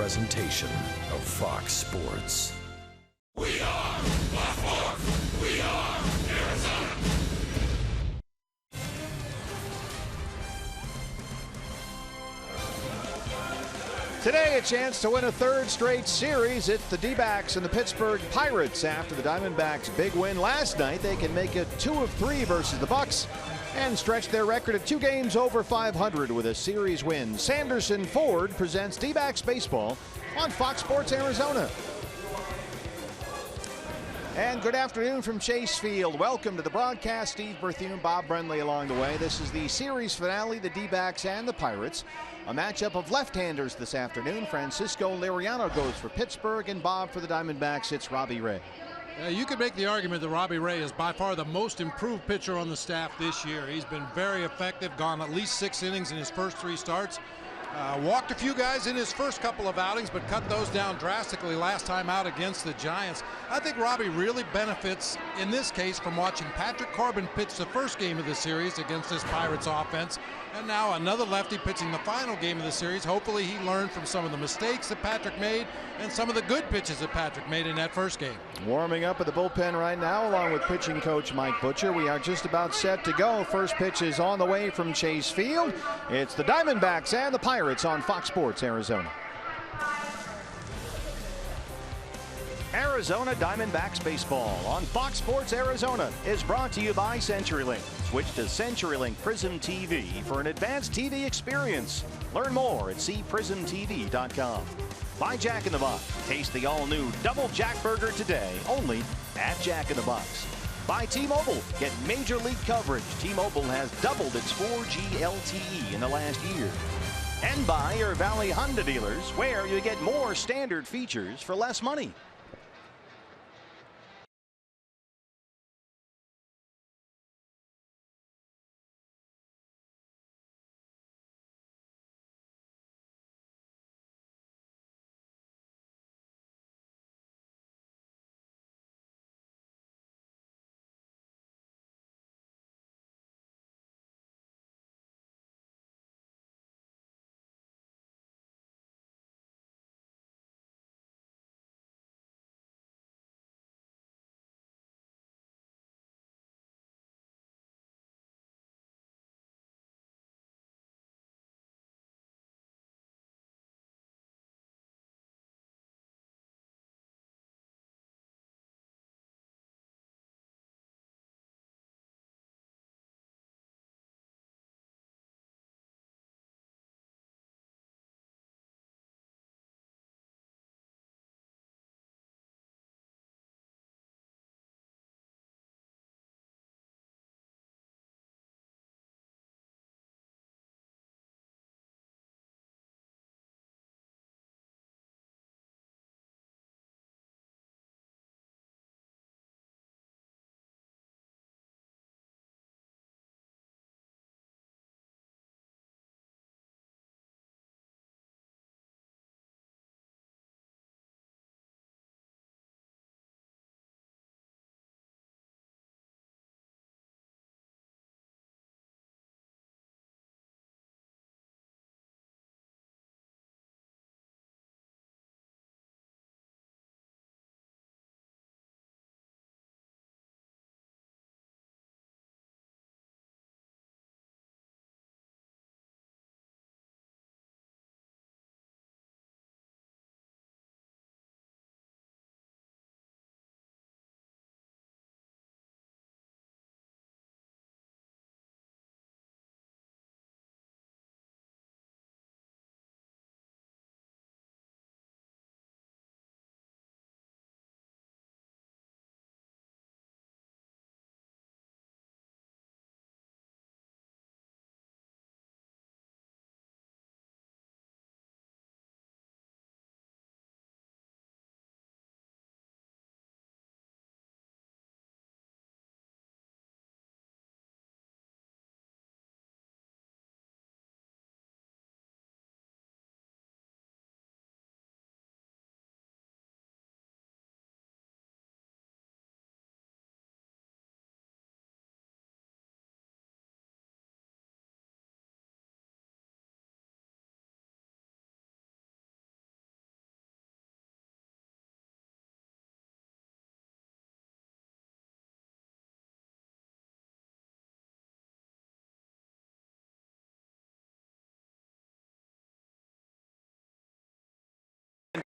presentation of Fox Sports. We are Fox Sports. We are Arizona. Today, a chance to win a third straight series. It's the D-backs and the Pittsburgh Pirates. After the Diamondbacks' big win last night, they can make it 2 of 3 versus the Bucks and stretch their record at 2 games over 500 with a series win. Sanderson Ford presents D-backs baseball on Fox Sports Arizona. And good afternoon from Chase Field. Welcome to the broadcast. Steve Berthune, Bob Brenly along the way. This is the series finale, the D-backs and the Pirates. A matchup of left-handers this afternoon. Francisco Liriano goes for Pittsburgh, and Bob for the Diamondbacks. It's Robbie Ray. You could make the argument that Robbie Ray is by far the most improved pitcher on the staff this year. He's been very effective, gone at least 6 innings in his first 3 starts. Walked a few guys in his first couple of outings, but cut those down drastically last time out against the Giants. I think Robbie really benefits, in this case, from watching Patrick Corbin pitch the first game of the series against this Pirates offense. And now another lefty pitching the final game of the series. Hopefully he learned from some of the mistakes that Patrick made and some of the good pitches that Patrick made in that first game. Warming up at the bullpen right now along with pitching coach Mike Butcher. We are just about set to go. First pitch is on the way from Chase Field. It's the Diamondbacks and the Pirates on Fox Sports Arizona. Arizona Diamondbacks baseball on Fox Sports Arizona is brought to you by CenturyLink. Switch to CenturyLink Prism TV for an advanced TV experience. Learn more at cprismtv.com. By Jack in the Box. Taste the all-new Double Jack Burger today, only at Jack in the Box. By T-Mobile. Get major league coverage. T-Mobile has doubled its 4G LTE in the last year. And by your Valley Honda dealers, where you get more standard features for less money.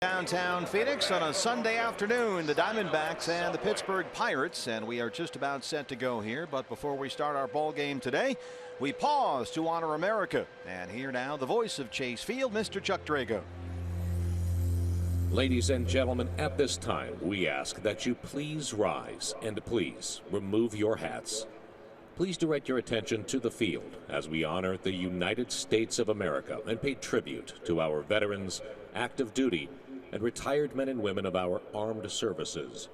Downtown Phoenix on a Sunday afternoon, the Diamondbacks and the Pittsburgh Pirates, and we are just about set to go here. But before we start our ball game today, we pause to honor America. And here now, the voice of Chase Field, Mr. Chuck Drago. Ladies and gentlemen, at this time, we ask that you please rise and please remove your hats. Please direct your attention to the field as we honor the United States of America and pay tribute to our veterans, active duty, and retired men and women of our armed services.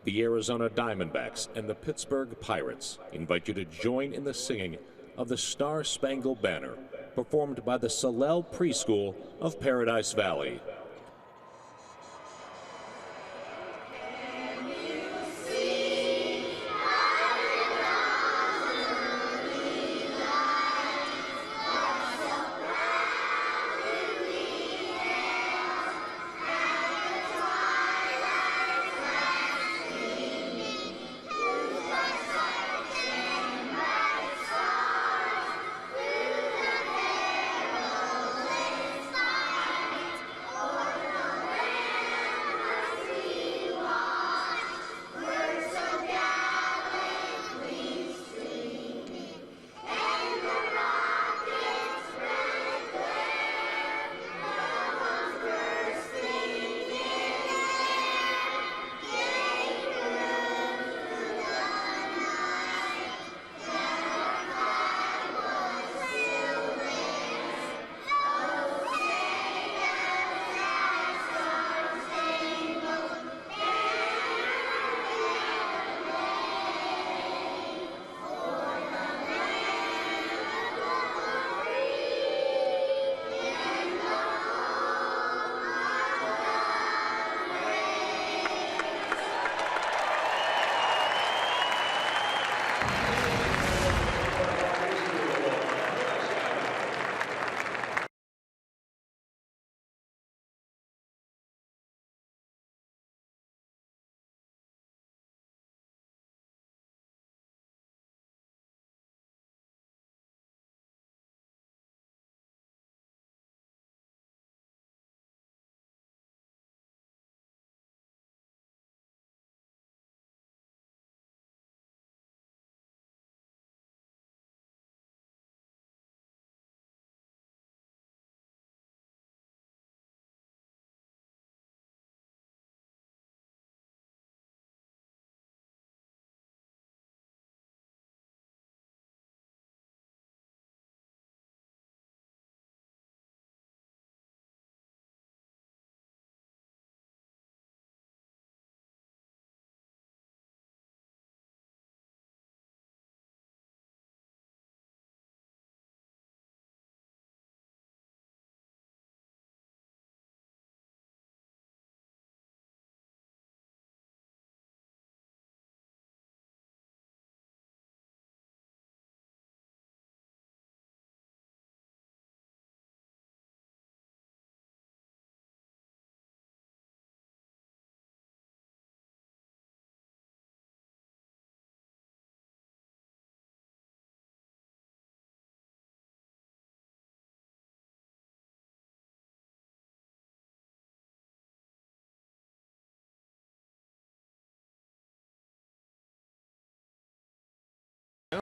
The Arizona Diamondbacks and the Pittsburgh Pirates invite you to join in the singing of the Star-Spangled Banner, performed by the Salel Preschool of Paradise Valley.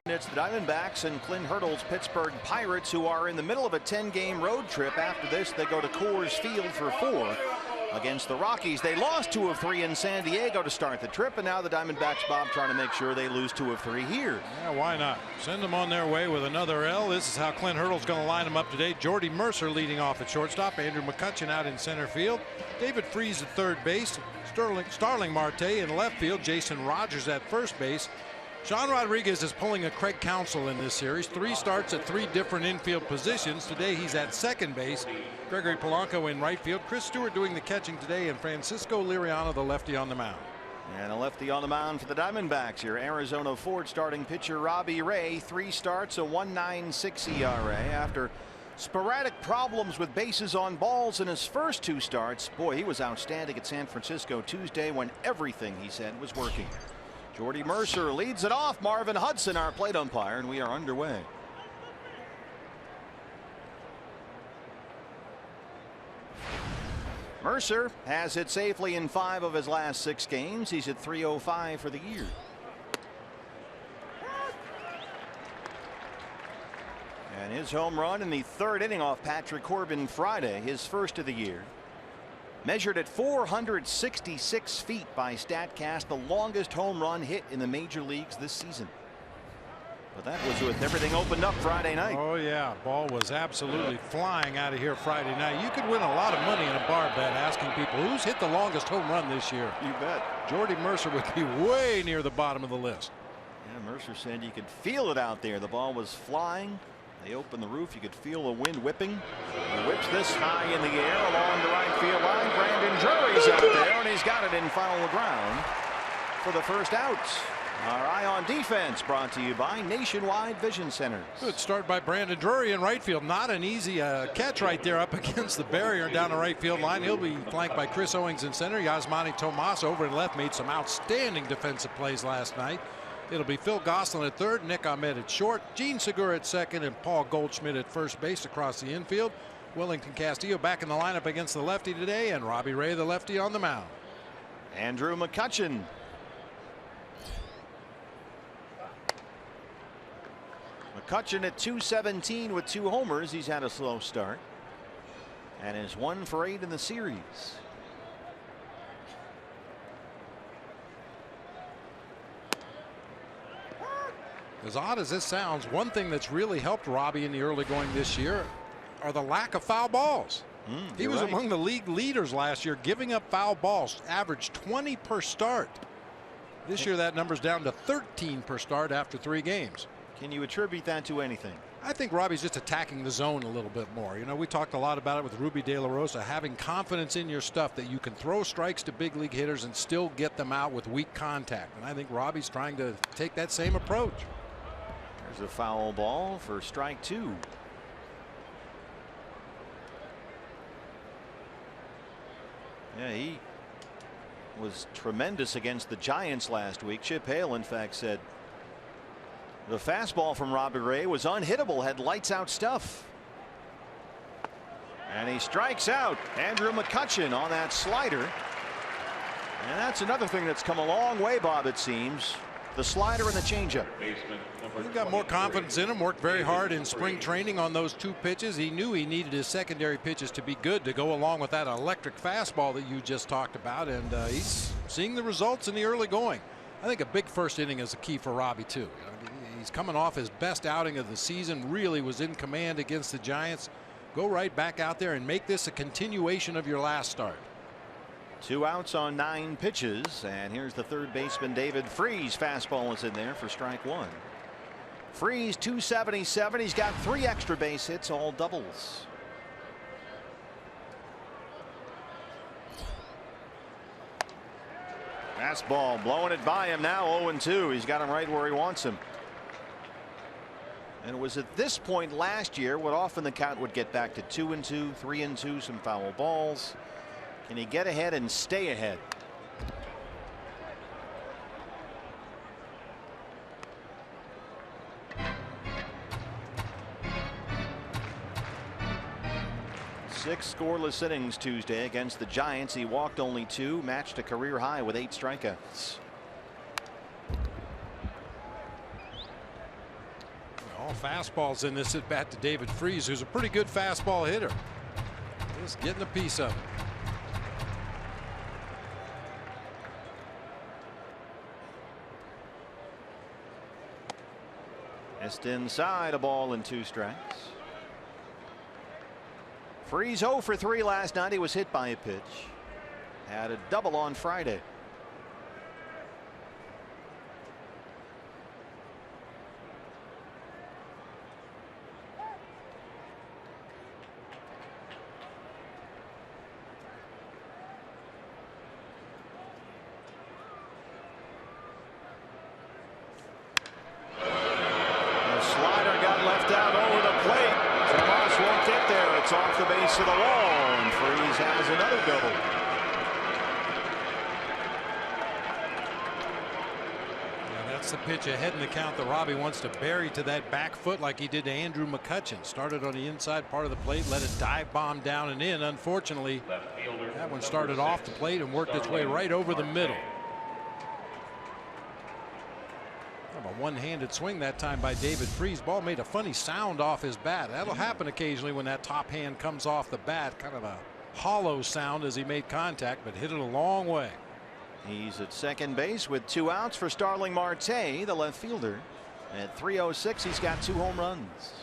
It's the Diamondbacks and Clint Hurdle's Pittsburgh Pirates, who are in the middle of a 10-game road trip. After this, they go to Coors Field for 4 against the Rockies. They lost 2 of 3 in San Diego to start the trip, and now the Diamondbacks, Bob, trying to make sure they lose 2 of 3 here. Yeah, why not? Send them on their way with another L. This is how Clint Hurdle's going to line them up today. Jordy Mercer leading off at shortstop. Andrew McCutchen out in center field. David Freese at third base. Starling Marte in left field. Jason Rogers at first base. Sean Rodriguez is pulling a Craig Counsell in this series. 3 starts at 3 different infield positions. Today he's at second base. Gregory Polanco in right field. Chris Stewart doing the catching today, and Francisco Liriano, the lefty, on the mound. And a lefty on the mound for the Diamondbacks here. Arizona Ford starting pitcher Robbie Ray. 3 starts, a 1.96 ERA after sporadic problems with bases on balls in his first 2 starts. Boy, he was outstanding at San Francisco Tuesday when everything, he said, was working. Jordy Mercer leads it off. Marvin Hudson, our plate umpire, and we are underway. Mercer has hit safely in 5 of his last 6 games. He's at .305 for the year. And his home run in the 3rd inning off Patrick Corbin Friday, his first of the year. Measured at 466 feet by StatCast, the longest home run hit in the major leagues this season. But that was with everything opened up Friday night. Oh yeah, ball was absolutely flying out of here Friday night. You could win a lot of money in a bar bet asking people who's hit the longest home run this year. You bet. Jordy Mercer would be way near the bottom of the list. Yeah, Mercer said you could feel it out there. The ball was flying. They opened the roof. You could feel the wind whipping. He whips this high in the air along the right field line. Brandon Drury's out there, and he's got it in foul ground for the first out. Our Eye on Defense brought to you by Nationwide Vision Centers. Good start by Brandon Drury in right field. Not an easy catch right there up against the barrier down the right field line. He'll be flanked by Chris Owings in center. Yasmani Tomas over in left made some outstanding defensive plays last night. It'll be Phil Gosselin at third, Nick Ahmed at short, Gene Segura at second, and Paul Goldschmidt at first base across the infield. Wellington Castillo back in the lineup against the lefty today, and Robbie Ray, the lefty, on the mound. Andrew McCutchen. McCutchen at .217 with 2 homers. He's had a slow start and is 1 for 8 in the series. As odd as this sounds, one thing that's really helped Robbie in the early going this year are the lack of foul balls. He was among the league leaders last year giving up foul balls, averaged 20 per start. This year that number's down to 13 per start after 3 games. Can you attribute that to anything? I think Robbie's just attacking the zone a little bit more. You know, we talked a lot about it with Ruby De La Rosa, having confidence in your stuff that you can throw strikes to big league hitters and still get them out with weak contact. And I think Robbie's trying to take that same approach. There's a foul ball for strike 2. Yeah, he was tremendous against the Giants last week. Chip Hale, in fact, said the fastball from Robbie Ray was unhittable, had lights out stuff. And he strikes out Andrew McCutchen on that slider. And that's another thing that's come a long way, Bob, it seems. The slider and the changeup. He got more confidence in him, worked very hard in spring training on those 2 pitches. He knew he needed his secondary pitches to be good to go along with that electric fastball that you just talked about. And he's seeing the results in the early going. I think a big first inning is a key for Robbie, too. He's coming off his best outing of the season, really was in command against the Giants. Go right back out there and make this a continuation of your last start. 2 outs on 9 pitches, and here's the third baseman David Freese. Fastball is in there for strike 1. Freese .277. He's got 3 extra base hits, all doubles. Fastball blowing it by him now. 0-2. He's got him right where he wants him. And it was at this point last year when often the count would get back to 2-2, 3-2, some foul balls. Can he get ahead and stay ahead? Six scoreless innings Tuesday against the Giants. He walked only 2, matched a career high with 8 strikeouts. All fastballs in this at bat to David Freese, who's a pretty good fastball hitter. Just getting a piece of it. Just inside, a ball and 2 strikes. Freese 0 for 3 last night. He was hit by a pitch. Had a double on Friday. It's off the base of the wall, and Freese has another double. Yeah, That's the pitch ahead in the count that Robbie wants to bury to that back foot like he did to Andrew McCutchen. Started on the inside part of the plate, let it dive bomb down and in. Unfortunately, that one started off the plate and worked its way right over the middle. A one-handed swing that time by David Freese. Ball made a funny sound off his bat. That'll happen occasionally when that top hand comes off the bat. Kind of a hollow sound as he made contact, but hit it a long way. He's at second base with 2 outs for Starling Marte, the left fielder. At 3:06, he's got 2 home runs.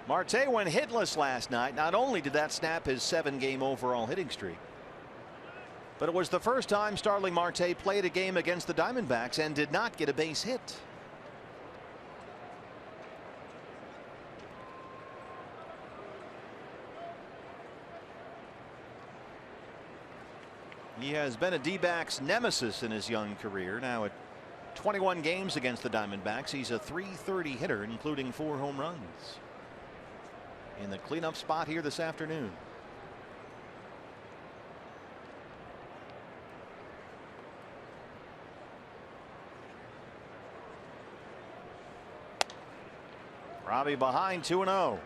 Marte went hitless last night. Not only did that snap his 7-game overall hitting streak, but it was the first time Starling Marte played a game against the Diamondbacks and did not get a base hit. He has been a D-backs nemesis in his young career. Now at 21 games against the Diamondbacks, he's a .330 hitter, including 4 home runs. In the cleanup spot here this afternoon. Robbie behind 2-0.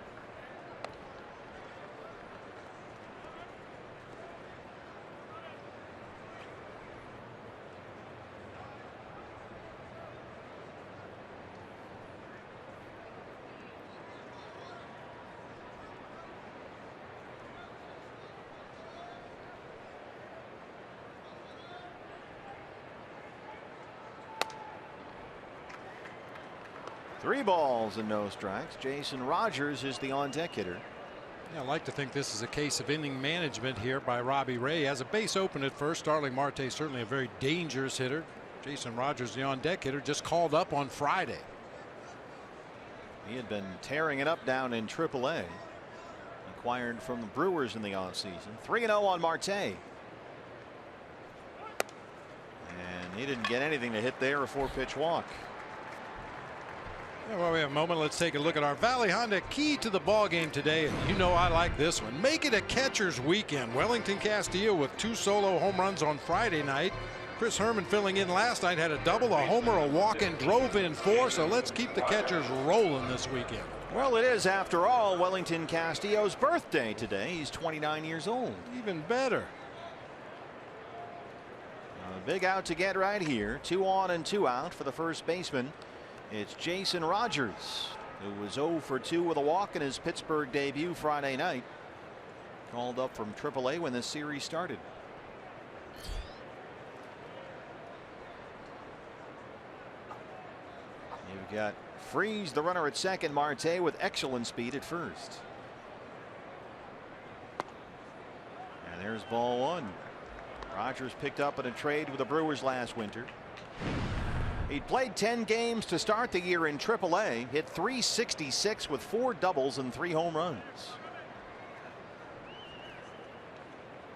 Three balls and no strikes. Jason Rogers is the on-deck hitter. Yeah, I like to think this is a case of inning management here by Robbie Ray. As a base open at first, Starling Marte certainly a very dangerous hitter. Jason Rogers, the on-deck hitter, just called up on Friday. He had been tearing it up down in AAA. Acquired from the Brewers in the offseason. 3-0 on Marte. And he didn't get anything to hit there. A 4-pitch walk. Yeah, well, we have a moment. Let's take a look at our Valley Honda key to the ball game today. And you know I like this one. Make it a catcher's weekend. Wellington Castillo with 2 solo home runs on Friday night. Chris Herman filling in last night had a double, a homer, a walk, and drove in 4. So let's keep the catchers rolling this weekend. Well, it is, after all, Wellington Castillo's birthday today. He's 29 years old. Even better. A big out to get right here. 2 on and 2 out for the first baseman. It's Jason Rogers, who was 0 for 2 with a walk in his Pittsburgh debut Friday night. Called up from AAA when this series started. You've got Freese, the runner at second, Marte with excellent speed at first. And there's ball 1. Rogers picked up in a trade with the Brewers last winter. He played 10 games to start the year in AAA, hit .366 with 4 doubles and 3 home runs.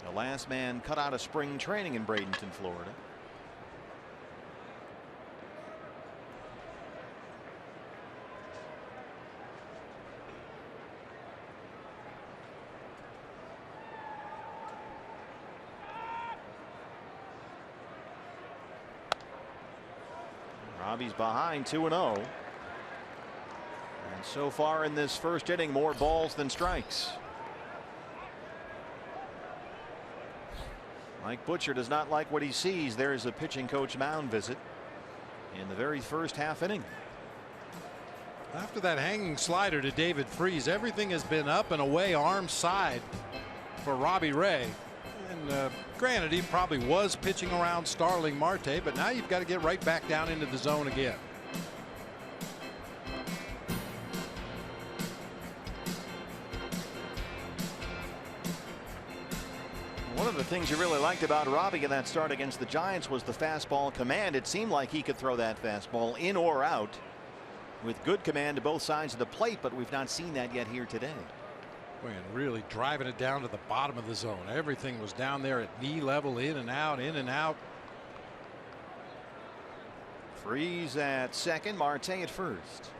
The last man cut out of spring training in Bradenton, Florida. Robbie's behind 2-0. And so far in this first inning, more balls than strikes. Mike Butcher does not like what he sees. There is a pitching coach mound visit in the very first half inning. After that hanging slider to David Freese, everything has been up and away, arm side for Robbie Ray. And granted, he probably was pitching around Starling Marte, but now you've got to get right back down into the zone again. One of the things you really liked about Robbie in that start against the Giants was the fastball command. It seemed like he could throw that fastball in or out with good command to both sides of the plate, but we've not seen that yet here today. And really driving it down to the bottom of the zone. Everything was down there at knee level, in and out, in and out. Freeze at second, Marte at first.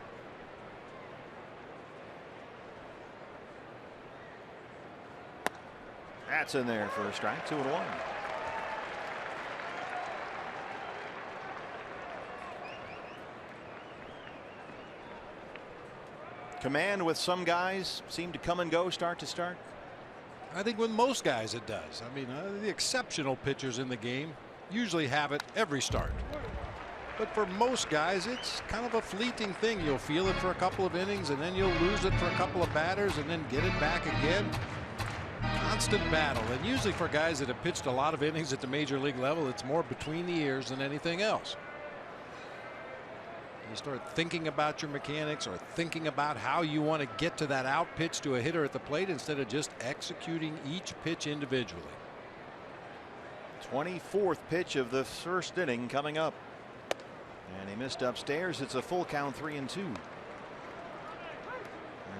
That's in there for a strike. 2-1. Command with some guys seem to come and go start to start. I think with most guys it does. I mean, the exceptional pitchers in the game usually have it every start. But for most guys, it's kind of a fleeting thing. You'll feel it for a couple of innings, and then you'll lose it for a couple of batters, and then get it back again. Constant battle. And usually for guys that have pitched a lot of innings at the major league level, it's more between the ears than anything else. You start thinking about your mechanics or thinking about how you want to get to that out pitch to a hitter at the plate instead of just executing each pitch individually. 24th pitch of the first inning coming up. And he missed upstairs. It's a full count, 3-2. And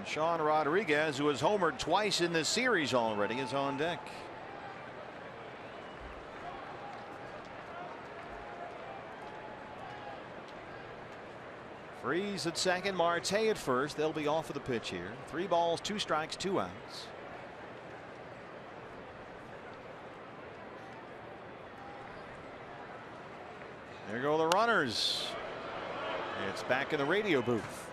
Sean Rodriguez, who has homered twice in this series already, is on deck. Freeze at second, Marte at first. They'll be off of the pitch here. 3 balls, 2 strikes, 2 outs. There go the runners. It's back in the radio booth.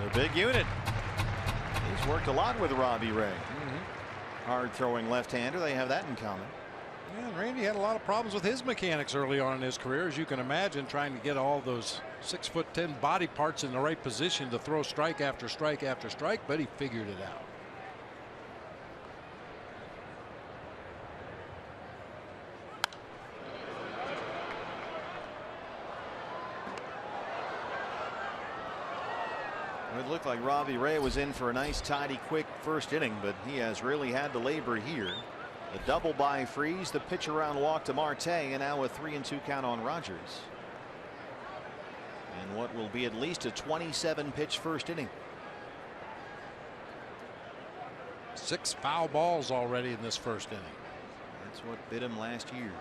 The big unit. He's worked a lot with Robbie Ray. Hard throwing left-hander. They have that in common. Yeah, and Randy had a lot of problems with his mechanics early on in his career, as you can imagine, trying to get all those 6'10" body parts in the right position to throw strike after strike after strike, but he figured it out. It looked like Robbie Ray was in for a nice, tidy, quick first inning, but he has really had to labor here. The double by Freeze, the pitch around walk to Marte, and now a 3-2 count on Rogers. And what will be at least a 27 pitch first inning. 6 foul balls already in this first inning. That's what bit him last year.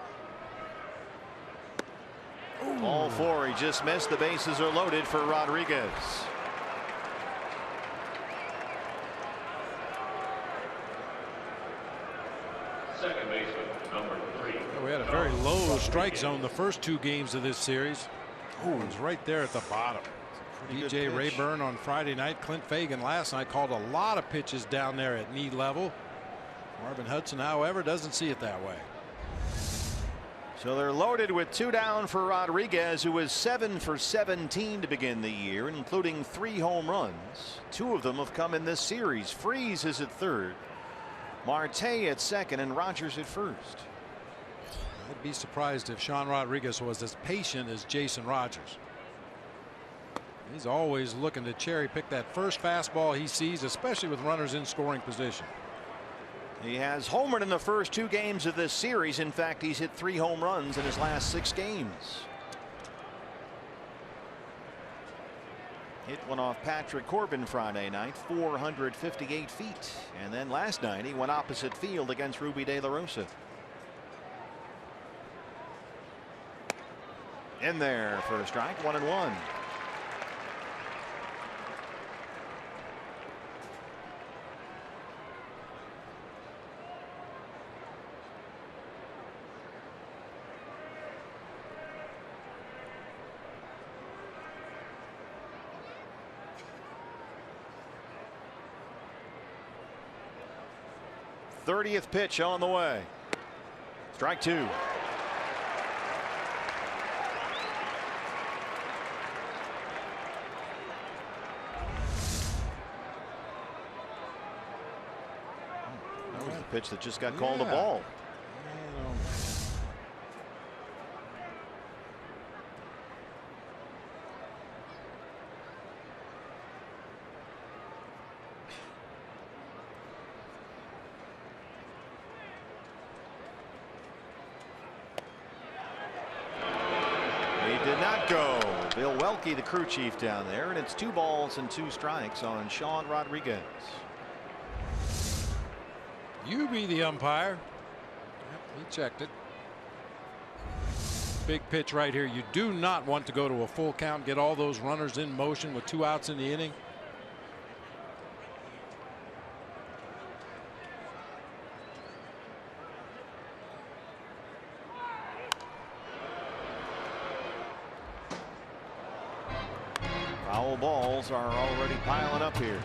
All 4. He just missed. The bases are loaded for Rodriguez. Second baseman, number 3. We had a very low strike zone the first 2 games of this series. Oh, it was right there at the bottom. DJ Rayburn on Friday night. Clint Fagan last night called a lot of pitches down there at knee level. Marvin Hudson, however, doesn't see it that way. So they're loaded with 2 down for Rodriguez, who was 7 for 17 to begin the year, including 3 home runs. 2 of them have come in this series. Freeze is at third, Marte at second, and Rogers at first. I'd be surprised if Sean Rodriguez was as patient as Jason Rogers. He's always looking to cherry pick that first fastball he sees, especially with runners in scoring position. He has homered in the first 2 games of this series. In fact, he's hit 3 home runs in his last 6 games. Hit one off Patrick Corbin Friday night, 458 feet. And then last night he went opposite field against Ruby De La Rosa. In there for a strike, 1-1. Thirtieth pitch on the way. Strike 2. That was the pitch that just got called a ball. Did not go. Bill Welke, the crew chief down there, and it's 2 balls and 2 strikes on Sean Rodriguez. You be the umpire. Yep, he checked it. Big pitch right here. You do not want to go to a full count, get all those runners in motion with 2 outs in the inning. Foul balls are already piling up here.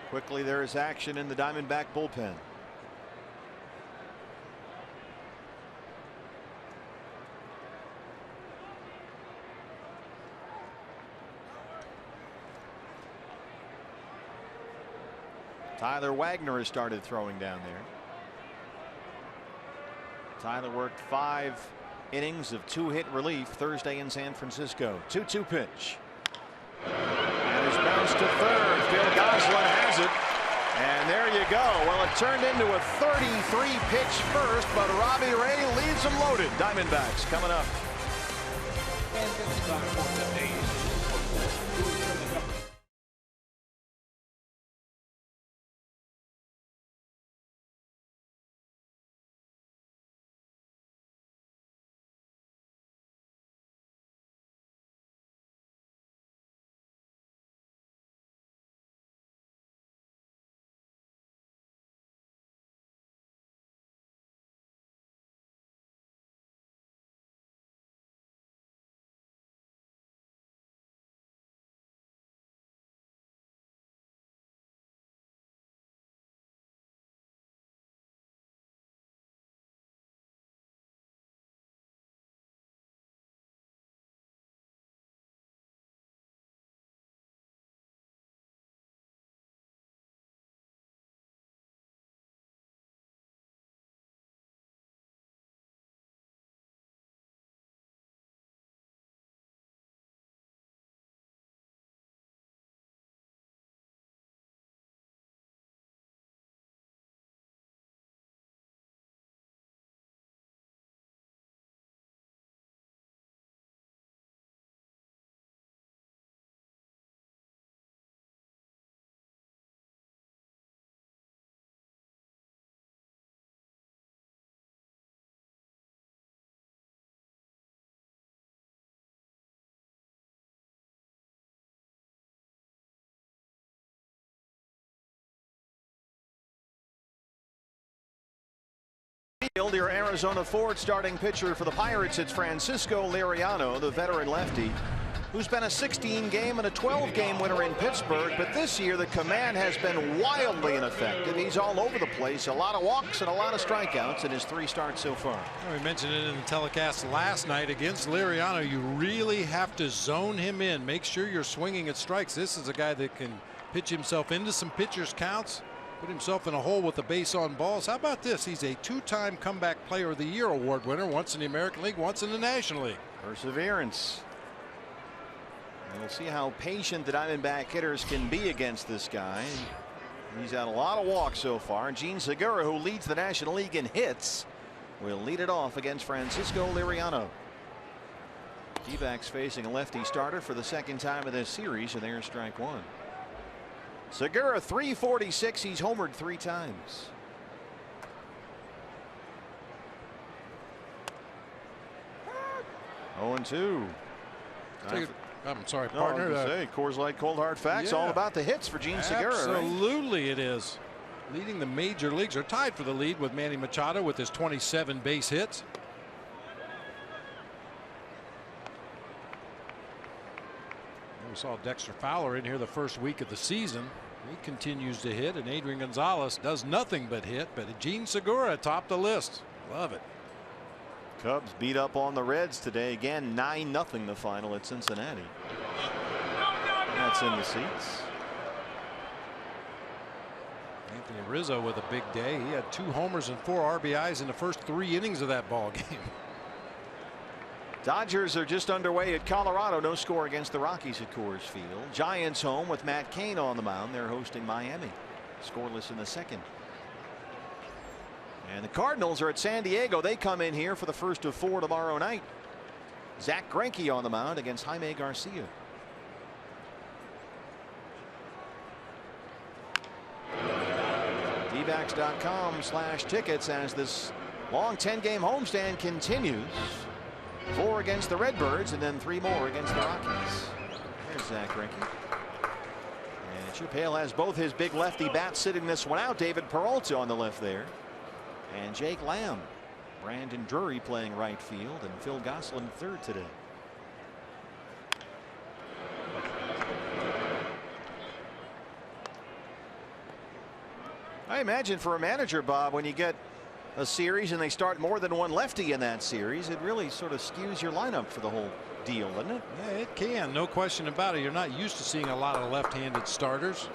Quickly, there is action in the Diamondback bullpen. Tyler Wagner has started throwing down there. Tyler worked 5 innings of 2-hit relief Thursday in San Francisco. 2-2 pitch. And it's bounced to third. Phil Gosselin has it. And there you go. Well, it turned into a 33 pitch first, but Robbie Ray leaves them loaded. Diamondbacks coming up. Your Arizona Ford starting pitcher for the Pirates, it's Francisco Liriano, the veteran lefty, who's been a 16-game and a 12-game winner in Pittsburgh. But this year, the command has been wildly ineffective. He's all over the place. A lot of walks and a lot of strikeouts in his 3 starts so far. Well, we mentioned it in the telecast last night against Liriano. You really have to zone him in. Make sure you're swinging at strikes. This is a guy that can pitch himself into some pitchers' counts, put himself in a hole with the base on balls. How about this? He's a 2-time Comeback Player of the Year award winner, once in the American League, once in the National League. Perseverance. And we'll see how patient the Diamondback hitters can be against this guy. He's had a lot of walks so far. Gene Segura, who leads the National League in hits, will lead it off against Francisco Liriano. D-backs facing a lefty starter for the 2nd time in this series, and there's strike 1. Segura, 346. He's homered 3 times. Oh, 0-2. I'm sorry, partner. No, Coors Light Cold Hard Facts, all about the hits for Gene Segura. Absolutely, right? It is. Leading the major leagues, are tied for the lead with Manny Machado with his 27 base hits. We saw Dexter Fowler in here the first week of the season. He continues to hit, and Adrian Gonzalez does nothing but hit. But Gene Segura topped the list. Love it. Cubs beat up on the Reds today. Again, 9-0 the final at Cincinnati. That's in the seats. Anthony Rizzo with a big day. He had 2 homers and 4 RBIs in the first 3 innings of that ball game. Dodgers are just underway at Colorado. No score against the Rockies at Coors Field. Giants home with Matt Cain on the mound. They're hosting Miami. Scoreless in the second. And the Cardinals are at San Diego. They come in here for the first of 4 tomorrow night. Zach Greinke on the mound against Jaime Garcia. dbacks.com/tickets as this long 10-game homestand continues. 4 against the Redbirds and then 3 more against the Rockies. There's Zach Greinke. And Chip Hale has both his big lefty bats sitting this one out. David Peralta on the left there. And Jake Lamb. Brandon Drury playing right field and Phil Gosselin third today. I imagine for a manager, Bob, when you get a series and they start more than one lefty in that series, it really sort of skews your lineup for the whole deal, doesn't it? Yeah, it can. No question about it. You're not used to seeing a lot of left-handed starters.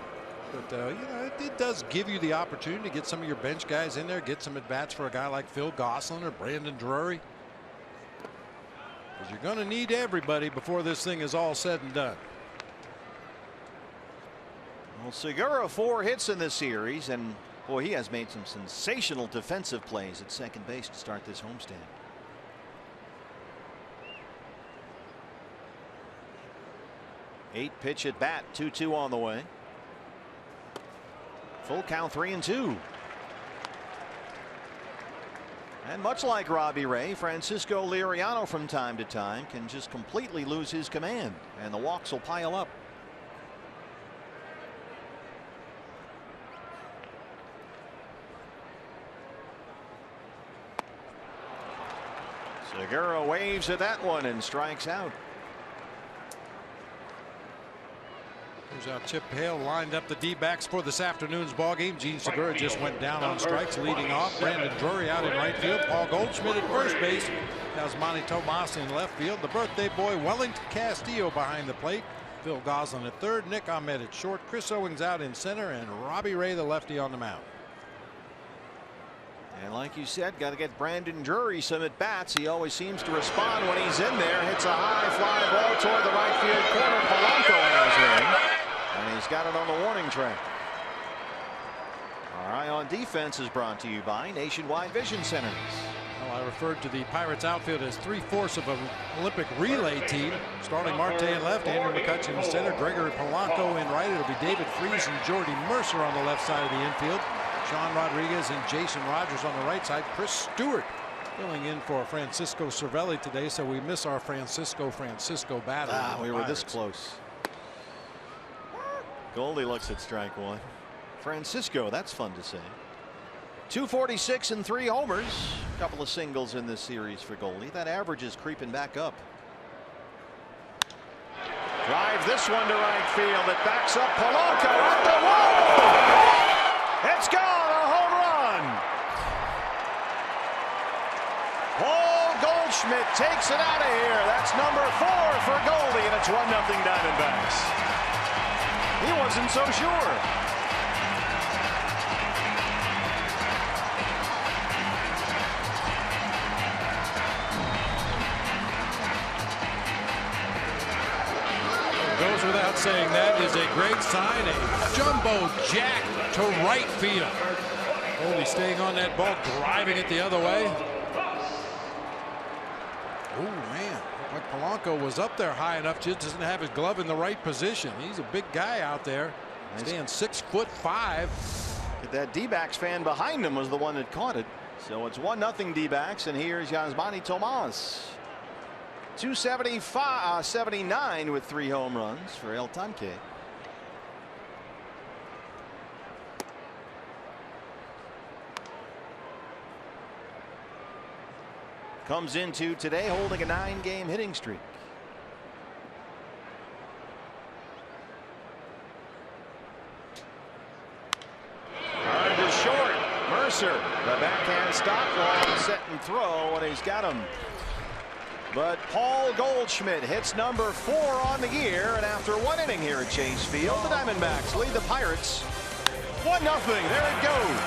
But, you know, it does give you the opportunity to get some of your bench guys in there, get some at-bats for a guy like Phil Gosselin or Brandon Drury. Because you're going to need everybody before this thing is all said and done. Well, Segura 4 hits in this series, and boy, he has made some sensational defensive plays at second base to start this homestand. Eight pitch at bat, 2-2 on the way. Full count, 3-2. And much like Robbie Ray, Francisco Liriano from time to time can just completely lose his command, and the walks will pile up. Segura waves at that one and strikes out. Here's how Chip Hale lined up the D-backs for this afternoon's ball game. Gene Segura just went down on strikes, leading off. Brandon Drury out in right field. Paul Goldschmidt at first base. Yasmani Tomas in left field. The birthday boy Wellington Castillo behind the plate. Phil Gosselin at third. Nick Ahmed at short. Chris Owings out in center, and Robbie Ray, the lefty, on the mound. And like you said, got to get Brandon Drury some at bats. He always seems to respond when he's in there. Hits a high fly ball toward the right field corner. Polanco has him, and he's got it on the warning track. Our Eye on Defense is brought to you by Nationwide Vision Centers. Well, I referred to the Pirates outfield as 3/4 of an Olympic relay team. Starting Marte in left, Andrew McCutchen in center, Gregory Polanco in right. It'll be David Freese and Jordy Mercer on the left side of the infield. Sean Rodriguez and Jason Rogers on the right side. Chris Stewart filling in for Francisco Cervelli today, so we miss our Francisco battle. We were this close. Goldie looks at strike one. Francisco, that's fun to say. 246 and 3 homers. A couple of singles in this series for Goldie. That average is creeping back up. Drive this one to right field. It backs up Polanco at the wall. It's gone, a home run. Paul Goldschmidt takes it out of here. That's number 4 for Goldie, and it's 1-0 Diamondbacks. He wasn't so sure. Goes without saying that is a great sign. A jumbo jack to right field. Only staying on that ball, driving it the other way. Oh man, like Polanco was up there high enough, just doesn't have his glove in the right position. He's a big guy out there. Stands 6'5". That D-backs fan behind him was the one that caught it. So it's 1-0 D-backs, and here's Yasmani Tomas. 279 with 3 home runs for El Tanque. Comes into today holding a 9-game hitting streak. Hard to short. Mercer, the backhand stop, long set and throw, and he's got him. But Paul Goldschmidt hits number 4 on the year, and after 1 inning here at Chase Field, the Diamondbacks lead the Pirates 1-0. There it goes.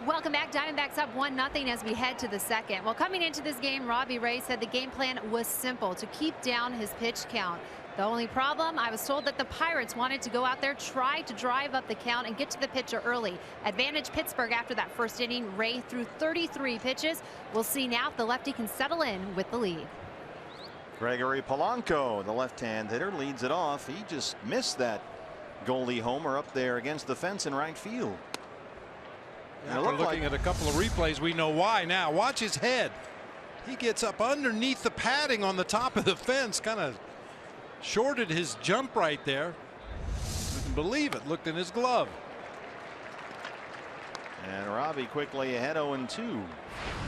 Welcome back. Diamondbacks up 1-0 as we head to the second. Well, coming into this game, Robbie Ray said the game plan was simple: to keep down his pitch count. The only problem, I was told that the Pirates wanted to go out there, try to drive up the count and get to the pitcher early. Advantage Pittsburgh after that first inning. Ray threw 33 pitches. We'll see now if the lefty can settle in with the lead. Gregory Polanco, the left-hand hitter, leads it off. He just missed that goalie homer up there against the fence in right field. Yeah, we're looking at a couple of replays. We know why now. Watch his head. He gets up underneath the padding on the top of the fence, kind of shorted his jump right there. Couldn't believe it. Looked in his glove. And Robbie quickly ahead 0-2.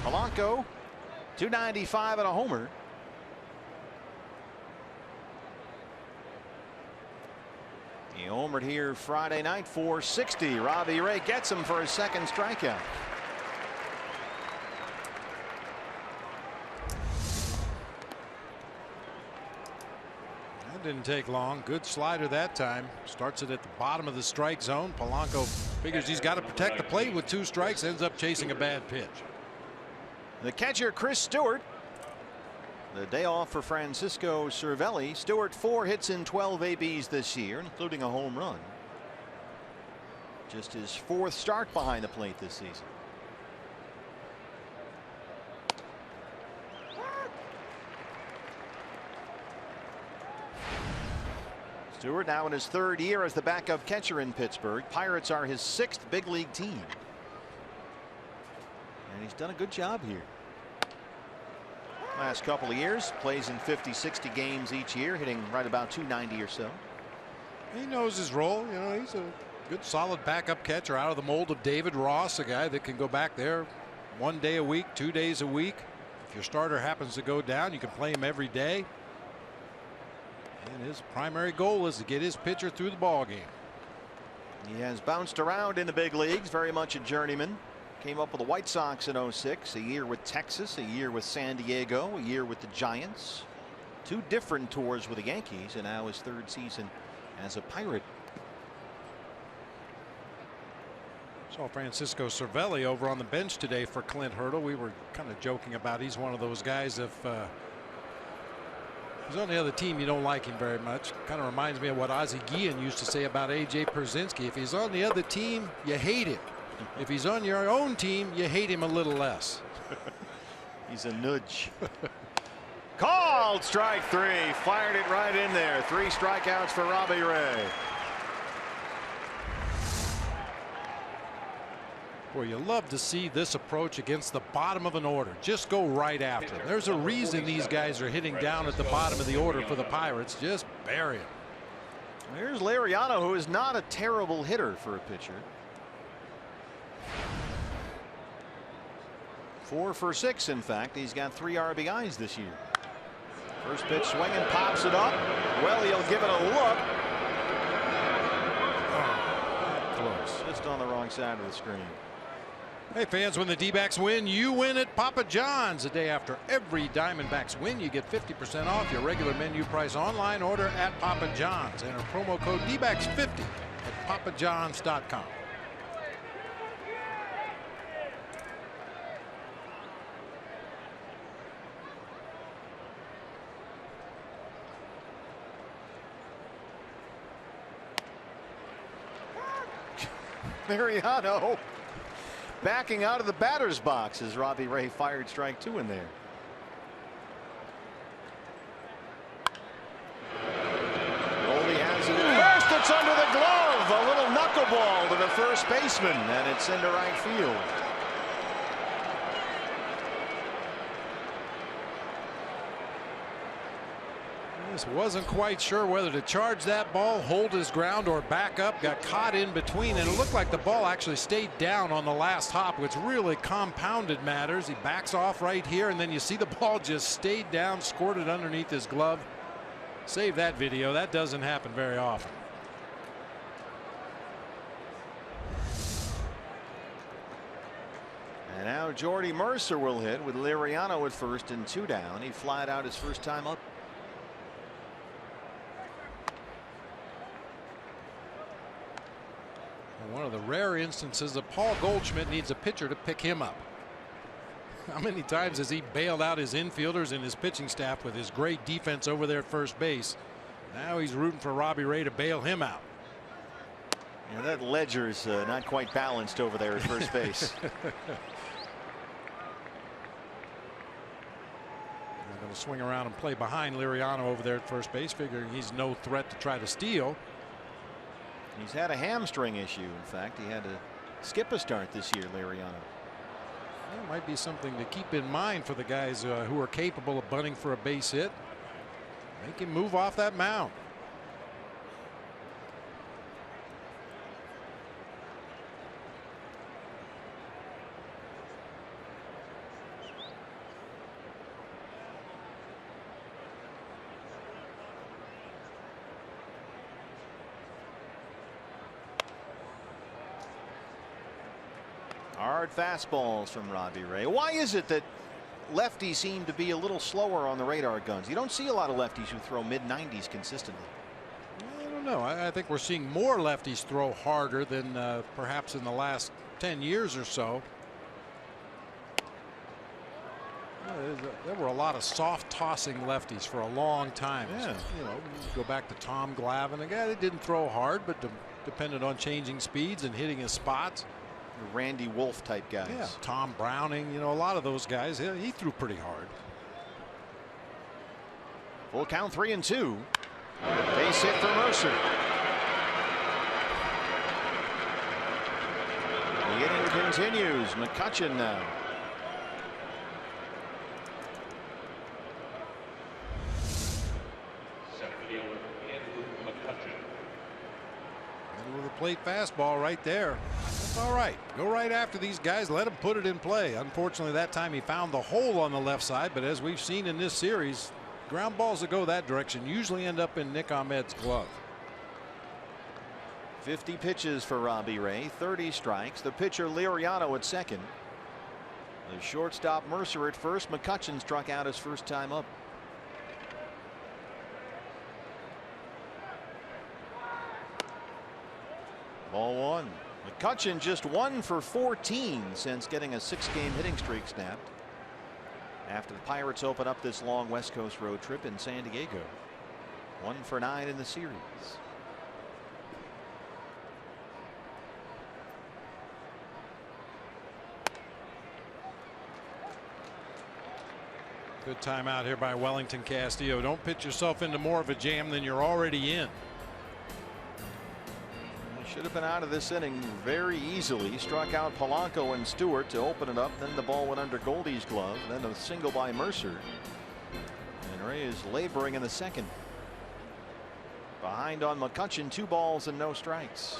Polanco, 295 and a homer. He homered here Friday night, 460. Robbie Ray gets him for his second strikeout. That didn't take long. Good slider that time. Starts it at the bottom of the strike zone. Polanco figures he's got to protect the plate with 2 strikes. Ends up chasing a bad pitch. The catcher, Chris Stewart. The day off for Francisco Cervelli. Stewart 4 hits in 12 ABs this year, including a home run. Just his 4th start behind the plate this season. Stewart now in his 3rd year as the backup catcher in Pittsburgh. Pirates are his 6th big league team. And he's done a good job here. Last couple of years, plays in 50-60 games each year, hitting right about 290 or so. He knows his role. You know, he's a good solid backup catcher out of the mold of David Ross, a guy that can go back there 1 day a week, 2 days a week. If your starter happens to go down, you can play him every day. And his primary goal is to get his pitcher through the ball game. He has bounced around in the big leagues, very much a journeyman. Came up with the White Sox in 06, a year with Texas, a year with San Diego, a year with the Giants. 2 different tours with the Yankees, and now his 3rd season as a Pirate. Saw Francisco Cervelli over on the bench today for Clint Hurdle. We were kind of joking about he's one of those guys, if he's on the other team, you don't like him very much. Kind of reminds me of what Ozzie Guillen used to say about A.J. Pierzynski. If he's on the other team, you hate him. If he's on your own team, you hate him a little less. He's a nudge. Called strike 3. Fired it right in there. 3 strikeouts for Robbie Ray. Boy, you love to see this approach against the bottom of an order. Just go right after him. There's a reason these guys are hitting down at the bottom of the order for the Pirates. Just bury him. There's Liriano, who is not a terrible hitter for a pitcher. 4 for 6, in fact. He's got 3 RBIs this year. First pitch swinging, pops it up. Well, he'll give it a look. Oh, close. Just on the wrong side of the screen. Hey fans, when the D-backs win, you win at Papa John's. The day after every Diamondbacks win, you get 50% off your regular menu price online order at Papa John's. Enter promo code DBACKS50 at papajohns.com. Mariano backing out of the batter's box as Robbie Ray fired strike 2 in there. Goldie has it first. It's under the glove. A little knuckleball to the first baseman, and it's into right field. Just wasn't quite sure whether to charge that ball, hold his ground, or back up. Got caught in between, and it looked like the ball actually stayed down on the last hop, which really compounded matters. He backs off right here, and then you see the ball just stayed down, squirted underneath his glove. Save that video. That doesn't happen very often. And now Jordy Mercer will hit with Liriano at first and 2 down. He flied out his first time up. One of the rare instances that Paul Goldschmidt needs a pitcher to pick him up. How many times has he bailed out his infielders and his pitching staff with his great defense over there at first base? Now he's rooting for Robbie Ray to bail him out. Yeah, that ledger's not quite balanced over there at first base. They're going to swing around and play behind Liriano over there at first base, figuring he's no threat to try to steal. He's had a hamstring issue. In fact, he had to skip a start this year, Liriano. That might be something to keep in mind for the guys who are capable of bunting for a base hit. Make him move off that mound. Hard fastballs from Robbie Ray. Why is it that lefties seem to be a little slower on the radar guns? You don't see a lot of lefties who throw mid-90s consistently. I don't know. I think we're seeing more lefties throw harder than perhaps in the last 10 years or so. There were a lot of soft tossing lefties for a long time. Yeah. You know, go back to Tom Glavine, a guy that didn't throw hard but depended on changing speeds and hitting his spots. Randy Wolf type guys. Yeah, Tom Browning, you know, a lot of those guys, he threw pretty hard. Full count, 3-2. Base hit for Mercer. The inning continues. McCutchen now. Middle of the plate fastball right there. That's all right. Go right after these guys. Let them put it in play. Unfortunately, that time he found the hole on the left side. But as we've seen in this series, ground balls that go that direction usually end up in Nick Ahmed's glove. 50 pitches for Robbie Ray, 30 strikes. The pitcher Liriano at second. The shortstop Mercer at first. McCutchen struck out his first time up. Ball one. McCutchen just 1 for 14 since getting a 6-game hitting streak snapped after the Pirates open up this long West Coast road trip in San Diego. 1 for 9 in the series. Good timeout here by Wellington Castillo. Don't pitch yourself into more of a jam than you're already in. Should have been out of this inning very easily. Struck out Polanco and Stewart to open it up. Then the ball went under Goldie's glove. Then a single by Mercer. And Ray is laboring in the second. Behind on McCutchen, 2 balls and no strikes.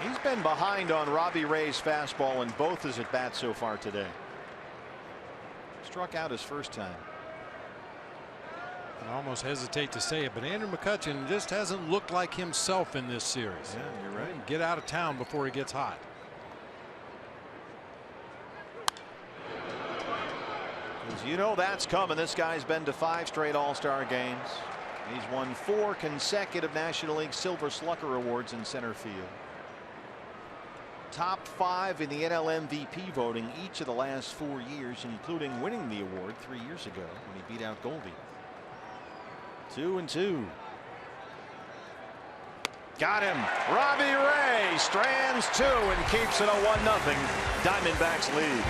He's been behind on Robbie Ray's fastball in both his at bats so far today. Struck out his first time. I almost hesitate to say it, but Andrew McCutchen just hasn't looked like himself in this series. Yeah, you're right. Get out of town before he gets hot. As you know, that's coming. This guy's been to 5 straight All-Star games. He's won 4 consecutive National League Silver Slugger Awards in center field. Top 5 in the NL MVP voting each of the last 4 years, including winning the award 3 years ago when he beat out Goldie. 2-2. Got him. Robbie Ray strands 2 and keeps it a 1-0 Diamondbacks lead.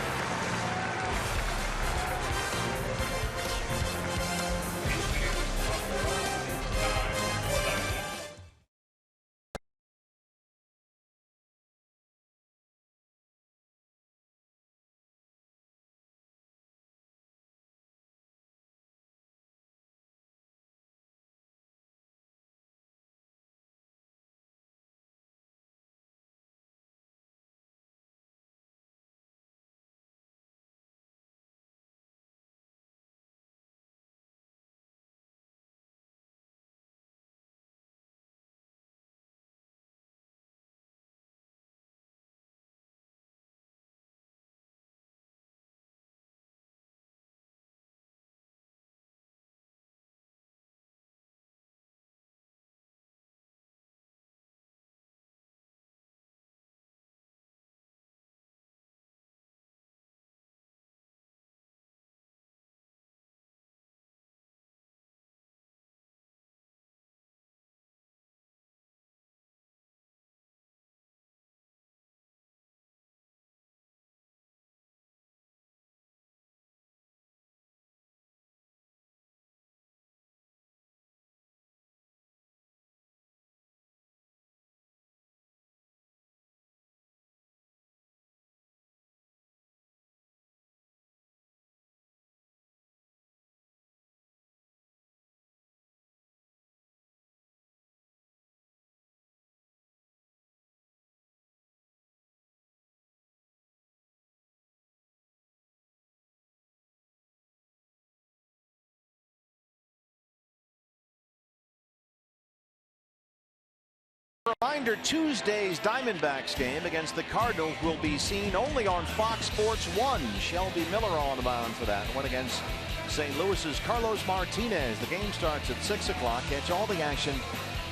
Reminder, Tuesday's Diamondbacks game against the Cardinals will be seen only on Fox Sports 1. Shelby Miller on the mound for that one against St. Louis's Carlos Martinez. The game starts at 6 o'clock. Catch all the action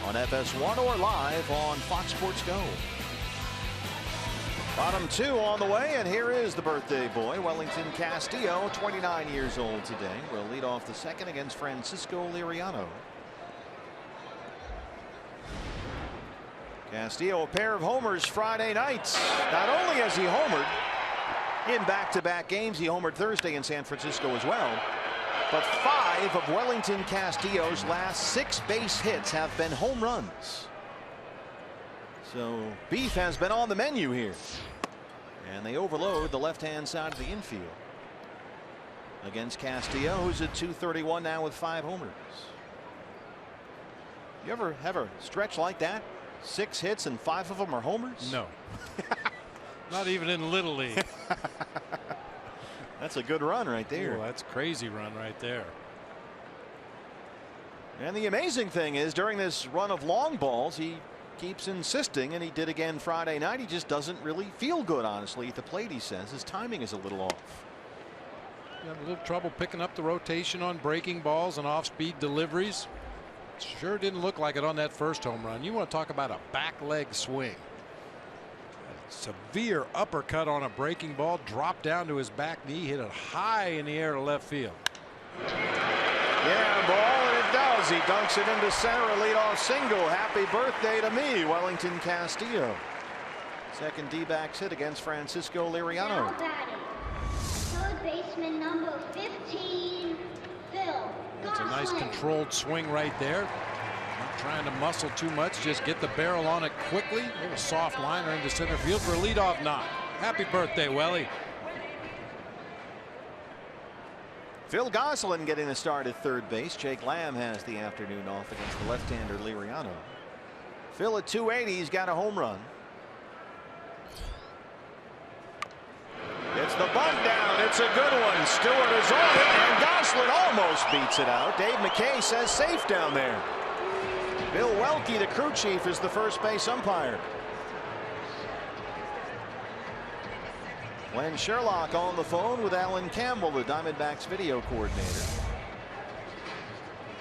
on FS1 or live on Fox Sports Go. Bottom 2 on the way, and here is the birthday boy, Wellington Castillo, 29 years old today. Will lead off the second against Francisco Liriano. Castillo, a pair of homers Friday nights. Not only has he homered in back-to-back games, he homered Thursday in San Francisco as well, but 5 of Wellington Castillo's last 6 base hits have been home runs. So beef has been on the menu here, and they overload the left-hand side of the infield against Castillo, who's at .231 now with 5 homers. You ever have a stretch like that? 6 hits and 5 of them are homers? No. Not even in Little League. That's a good run right there. Ooh, that's a crazy run right there. And the amazing thing is, during this run of long balls, he keeps insisting, and he did again Friday night. He just doesn't really feel good, honestly, at the plate, he says. His timing is a little off. You have a little trouble picking up the rotation on breaking balls and off-speed deliveries. Sure didn't look like it on that first home run. You want to talk about a back leg swing. A severe uppercut on a breaking ball, dropped down to his back knee, hit it high in the air to left field. Yeah, ball, and it does. He dunks it into center, a leadoff single. Happy birthday to me, Wellington Castillo. Second D-backs hit against Francisco Liriano. Now batting, third baseman number 15, Phil. It's a nice controlled swing right there. Not trying to muscle too much, just get the barrel on it quickly. A little soft liner into center field for a leadoff knock. Happy birthday, Welly. Phil Gosselin getting the start at third base. Jake Lamb has the afternoon off against the left-hander Liriano. Phil at 280, he's got a home run. It's the bunt down. It's a good one. Stewart is on it, and Gosselin almost beats it out. Dave McKay says safe down there. Bill Welke, the crew chief, is the first base umpire. Glenn Sherlock on the phone with Alan Campbell, the Diamondbacks video coordinator.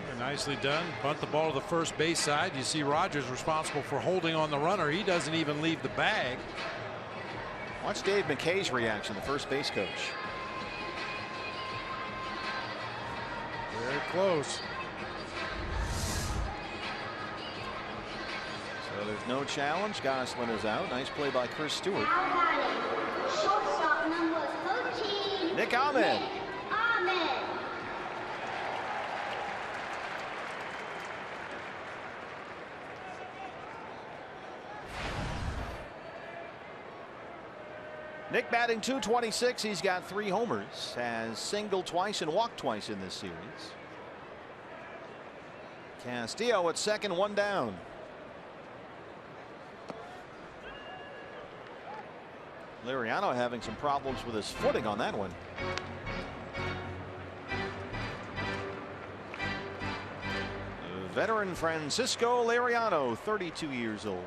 Very nicely done. Bunt the ball to the first base side. You see Rogers responsible for holding on the runner. He doesn't even leave the bag. Watch Dave McKay's reaction, the first base coach. Very close. So there's no challenge. Gosselin is out. Nice play by Chris Stewart. Now batting, shortstop number 13, Nick Ahmed. Nick Ahmed. Nick batting .226. He's got 3 homers, has singled twice and walked twice in this series. Castillo at second, 1 down. Liriano having some problems with his footing on that one. Veteran Francisco Liriano, 32 years old.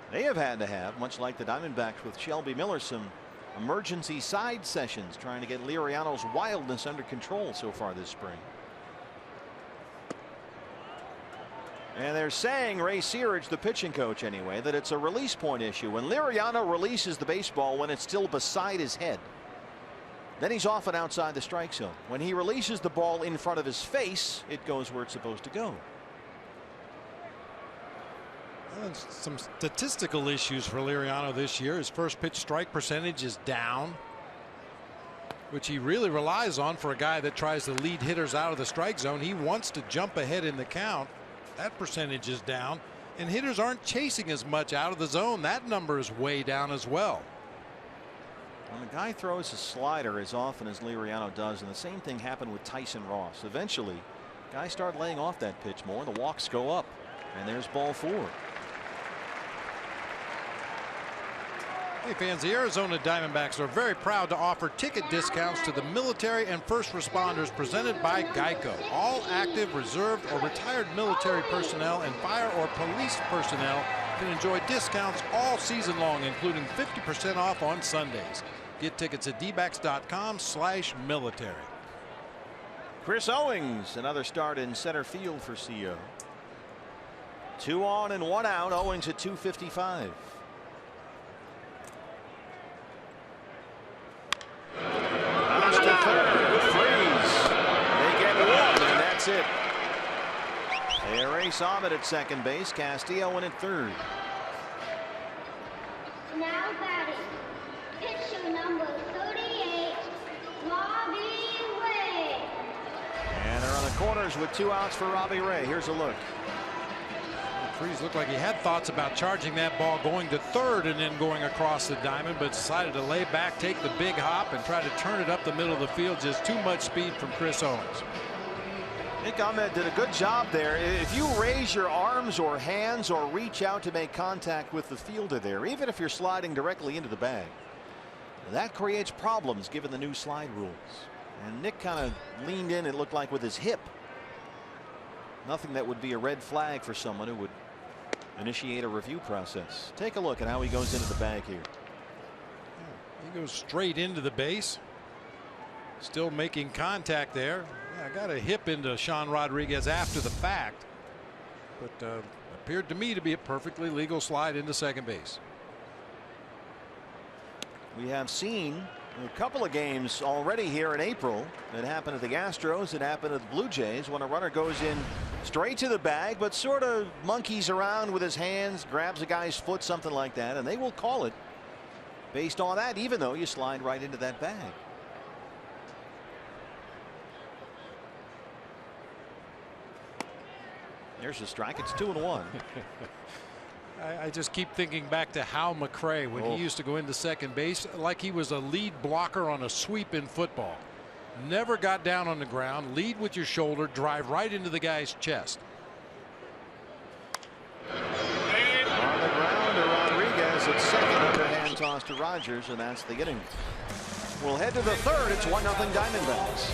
They have had to have, much like the Diamondbacks with Shelby Miller, some emergency side sessions trying to get Liriano's wildness under control so far this spring. And they're saying, Ray Searage, the pitching coach anyway, that it's a release point issue. When Liriano releases the baseball when it's still beside his head, then he's often outside the strike zone. When he releases the ball in front of his face, it goes where it's supposed to go. Some statistical issues for Liriano this year. His first pitch strike percentage is down, which he really relies on for a guy that tries to lead hitters out of the strike zone. He wants to jump ahead in the count. That percentage is down, and hitters aren't chasing as much out of the zone. That number is way down as well. When a guy throws a slider as often as Liriano does, and the same thing happened with Tyson Ross, eventually guys start laying off that pitch more. The walks go up, and there's ball 4. Hey fans, the Arizona Diamondbacks are very proud to offer ticket discounts to the military and first responders presented by Geico. All active, reserved, or retired military personnel and fire or police personnel can enjoy discounts all season long, including 50% off on Sundays. Get tickets at dbacks.com/military. Chris Owings, another start in center field for CO. 2 on and 1 out. Owings at 255. Runs to third. Freeze. They get 1, and that's it. They erase Ahmed at second base. Castillo in at third. Now batting, pitcher number 38, Robbie Ray. And they're on the corners with 2 outs for Robbie Ray. Here's a look. Freeze looked like he had thoughts about charging that ball going to third and then going across the diamond, but decided to lay back, take the big hop, and try to turn it up the middle of the field. Just too much speed from Chris Owings. Nick Ahmed did a good job there. If you raise your arms or hands or reach out to make contact with the fielder there, even if you're sliding directly into the bag, that creates problems given the new slide rules. And Nick kind of leaned in, it looked like, with his hip. Nothing that would be a red flag for someone who would initiate a review process. Take a look at how he goes into the bag here. He goes straight into the base. Still making contact there. Yeah, I got a hip into Sean Rodriguez after the fact, but appeared to me to be a perfectly legal slide into second base. We have seen a couple of games already here in April. It happened at the Astros. It happened at the Blue Jays when a runner goes in straight to the bag, but sort of monkeys around with his hands, grabs a guy's foot, something like that, and they will call it based on that, even though you slide right into that bag. There's a strike. It's 2-1. I just keep thinking back to Hal McRae when he used to go into second base like he was a lead blocker on a sweep in football. Never got down on the ground, lead with your shoulder, drive right into the guy's chest. On the ground to Rodriguez at second, underhand toss to Rogers, and that's the inning. We'll head to the third. It's 1-0 Diamondbacks.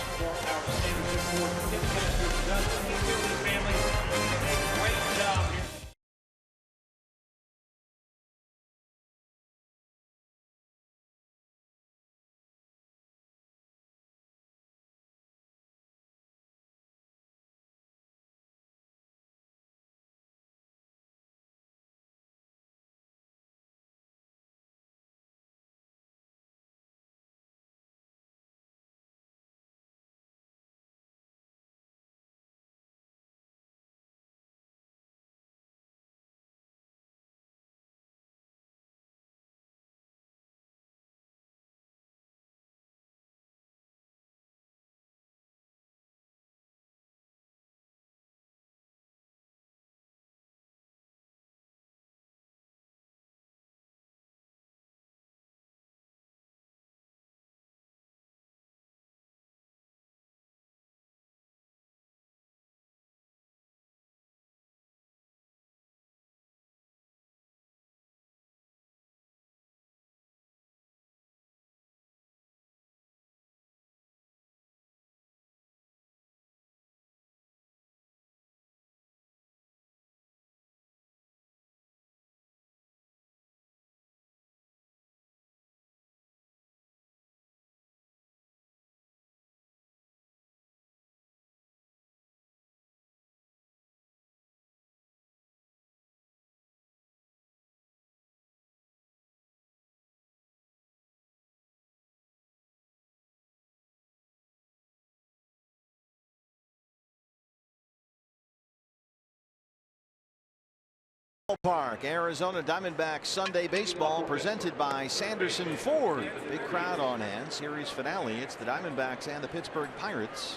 Park, Arizona Diamondbacks Sunday baseball presented by Sanderson Ford. Big crowd on hand. Series finale. It's the Diamondbacks and the Pittsburgh Pirates.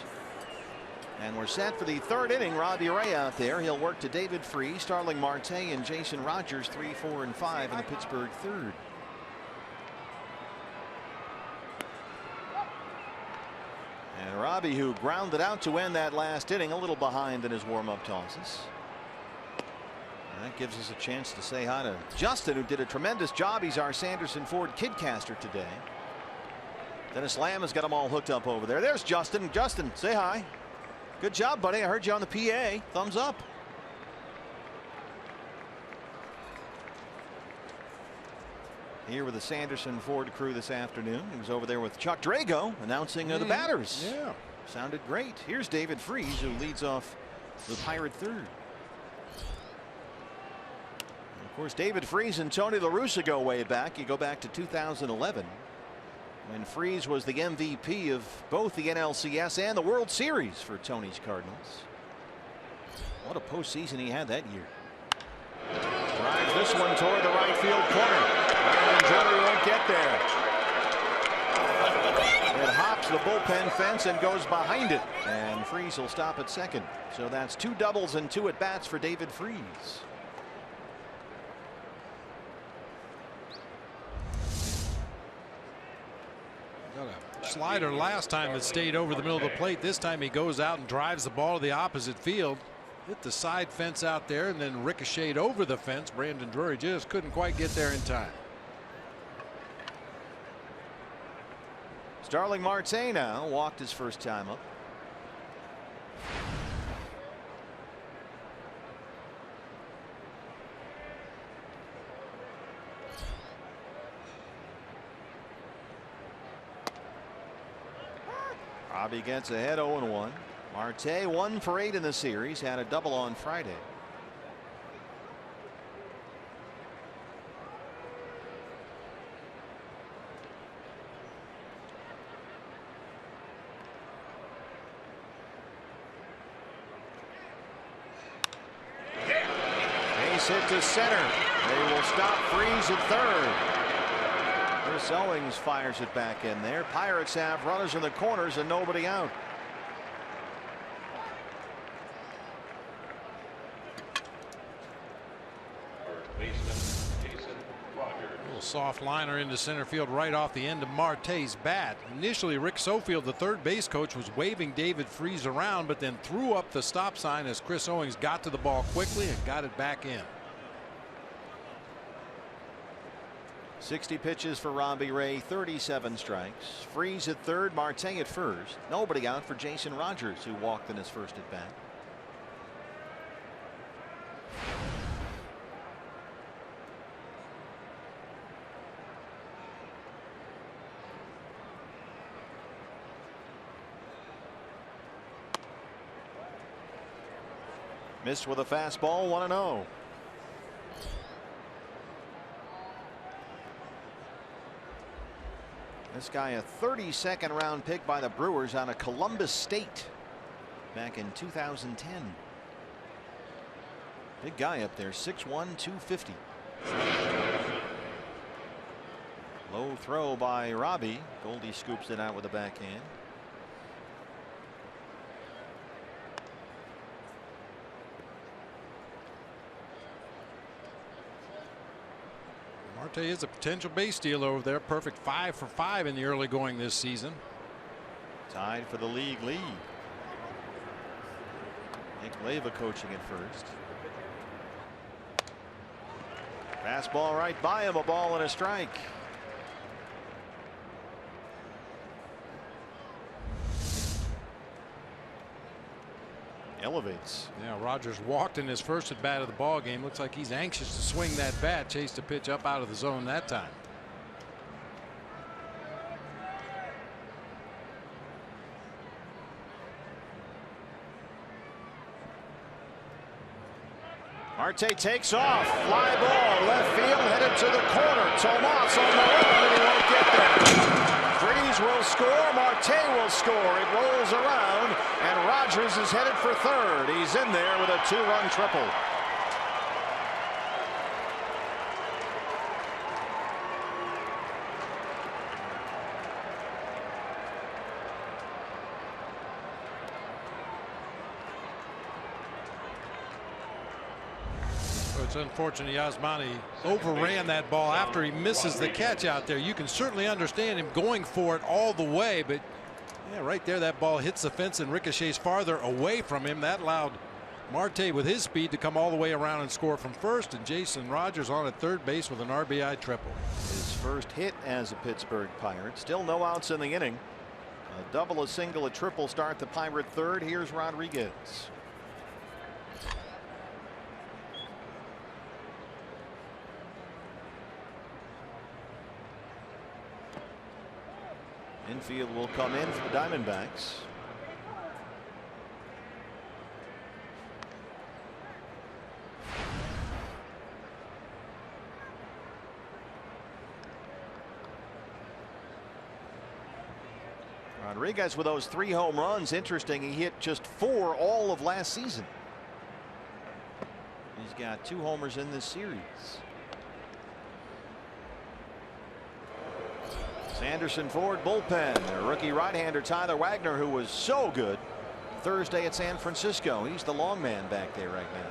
And we're set for the third inning. Robbie Ray out there. He'll work to David Freese, Starling Marte, and Jason Rogers, 3, 4, and 5 in the Pittsburgh third. And Robbie, who grounded out to end that last inning, a little behind in his warm-up tosses. That gives us a chance to say hi to Justin, who did a tremendous job. He's our Sanderson Ford Kidcaster today. Dennis Lamb has got them all hooked up over there. There's Justin. Justin, say hi. Good job, buddy. I heard you on the PA. Thumbs up. Here with the Sanderson Ford crew this afternoon. He was over there with Chuck Drago announcing the batters. Yeah. Sounded great. Here's David Freese, who leads off the Pirate third. And of course, David Freese and Tony La Russa go way back. You go back to 2011 when Freese was the MVP of both the NLCS and the World Series for Tony's Cardinals. What a postseason he had that year. Drives this one toward the right field corner. And Drury won't get there. It hops the bullpen fence and goes behind it. And Freese will stop at second. So that's 2 doubles and 2 at bats for David Freese. Got a slider last time that stayed over the middle of the plate. This time he goes out and drives the ball to the opposite field. Hit the side fence out there and then ricocheted over the fence. Brandon Drury just couldn't quite get there in time. Starling Marte now walked his first time up. Robbie gets ahead 0-1. Marte 1 for 8 in the series, had a double on Friday. Base hit to center. They will stop Freese at third. Chris Owings fires it back in there. Pirates have runners in the corners and nobody out. Little soft liner into center field right off the end of Marte's bat. Initially, Rick Sofield, the third base coach, was waving David Freese around, but then threw up the stop sign as Chris Owings got to the ball quickly and got it back in. 60 pitches for Robbie Ray, 37 strikes. Freese at third, Marte at first. Nobody out for Jason Rogers, who walked in his first at bat. Missed with a fastball, 1-0. This guy, a 32nd round pick by the Brewers out of Columbus State back in 2010. Big guy up there, 6'1", 250. Low throw by Robbie. Goldie scoops it out with a backhand. Marte is a potential base stealer over there. Perfect 5 for 5 in the early going this season. Tied for the league lead. Nick Leyva coaching at first. Fastball right by him, a ball and a strike. Elevates. Yeah, Rogers walked in his first at bat of the ball game. Looks like he's anxious to swing that bat. Chased a pitch up out of the zone that time. Marte takes off. Fly ball left field headed to the corner. Tomas on the run and he won't get there. Freese will score. Marte will score. It rolls around and Rogers is headed for third. He's in there with a 2-run triple. It's unfortunate Yasmani overran that ball after he misses the catch out there. You can certainly understand him going for it all the way, but yeah, right there that ball hits the fence and ricochets farther away from him. That allowed Marte with his speed to come all the way around and score from first, and Jason Rogers on at third base with an RBI triple. His first hit as a Pittsburgh Pirate. Still no outs in the inning. A double, a single, a triple start the Pirate third. Here's Rodriguez. Infield will come in for the Diamondbacks. Rodriguez with those 3 home runs. Interesting, he hit just 4 all of last season. He's got 2 homers in this series. Sanderson Ford bullpen. Rookie right-hander Tyler Wagner, who was so good Thursday at San Francisco. He's the long man back there right now.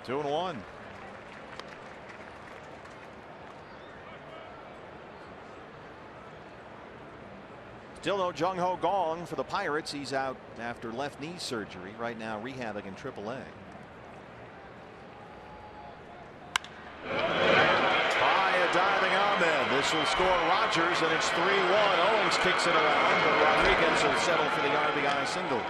2-1. Still no Jung Ho Gong for the Pirates. He's out after left knee surgery. Right now rehabbing in AAA. By a diving Ahmed. This will score Rogers, and it's 3-1. Owens kicks it around, but Rodriguez will settle for the RBI single.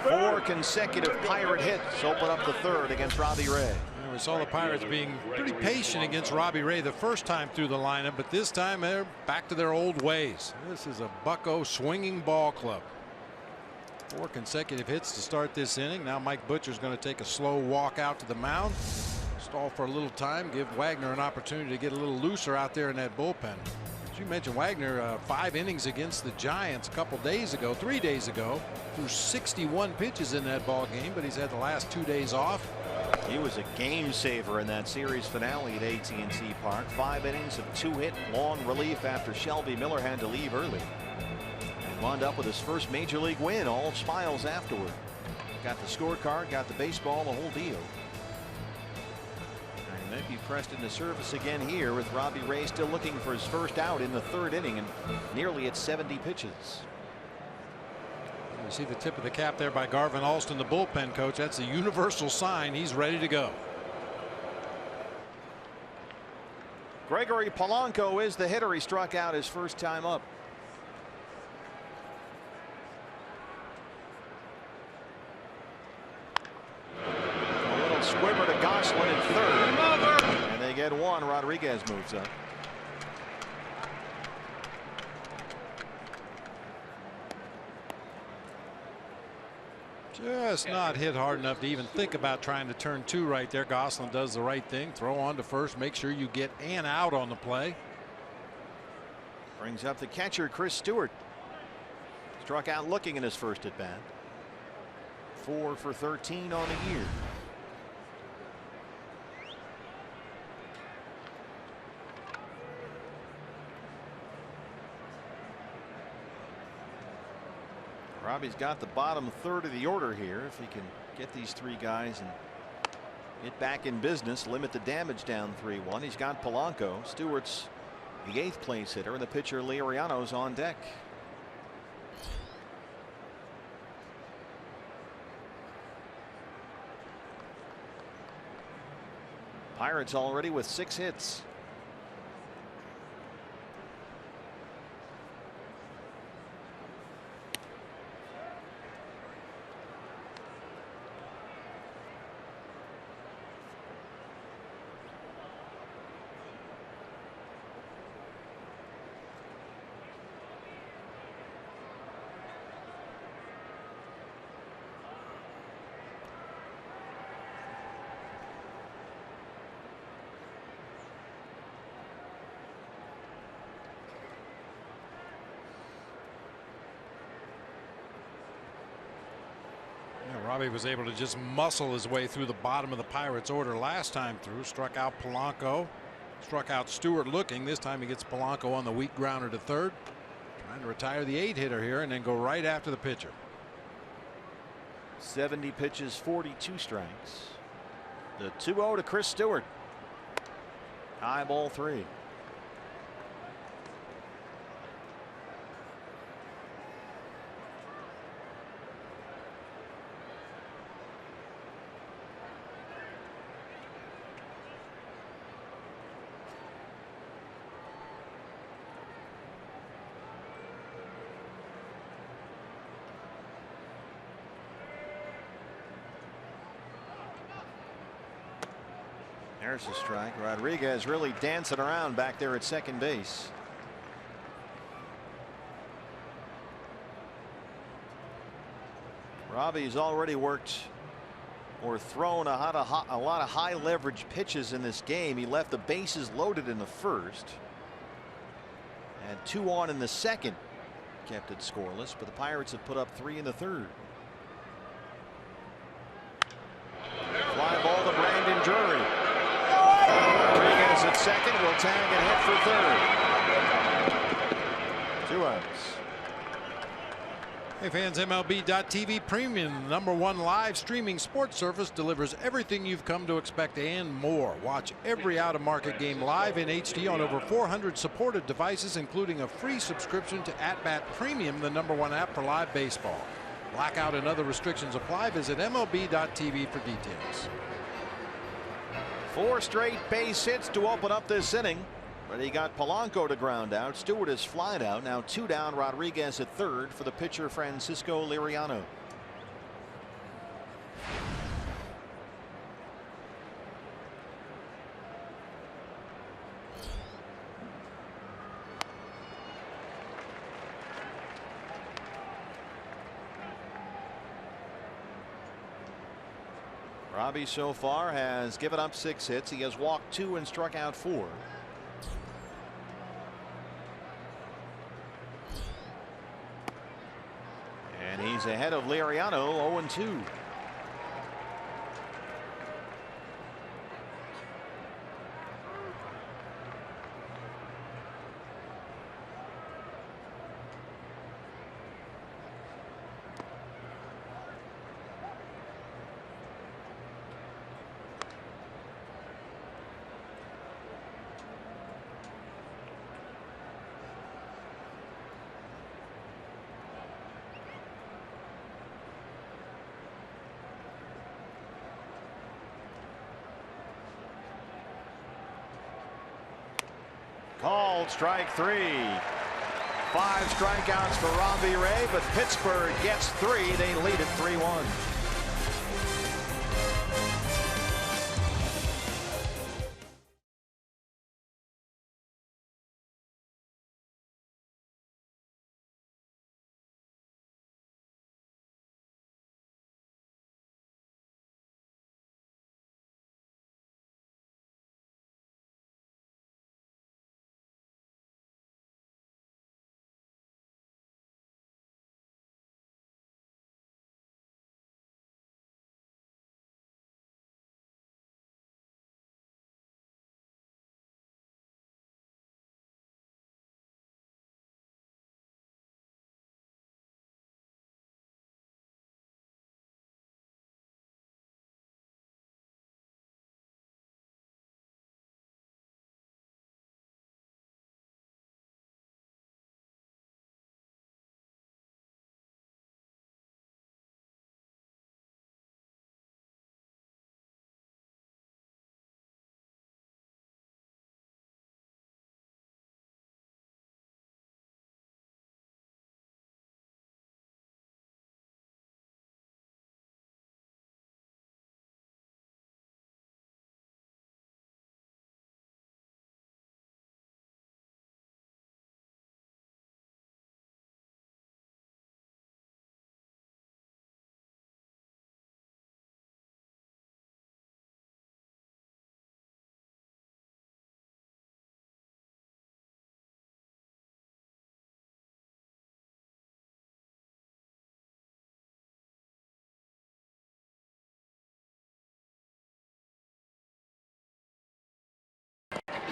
4 consecutive Pirate hits open up the third against Robbie Ray. We saw the Pirates being pretty patient against Robbie Ray the first time through the lineup, but this time they're back to their old ways. This is a bucko swinging ball club. 4 consecutive hits to start this inning. Now Mike Butcher's going to take a slow walk out to the mound, stall for a little time, give Wagner an opportunity to get a little looser out there in that bullpen. As you mentioned, Wagner 5 innings against the Giants a couple days ago, 3 days ago, threw 61 pitches in that ball game, but he's had the last 2 days off. He was a game saver in that series finale at AT&T Park. 5 innings of 2-hit long relief after Shelby Miller had to leave early. And wound up with his first major league win. All smiles afterward. Got the scorecard, got the baseball, the whole deal. And maybe pressed into service again here with Robbie Ray still looking for his first out in the 3rd inning and nearly at 70 pitches. You see the tip of the cap there by Garvin Alston, the bullpen coach. That's a universal sign he's ready to go. Gregory Polanco is the hitter. He struck out his first time up. A little squibber to Gosselin in 3rd. And they get 1. Rodriguez moves up. Just not hit hard enough to even think about trying to turn 2 right there. Gosselin does the right thing. Throw on to first. Make sure you get an out on the play. Brings up the catcher, Chris Stewart. Struck out looking in his first at bat. 4 for 13 on the year. Robbie's got the bottom 3rd of the order here. If he can get these 3 guys and get back in business, limit the damage down 3-1. He's got Polanco. Stewart's the 8th place hitter, and the pitcher Liriano's on deck. Pirates already with 6 hits. Robbie was able to just muscle his way through the bottom of the Pirates order last time through. Struck out Polanco, struck out Stewart looking. This time he gets Polanco on the weak grounder to 3rd. Trying to retire the 8 hitter here and then go right after the pitcher. 70 pitches, 42 strikes. The 2-0 to Chris Stewart. High ball 3. There's a strike. Rodriguez really dancing around back there at second base. Robbie's already worked or thrown a lot of high leverage pitches in this game. He left the bases loaded in the first. Had 2 on in the second. Kept it scoreless, but the Pirates have put up 3 in the third. Fly ball to Brandon Drury. Rodriguez at second will tag and hit for third. 2 outs. Hey fans, MLB.TV Premium, #1 live streaming sports service, delivers everything you've come to expect and more. Watch every out-of-market game live in HD on over 400 supported devices, including a free subscription to @Bat Premium, the #1 app for live baseball. Blackout and other restrictions apply. Visit MLB.TV for details. 4 straight base hits to open up this inning. But he got Polanco to ground out. Stewart is flied out. Now 2 down. Rodriguez at third for the pitcher Francisco Liriano. Robbie so far has given up 6 hits. He has walked 2 and struck out 4. And he's ahead of Liriano, 0-2. Called strike 3. 5 strikeouts for Robbie Ray, but Pittsburgh gets 3. They lead at 3-1.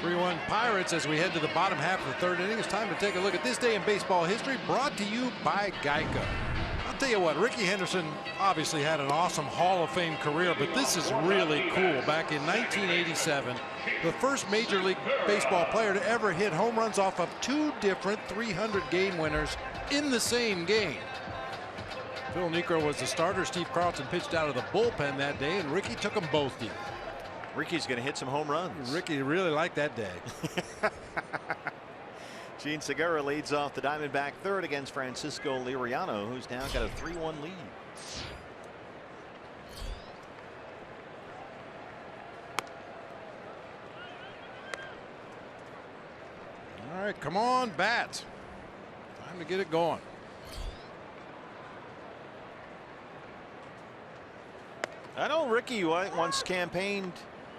Three-1 Pirates as we head to the bottom half of the third inning. It's time to take a look at this day in baseball history, brought to you by Geico. tell you what, Rickey Henderson obviously had an awesome Hall of Fame career, but this is really cool. Back in 1987, the first Major League Baseball player to ever hit home runs off of 2 different 300 game winners in the same game. Phil Niekro was the starter. Steve Carlton pitched out of the bullpen that day, and Rickey took them both deep. Rickey's going to hit some home runs. Rickey really liked that day. Gene Segura leads off the Diamondback third against Francisco Liriano, who's now got a 3-1 lead. All right, come on, bat. Time to get it going. I know Rickey once campaigned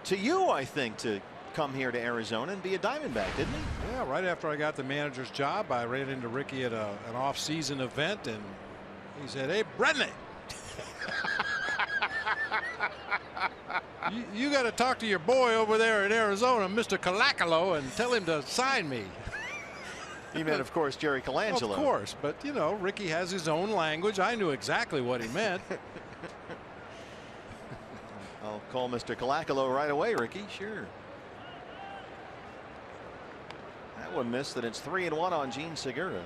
to you, I think, to come here to Arizona and be a Diamondback, didn't he? Yeah, right after I got the manager's job, I ran into Rickey at an off-season event, and he said, "Hey, Brennan, you got to talk to your boy over there in Arizona, Mr. Colacolo, and tell him to sign me." He meant, of course, Jerry Colangelo. Of course, but you know, Rickey has his own language. I knew exactly what he meant. I'll call Mr. Colacolo right away, Rickey. Sure. That one missed, and it's 3-1 on Gene Segura.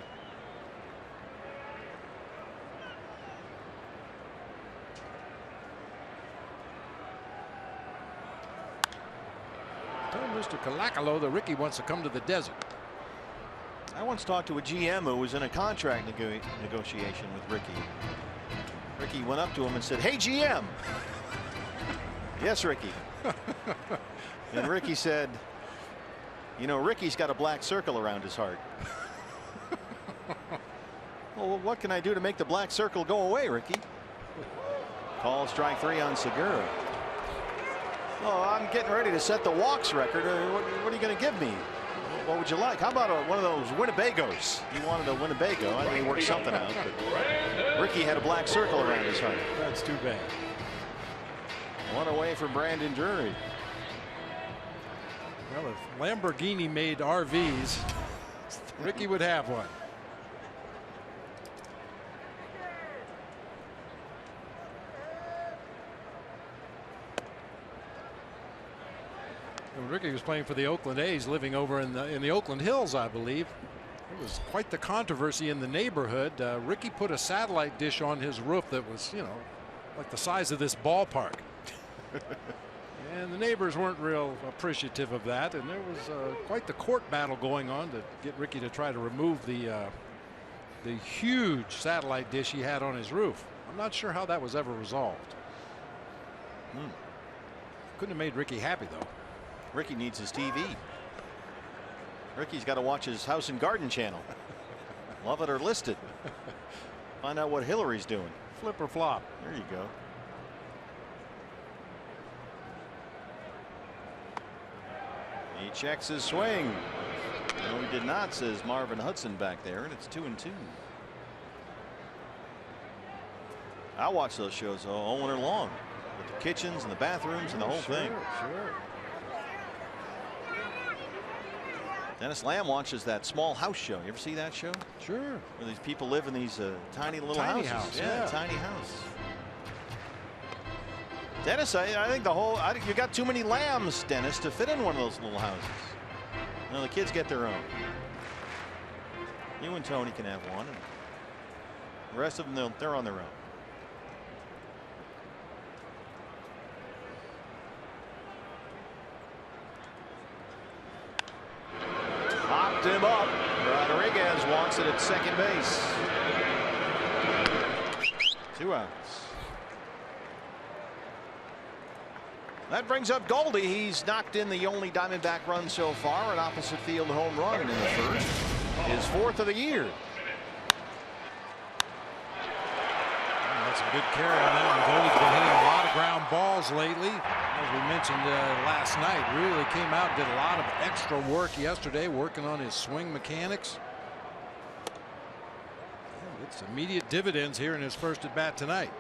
Tell Mr. Colacolo that Rickey wants to come to the desert. I once talked to a GM who was in a contract negotiation with Rickey. Rickey went up to him and said, "Hey, GM." "Yes, Rickey." And Rickey said, "You know, Ricky's got a black circle around his heart." "Well, what can I do to make the black circle go away, Rickey?" Call strike 3 on Segura. "Oh, I'm getting ready to set the walks record. What are you going to give me? What would you like? How about one of those Winnebagos?" He wanted a Winnebago. I think he worked something out. But Rickey had a black circle around his heart. That's too bad. One away from Brandon Drury. Well, if Lamborghini made RVs, Rickey would have one. When Rickey was playing for the Oakland A's, living over in the Oakland Hills, I believe, it was quite the controversy in the neighborhood. Rickey put a satellite dish on his roof that was, you know, like the size of this ballpark. And the neighbors weren't real appreciative of that, and there was quite the court battle going on to get Rickey to try to remove the huge satellite dish he had on his roof. I'm not sure how that was ever resolved. Couldn't have made Rickey happy, though. Rickey needs his TV. Rickey's got to watch his House and Garden channel. Love it or list it. Find out what Hillary's doing. Flip or flop. There you go. He checks his swing. No, he did not, says Marvin Hudson back there, and it's 2-2. I watch those shows all winter long, with the kitchens and the bathrooms and the whole thing. Sure. Dennis Lamb watches that Small House show. You ever see that show? Sure. Where these people live in these tiny little Tiny houses. house, yeah. Tiny house. Dennis, I think you got too many lambs, Dennis, to fit in one of those little houses. No, the kids get their own. You and Tony can have one, and the rest of them, they're on their own. Popped him up. Rodriguez wants it at second base. 2 outs. That brings up Goldie. He's knocked in the only Diamondback run so far, an opposite field home run in the first. His 4th of the year. That's a good carry on that one. Goldie's been hitting a lot of ground balls lately. As we mentioned last night, really came out, did a lot of extra work yesterday, working on his swing mechanics. It's immediate dividends here in his first at bat tonight.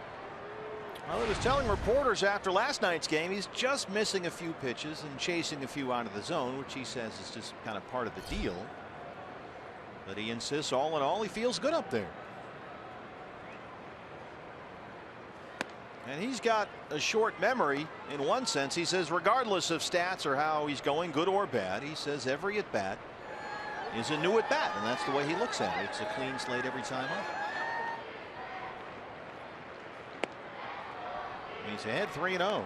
Well, he was telling reporters after last night's game he's just missing a few pitches and chasing a few out of the zone, which he says is just kind of part of the deal. But he insists all in all he feels good up there. And he's got a short memory in one sense. He says regardless of stats or how he's going, good or bad, he says every at bat is a new at bat, and that's the way he looks at it. It's a clean slate every time up. He's ahead 3-0.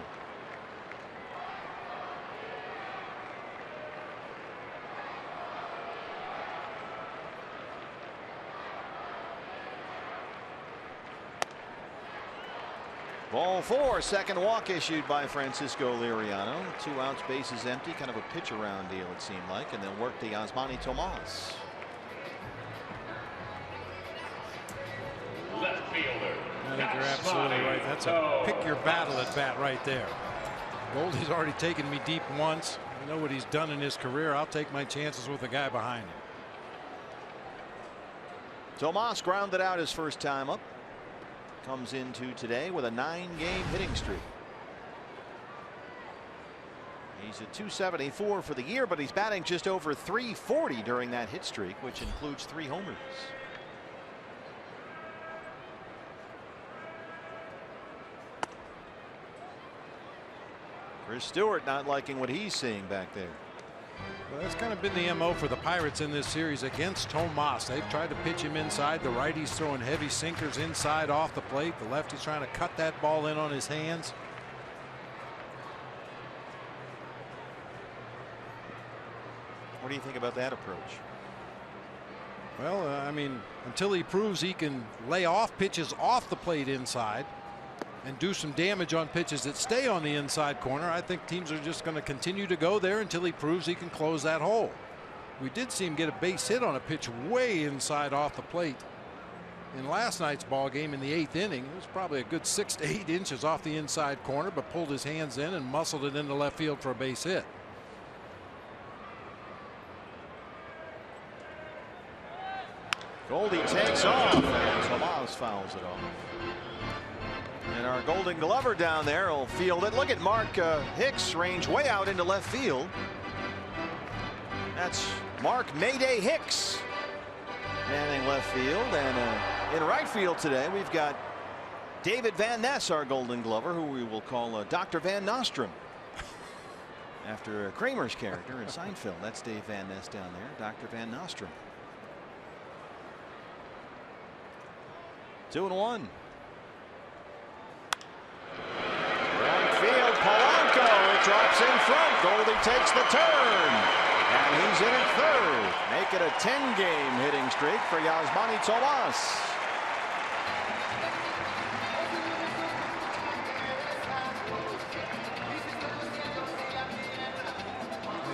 Ball 4, second walk issued by Francisco Liriano. 2 outs, bases empty, kind of a pitch around deal it seemed like, and then work the Yasmani Tomas. Left fielder. I think you're absolutely right. That's a pick your battle at bat right there. Goldie's already taken me deep once. I know what he's done in his career. I'll take my chances with the guy behind him. Tomas grounded out his first time up. Comes into today with a 9-game hitting streak. He's at .274 for the year, but he's batting just over .340 during that hit streak, which includes 3 homers. Chris Stewart not liking what he's seeing back there. Well, that's kind of been the MO for the Pirates in this series against Tomas. They've tried to pitch him inside. The righty's throwing heavy sinkers inside off the plate. The lefty's trying to cut that ball in on his hands. What do you think about that approach? Well, I mean, until he proves he can lay off pitches off the plate inside and do some damage on pitches that stay on the inside corner, I think teams are just going to continue to go there until he proves he can close that hole. We did see him get a base hit on a pitch way inside off the plate in last night's ball game in the 8th inning. It was probably a good 6 to 8 inches off the inside corner, but pulled his hands in and muscled it into left field for a base hit. Goldie takes off, and Tomas fouls it off. And our Golden Glover down there will field it. Look at Mark Hicks range way out into left field. That's Mark Mayday Hicks manning left field. And in right field today, we've got David Van Ness, our Golden Glover, who we will call Dr. Van Nostrum, after Kramer's character in Seinfeld. That's Dave Van Ness down there, Dr. Van Nostrum. 2-1. Right field, Polanco. It drops in front. Goldie takes the turn. And he's in at third. Make it a 10-game hitting streak for Yasmani Tomas.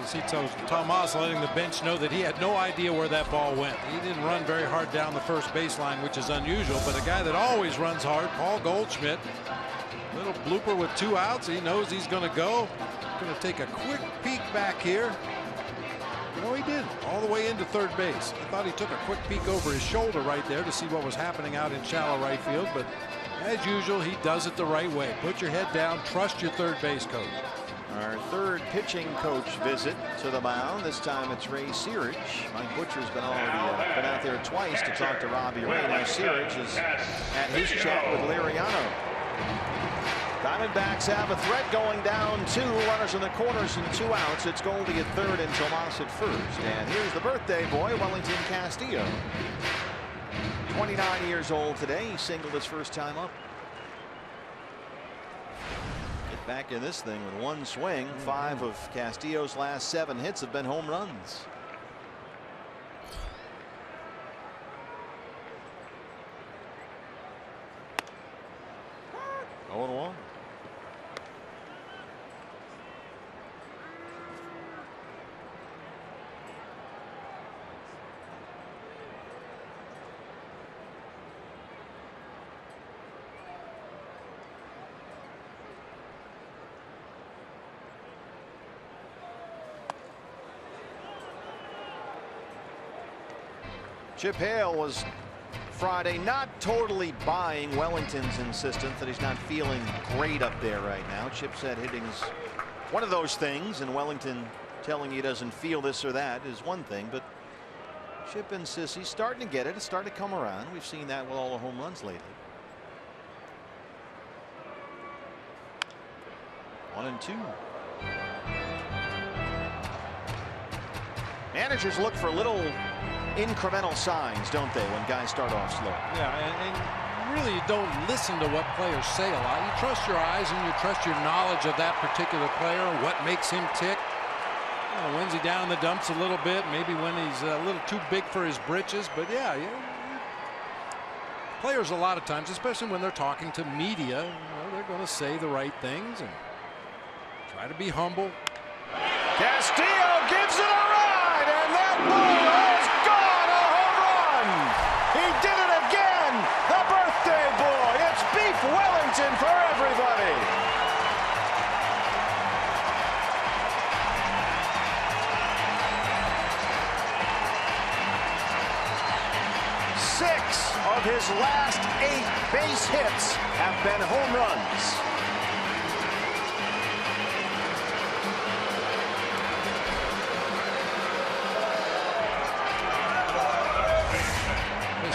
You see Tomas letting the bench know that he had no idea where that ball went. He didn't run very hard down the first baseline, which is unusual, but a guy that always runs hard, Paul Goldschmidt, little blooper with 2 outs. He knows he's going to go. Going to take a quick peek back here. No, he didn't. All the way into third base. I thought he took a quick peek over his shoulder right there to see what was happening out in shallow right field, but as usual, he does it the right way. Put your head down, trust your third base coach. Our third pitching coach visit to the mound. This time it's Ray Searage. Mike Butcher's been out there twice to talk to Robbie Ray. Now Searage is at his chat with Liriano. Diamondbacks have a threat going down 2 runners in the corners and 2 outs. It's Goldie at third and Tomas at first. And here's the birthday boy, Wellington Castillo. 29 years old today. He singled his first time up. Get back in this thing with 1 swing. 5 of Castillo's last 7 hits have been home runs. Oh, and 1. Chip Hale was Friday not totally buying Wellington's insistence that he's not feeling great up there right now. Chip said hitting's one of those things, and Wellington telling you he doesn't feel this or that is one thing, but Chip insists he's starting to get it. It's starting to come around. We've seen that with all the home runs lately. 1-2. Managers look for little incremental signs, don't they, when guys start off slow? Yeah, and really you don't listen to what players say a lot. You trust your eyes and you trust your knowledge of that particular player, what makes him tick. You know, when's he down in the dumps a little bit, maybe when he's a little too big for his britches. But yeah, players a lot of times, especially when they're talking to media, they're going to say the right things and try to be humble. Castillo gives it a ride, and that ball is gone. A home run. He did it again. The birthday boy. It's Beef Wellington for everybody. Six of his last 8 base hits have been home runs.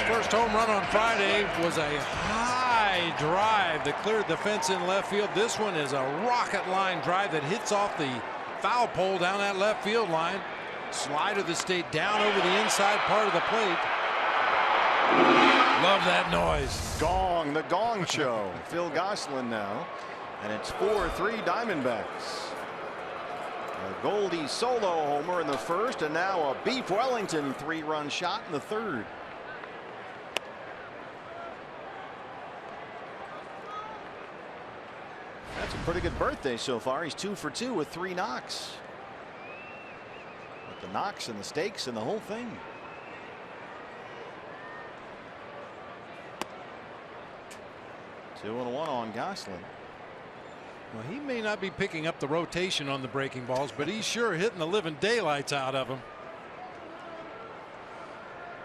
First home run on Friday was a high drive that cleared the fence in left field. This one is a rocket line drive that hits off the foul pole down that left field line. Slide of the state down over the inside part of the plate. Love that noise. Gong, the Gong Show. Phil Gosselin now, and it's 4-3 Diamondbacks. A Goldie solo homer in the first, and now a Beef Wellington 3-run shot in the third. That's a pretty good birthday so far. He's 2 for 2 with 3 knocks. With the knocks and the stakes and the whole thing. Two and one on Gosselin. Well, he may not be picking up the rotation on the breaking balls, but he's sure hitting the living daylights out of them.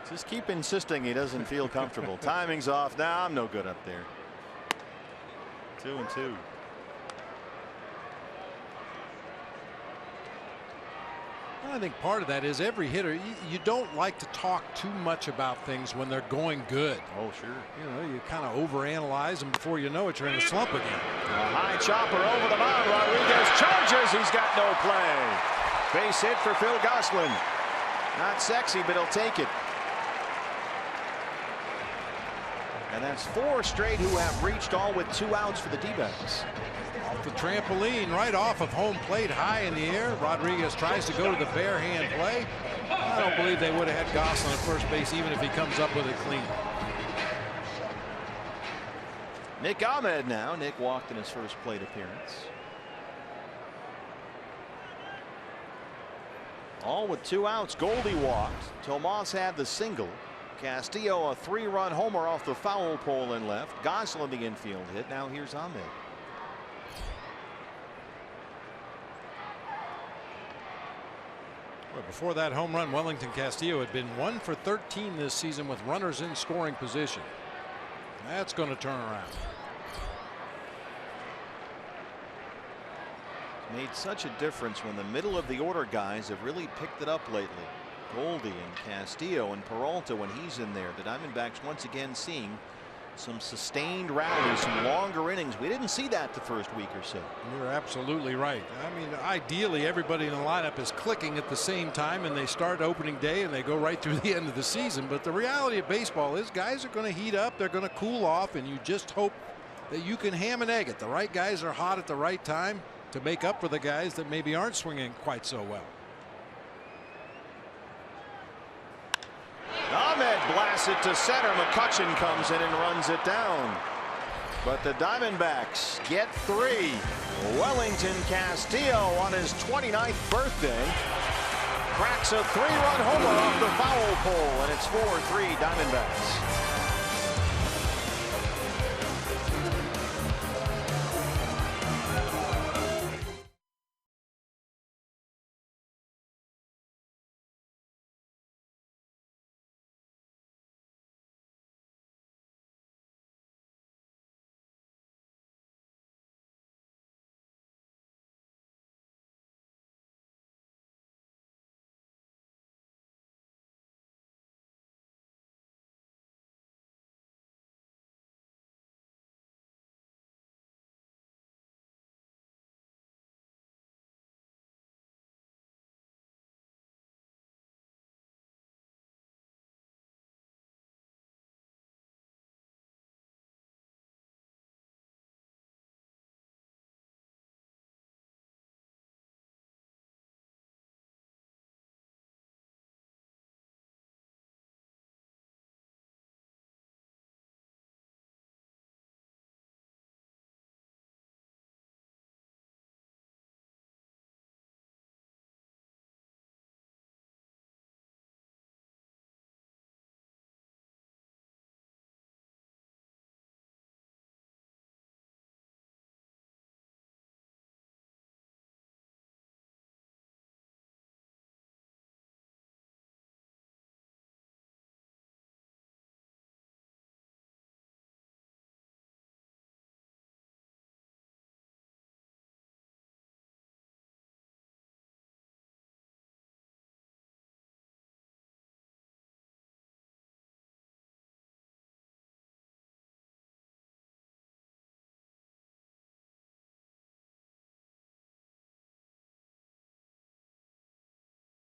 Just keep insisting he doesn't feel comfortable. Timing's off. Now I'm no good up there. 2-2. I think part of that is every hitter, you don't like to talk too much about things when they're going good. Oh, sure. You know, you kind of overanalyze them before you know it, you're in a slump again. A high chopper over the mound. Rodriguez charges. He's got no play. Base hit for Phil Gosselin. Not sexy, but he'll take it. And that's 4 straight who have reached all with 2 outs for the D-backs. Off the trampoline, right off of home plate, high in the air. Rodriguez tries to go to the bare hand play. I don't believe they would have had Gosselin at first base even if he comes up with it clean. Nick Ahmed now. Nick walked in his first plate appearance. All with 2 outs. Goldie walked. Tomas had the single. Castillo a 3-run homer off the foul pole in left. Gosselin the infield hit. Now here's Ahmed. Well, before that home run, Wellington Castillo had been 1 for 13 this season with runners in scoring position. That's going to turn around. It's made such a difference when the middle of the order guys have really picked it up lately. Goldie and Castillo and Peralta when he's in there. The Diamondbacks once again seeing some sustained rallies, some longer innings. We didn't see that the first week or so. You're absolutely right. I mean, ideally everybody in the lineup is clicking at the same time and they start opening day and they go right through the end of the season. But the reality of baseball is guys are going to heat up, they're going to cool off, and you just hope that you can ham and egg it. The right guys are hot at the right time to make up for the guys that maybe aren't swinging quite so well. Ahmed blasts it to center. McCutchen comes in and runs it down. But the Diamondbacks get 3. Wellington Castillo on his 29th birthday cracks a 3-run homer off the foul pole, and it's 4-3 Diamondbacks.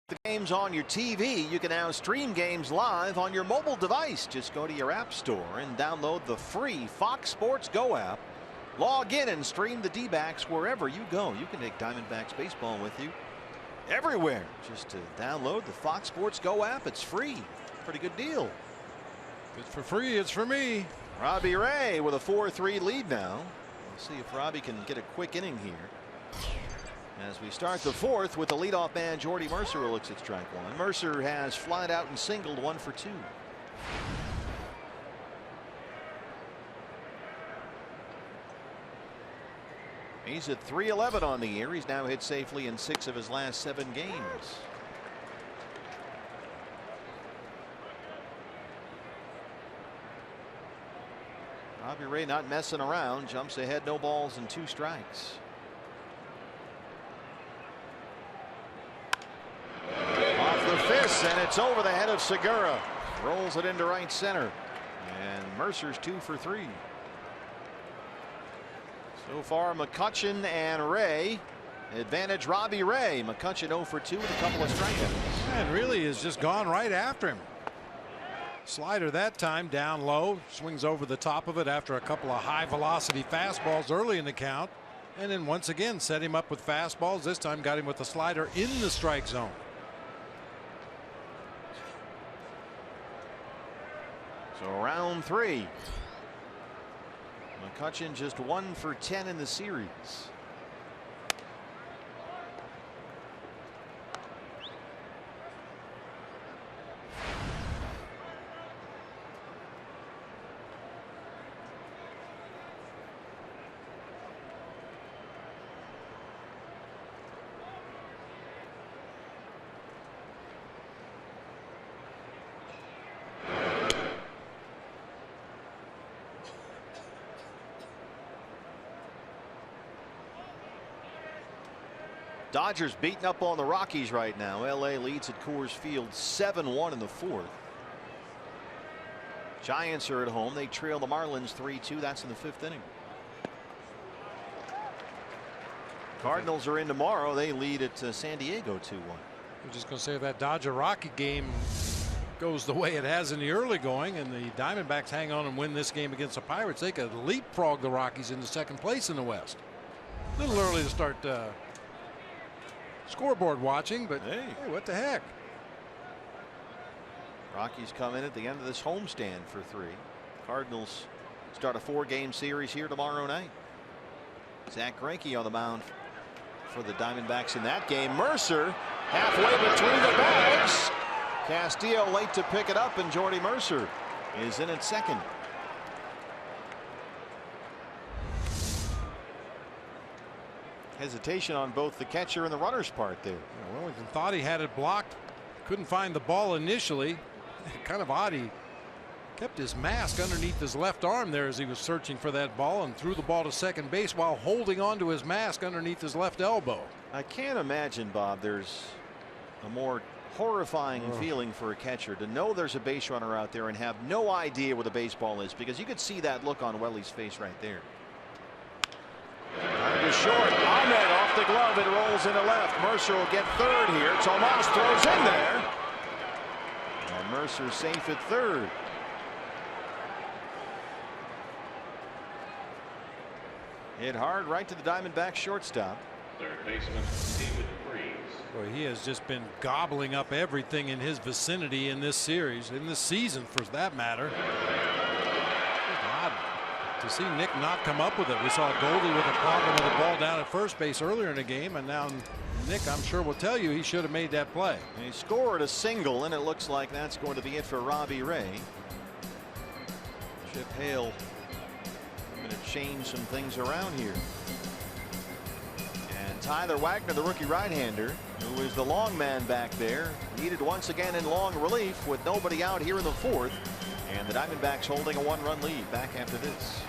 The games on your TV. You can now stream games live on your mobile device. Just go to your app store and download the free Fox Sports Go app. Log in and stream the D-backs wherever you go. You can take Diamondbacks baseball with you everywhere. Just to download the Fox Sports Go app. It's free. Pretty good deal. If it's for free, it's for me. Robbie Ray with a 4-3 lead now. We'll see if Robbie can get a quick inning here. As we start the fourth with the leadoff man Jordy Mercer, who looks at strike one. Mercer has flied out and singled 1 for 2. He's at .311 on the year. He's now hit safely in 6 of his last 7 games. Robbie Ray not messing around. Jumps ahead, no balls and 2 strikes. Off the fist, and it's over the head of Segura. Rolls it into right center. And Mercer's 2 for 3. So far, McCutchen and Ray. Advantage Robbie Ray. McCutchen 0 for 2 with a couple of strikeouts. And really has just gone right after him. Slider that time down low. Swings over the top of it after a couple of high velocity fastballs early in the count. And then once again set him up with fastballs. This time got him with the slider in the strike zone. So round 3. McCutchen just 1 for 10 in the series. Dodgers beating up on the Rockies right now. LA leads at Coors Field 7-1 in the 4th. Giants are at home. They trail the Marlins 3-2. That's in the 5th inning. Cardinals are in tomorrow. They lead at San Diego 2-1. I'm just going to say if that Dodger Rocky game goes the way it has in the early going and the Diamondbacks hang on and win this game against the Pirates, they could leapfrog the Rockies into 2nd place in the West. A little early to start scoreboard watching, but hey, what the heck. Rockies come in at the end of this homestand for 3. Cardinals start a 4-game series here tomorrow night. Zach Greinke on the mound for the Diamondbacks in that game. Mercer halfway between the bags. Castillo late to pick it up, and Jordy Mercer is in at 2nd. Hesitation on both the catcher and the runner's part there. Wellington thought he had it blocked. Couldn't find the ball initially. Kind of odd. He kept his mask underneath his left arm there as he was searching for that ball and threw the ball to 2nd base while holding on to his mask underneath his left elbow. I can't imagine, Bob, there's a more horrifying feeling for a catcher to know there's a base runner out there and have no idea where the baseball is, because you could see that look on Welly's face right there. To short. Ahmed off the glove. It rolls into left. Mercer will get 3rd here. Tomas throws in there. And Mercer safe at 3rd. Hit hard right to the Diamondback shortstop. 3rd baseman David Freese. Boy, he has just been gobbling up everything in his vicinity in this series, in this season for that matter. To see Nick not come up with it. We saw Goldie with a problem with the ball down at first base earlier in the game, and now Nick, I'm sure, will tell you he should have made that play. He scored a single, and it looks like that's going to be it for Robbie Ray. Chip Hale going to change some things around here. And Tyler Wagner, the rookie right-hander, who is the long man back there, needed once again in long relief with nobody out here in the 4th. And the Diamondbacks holding a 1-run lead. Back after this.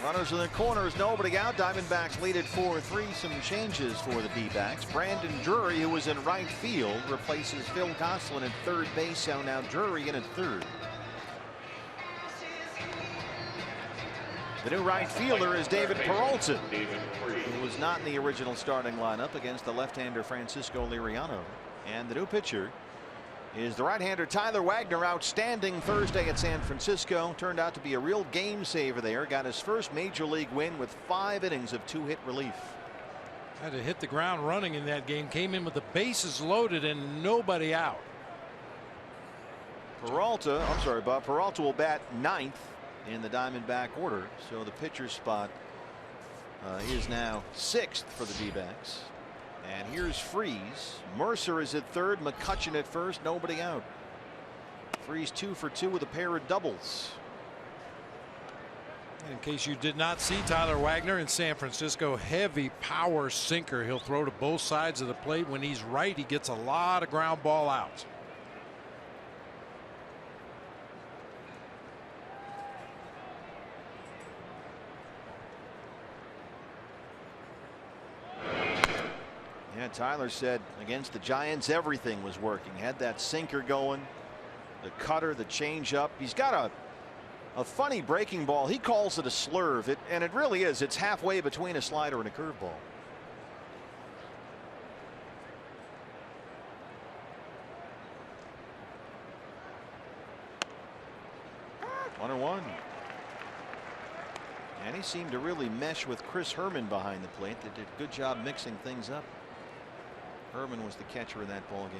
Runners in the corners, nobody out. Diamondbacks lead at 4-3. Some changes for the D-backs. Brandon Drury, who was in right field, replaces Phil Gosselin at third base. So now Drury in at third. The new right fielder is David Peralta, who was not in the original starting lineup against the left-hander Francisco Liriano. And the new pitcher is the right-hander Tyler Wagner. Outstanding Thursday at San Francisco. Turned out to be a real game saver there. Got his first major league win with 5 innings of 2-hit relief. Had to hit the ground running in that game. Came in with the bases loaded and nobody out. Peralta, I'm sorry, Bob. Peralta will bat 9th in the Diamondback order. So the pitcher's spot is now 6th for the D-backs. And here's Freese. Mercer is at third. McCutchen at first. Nobody out. Freese 2 for 2 with a pair of doubles. In case you did not see Tyler Wagner in San Francisco, heavy power sinker. He'll throw to both sides of the plate. When he's right, he gets a lot of ground ball outs. Yeah, Tyler said against the Giants everything was working. Had that sinker going, the cutter, the changeup. He's got a funny breaking ball. He calls it a slurve, and it really is. It's halfway between a slider and a curveball. One and one. And he seemed to really mesh with Chris Herman behind the plate. They did a good job mixing things up. Herman was the catcher in that ball game.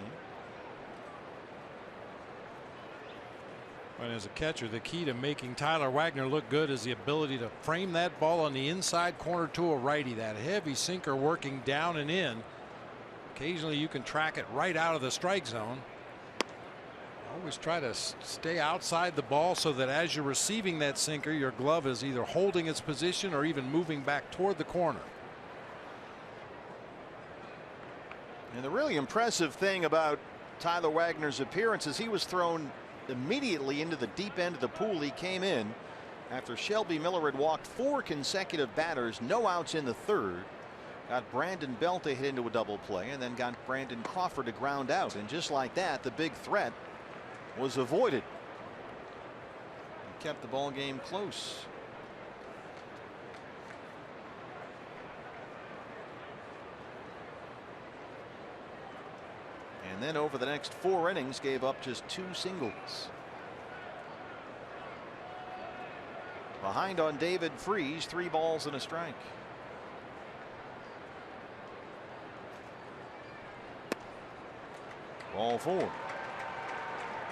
And as a catcher, the key to making Tyler Wagner look good is the ability to frame that ball on the inside corner to a righty. That heavy sinker working down and in. Occasionally you can track it right out of the strike zone. Always try to stay outside the ball so that as you're receiving that sinker, your glove is either holding its position or even moving back toward the corner. And the really impressive thing about Tyler Wagner's appearance is he was thrown immediately into the deep end of the pool. He came in after Shelby Miller had walked 4 consecutive batters, no outs in the third. Got Brandon Belt to hit into a double play and then got Brandon Crawford to ground out. And just like that, the big threat was avoided. He kept the ball game close. And then over the next 4 innings gave up just 2 singles. Behind on David Freese, 3 balls and a strike. Ball 4.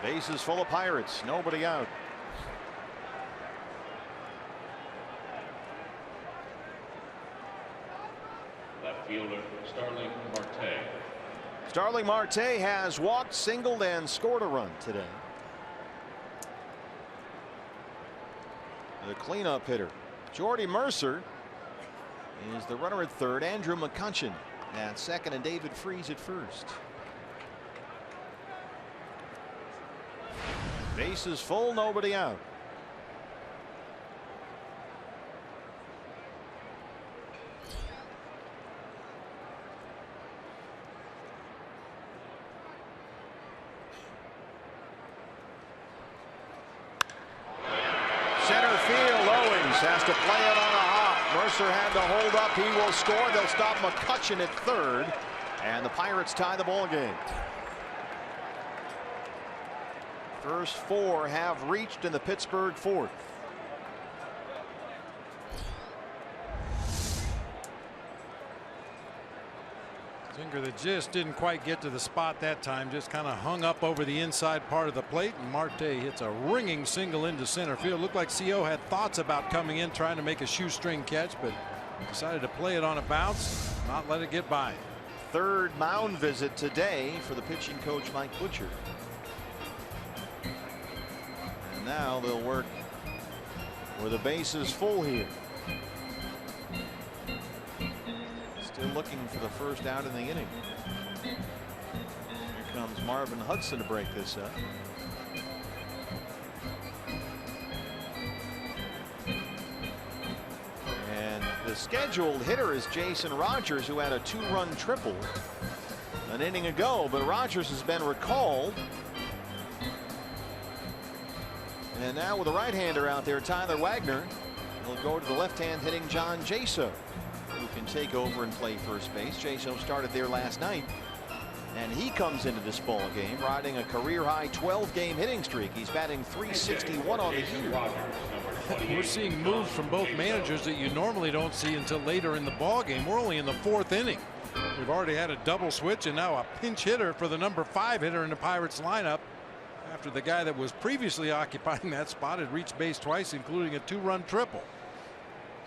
Bases full of Pirates, nobody out. Left fielder Starling Marte. Starling Marte has walked, singled, and scored a run today. The cleanup hitter, Jordy Mercer, is the runner at third. Andrew McCutchen at second, and David Freese at first. Bases full, nobody out. Center field, Owings has to play it on a hop. Mercer had to hold up. He will score. They'll stop McCutchen at third, and the Pirates tie the ball game. First 4 have reached in the Pittsburgh fourth. Sinker that just didn't quite get to the spot that time, just kind of hung up over the inside part of the plate, and Marte hits a ringing single into center field. Looked like CO had thoughts about coming in trying to make a shoestring catch, but decided to play it on a bounce, not let it get by. Third mound visit today for the pitching coach Mike Butcher. And now they'll work with the bases full here. Still looking for the first out in the inning. Here comes Marvin Hudson to break this up. The scheduled hitter is Jason Rogers, who had a 2-run triple an inning ago, but Rogers has been recalled. And now with a right-hander out there, Tyler Wagner, he'll go to the left-hand hitting John Jaso, who can take over and play first base. Jaso started there last night, and he comes into this ball game riding a career-high 12-game hitting streak. He's batting .361 on the year. We're seeing moves from both managers that you normally don't see until later in the ball game. We're only in the 4th inning. We've already had a double switch and now a pinch hitter for the number 5 hitter in the Pirates lineup, after the guy that was previously occupying that spot had reached base twice, including a 2-run triple.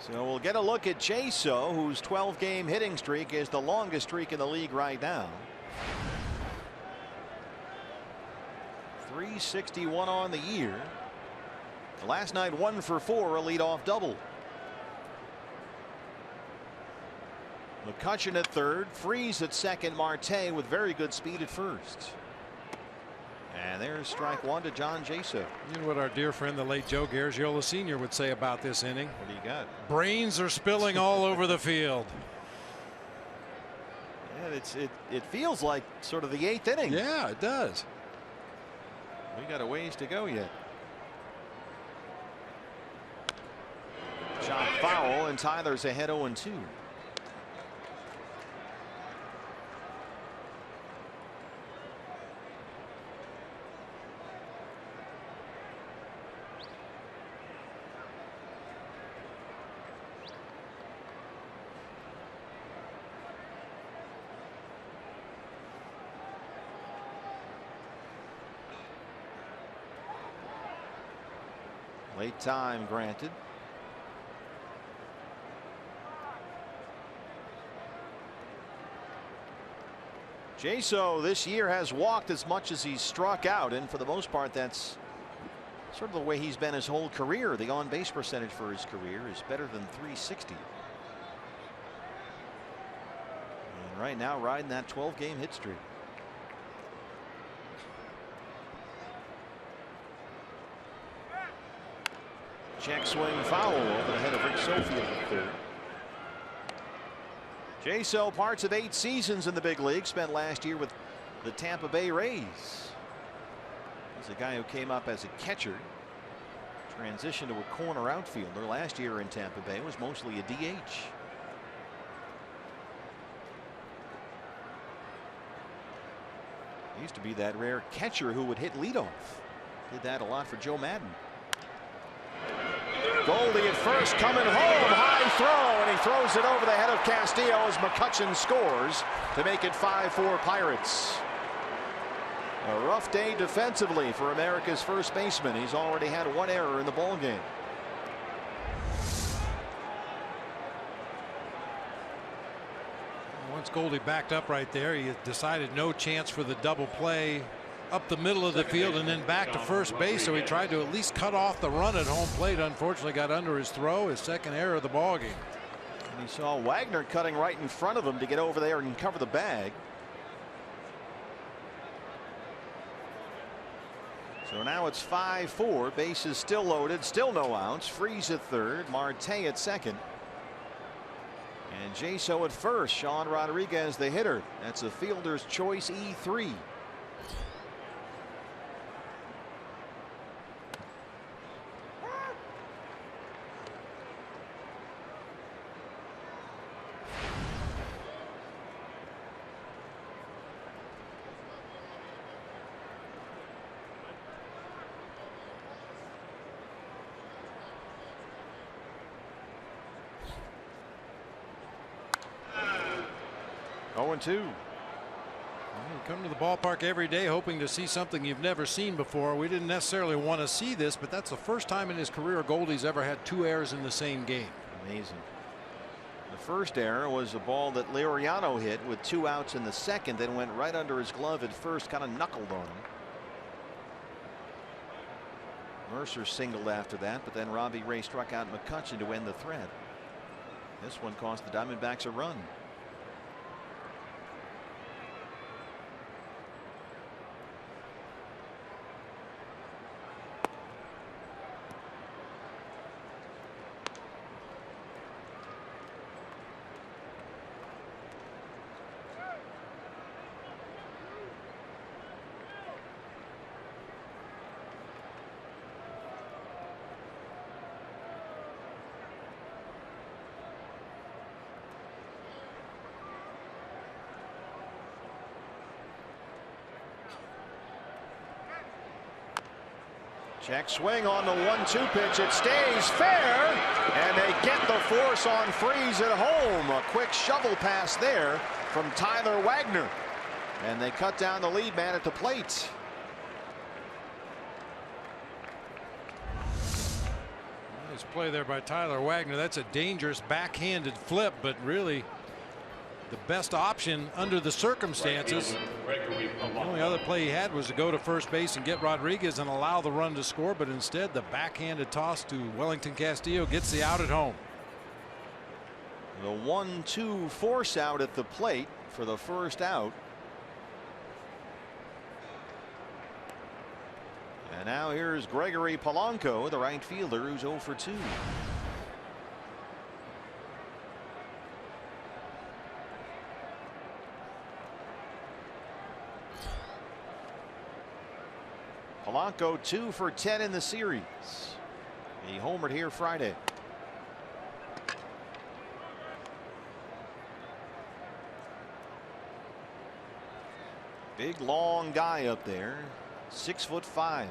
So we'll get a look at Jaso, whose 12-game hitting streak is the longest streak in the league right now. .361 on the year. Last night 1 for 4, a leadoff double. McCutchen at third, Freese at second, Marte with very good speed at first. And there's strike 1 to John Jaso. You know what our dear friend, the late Joe Garagiola Sr. would say about this inning? What do you got? Brains are spilling all over the field. Yeah, it feels like sort of the 8th inning. Yeah, it does. We got a ways to go yet. Shot foul, and Tyler's ahead 0-2. Late time granted. Jaso this year has walked as much as he's struck out, and for the most part that's sort of the way he's been his whole career. The on-base percentage for his career is better than .360. And right now riding that 12-game hit streak. Check swing foul over the head of Rick Sofield at third. Jaso, parts of 8 seasons in the big league, spent last year with the Tampa Bay Rays. He's a guy who came up as a catcher, transitioned to a corner outfielder. Last year in Tampa Bay was mostly a DH. He used to be that rare catcher who would hit leadoff. Did that a lot for Joe Madden. Goldie at first, coming home, high throw, and he throws it over the head of Castillo as McCutchen scores to make it 5-4 Pirates. A rough day defensively for America's first baseman. He's already had 1 error in the ballgame. Once Goldie backed up right there, he decided no chance for the double play up the middle of the field and then back to first base, so he tried to at least cut off the run at home plate. Unfortunately got under his throw, his 2nd error of the ball game. And he saw Wagner cutting right in front of him to get over there and cover the bag. So now it's 5-4, bases still loaded, still no outs. Freese at third, Marte at second, and Jaso at first. Sean Rodriguez the hitter. That's a fielder's choice E3. You come to the ballpark every day hoping to see something you've never seen before. We didn't necessarily want to see this, but that's the first time in his career Goldie's ever had 2 errors in the same game. Amazing. The first error was a ball that Laureano hit with 2 outs in the 2nd, then went right under his glove at first, kind of knuckled on him. Mercer singled after that, but then Robbie Ray struck out McCutchen to end the threat. This one cost the Diamondbacks a run. Check swing on the 1-2 pitch. It stays fair, and they get the force on Freese at home. A quick shovel pass there from Tyler Wagner, and they cut down the lead man at the plate. Nice play there by Tyler Wagner. That's a dangerous backhanded flip, but really the best option under the circumstances. The only other play he had was to go to first base and get Rodriguez and allow the run to score, but instead the backhanded toss to Wellington Castillo gets the out at home. The 1-2 force out at the plate for the first out. And now here's Gregory Polanco, the right fielder, who's 0 for 2. Polanco 2 for 10 in the series. He homered here Friday. Big long guy up there, 6'5".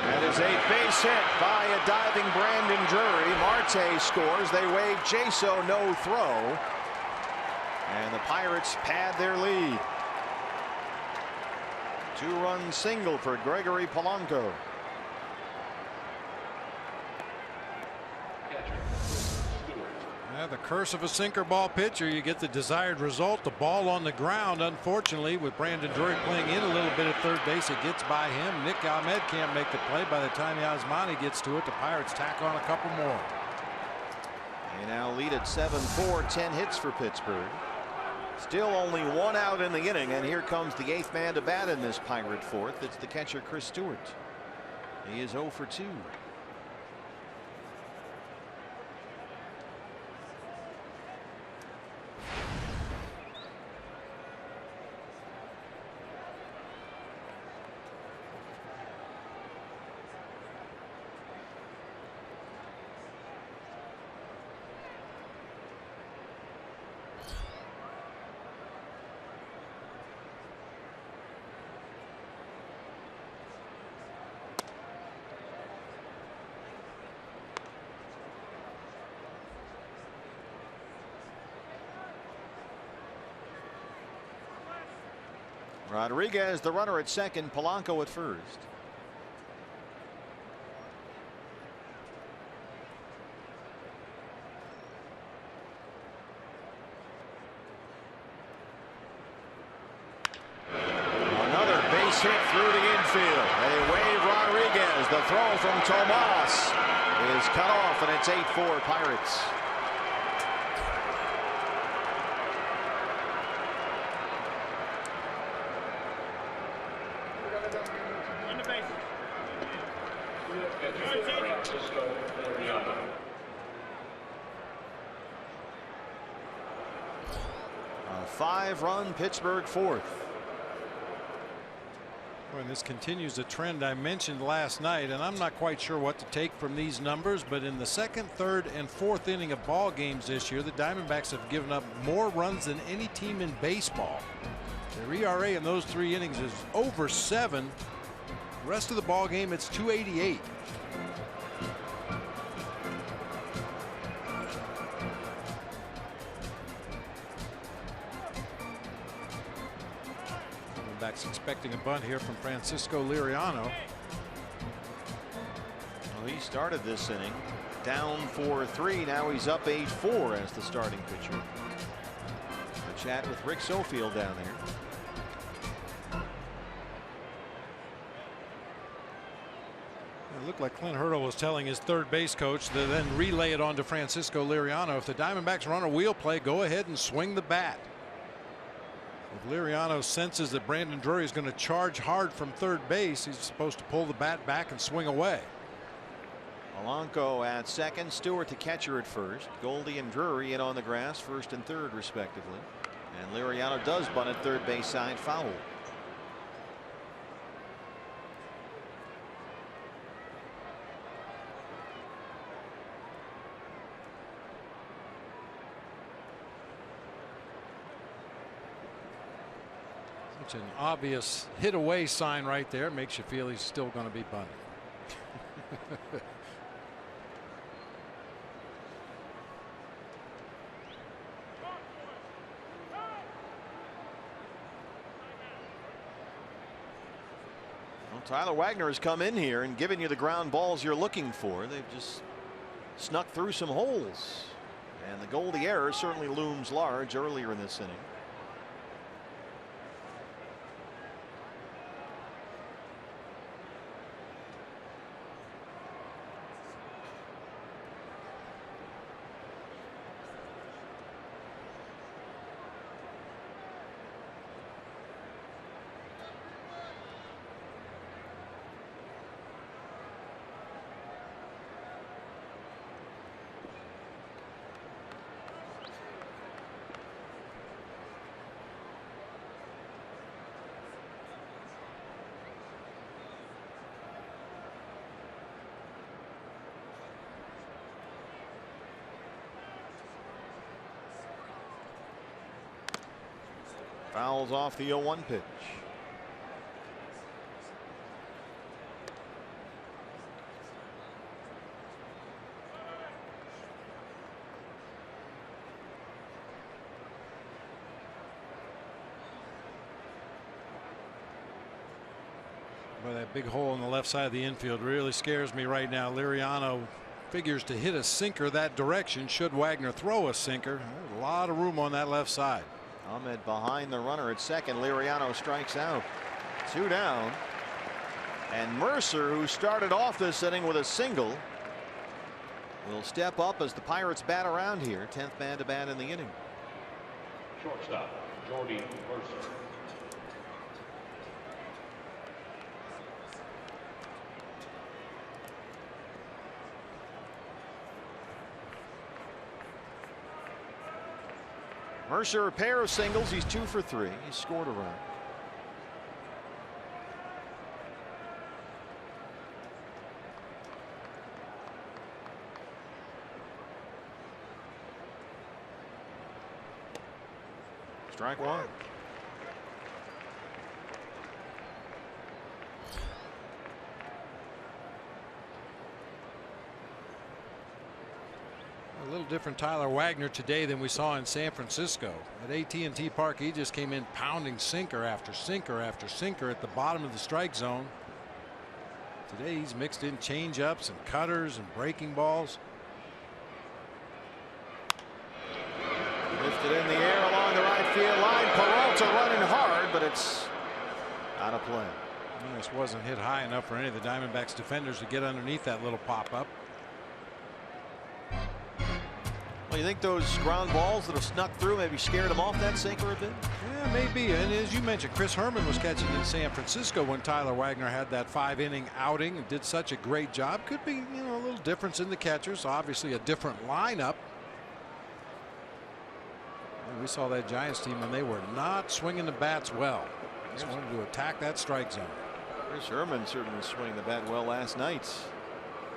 That is a base hit by a diving Brandon Drury. Marte scores. They wave Jaso no throw, and the Pirates pad their lead. 2-run single for Gregory Polanco. Yeah, the curse of a sinker ball pitcher. You get the desired result. The ball on the ground, unfortunately, with Brandon Drury playing in a little bit at third base, it gets by him. Nick Ahmed can't make the play. By the time Yasmani gets to it, the Pirates tack on a couple more. They now lead at 7-4, 10 hits for Pittsburgh. Still only 1 out in the inning, and here comes the 8th man to bat in this Pirate fourth. It's the catcher Chris Stewart. He is 0 for 2. Rodriguez, the runner at second, Polanco at first. Another base hit through the infield. They wave Rodriguez. The throw from Tomas is cut off, and it's 8-4 Pirates. A 5-run Pittsburgh fourth. Well, this continues a trend I mentioned last night, and I'm not quite sure what to take from these numbers, but in the second, third, and fourth inning of ball games this year, the Diamondbacks have given up more runs than any team in baseball. Their ERA in those 3 innings is over 7. The rest of the ball game, it's 288. Diamondbacks expecting a bunt here from Francisco Liriano. Well, he started this inning down 4-3. Now he's up 8-4 as the starting pitcher. A chat with Rick Sofield down there. It looked like Clint Hurdle was telling his third base coach to then relay it on to Francisco Liriano. If the Diamondbacks run a wheel play, go ahead and swing the bat. If Liriano senses that Brandon Drury is going to charge hard from third base, he's supposed to pull the bat back and swing away. Polanco at second, Stewart the catcher at first. Goldie and Drury in on the grass, first and third respectively. And Liriano does bunt at third base side, foul. Such an obvious hit away sign right there. Makes you feel he's still going to be bunting. Well, Tyler Wagner has come in here and given you the ground balls you're looking for. They've just snuck through some holes. And the Goldie error certainly looms large earlier in this inning. Fouls off the 0-1 pitch. Boy, that big hole in the left side of the infield really scares me right now. Liriano figures to hit a sinker that direction should Wagner throw a sinker. There's a lot of room on that left side. Ahmed behind the runner at second. Liriano strikes out. 2 down. And Mercer, who started off this inning with a single, will step up as the Pirates bat around here. 10th man to bat in the inning. Shortstop, Jordy Mercer. Mercer, a pair of singles. He's 2 for 3. He scored a run. Strike 1. A little different Tyler Wagner today than we saw in San Francisco. At AT&T Park, he just came in pounding sinker after sinker after sinker at the bottom of the strike zone. Today he's mixed in changeups and cutters and breaking balls. Lifted in the air along the right field line. Peralta running hard, but it's out of play. This wasn't hit high enough for any of the Diamondbacks defenders to get underneath that little pop-up. Well, you think those ground balls that have snuck through maybe scared him off that sinker a bit? Yeah, maybe. And as you mentioned, Chris Herman was catching in San Francisco when Tyler Wagner had that 5-inning outing and did such a great job. Could be, you know, a little difference in the catchers. Obviously a different lineup. And we saw that Giants team when they were not swinging the bats well. Just wanted to attack that strike zone. Chris Herman certainly swinging the bat well last night.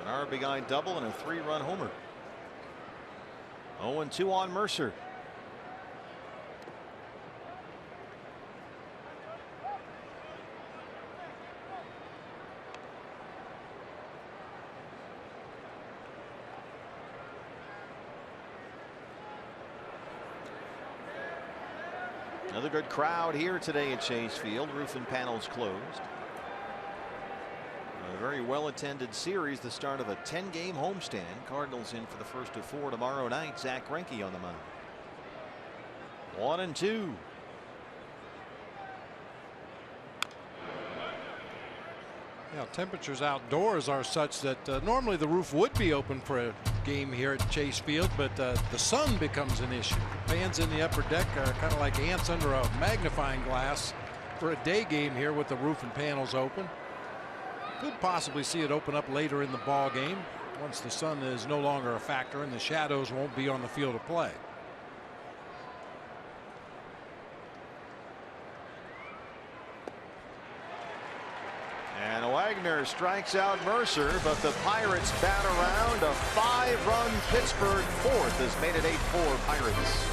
An RBI double and a 3-run homer. 0-2 on Mercer. Another good crowd here today at Chase Field. Roof and panels closed. A very well attended series, the start of a 10-game homestand. Cardinals in for the first of 4 tomorrow night. Zach Greinke on the mound. 1-2. Yeah, temperatures outdoors are such that normally the roof would be open for a game here at Chase Field, but the sun becomes an issue. Fans in the upper deck are kind of like ants under a magnifying glass for a day game here with the roof and panels open. Could possibly see it open up later in the ball game once the sun is no longer a factor and the shadows won't be on the field of play. And Wagner strikes out Mercer, but the Pirates bat around. A 5-run Pittsburgh fourth has made it 8-4 Pirates.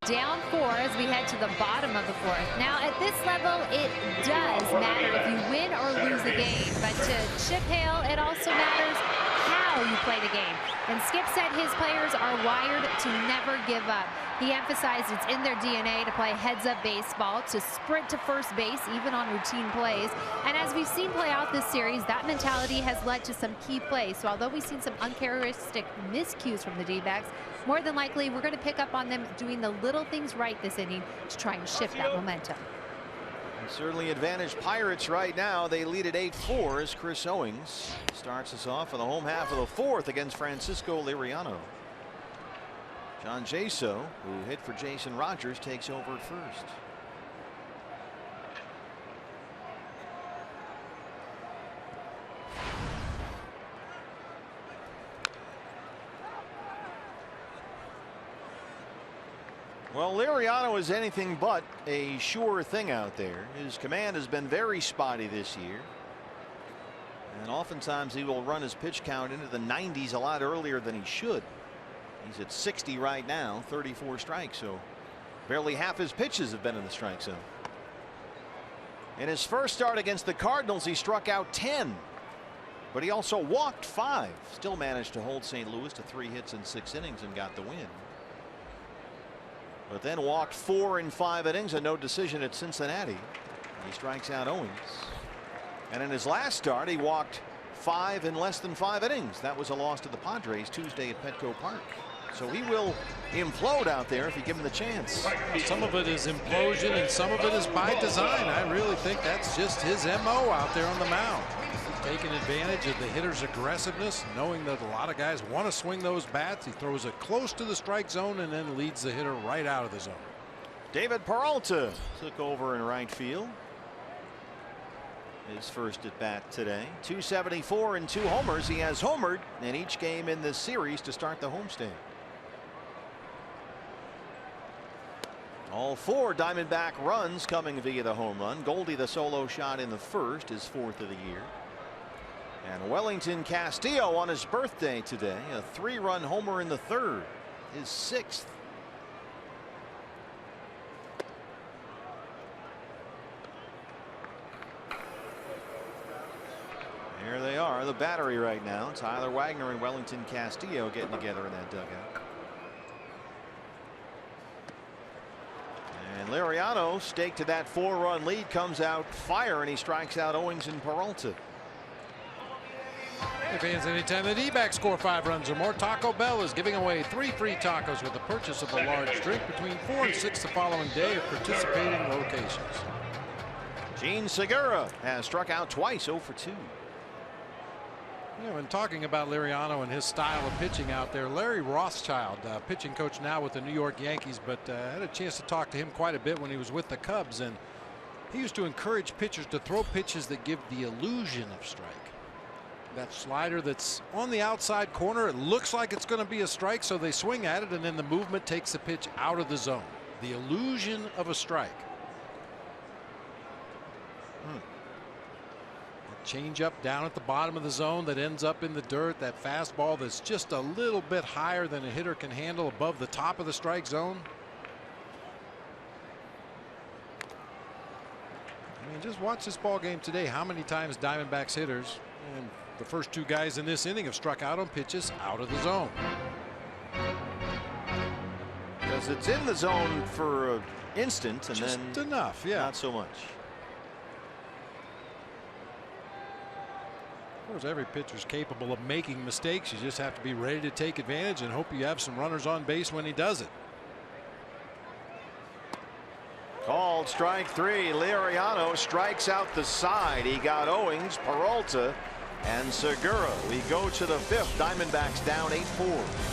down 4 as we head to the bottom of the 4th. Now, at this level, it does matter if you win or lose the game. But to Chip Hale, it also matters how you play the game. And Skip said his players are wired to never give up. He emphasized it's in their DNA to play heads-up baseball, to sprint to first base, even on routine plays. And as we've seen play out this series, that mentality has led to some key plays. So although we've seen some uncharacteristic miscues from the D-backs, more than likely we're going to pick up on them doing the little things right this inning to try and shift that momentum. And certainly advantage Pirates right now. They lead at 8-4 as Chris Owings starts us off in the home half of the 4th against Francisco Liriano. John Jaso, who hit for Jason Rogers, takes over at first. Well, Liriano is anything but a sure thing out there. His command has been very spotty this year. And oftentimes he will run his pitch count into the 90s a lot earlier than he should. He's at 60 right now, 34 strikes, so barely half his pitches have been in the strike zone. In his first start against the Cardinals, he struck out 10, but he also walked 5. Still managed to hold St. Louis to 3 hits in 6 innings and got the win. But then walked 4 in 5 innings, a no decision at Cincinnati. He strikes out Owings. And in his last start, he walked 5 in less than 5 innings. That was a loss to the Padres Tuesday at Petco Park. So he will implode out there if you give him the chance. Some of it is implosion and some of it is by design. I really think that's just his MO out there on the mound. Taking advantage of the hitter's aggressiveness, knowing that a lot of guys want to swing those bats. He throws it close to the strike zone and then leads the hitter right out of the zone. David Peralta took over in right field. His first at bat today. 274 and 2 homers. He has homered in each game in this series to start the homestand. All 4 Diamondback runs coming via the home run. Goldie, the solo shot in the first, his 4th of the year. And Wellington Castillo on his birthday today, a 3-run homer in the 3rd, his 6th. There they are, the battery right now. Tyler Wagner and Wellington Castillo getting together in that dugout. And Liriano, staked to that 4-run lead, comes out fire, and he strikes out Owings and Peralta. Hey fans, anytime the D-backs score 5 runs or more, Taco Bell is giving away 3 free tacos with the purchase of a large drink between 4 and 6 the following day at participating locations. Gene Segura has struck out twice, 0 for 2. Yeah, when talking about Liriano and his style of pitching out there, Larry Rothschild, pitching coach now with the New York Yankees, but had a chance to talk to him quite a bit when he was with the Cubs, and he used to encourage pitchers to throw pitches that give the illusion of strike. That slider that's on the outside corner, it looks like it's going to be a strike, so they swing at it, and then the movement takes the pitch out of the zone. The illusion of a strike. Change up down at the bottom of the zone that ends up in the dirt. That fastball that's just a little bit higher than a hitter can handle above the top of the strike zone. I mean, just watch this ball game today. How many times Diamondbacks hitters, and the first 2 guys in this inning, have struck out on pitches out of the zone. Because it's in the zone for an instant and just then enough, yeah. not so much. Of course, every pitcher's capable of making mistakes. You just have to be ready to take advantage and hope you have some runners on base when he does it. Called strike 3. Liriano strikes out the side. He got Owings, Peralta, and Segura. We go to the 5th. Diamondbacks down 8-4.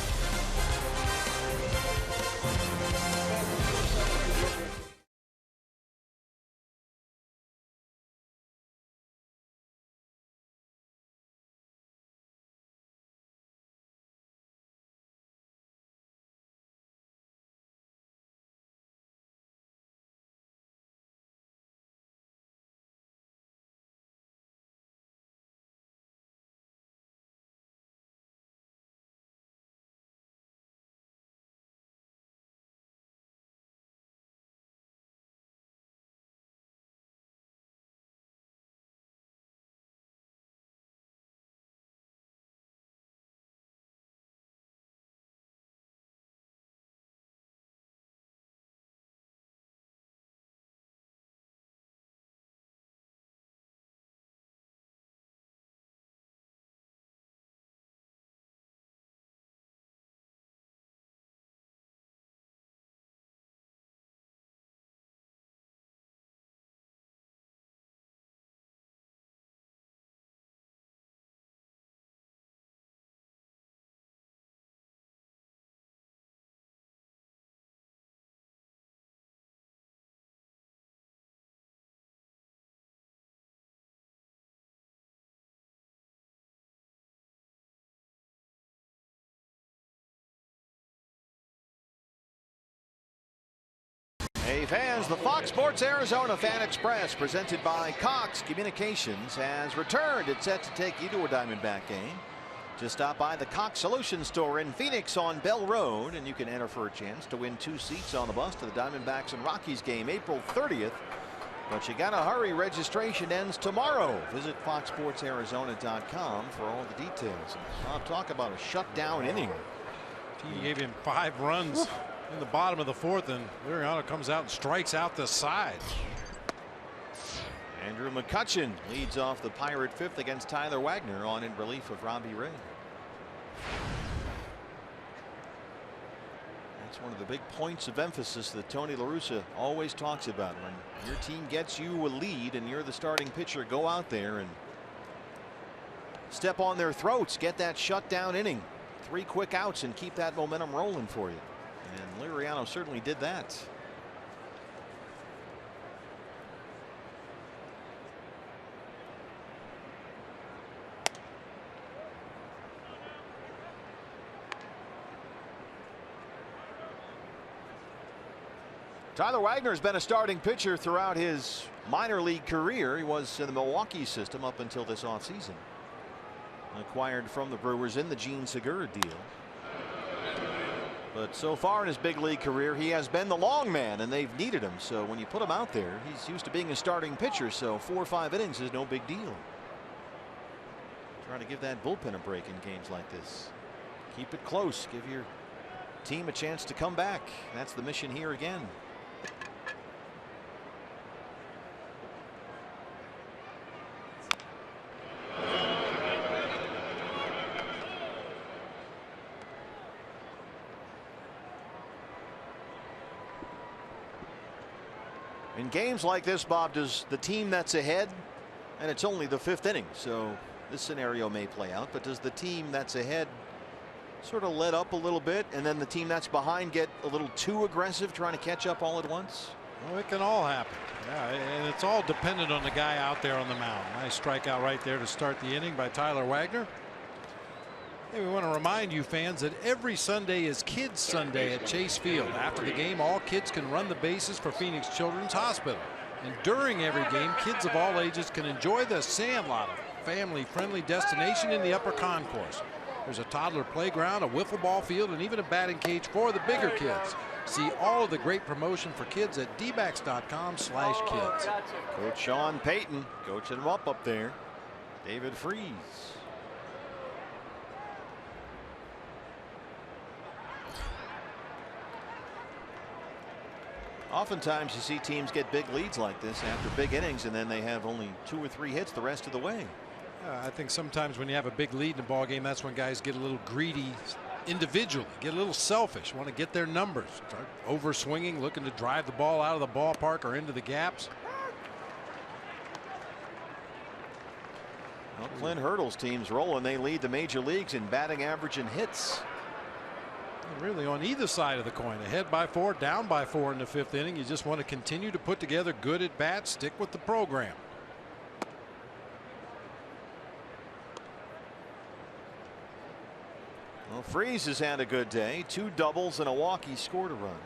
Hey fans, the Fox Sports Arizona Fan Express presented by Cox Communications has returned. It's set to take you to a Diamondback game. Just stop by the Cox Solutions store in Phoenix on Bell Road and you can enter for a chance to win 2 seats on the bus to the Diamondbacks and Rockies game April 30th. But you gotta hurry. Registration ends tomorrow. Visit foxsportsarizona.com for all the details. I'll talk about a shutdown inning. He gave him 5 runs in the bottom of the 4th, and Liriano comes out and strikes out the side. Andrew McCutchen leads off the Pirate 5th against Tyler Wagner on in relief of Robbie Ray. That's one of the big points of emphasis that Tony La Russa always talks about. When your team gets you a lead and you're the starting pitcher, go out there and step on their throats, get that shutdown inning, 3 quick outs, and keep that momentum rolling for you. And Liriano certainly did that. Tyler Wagner has been a starting pitcher throughout his minor league career. He was in the Milwaukee system up until this offseason. Acquired from the Brewers in the Gene Segura deal. But so far in his big league career, he has been the long man, and they've needed him. So when you put him out there, he's used to being a starting pitcher. So 4 or 5 innings is no big deal. Trying to give that bullpen a break in games like this. Keep it close. Give your team a chance to come back. That's the mission here again. In games like this, Bob, does the team that's ahead, and it's only the 5th inning, so this scenario may play out, but does the team that's ahead sort of let up a little bit, and then the team that's behind get a little too aggressive trying to catch up all at once? Well, it can all happen. Yeah, and it's all dependent on the guy out there on the mound. Nice strikeout right there to start the inning by Tyler Wagner. Hey, we want to remind you fans that every Sunday is Kids Sunday at Chase Field. After the game, all kids can run the bases for Phoenix Children's Hospital. And during every game, kids of all ages can enjoy the Sandlot, a family-friendly destination in the upper concourse. There's a toddler playground, a wiffle ball field, and even a batting cage for the bigger kids. See all of the great promotion for kids at dbacks.com/kids. Coach Sean Payton coaching them up there. David Freese. Oftentimes you see teams get big leads like this after big innings, and then they have only 2 or 3 hits the rest of the way. I think sometimes when you have a big lead in a ball game, that's when guys get a little greedy individually, get a little selfish, want to get their numbers, start over swinging, looking to drive the ball out of the ballpark or into the gaps. Well, Clint Hurdle's team's rolling. They lead the major leagues in batting average and hits. Really on either side of the coin, ahead by 4, down by 4 in the 5th inning. You just want to continue to put together good at bats, stick with the program. Well, Freese has had a good day. 2 doubles and a walk. He scored a run.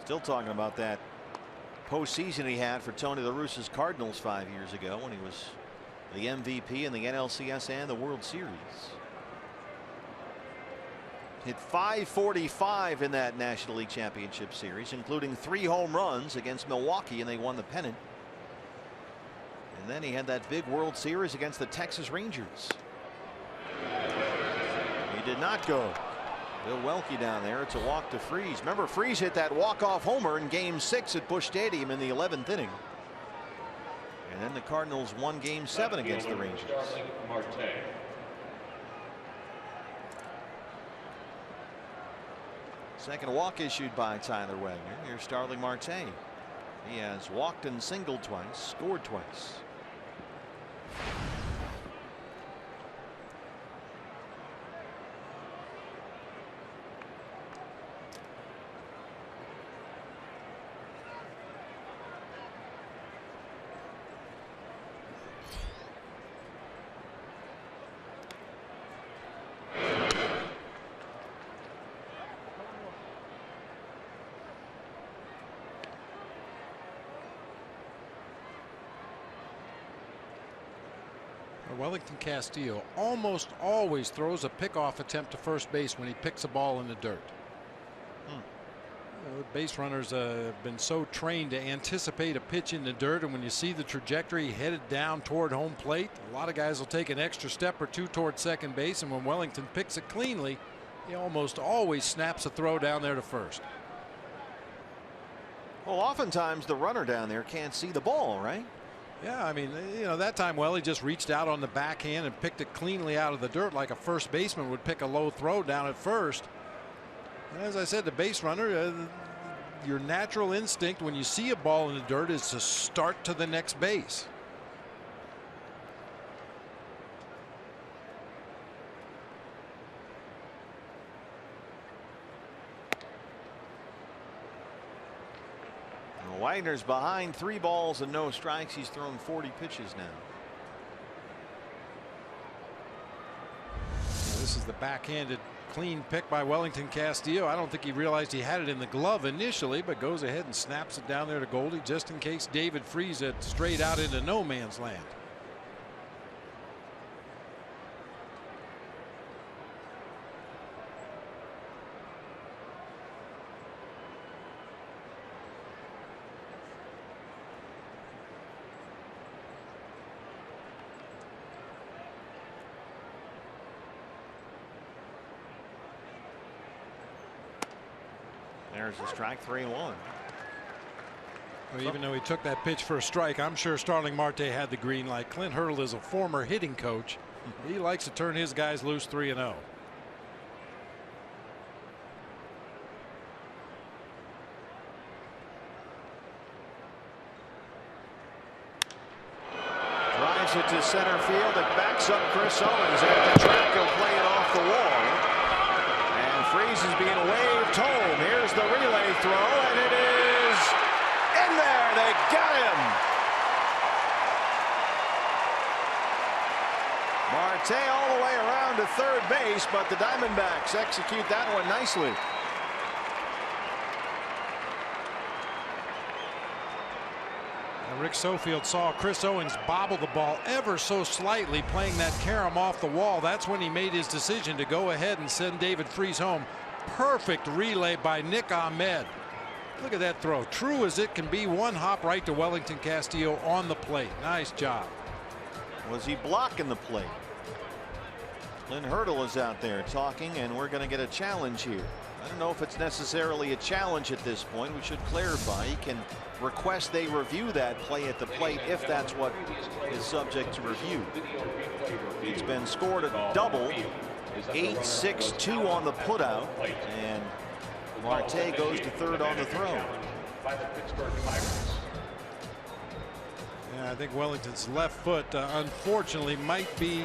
Still talking about that postseason he had for Tony La Russa's Cardinals 5 years ago when he was the MVP in the NLCS and the World Series. Hit .545 in that National League Championship Series, including 3 home runs against Milwaukee, and they won the pennant. And then he had that big World Series against the Texas Rangers. He did not go. Bill Welke down there. It's a walk to Freese. Remember, Freese hit that walk-off homer in Game 6 at Busch Stadium in the 11th inning. And then the Cardinals won Game 7 against the Rangers. Second walk issued by Tyler Wagner. Here's Starling Marte. He has walked and singled twice, scored twice. Wellington Castillo almost always throws a pickoff attempt to first base when he picks a ball in the dirt. Base runners have been so trained to anticipate a pitch in the dirt, and when you see the trajectory headed down toward home plate, a lot of guys will take an extra step or two toward second base, and when Wellington picks it cleanly, he almost always snaps a throw down there to first. Well, oftentimes the runner down there can't see the ball, right? Yeah, I mean, that time, well, he just reached out on the backhand and picked it cleanly out of the dirt like a first baseman would pick a low throw down at first. And as I said, the base runner, your natural instinct when you see a ball in the dirt is to start to the next base. Wagner's behind 3 balls and no strikes. He's thrown 40 pitches now. This is the backhanded clean pick by Wellington Castillo. I don't think he realized he had it in the glove initially, but goes ahead and snaps it down there to Goldie just in case David Freese had strayed out into no man's land. There's a strike, 3-1. Well, even though he took that pitch for a strike, I'm sure Starling Marte had the green light. Clint Hurdle is a former hitting coach. He likes to turn his guys loose 3-0. Drives it to center field. It backs up Chris Owens at the track. He'll play it off the wall. Freese is being waved home. Here's the relay throw, and it is in there. They got him. Marte all the way around to third base, but the Diamondbacks execute that one nicely. Rick Sofield saw Chris Owens bobble the ball ever so slightly, playing that carom off the wall. That's when he made his decision to go ahead and send David Freese home. Perfect relay by Nick Ahmed. Look at that throw. True as it can be. One hop right to Wellington Castillo on the plate. Nice job. Was he blocking the plate? Clint Hurdle is out there talking, and we're going to get a challenge here. I don't know if it's necessarily a challenge at this point. We should clarify. He can request they review that play at the plate if that's what is subject to review. It's been scored a double, 8-6-2 on the putout, and Marte goes to third on the throw. Yeah, I think Wellington's left foot unfortunately might be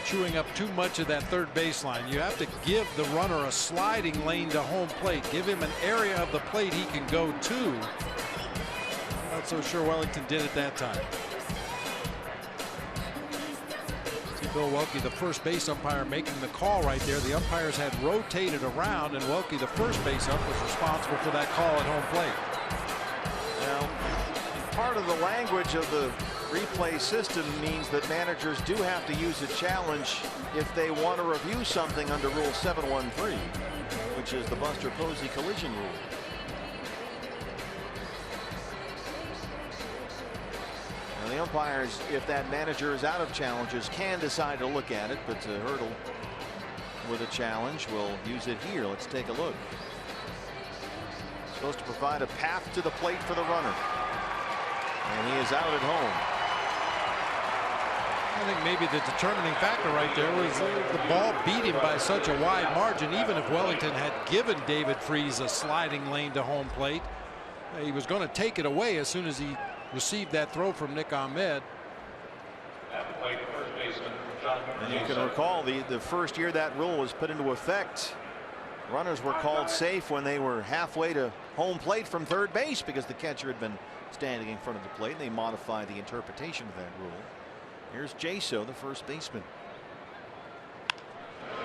chewing up too much of that third baseline. You have to give the runner a sliding lane to home plate. Give him an area of the plate he can go to. I'm not so sure Wellington did it that time. See Bill Welke, the first base umpire, making the call right there. The umpires had rotated around, and Welke, the first base ump, was responsible for that call at home plate. Now, part of the language of the replay system means that managers do have to use a challenge if they want to review something under Rule 713, which is the Buster Posey collision rule. Now, the umpires, if that manager is out of challenges, can decide to look at it, but Hurdle with a challenge will use it here. Let's take a look. Supposed to provide a path to the plate for the runner, and he is out at home. I think maybe the determining factor right there was the ball beat him by such a wide margin. Even if Wellington had given David Freese a sliding lane to home plate, he was going to take it away as soon as he received that throw from Nick Ahmed. And you can recall the first year that rule was put into effect, runners were called safe when they were halfway to home plate from third base because the catcher had been standing in front of the plate, and they modified the interpretation of that rule. Here's Jaso, the first baseman.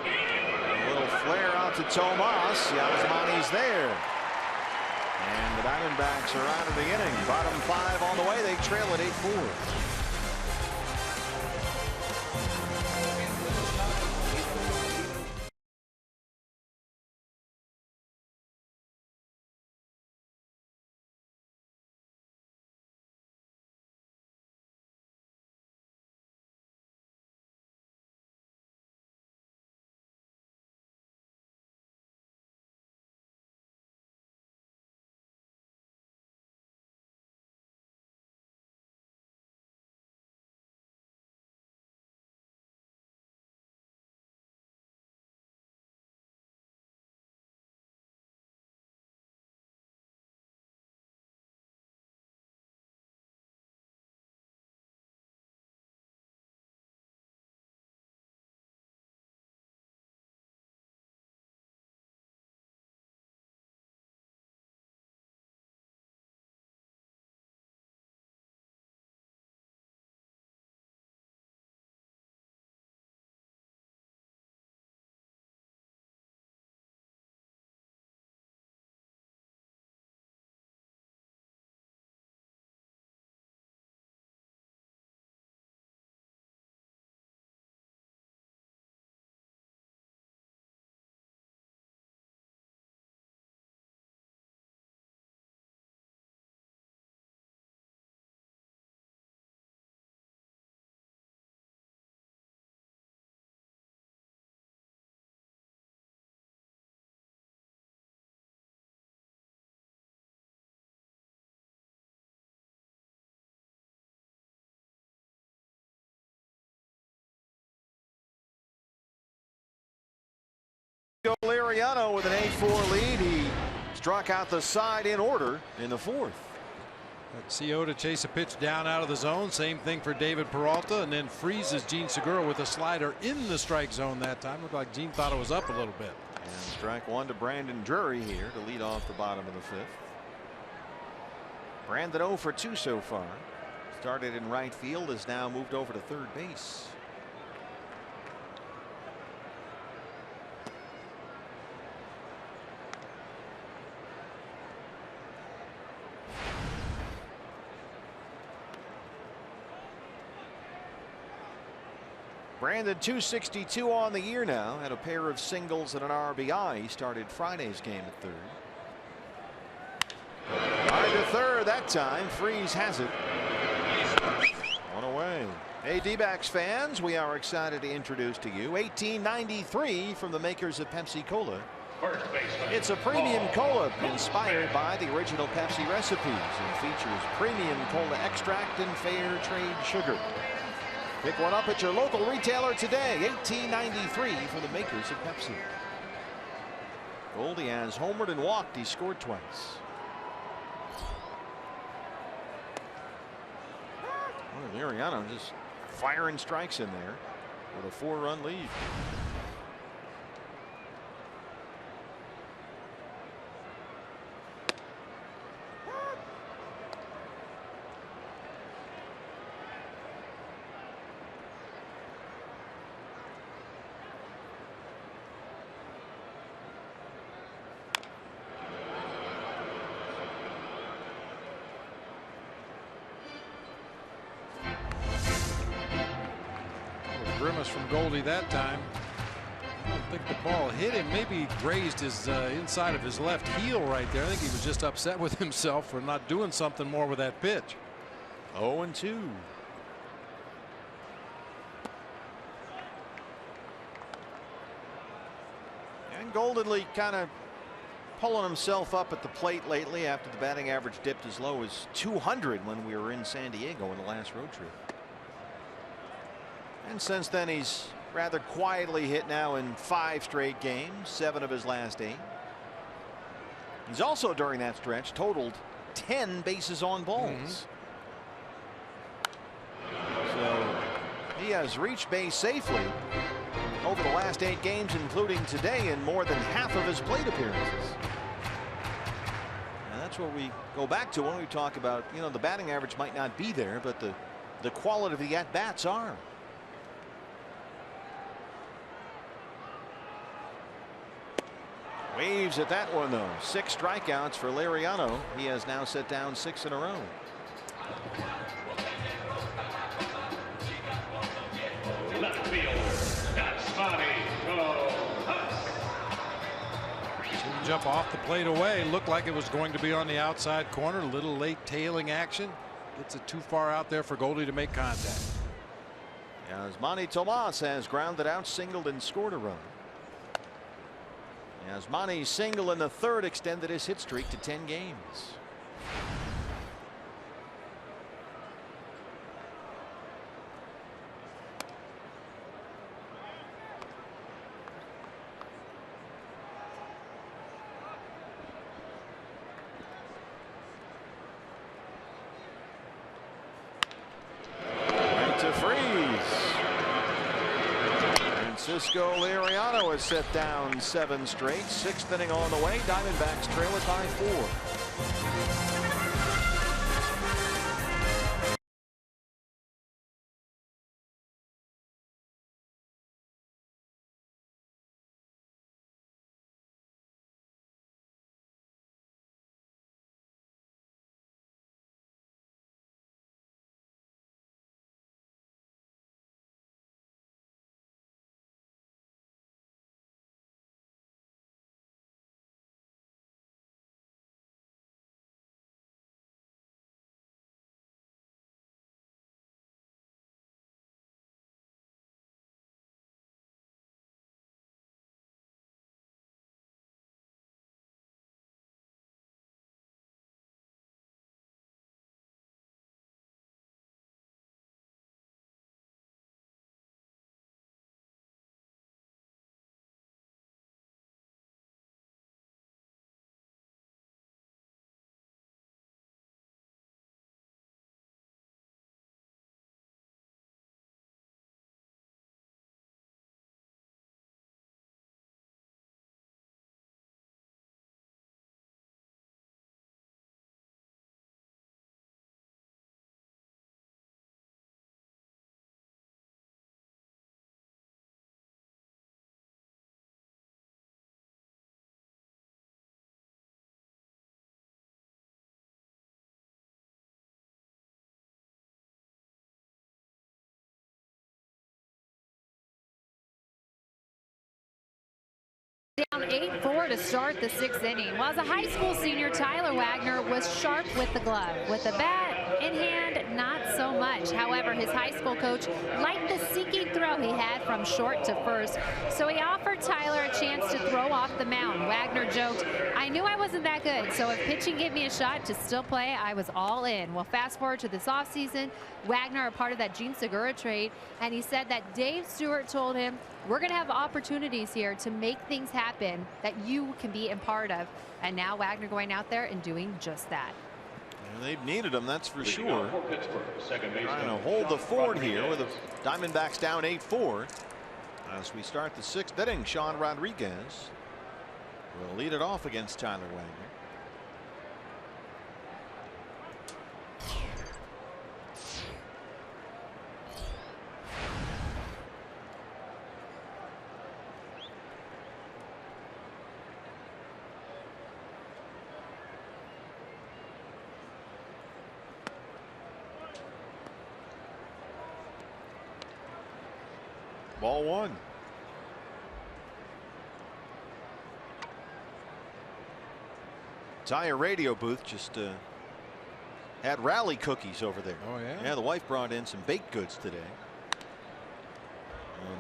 A little flare out to Tomas. Yasmani's there. And the Diamondbacks are out of the inning. Bottom 5 on the way. They trail at 8-4. Liriano with an 8-4 lead. He struck out the side in order in the fourth. CO to chase a pitch down out of the zone. Same thing for David Peralta, and then freezes Gene Segura with a slider in the strike zone that time. Looked like Gene thought it was up a little bit. And strike one to Brandon Drury here to lead off the bottom of the fifth. Brandon 0 for 2 so far. Started in right field, has now moved over to third base. Brandon 262 on the year now. Had a pair of singles and an RBI. He started Friday's game at third. Hard to third that time. Freeze has it. One away. Hey, D-backs fans, we are excited to introduce to you 1893 from the makers of Pepsi Cola. It's a premium cola inspired by the original Pepsi recipes and features premium cola extract and fair trade sugar. Pick one up at your local retailer today. 1893 for the makers of Pepsi. Goldie has homered and walked. He scored twice. Oh, Liriano just firing strikes in there with a 4-run lead. Grimace from Goldie that time. I don't think the ball hit him. Maybe grazed his inside of his left heel right there. I think he was just upset with himself for not doing something more with that pitch. 0-2. And Goldenly kind of pulling himself up at the plate lately after the batting average dipped as low as 200 when we were in San Diego in the last road trip. And since then he's rather quietly hit now in 5 straight games, 7 of his last 8. He's also during that stretch totaled 10 bases on balls. So he has reached base safely over the last 8 games, including today, in more than half of his plate appearances. And that's what we go back to when we talk about, you know, the batting average might not be there, but the quality of the at-bats are. Waves at that one though. 6 strikeouts for Liriano. He has now set down 6 in a row. Left field. That's Monty. Jump off the plate away. Looked like it was going to be on the outside corner. A little late tailing action. Gets it too far out there for Goldie to make contact. Yasmani Tomas has grounded out, singled, and scored a run. Yasmani's single in the third extended his hit streak to 10 games. Right to Freeze. Francisco Liriano has set down 7 straight. 6th inning on the way. Diamondbacks trail it by 4. 8-4 to start the 6th inning. While as a high school senior, Tyler Wagner was sharp with the glove. With the bat in hand, not so much. However, his high school coach liked the seeking throw he had from short to first, so he offered Tyler a chance to throw off the mound. Wagner joked, "I knew I wasn't that good, so if pitching gave me a shot to still play, I was all in." Well, fast forward to this offseason, Wagner a part of that Gene Segura trade, and he said that Dave Stewart told him, "We're going to have opportunities here to make things happen that you can be a part of." And now Wagner going out there and doing just that. And they've needed him, that's for sure. Trying to hold the fort here with the Diamondbacks down 8-4. As we start the 6th inning, Sean Rodriguez will lead it off against Tyler Wagner. Ball 1. Entire radio booth just had rally cookies over there. Oh yeah. Yeah, the wife brought in some baked goods today.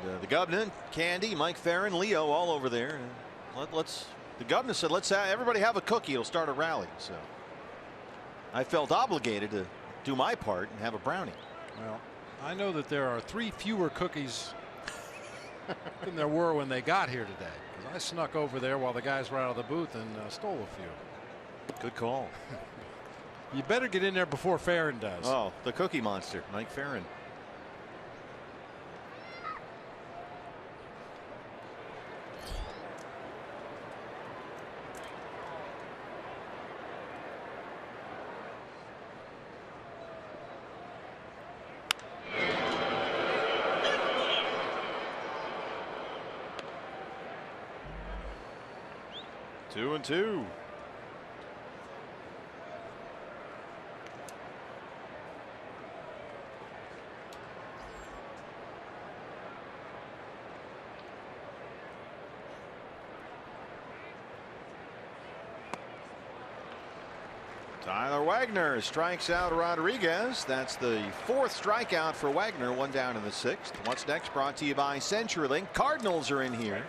And the governor, Candy, Mike Farron, Leo, all over there. The governor said, "Let's everybody have a cookie. It'll start a rally." So I felt obligated to do my part and have a brownie. Well, I know that there are 3 fewer cookies than there were when they got here today, because I snuck over there while the guys were out of the booth and stole a few. Good call. You better get in there before Farron does. Oh, the cookie monster, Mike Farron. Two and two. Tyler Wagner strikes out Rodriguez. That's the 4th strikeout for Wagner. 1 down in the 6th. What's next? Brought to you by CenturyLink. Cardinals are in here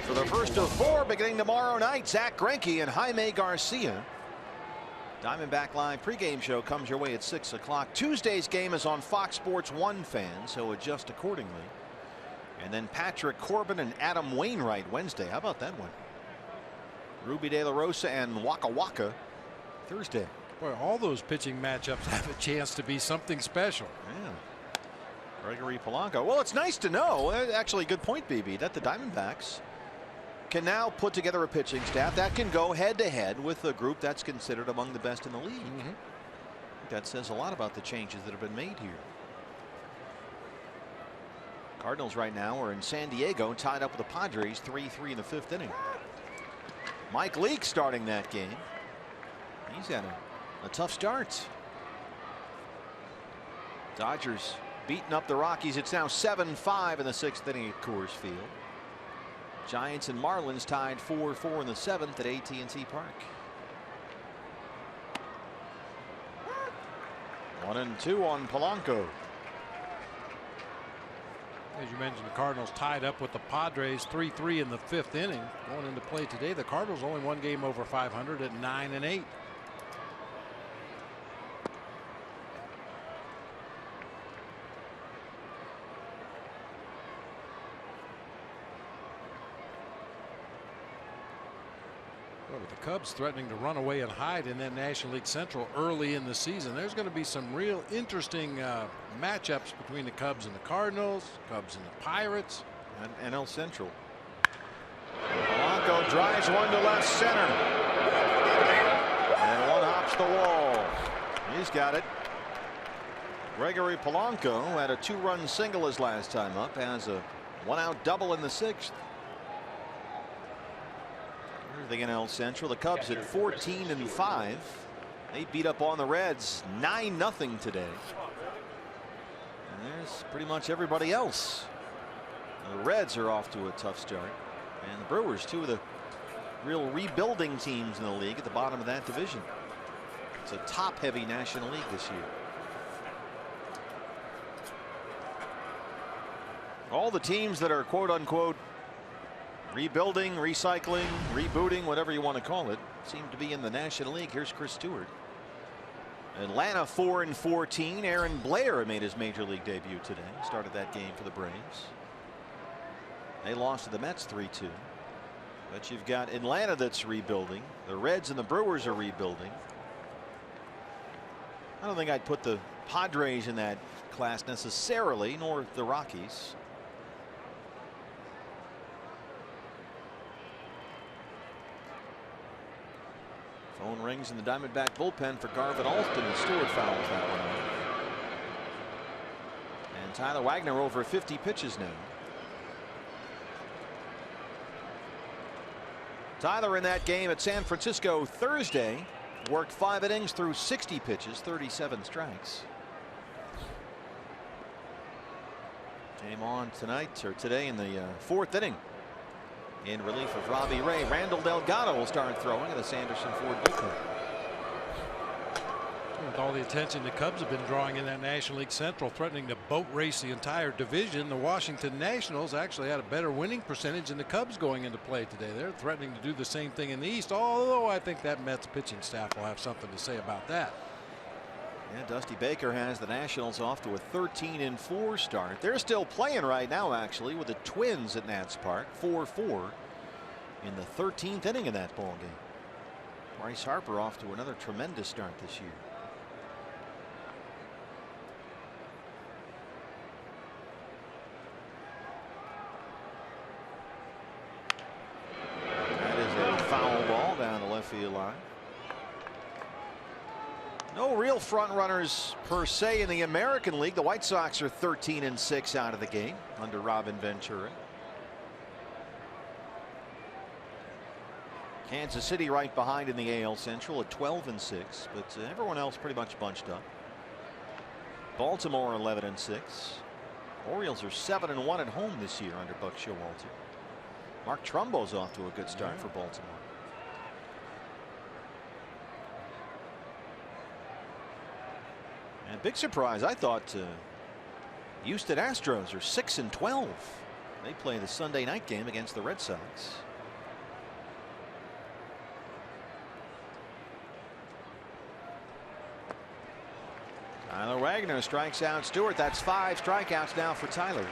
for the first of 4 beginning tomorrow night. Zach Greinke and Jaime Garcia. Diamondback Live pregame show comes your way at 6 o'clock. Tuesday's game is on Fox Sports 1 fans, so adjust accordingly. And then Patrick Corbin and Adam Wainwright Wednesday. How about that one? Ruby De La Rosa and Waka Waka Thursday. Boy, all those pitching matchups have a chance to be something special. Yeah. Gregory Polanco. Well, it's nice to know, actually, good point, BB, that the Diamondbacks can now put together a pitching staff that can go head to head with a group that's considered among the best in the league. Mm-hmm. That says a lot about the changes that have been made here. Cardinals right now are in San Diego, tied up with the Padres 3-3 in the 5th inning. Mike Leake starting that game. He's had a tough start. Dodgers beating up the Rockies. It's now 7-5 in the 6th inning at Coors Field. Giants and Marlins tied 4-4 in the 7th at AT&T Park. 1-2 on Polanco. As you mentioned, the Cardinals tied up with the Padres 3-3 in the 5th inning. Going into play today, the Cardinals only 1 game over 500 at 9-8. With the Cubs threatening to run away and hide in that National League Central early in the season, there's going to be some real interesting matchups between the Cubs and the Cardinals, Cubs and the Pirates. And NL Central. Polanco drives one to left center. And one hops the wall. He's got it. Gregory Polanco had a 2-run single his last time up, has a 1-out double in the 6th. The NL Central, the Cubs at 14-5. They beat up on the Reds 9-0 today. And there's pretty much everybody else. The Reds are off to a tough start. And the Brewers, two of the real rebuilding teams in the league at the bottom of that division. It's a top-heavy National League this year. All the teams that are quote-unquote rebuilding, recycling, rebooting, whatever you want to call it, seem to be in the National League. Here's Chris Stewart. Atlanta 4-14. Aaron Blair made his major league debut today. Started that game for the Braves. They lost to the Mets 3-2. But you've got Atlanta that's rebuilding. The Reds and the Brewers are rebuilding. I don't think I'd put the Padres in that class necessarily, nor the Rockies. Phone rings in the Diamondback bullpen for Garvin Alston, and Stewart fouls that one out. And Tyler Wagner over 50 pitches now. Tyler in that game at San Francisco Thursday worked 5 innings through 60 pitches, 37 strikes. Came on tonight or today in the 4th inning. In relief of Robbie Ray, Randall Delgado will start throwing in the Sanderson Ford bullpen. With all the attention the Cubs have been drawing in that National League Central, threatening to boat race the entire division, the Washington Nationals actually had a better winning percentage than the Cubs going into play today. They're threatening to do the same thing in the East, although I think that Mets pitching staff will have something to say about that. Yeah, Dusty Baker has the Nationals off to a 13-4 start. They're still playing right now, actually, with the Twins at Nats Park, 4-4 in the 13th inning of that ball game. Bryce Harper off to another tremendous start this year. That is a foul ball down the left field line. No real front runners per se in the American League. The White Sox are 13-6 out of the game under Robin Ventura. Kansas City right behind in the AL Central at 12-6, but everyone else pretty much bunched up. Baltimore 11-6. Orioles are 7-1 at home this year under Buck Showalter. Mark Trumbo's off to a good start for Baltimore. And big surprise, I thought Houston Astros are 6-12. They play the Sunday night game against the Red Sox. Tyler Wagner strikes out Stewart. That's 5 strikeouts now for Tyler.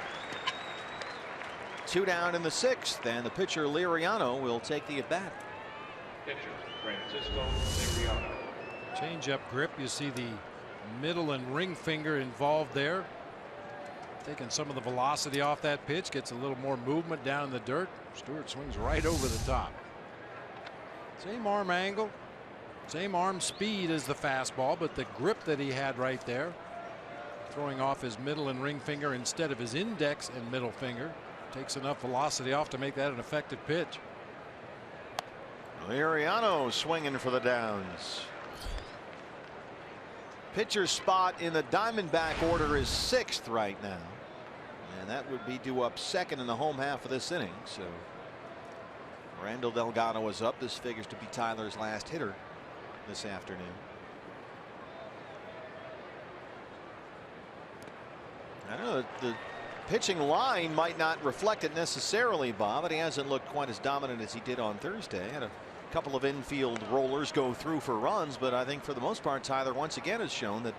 2 down in the 6th, and the pitcher Liriano will take the at bat. Pitcher Francisco Liriano. Change up grip. You see the middle and ring finger involved there. Taking some of the velocity off that pitch, gets a little more movement down in the dirt. Stewart swings right over the top. Same arm angle, same arm speed as the fastball, but the grip that he had right there, throwing off his middle and ring finger instead of his index and middle finger, takes enough velocity off to make that an effective pitch. Liriano swinging for the downs. Pitcher's spot in the Diamondback order is 6th right now, and that would be due up 2nd in the home half of this inning. So Randall Delgado is up. This figures to be Tyler's last hitter this afternoon. I know that the pitching line might not reflect it necessarily, Bob, but he hasn't looked quite as dominant as he did on Thursday. Had a couple of infield rollers go through for runs, but I think for the most part Tyler once again has shown that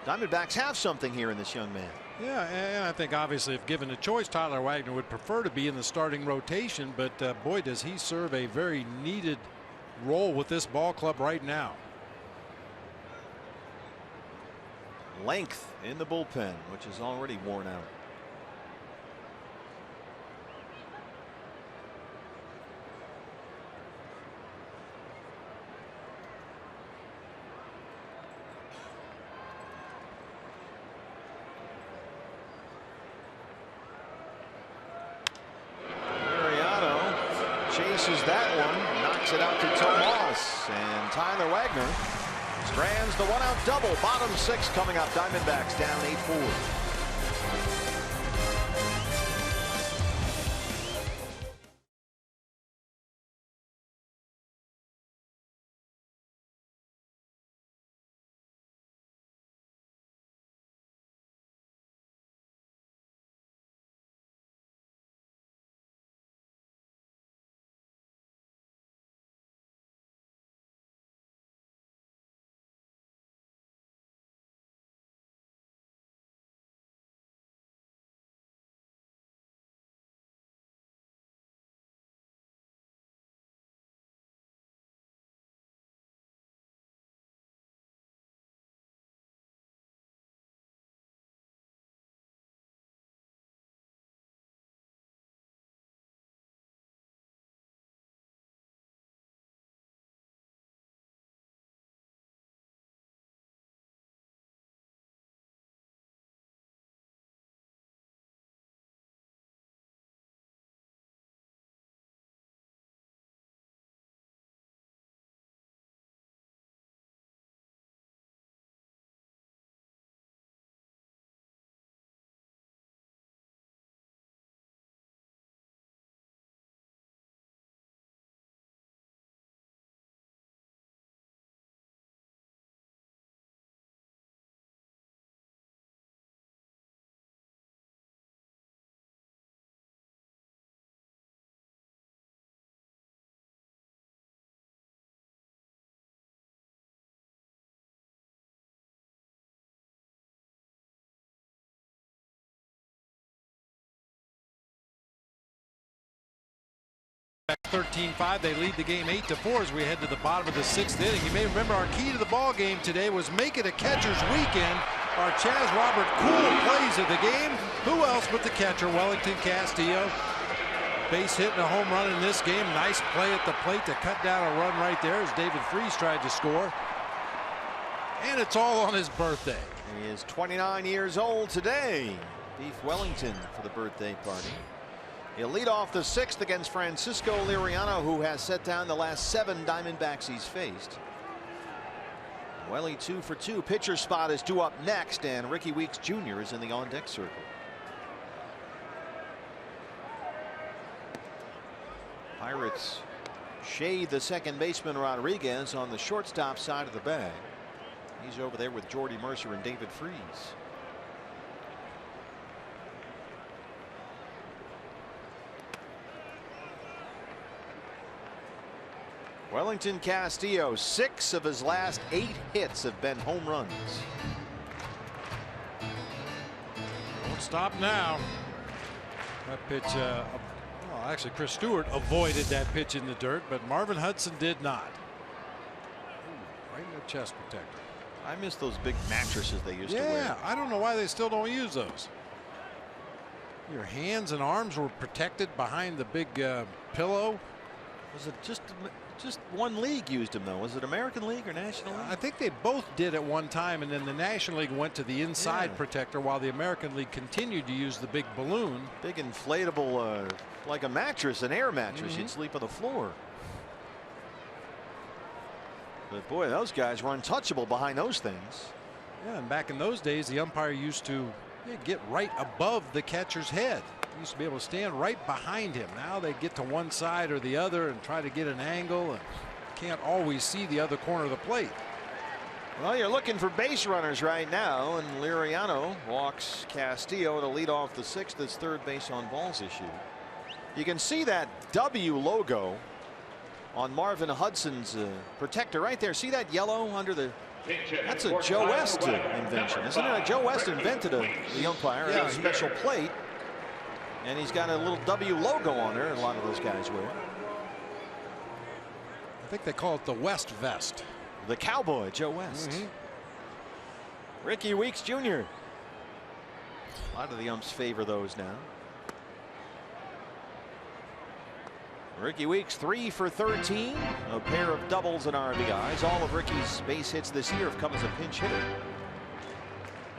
Diamondbacks have something here in this young man. Yeah, and I think obviously if given a choice, Tyler Wagner would prefer to be in the starting rotation, but boy, does he serve a very needed role with this ball club right now. Length in the bullpen, which is already worn out. Chases that one, knocks it out to Tomas, and Tyler Wagner strands the 1-out double. Bottom 6 coming up. Diamondbacks down 8-4. 13-5. They lead the game 8-4 as we head to the bottom of the 6th inning. You may remember our key to the ball game today was make it a catcher's weekend. Our Chaz Robert cool plays of the game. Who else but the catcher, Wellington Castillo? Base hit and a home run in this game. Nice play at the plate to cut down a run right there as David Freese tried to score. And it's all on his birthday. He is 29 years old today. Beef Wellington for the birthday party. He'll lead off the 6th against Francisco Liriano, who has set down the last 7 Diamondbacks he's faced. Welly 2 for 2. Pitcher spot is due up next, and Ricky Weeks Jr. is in the on-deck circle. Pirates shade the second baseman Rodriguez on the shortstop side of the bag. He's over there with Jordy Mercer and David Freese. Wellington Castillo, 6 of his last 8 hits have been home runs. Don't stop now. That pitch, well, actually Chris Stewart avoided that pitch in the dirt, but Marvin Hudson did not. Ooh, right in the chest protector. I miss those big mattresses they used to wear. Yeah, I don't know why they still don't use those. Your hands and arms were protected behind the big pillow. Was it just one league used them though? Was it American League or National League? I think they both did at one time, and then the National League went to the inside protector while the American League continued to use the big balloon. Big inflatable, like a mattress, an air mattress. You'd sleep on the floor. But boy, those guys were untouchable behind those things. Yeah, and back in those days, the umpire used to get right above the catcher's head. He used to be able to stand right behind him. Now they get to one side or the other and try to get an angle, and can't always see the other corner of the plate. Well, you're looking for base runners right now, and Liriano walks Castillo to lead off the 6th as third base on balls issue. You can see that W logo on Marvin Hudson's protector right there. See that yellow under the. That's a Joe West invention, isn't it? Joe West invented the umpire, a special plate, and he's got a little W logo on there. A lot of those guys wear. I think they call it the West vest. The cowboy, Joe West. Ricky Weeks Jr. A lot of the umps favor those now. Ricky Weeks 3 for 13, a pair of doubles and RBIs. All of Ricky's base hits this year have come as a pinch hitter,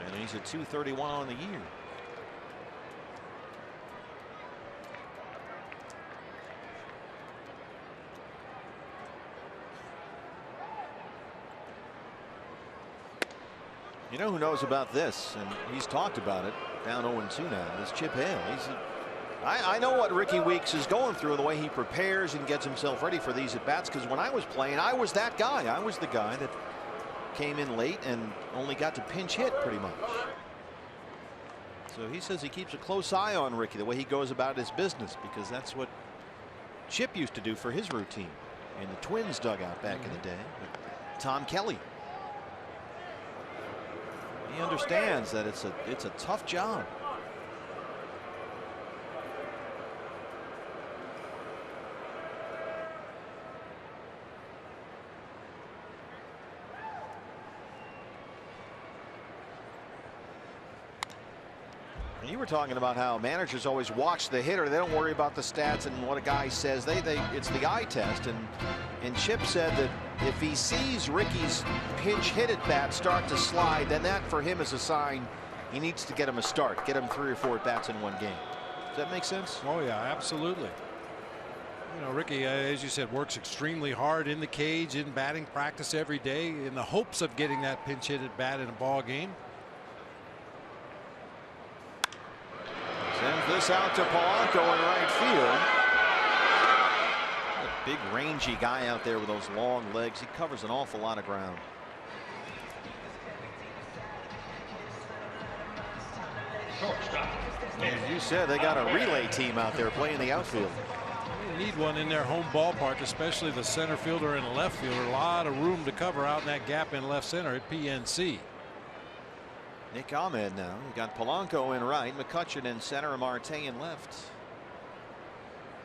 and he's at .231 on the year. You know who knows about this, and he's talked about it, down 0-2 now, is Chip Hale. I know what Ricky Weeks is going through and the way he prepares and gets himself ready for these at-bats, because when I was playing, I was that guy. I was the guy that came in late and only got to pinch hit pretty much. So he says he keeps a close eye on Ricky, the way he goes about his business, because that's what Chip used to do for his routine in the Twins dugout back in the day with Tom Kelly. He understands that it's a tough job. And you were talking about how managers always watch the hitter. They don't worry about the stats and what a guy says. It's the eye test. And Chip said that if he sees Ricky's pinch hit at bat start to slide, then that for him is a sign he needs to get him a start, get him 3 or 4 at bats in one game. Does that make sense? Oh yeah, absolutely. You know, Ricky, as you said, works extremely hard in the cage, in batting practice every day, in the hopes of getting that pinch hit at bat in a ball game. Sends this out to Polanco in right field. A big rangy guy out there with those long legs. He covers an awful lot of ground. As you said, they got a relay team out there playing the outfield. They need one in their home ballpark, especially the center fielder and left fielder. A lot of room to cover out in that gap in left center at PNC. Nick Ahmed now. You got Polanco in right, McCutcheon in center, and Marte in left.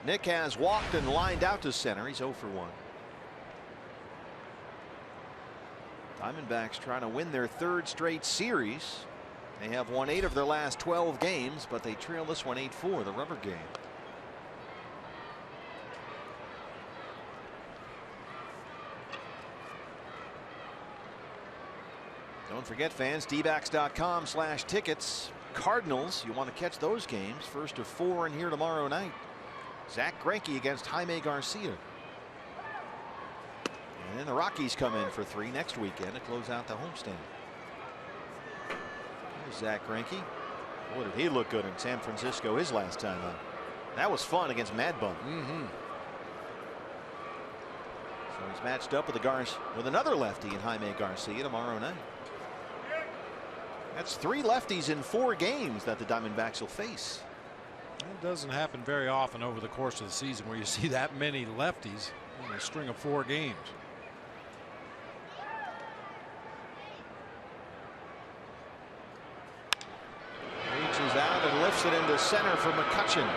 Nick has walked and lined out to center. He's 0 for 1. Diamondbacks trying to win their 3rd straight series. They have won 8 of their last 12 games, but they trail this one 8-4, the rubber game. Don't forget, fans, dbacks.com/tickets. Cardinals, you want to catch those games. First of 4 in here tomorrow night. Zach Greinke against Jaime Garcia. And then the Rockies come in for 3 next weekend to close out the homestand. There's Zach Greinke. Boy, did he look good in San Francisco his last time out. That was fun against Mad Bum. So he's matched up with another lefty in Jaime Garcia tomorrow night. That's 3 lefties in 4 games that the Diamondbacks will face. It doesn't happen very often over the course of the season where you see that many lefties in a string of 4 games. Reaches out and lifts it into center for McCutchen.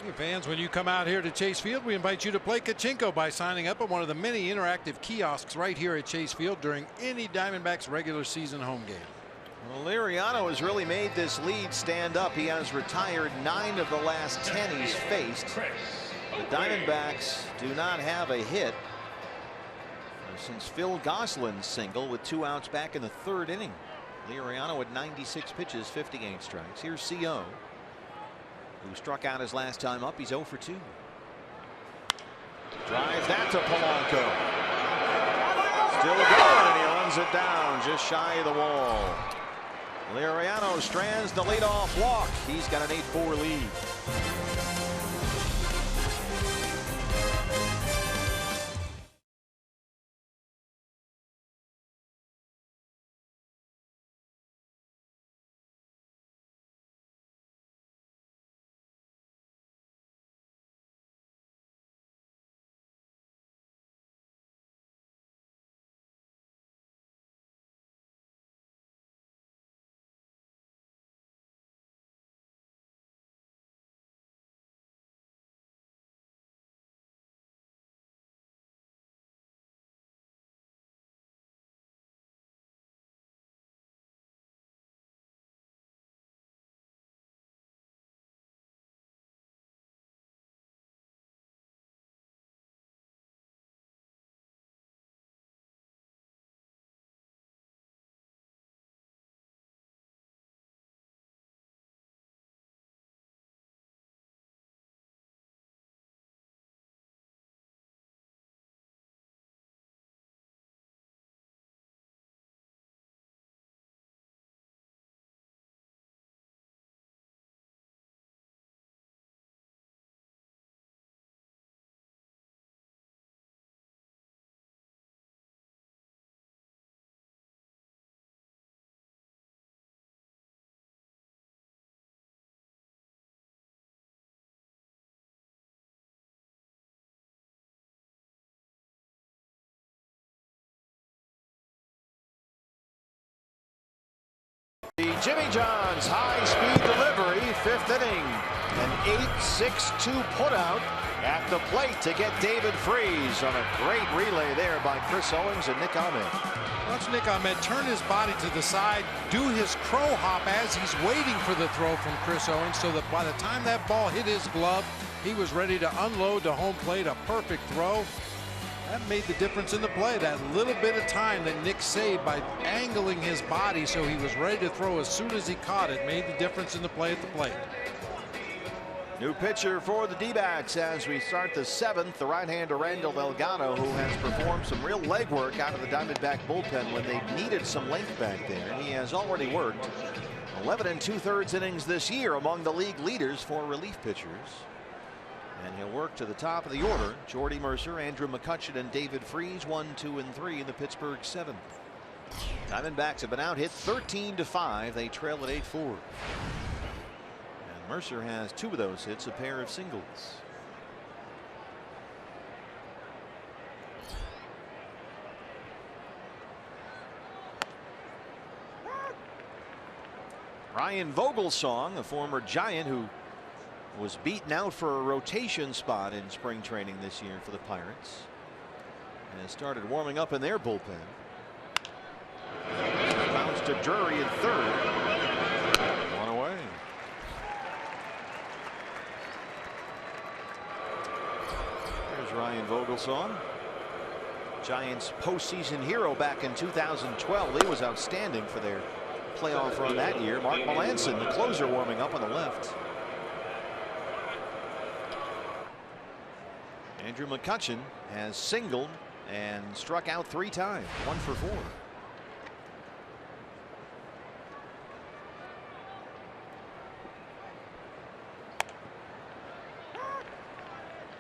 Hey fans, when you come out here to Chase Field, we invite you to play Kachinko by signing up at one of the many interactive kiosks right here at Chase Field during any Diamondbacks regular season home game. Well, Liriano has really made this lead stand up. He has retired 9 of the last 10 he's faced. The Diamondbacks do not have a hit since Phil Gosselin's single with 2 outs back in the 3rd inning. Liriano at 96 pitches, 58 strikes. Here's CO, who struck out his last time up. He's 0 for 2. Drives that to Polanco. Still going, and he runs it down just shy of the wall. Liriano strands the leadoff walk. He's got an 8-4 lead. The Jimmy John's high-speed delivery, 5th inning. An 8-6-2 putout at the plate to get David Freese on a great relay there by Chris Owings and Nick Ahmed. Watch Nick Ahmed turn his body to the side, do his crow hop as he's waiting for the throw from Chris Owings, so that by the time that ball hit his glove, he was ready to unload to home plate. A perfect throw. That made the difference in the play. That little bit of time that Nick saved by angling his body so he was ready to throw as soon as he caught it made the difference in the play at the plate. New pitcher for the D-backs as we start the 7th, the right-hander Randall Delgado, who has performed some real legwork out of the Diamondback bullpen when they needed some length back there. He has already worked 11 2/3 innings this year, among the league leaders for relief pitchers. And he'll work to the top of the order. Jordy Mercer, Andrew McCutchen, and David Freese, 1, 2, and 3 in the Pittsburgh 7th. Diamondbacks have been out hit 13-5. They trail at 8-4. And Mercer has 2 of those hits, a pair of singles. Ryan Vogelsong, a former Giant who was beaten out for a rotation spot in spring training this year for the Pirates, and has started warming up in their bullpen. Bounce to Drury in third. One away. Here's Ryan Vogelsong, Giants postseason hero back in 2012. He was outstanding for their playoff run that year. Mark Melancon, the closer, warming up on the left. Andrew McCutchen has singled and struck out 3 times, 1 for 4.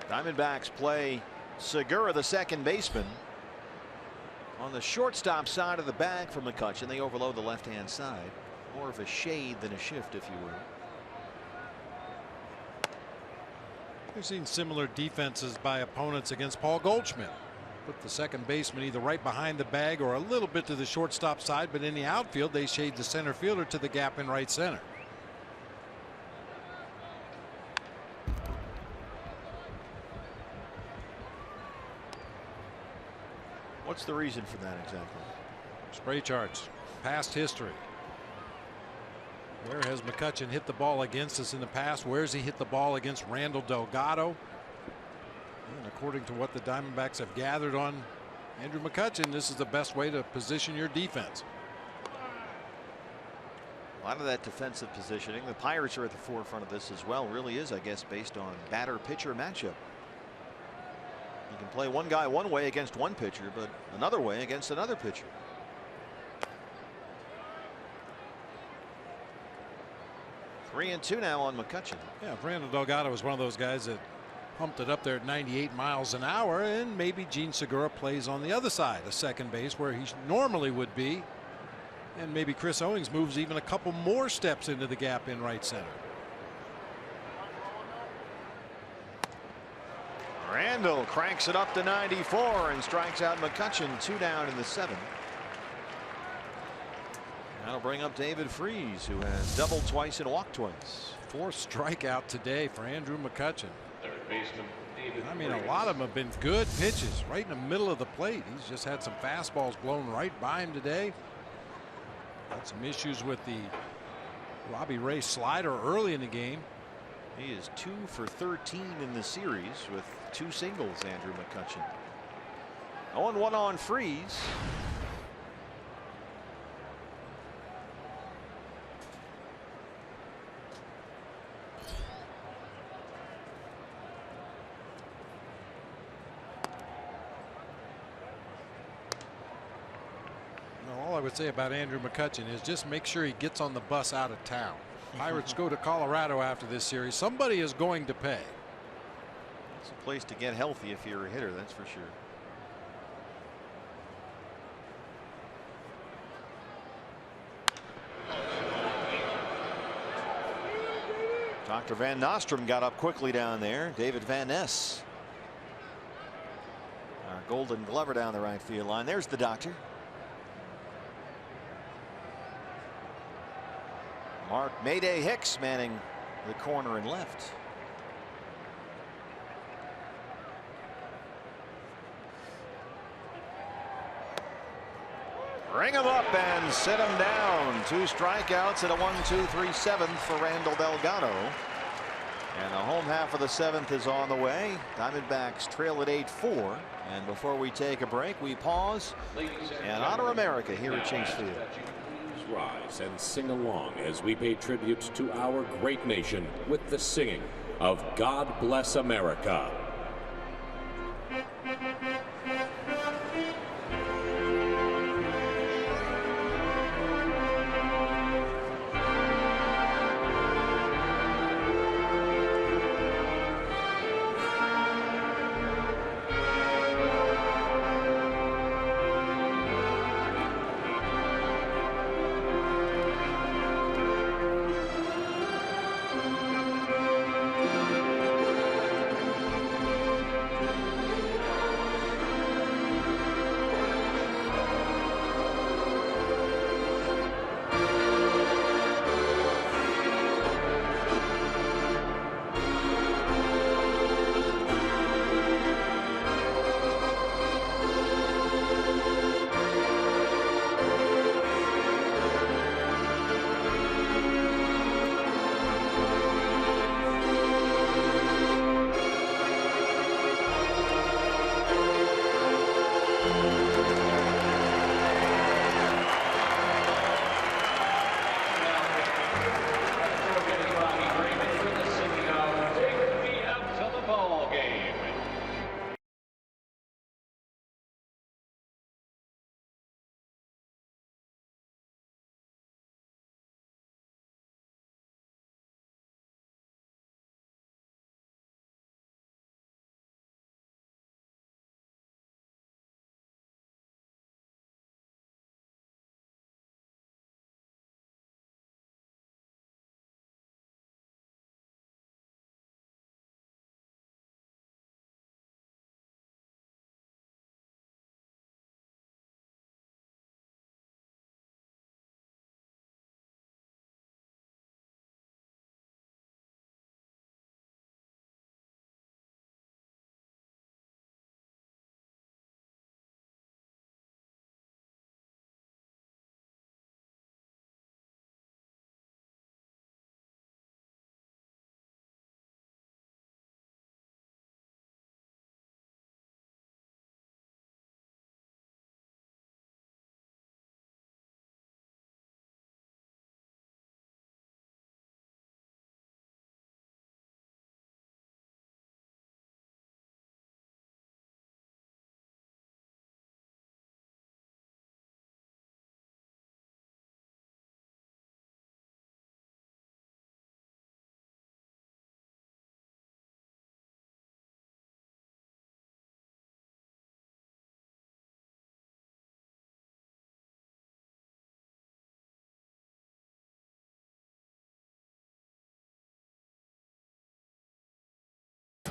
Diamondbacks play Segura, the second baseman, on the shortstop side of the bag for McCutchen. They overload the left-hand side. More of a shade than a shift, if you will. We've seen similar defenses by opponents against Paul Goldschmidt. Put the second baseman either right behind the bag or a little bit to the shortstop side, but in the outfield they shade the center fielder to the gap in right center. What's the reason for that exactly? Spray charts, past history. Where has McCutchen hit the ball against us in the past? Where's he hit the ball against Randall Delgado? And according to what the Diamondbacks have gathered on Andrew McCutchen, this is the best way to position your defense. A lot of that defensive positioning, the Pirates are at the forefront of this as well, really is, I guess, based on batter-pitcher matchup. You can play one guy one way against one pitcher, but another way against another pitcher. Three and two now on McCutchen. Yeah, Randall Delgado was one of those guys that pumped it up there at 98 miles an hour, and maybe Gene Segura plays on the other side of second base where he normally would be, and maybe Chris Owings moves even a couple more steps into the gap in right center. Randall cranks it up to 94 and strikes out McCutchen. 2 down in the 7th. That'll bring up David Freese, who has doubled twice and walked twice. 4th strikeout today for Andrew McCutchen. Third baseman David I mean, a lot of them have been good pitches right in the middle of the plate. He's just had some fastballs blown right by him today. Had some issues with the Robbie Ray slider early in the game. He is 2 for 13 in the series with 2 singles, Andrew McCutchen. 0-1 on Freese. All I would say about Andrew McCutchen is just make sure he gets on the bus out of town. Pirates go to Colorado after this series. Somebody is going to pay. It's a place to get healthy if you're a hitter, that's for sure. Dr. Van Nostrum got up quickly down there. David Van Ness, our Golden Glover, down the right field line. There's the doctor. Mark Mayday Hicks manning the corner and left. Ring him up and sit him down. 2 strikeouts and a 1-2-3-7 for Randall Delgado. And the home half of the 7th is on the way. Diamondbacks trail at 8-4. And before we take a break, we pause and honor America here at Chase Field. Rise and sing along as we pay tribute to our great nation with the singing of God Bless America.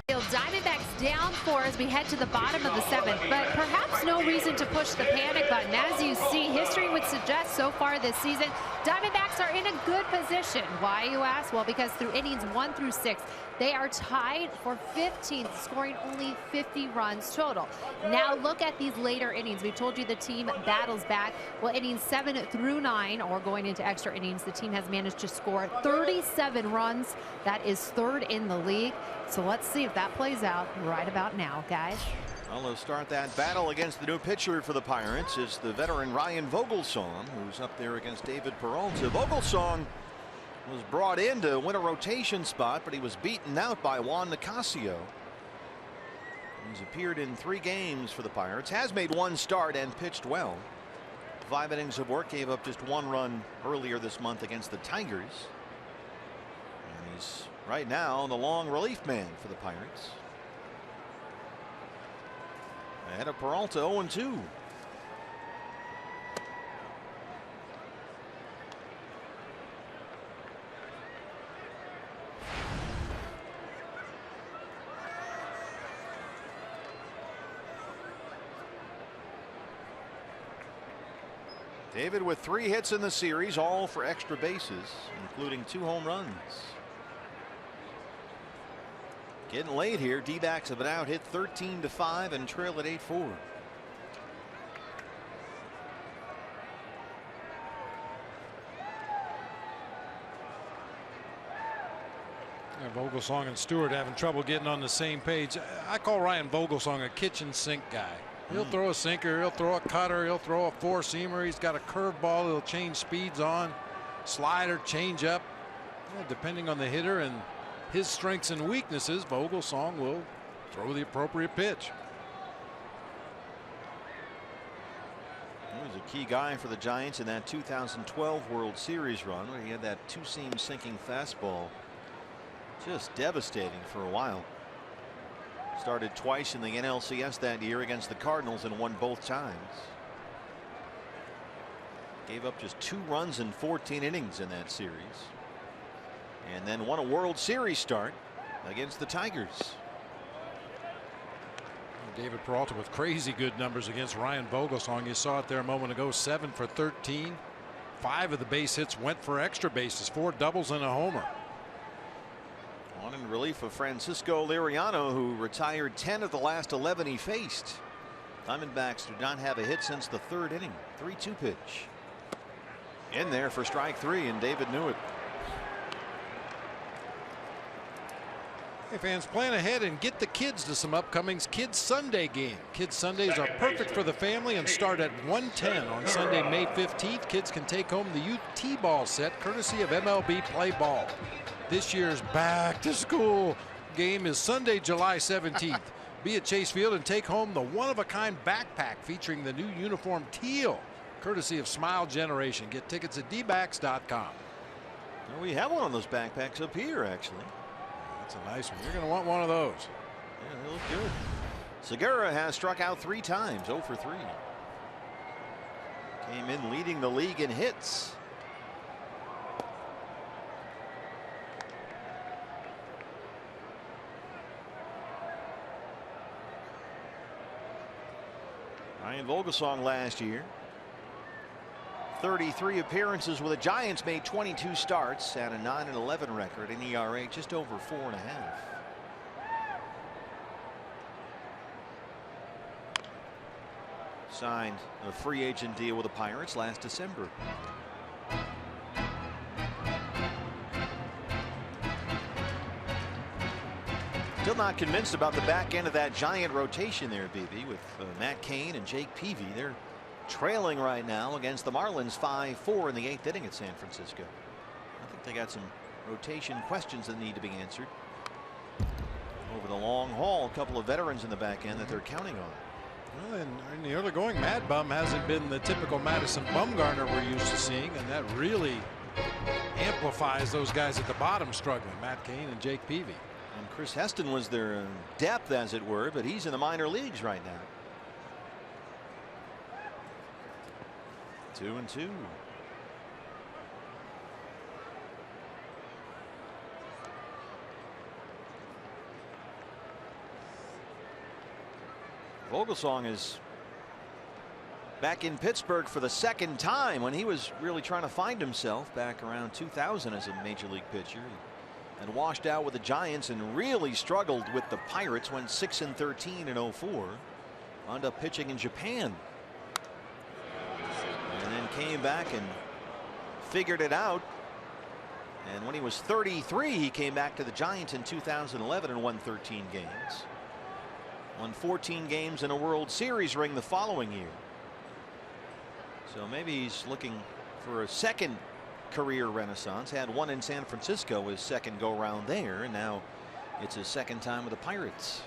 Diamondbacks down 4 as we head to the bottom of the 7th, but perhaps no reason to push the panic button. As you see, history would suggest so far this season, Diamondbacks are in a good position. Why, you ask? Well, because through innings 1 through 6, they are tied for 15th, scoring only 50 runs total. Now look at these later innings. We told you the team battles back. Well, innings 7 through 9, or going into extra innings, the team has managed to score 37 runs. That is 3rd in the league. So let's see if that plays out right about now, guys. Well, they'll start that battle against the new pitcher for the Pirates is the veteran Ryan Vogelsong, who's up there against David Peralta. Vogelsong was brought in to win a rotation spot, but he was beaten out by Juan Nicasio. He's appeared in 3 games for the Pirates, has made 1 start and pitched well. 5 innings of work, gave up just 1 run earlier this month against the Tigers. And he's right now the long relief man for the Pirates. Ahead of Peralta, 0-2. David with 3 hits in the series, all for extra bases, including 2 home runs. Getting late here. D-backs have been out hit 13-5 and trail at 8-4. Yeah, Vogelsong and Stewart having trouble getting on the same page. I call Ryan Vogelsong a kitchen sink guy. He'll throw a sinker, he'll throw a cutter, he'll throw a 4-seamer. He's got a curveball he'll change speeds on, slider, change up. Yeah, depending on the hitter and his strengths and weaknesses, Vogelsong will throw the appropriate pitch. He was a key guy for the Giants in that 2012 World Series run where he had that 2-seam sinking fastball. Just devastating for a while. Started twice in the NLCS that year against the Cardinals and won both times. Gave up just 2 runs in 14 innings in that series. And then won a World Series start against the Tigers. David Peralta with crazy good numbers against Ryan Vogelsong. You saw it there a moment ago. 7 for 13. 5 of the base hits went for extra bases. 4 doubles and a homer. On in relief of Francisco Liriano, who retired 10 of the last 11 he faced. Diamondbacks do not have a hit since the 3rd inning. 3-2 pitch. In there for strike 3, and David knew it. Hey fans, plan ahead and get the kids to some upcoming Kids Sunday game. Kids Sundays are perfect for the family and start at 1:10 on Sunday, May 15th. Kids can take home the UT ball set courtesy of MLB Play Ball. This year's back to school game is Sunday, July 17th. Be at Chase Field and take home the one-of-a-kind backpack featuring the new uniform teal courtesy of Smile Generation. Get tickets at dbacks.com. Well, we have one of those backpacks up here actually. That's a nice one. You're going to want one of those. Yeah, they look good. Segura has struck out 3 times, 0 for 3. Came in leading the league in hits. Ryan Vogelsong last year. 33 appearances with the Giants, made 22 starts and a 9-11 record, an ERA just over 4.5. Signed a free agent deal with the Pirates last December. Still not convinced about the back end of that Giant rotation there, BB, with Matt Cain and Jake Peavy. They're trailing right now against the Marlins 5-4 in the 8th inning at San Francisco. I think they got some rotation questions that need to be answered. Over the long haul, a couple of veterans in the back end that they're counting on. Well, in the early going, Mad Bum hasn't been the typical Madison Bumgarner we're used to seeing, and that really amplifies those guys at the bottom struggling, Matt Cain and Jake Peavy. And Chris Heston was their depth, as it were, but he's in the minor leagues right now. 2-2. Vogelsong is back in Pittsburgh for the second time when he was really trying to find himself back around 2000 as a major league pitcher. And washed out with the Giants and really struggled with the Pirates. Went 6-13 in 04. Wound up pitching in Japan. And then came back and figured it out. And when he was 33, he came back to the Giants in 2011 and won 13 games. Won 14 games in a World Series ring the following year. So maybe he's looking for a second career renaissance. Had one in San Francisco, his second go round there, and now it's his second time with the Pirates.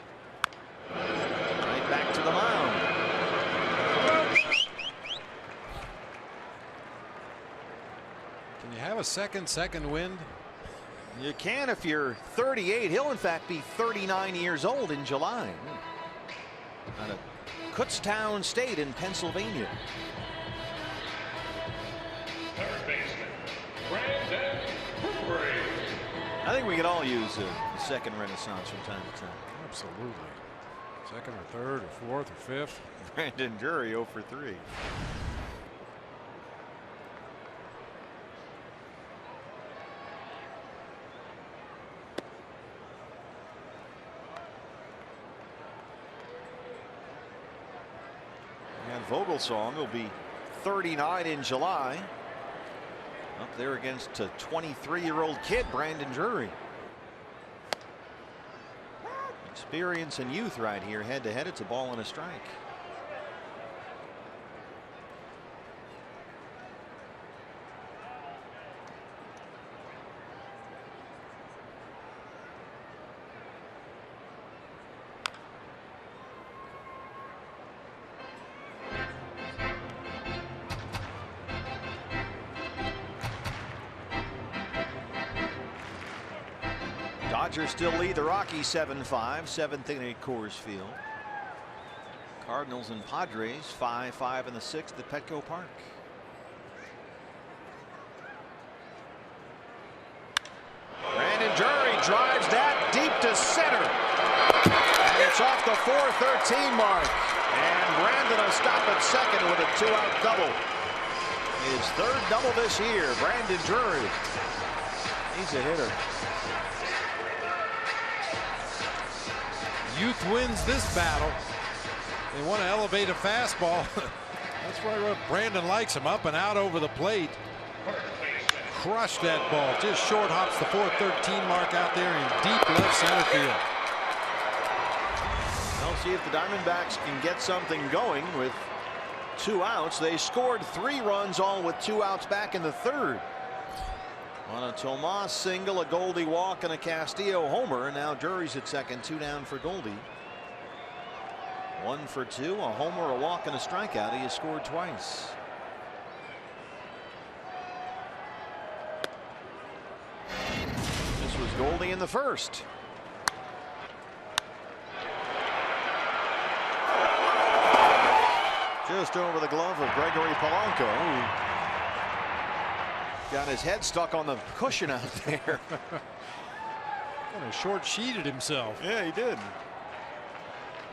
Right back to the mound. Can you have a second wind? You can if you're 38. He'll in fact be 39 years old in July. Out of Kutztown State in Pennsylvania. Third baseman, Brandon Drury. I think we could all use a second renaissance from time to time. Absolutely. Second or third or fourth or fifth. Brandon Drury 0 for 3. And Vogelsong will be 39 in July. Up there against a 23-year-old kid, Brandon Drury. Experience and youth right here, head to head. It's a ball and a strike. Dodgers still lead the Rockies 7-5, 7th inning at Coors Field. Cardinals and Padres 5-5 in the 6th at Petco Park. Brandon Drury drives that deep to center. And it's off the 413 mark. And Brandon will stop at second with a 2-out double. His third double this year. Brandon Drury. He's a hitter. Youth wins this battle. They want to elevate a fastball. That's why Brandon likes him, up and out over the plate. Crushed that ball. Just short hops the 413 mark out there in deep left center field. We'll see if the Diamondbacks can get something going with 2 outs. They scored 3 runs, all with 2 outs back in the 3rd. On a Tomas single, a Goldie walk, and a Castillo homer. And now Drury's at second, 2 down for Goldie. 1 for 2, a homer, a walk, and a strikeout. He has scored twice. This was Goldie in the 1st. Just over the glove of Gregory Polanco, who got his head stuck on the cushion out there. Kind of short-sheeted himself. Yeah, he did.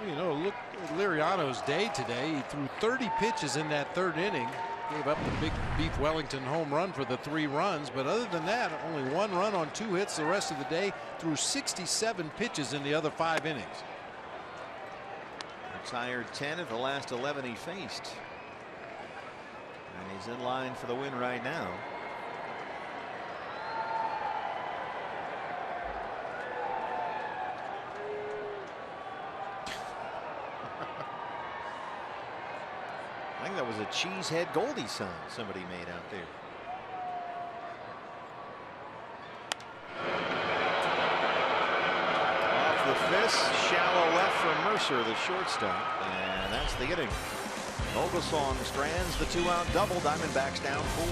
You know, look at Liriano's day today. He threw 30 pitches in that 3rd inning. Gave up the big Beef Wellington home run for the 3 runs. But other than that, only 1 run on 2 hits the rest of the day. Threw 67 pitches in the other 5 innings. Retired 10 of the last 11 he faced. And he's in line for the win right now. I think that was a Cheesehead Goldie sign somebody made out there. Off the fist, shallow left for Mercer, the shortstop, and that's the inning. Vogelsong strands the 2-out double. Diamondbacks down 4.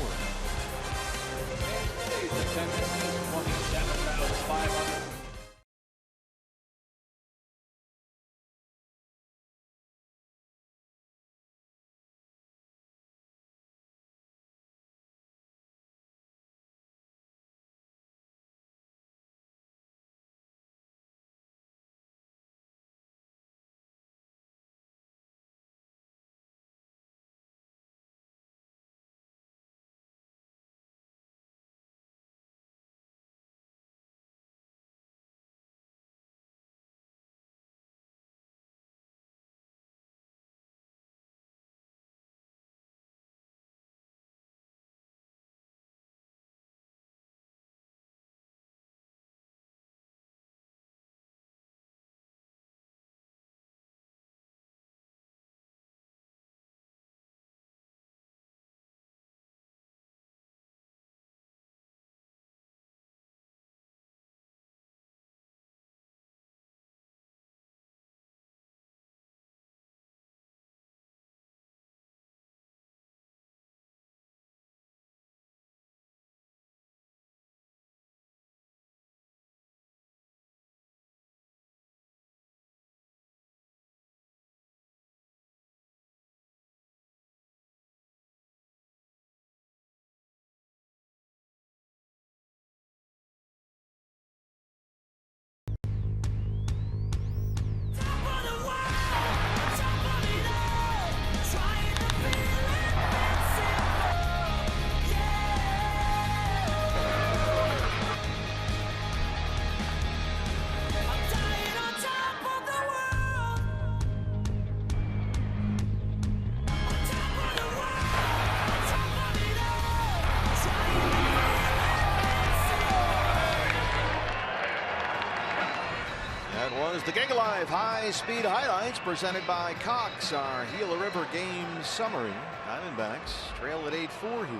5 high-speed highlights presented by Cox. Our Gila River game summary. Diamondbacks trail at 8-4 here.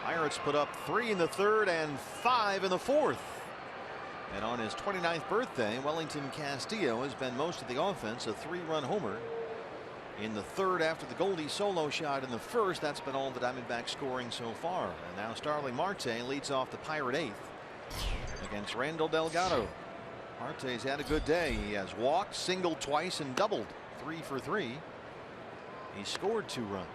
Pirates put up 3 in the third and 5 in the fourth. And on his 29th birthday, Wellington Castillo has been most of the offense, a 3-run homer in the third after the Goldie solo shot in the first. That's been all the Diamondbacks scoring so far. And now Starling Marte leads off the Pirate 8th against Randall Delgado. Marte's had a good day. He has walked, singled twice, and doubled. 3 for 3. He scored 2 runs.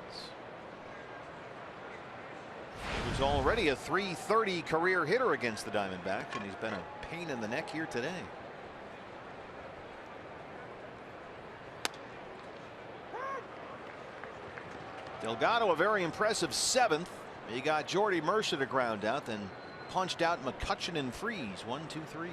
He was already a .330 career hitter against the Diamondbacks, and he's been a pain in the neck here today. Delgado a very impressive 7th. He got Jordy Mercer to ground out, then punched out McCutchen and Freeze. 1, 2, 3.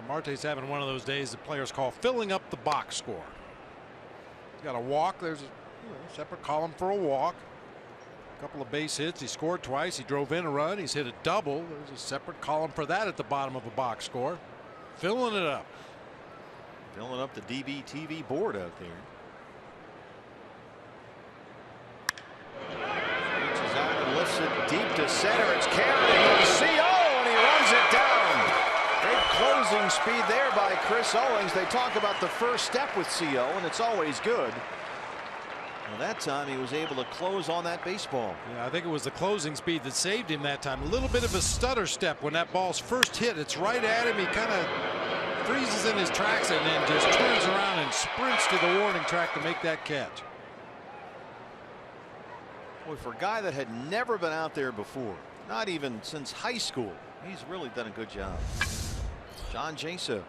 Marte's having one of those days that players call filling up the box score. He's got a walk. There's a separate column for a walk. A couple of base hits. He scored twice. He drove in a run. He's hit a double. There's a separate column for that at the bottom of a box score. Filling it up. Filling up the DBTV board out there. Reaches out and lifts it deep to center. It's carried to CO, and he runs it down. Closing speed there by Chris Owings. They talk about the first step with CO, and it's always good. Well, that time he was able to close on that baseball. Yeah, I think it was the closing speed that saved him that time. A little bit of a stutter step when that ball's first hit. It's right at him. He kind of freezes in his tracks and then just turns around and sprints to the warning track to make that catch. Boy, for a guy that had never been out there before, not even since high school, he's really done a good job. John Jaso.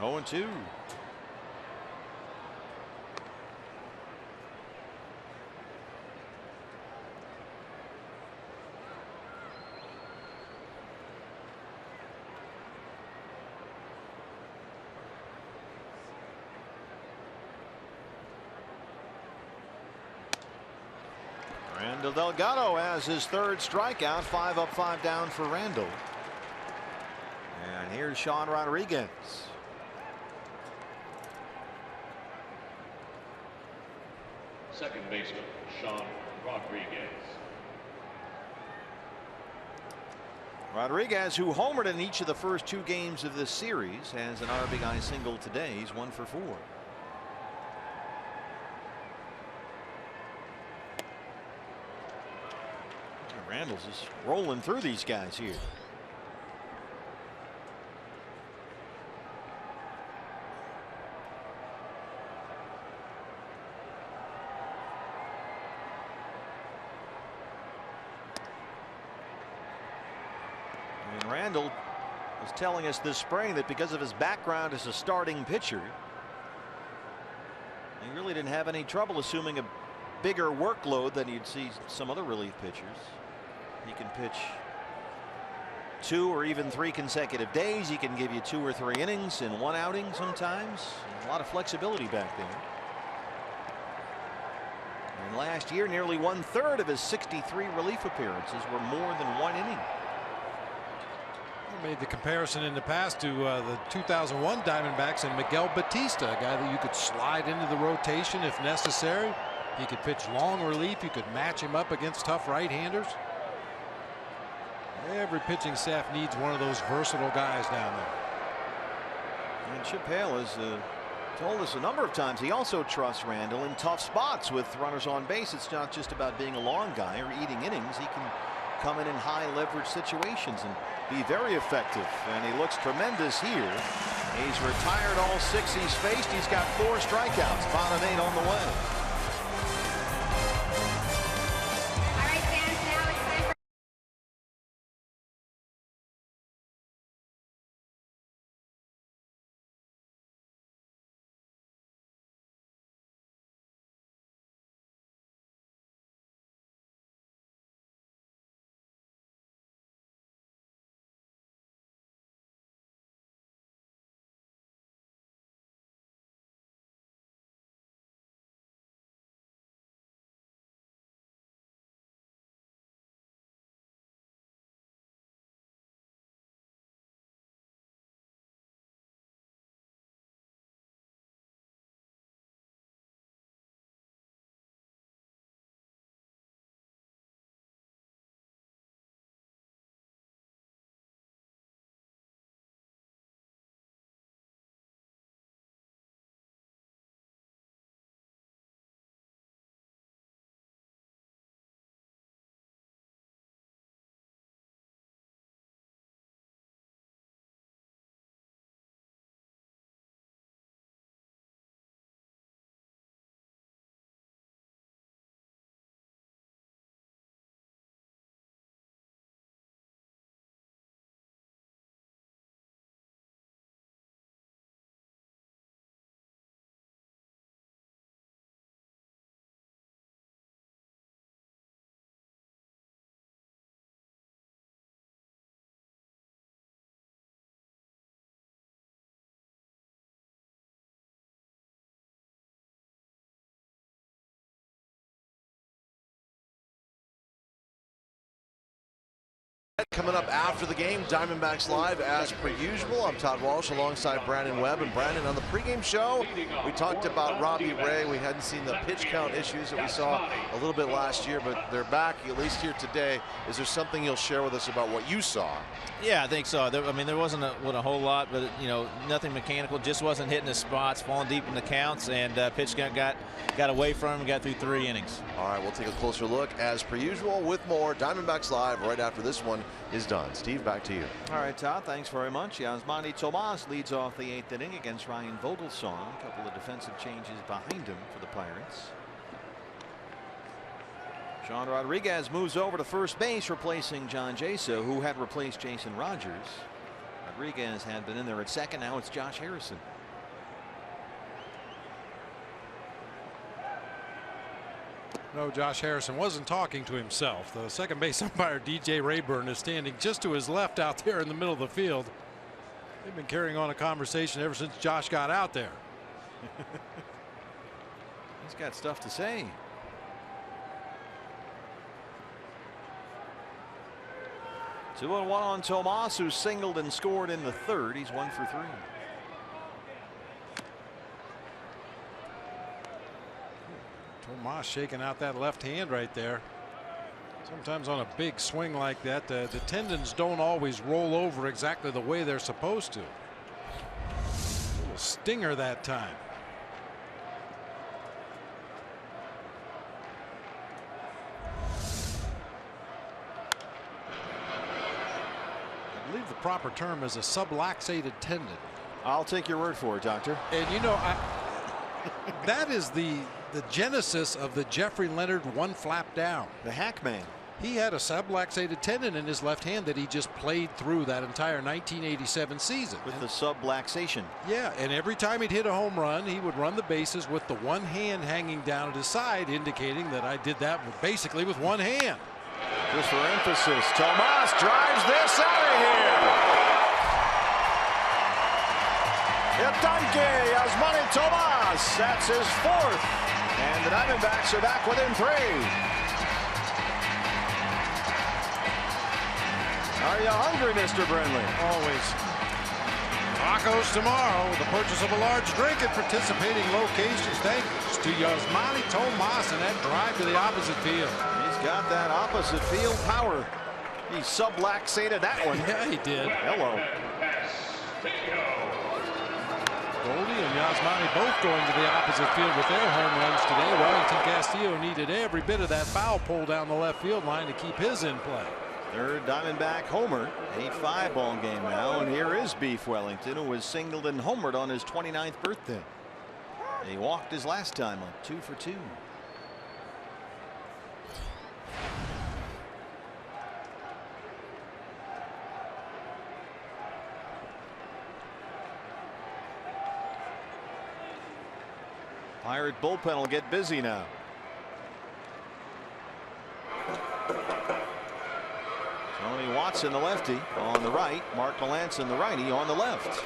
Oh, 0-2. Randall Delgado has his 3rd strikeout. 5 up, 5 down for Randall. And here's Sean Rodriguez. Second baseman, Sean Rodriguez. Rodriguez, who homered in each of the first 2 games of this series, has an RBI single today. He's 1 for 4. Randall's just rolling through these guys here. And Randall was telling us this spring that because of his background as a starting pitcher, he really didn't have any trouble assuming a bigger workload than you'd see some other relief pitchers. He can pitch 2 or even 3 consecutive days. He can give you 2 or 3 innings in 1 outing sometimes. A lot of flexibility back there. And last year, nearly 1/3 of his 63 relief appearances were more than 1 inning. I made the comparison in the past to the 2001 Diamondbacks and Miguel Batista, a guy that you could slide into the rotation if necessary. He could pitch long relief. You could match him up against tough right-handers. Every pitching staff needs one of those versatile guys down there. And Chip Hale has Told us a number of times he also trusts Randall in tough spots with runners on base. It's not just about being a long guy or eating innings. He can come in high leverage situations and be very effective. And he looks tremendous here. He's retired all 6 he's faced. He's got 4 strikeouts. Bottom 8 on the way. All right, fans, now it's time for Coming up after the game, Diamondbacks Live as per usual. I'm Todd Walsh alongside Brandon Webb. And Brandon, on the pregame show, we talked about Robbie Ray. We hadn't seen the pitch count issues that we saw a little bit last year, but they're back at least here today. Is there something you'll share with us about what you saw? Yeah, I think so. There wasn't a whole lot, but nothing mechanical. Just wasn't hitting the spots, falling deep in the counts, and pitch count got away from him, got through 3 innings. All right, we'll take a closer look as per usual with more Diamondbacks Live right after this one is done. Steve, back to you. All right, Todd, thanks very much. Yasmani Tomas leads off the 8th inning against Ryan Vogelsong. A couple of defensive changes behind him for the Pirates. Sean Rodriguez moves over to first base, replacing John Jaso, who had replaced Jason Rogers. Rodriguez had been in there at second. Now it's Josh Harrison. No, Josh Harrison wasn't talking to himself. The second base umpire, DJ Rayburn, is standing just to his left out there in the middle of the field. They've been carrying on a conversation ever since Josh got out there. He's got stuff to say. Two and one on Tomas, who singled and scored in the 3rd. He's 1 for 3. Tomas shaking out that left hand right there. Sometimes on a big swing like that, the tendons don't always roll over exactly the way they're supposed to. A little stinger that time. I believe the proper term is a subluxated tendon. I'll take your word for it, Doctor. And that is the genesis of the Jeffrey Leonard one flap down. The hack man. He had a subluxated tendon in his left hand that he just played through that entire 1987 season. With the subluxation. Yeah, and every time he'd hit a home run, he would run the bases with the one hand hanging down at his side, indicating that I did that basically with one hand. Just for emphasis, Tomas drives this out of here. Yatanke Yasmani Tomas. That's his 4th. And the Diamondbacks are back within 3. Are you hungry, Mr. Brenly? Always. Tacos tomorrow with the purchase of a large drink at participating locations. Thanks to Yasmani Tomas and that drive to the opposite field. He's got that opposite field power. He subluxated that one. Yeah, he did. Hello. Goldie and Yasmani both going to the opposite field with their home runs today. Wellington Castillo needed every bit of that foul pull down the left field line to keep his in play. Third Diamondback homer. 8-5 ball game now, and here is Beef Wellington, who was singled and homered on his 29th birthday. He walked his last time up, 2 for 2. Pirate bullpen will get busy now. Tony Watson, the lefty, on the right. Mark Melancon, the righty, on the left.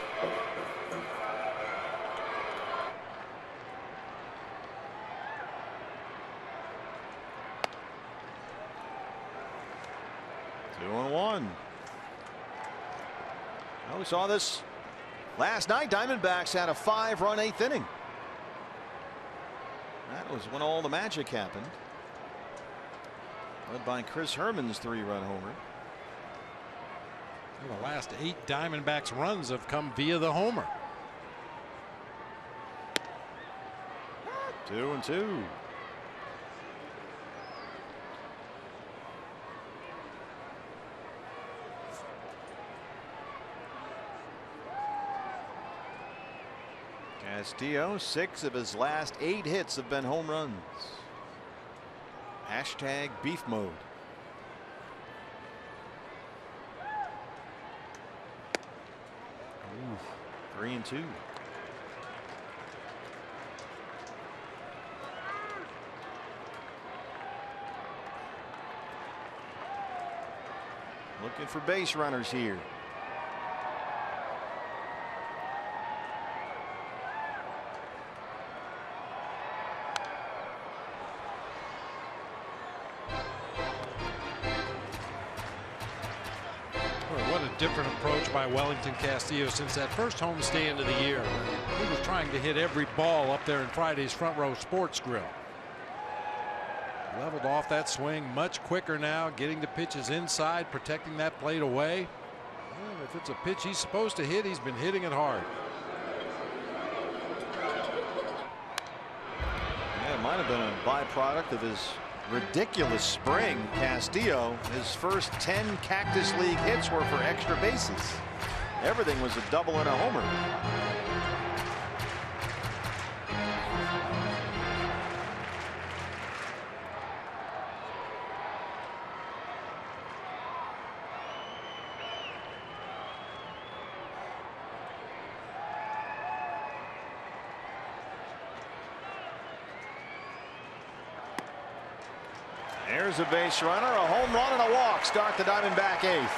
Two and one. Well, we saw this last night. Diamondbacks had a 5-run 8th inning. That was when all the magic happened. Led by Chris Herman's 3-run homer. The last 8 Diamondbacks runs have come via the homer. 2 and 2. Castillo, 6 of his last 8 hits have been home runs. Hashtag beef mode. Ooh, 3 and 2. Looking for base runners here. Different approach by Wellington Castillo since that first homestand of the year. He was trying to hit every ball up there in Friday's Front Row Sports Grill. Leveled off that swing much quicker now, getting the pitches inside, protecting that plate away. Well, if it's a pitch he's supposed to hit, he's been hitting it hard. Yeah, it might have been a byproduct of his ridiculous spring. Castillo, his first 10 Cactus League hits were for extra bases. Everything was a double and a homer. There's a base runner, a home run, and a walk. Start the Diamondback 8th.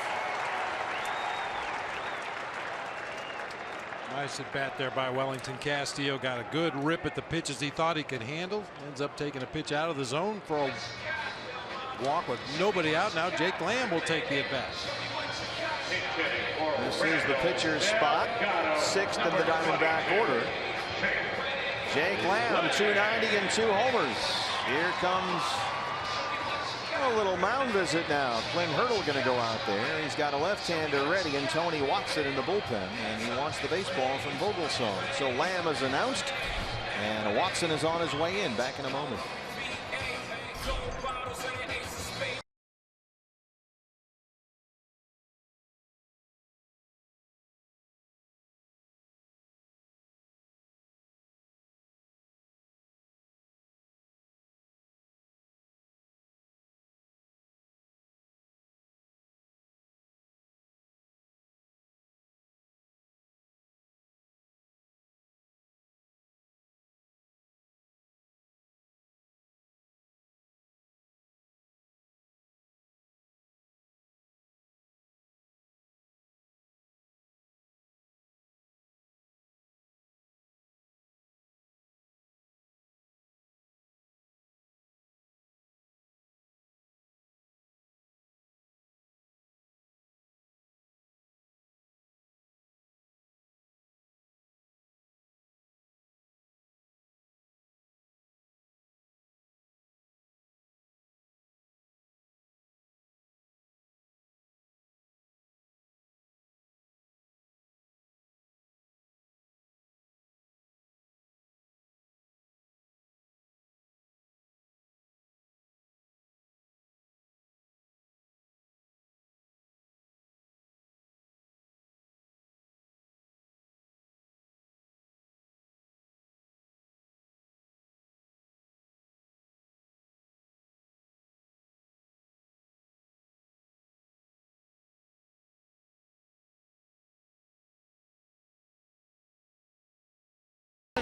Nice at bat there by Wellington Castillo. Got a good rip at the pitches he thought he could handle. Ends up taking a pitch out of the zone for a walk with nobody out. Now Jake Lamb will take the at bat. This is the pitcher's spot. 6th in the Diamondback order. Jake Lamb, 290 and 2 homers. Here comes a little mound visit now. Clint Hurdle going to go out there. He's got a left-hander ready, and Tony Watson in the bullpen, and he wants the baseball from Vogelsong. So Lamb is announced, and Watson is on his way in. Back in a moment.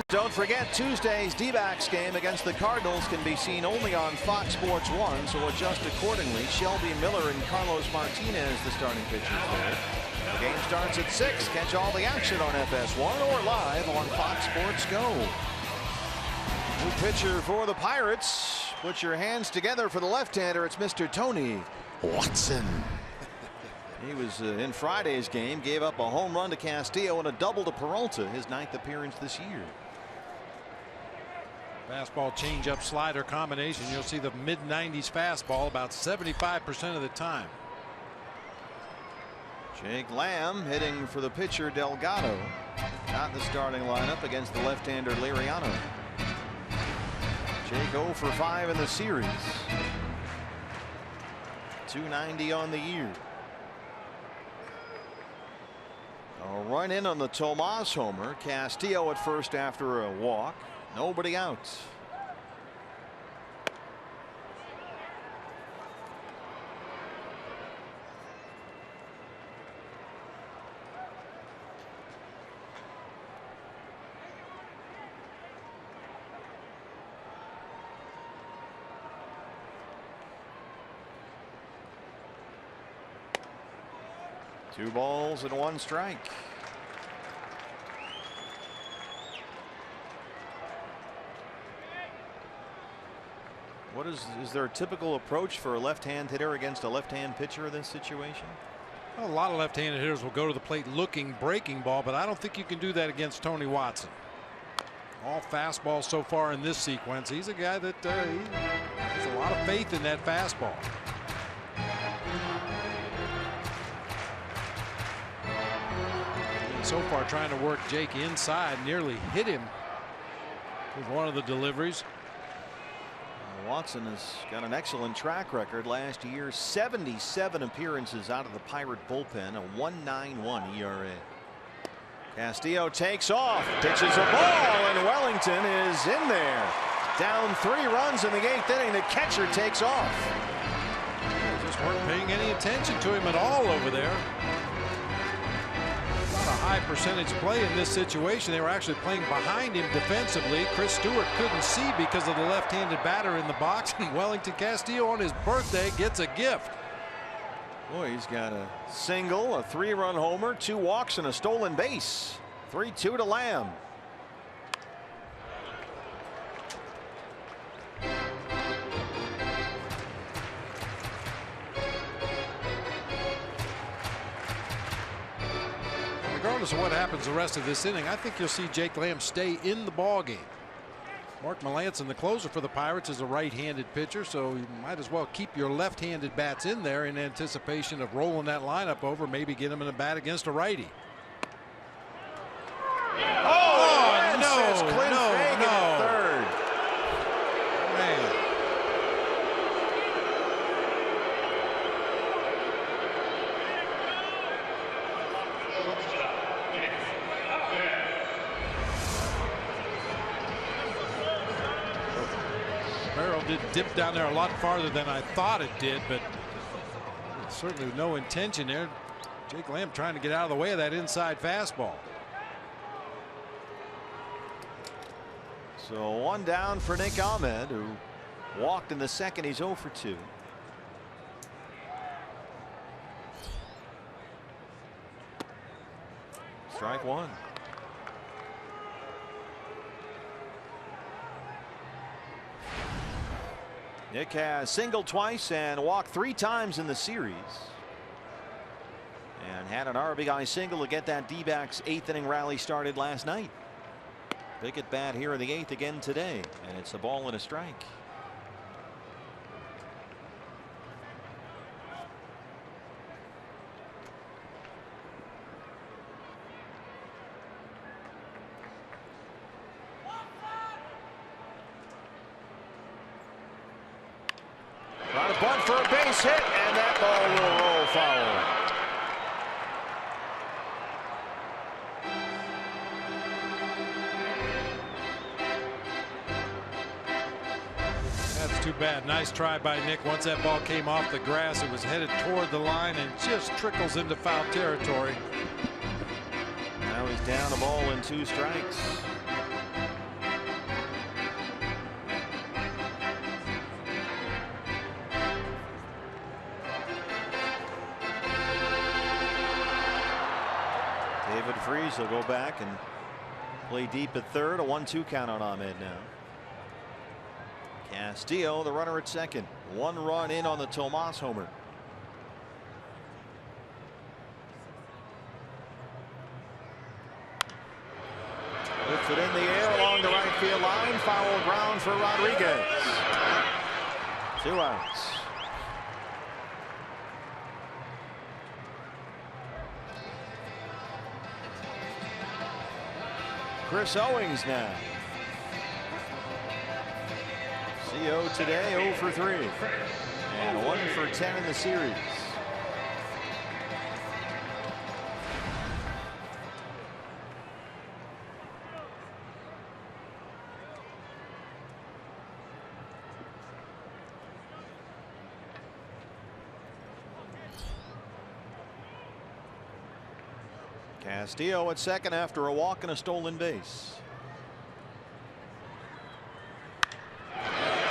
Don't forget, Tuesday's D-backs game against the Cardinals can be seen only on Fox Sports 1, so adjust accordingly. Shelby Miller and Carlos Martinez, the starting pitchers there. The game starts at 6. Catch all the action on FS1 or live on Fox Sports Go. New pitcher for the Pirates. Put your hands together for the left-hander. It's Mr. Tony Watson. He was in Friday's game, gave up a home run to Castillo and a double to Peralta, his 9th appearance this year. Fastball, changeup, slider combination. You'll see the mid-90s fastball about 75% of the time. Jake Lamb hitting for the pitcher Delgado. Not in the starting lineup against the left-hander Liriano. Jake 0 for 5 in the series. .290 on the year. A run in on the Tomas homer. Castillo at first after a walk. Nobody out. Two balls and one strike. What is there a typical approach for a left-hand hitter against a left-hand pitcher in this situation? Well, a lot of left-handed hitters will go to the plate looking breaking ball, but I don't think you can do that against Tony Watson. All fastballs so far in this sequence. He's a guy that he has a lot of faith in that fastball. So far trying to work Jake inside, nearly hit him with one of the deliveries. Watson has got an excellent track record. Last year, 77 appearances out of the Pirate bullpen, a 1.91 ERA. Castillo takes off, pitches a ball, and Wellington is in there. Down 3 runs in the 8th inning. The catcher takes off. They just weren't paying any attention to him at all over there. A high percentage play in this situation. They were actually playing behind him defensively. Chris Stewart couldn't see because of the left-handed batter in the box, and Wellington Castillo on his birthday gets a gift. Boy, he's got a single, a 3-run homer, 2 walks, and a stolen base. 3-2 to Lamb. Regardless of what happens the rest of this inning, I think you'll see Jake Lamb stay in the ball game. Mark Melancon, the closer for the Pirates, is a right-handed pitcher, so you might as well keep your left-handed bats in there in anticipation of rolling that lineup over, maybe get him in a bat against a righty. Oh, no, no. Third. Man. Barrel did dip down there a lot farther than I thought it did, but certainly no intention there. Jake Lamb trying to get out of the way of that inside fastball. So 1 down for Nick Ahmed, who walked in the second. He's 0 for 2. Strike 1. Nick has singled twice and walked 3 times in the series. And had an RBI single to get that D-backs 8th inning rally started last night. Big at bat here in the 8th again today, and it's a ball and a strike. Trying to bunt for a base hit, and that ball will roll foul. That's too bad. Nice try by Nick. Once that ball came off the grass, it was headed toward the line and just trickles into foul territory. Now he's down a ball and 2 strikes. David Freese will go back and play deep at third. A 1-2 count on Ahmed now. Castillo, the runner at second. 1 run in on the Tomas homer. Lifted in the air along the right field line. Foul ground for Rodriguez. 2 outs. Chris Owings now. CO today 0 for 3 and 1 for 10 in the series. Castillo at second after a walk and a stolen base.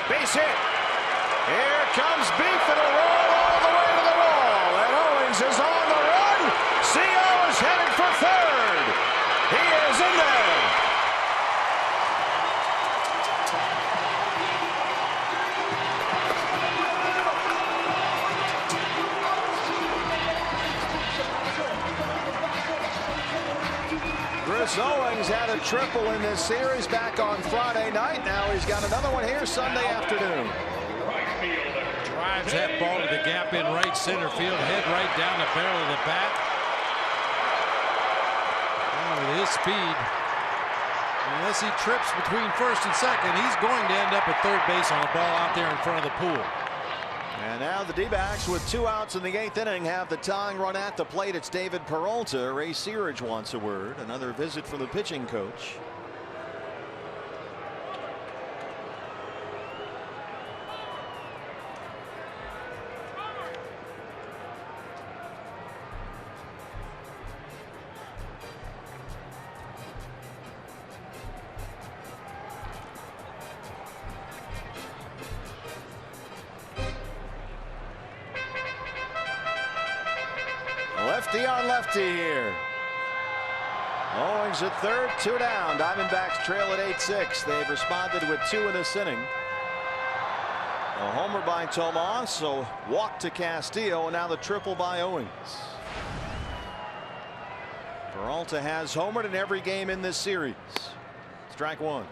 Base hit. Here comes Beef, and a roll all the way to the wall. And Owings is on the run. CO is headed for third. He is in there. Chris Owings had a triple in this series back on Friday night. Now he's got another one here Sunday afternoon. Drives that ball to the gap in right center field, head right down the barrel of the bat. And with his speed, unless he trips between first and second, he's going to end up at third base on a ball out there in front of the pool. And now the D-backs with 2 outs in the 8th inning have the tying run at the plate. It's David Peralta. Ray Searage wants a word. Another visit from the pitching coach. Lefty on lefty here. Owings at third, 2 down. Diamondbacks trail at 8-6. They've responded with 2 in this inning. A homer by Tomas, a walk to Castillo, and now the triple by Owings. Peralta has homered in every game in this series. Strike 1.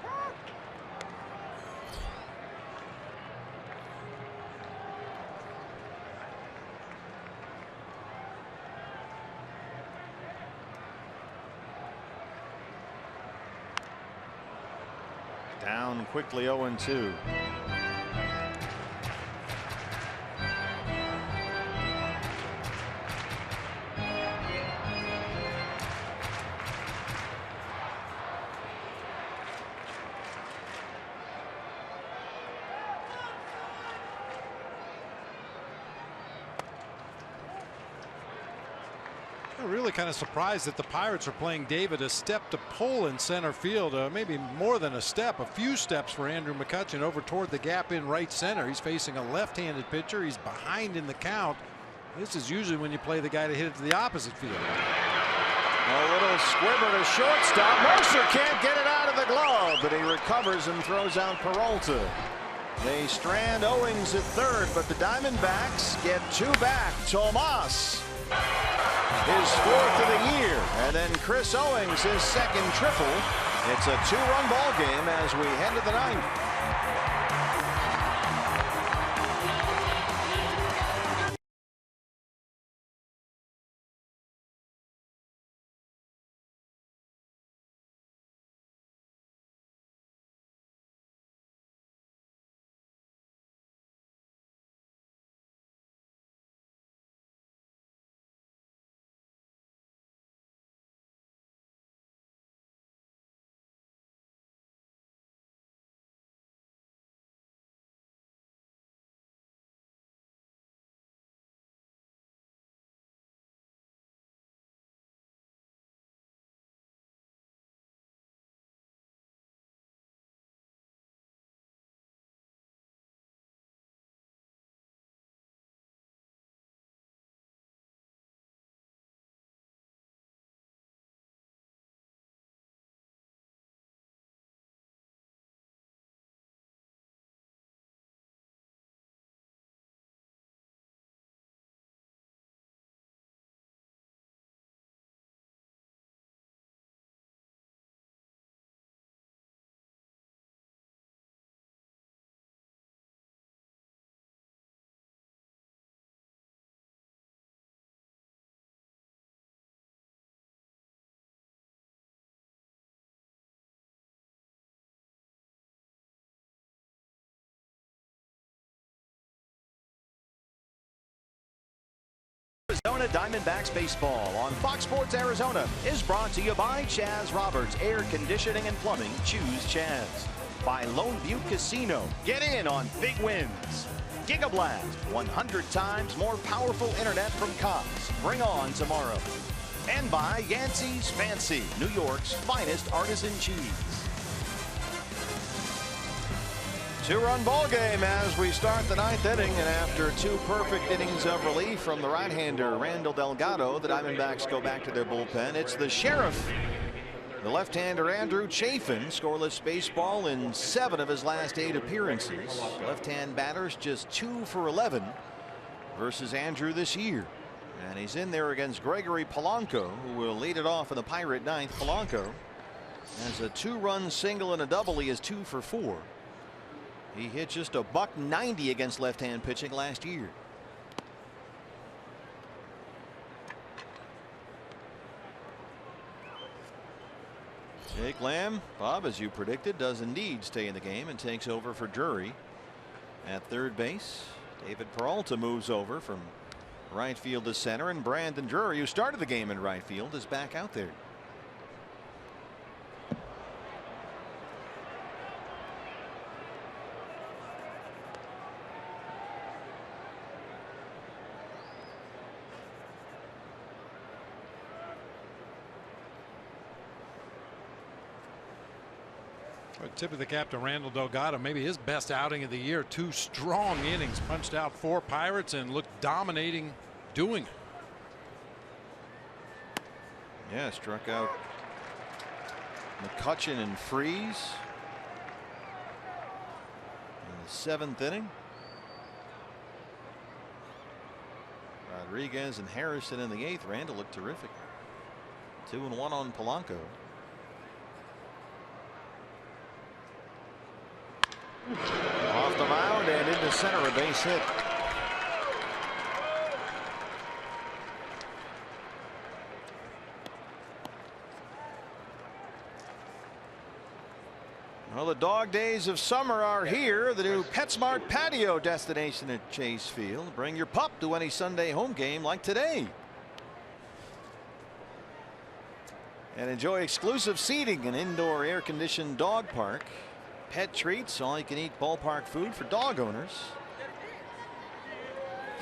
Down quickly 0-2. I'm really kind of surprised that the Pirates are playing David a step to pull in center field. Maybe more than a step, a few steps for Andrew McCutchen over toward the gap in right center. He's facing a left-handed pitcher. He's behind in the count. This is usually when you play the guy to hit it to the opposite field. A little squibber to shortstop. Mercer can't get it out of the glove, but he recovers and throws out Peralta. They strand Owings at third, but the Diamondbacks get 2 back. Tomas, his 4th of the year, and then Chris Owings, his 2nd triple. It's a 2-run ball game as we head to the 9th. Arizona Diamondbacks baseball on Fox Sports Arizona is brought to you by Chaz Roberts Air Conditioning and Plumbing. Choose Chaz. By Lone Butte Casino. Get in on big wins. Gigablast, 100 times more powerful internet from Cox. Bring on tomorrow. And by Yancey's Fancy, New York's finest artisan cheese. Two-run ball game as we start the ninth inning, and after two perfect innings of relief from the right-hander Randall Delgado, the Diamondbacks go back to their bullpen. It's the sheriff, the left-hander Andrew Chafin, scoreless baseball in 7 of his last 8 appearances. Left-hand batters just 2 for 11 versus Andrew this year. And he's in there against Gregory Polanco, who will lead it off in the Pirate ninth. Polanco has a 2-run single and a double. He is 2 for 4. He hit just a $190 against left-hand pitching last year. Jake Lamb, Bob, as you predicted, does indeed stay in the game and takes over for Drury at third base. David Peralta moves over from right field to center, and Brandon Drury, who started the game in right field, is back out there. Tip of the cap to Randall Delgado, maybe his best outing of the year. 2 strong innings, punched out 4 Pirates and looked dominating doing it. Yeah, struck out McCutchen and Freeze in the 7th inning. Rodriguez and Harrison in the 8th. Randall looked terrific. 2-1 on Polanco. Off the mound and into center, a base hit. Well, the dog days of summer are here. The new PetSmart patio destination at Chase Field. Bring your pup to any Sunday home game like today. And enjoy exclusive seating and indoor air-conditioned dog park. Pet treats, all you can eat ballpark food for dog owners.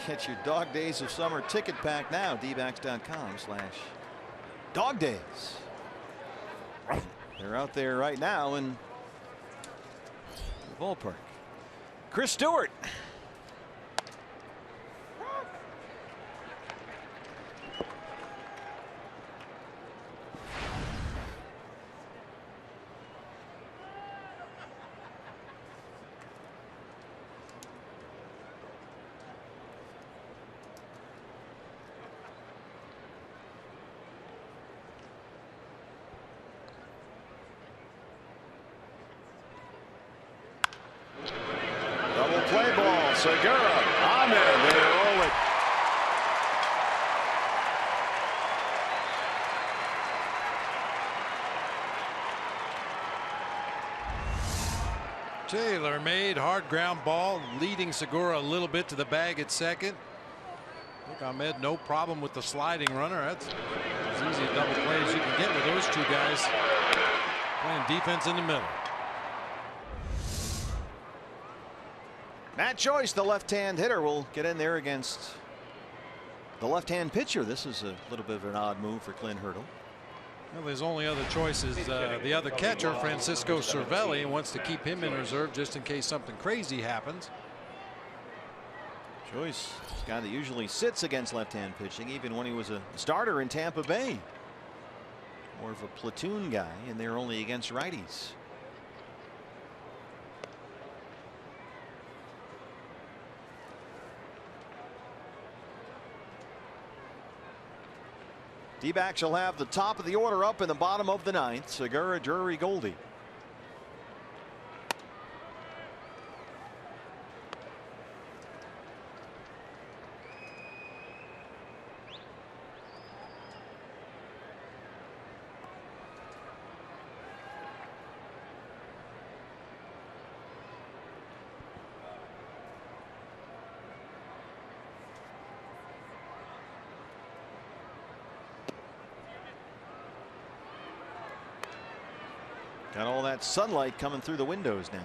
Get your dog days of summer ticket pack now. dbacks.com/dog days. They're out there right now in the ballpark. Chris Stewart. Play ball, Segura, Ahmed, they roll it. Taylor made hard ground ball, leading Segura a little bit to the bag at second. I think Ahmed, no problem with the sliding runner. That's as easy a double play as you can get with those two guys playing defense in the middle. Matt Joyce, the left-hand hitter, will get in there against the left-hand pitcher. This is a little bit of an odd move for Clint Hurdle. Well, his only other choice is the other catcher, Francisco Cervelli, wants to keep him in reserve just in case something crazy happens. Joyce, a guy that usually sits against left-hand pitching, even when he was a starter in Tampa Bay. More of a platoon guy, and they're only against righties. D-backs will have the top of the order up in the bottom of the 9th. Segura, Drury, Goldie. Got all that sunlight coming through the windows now.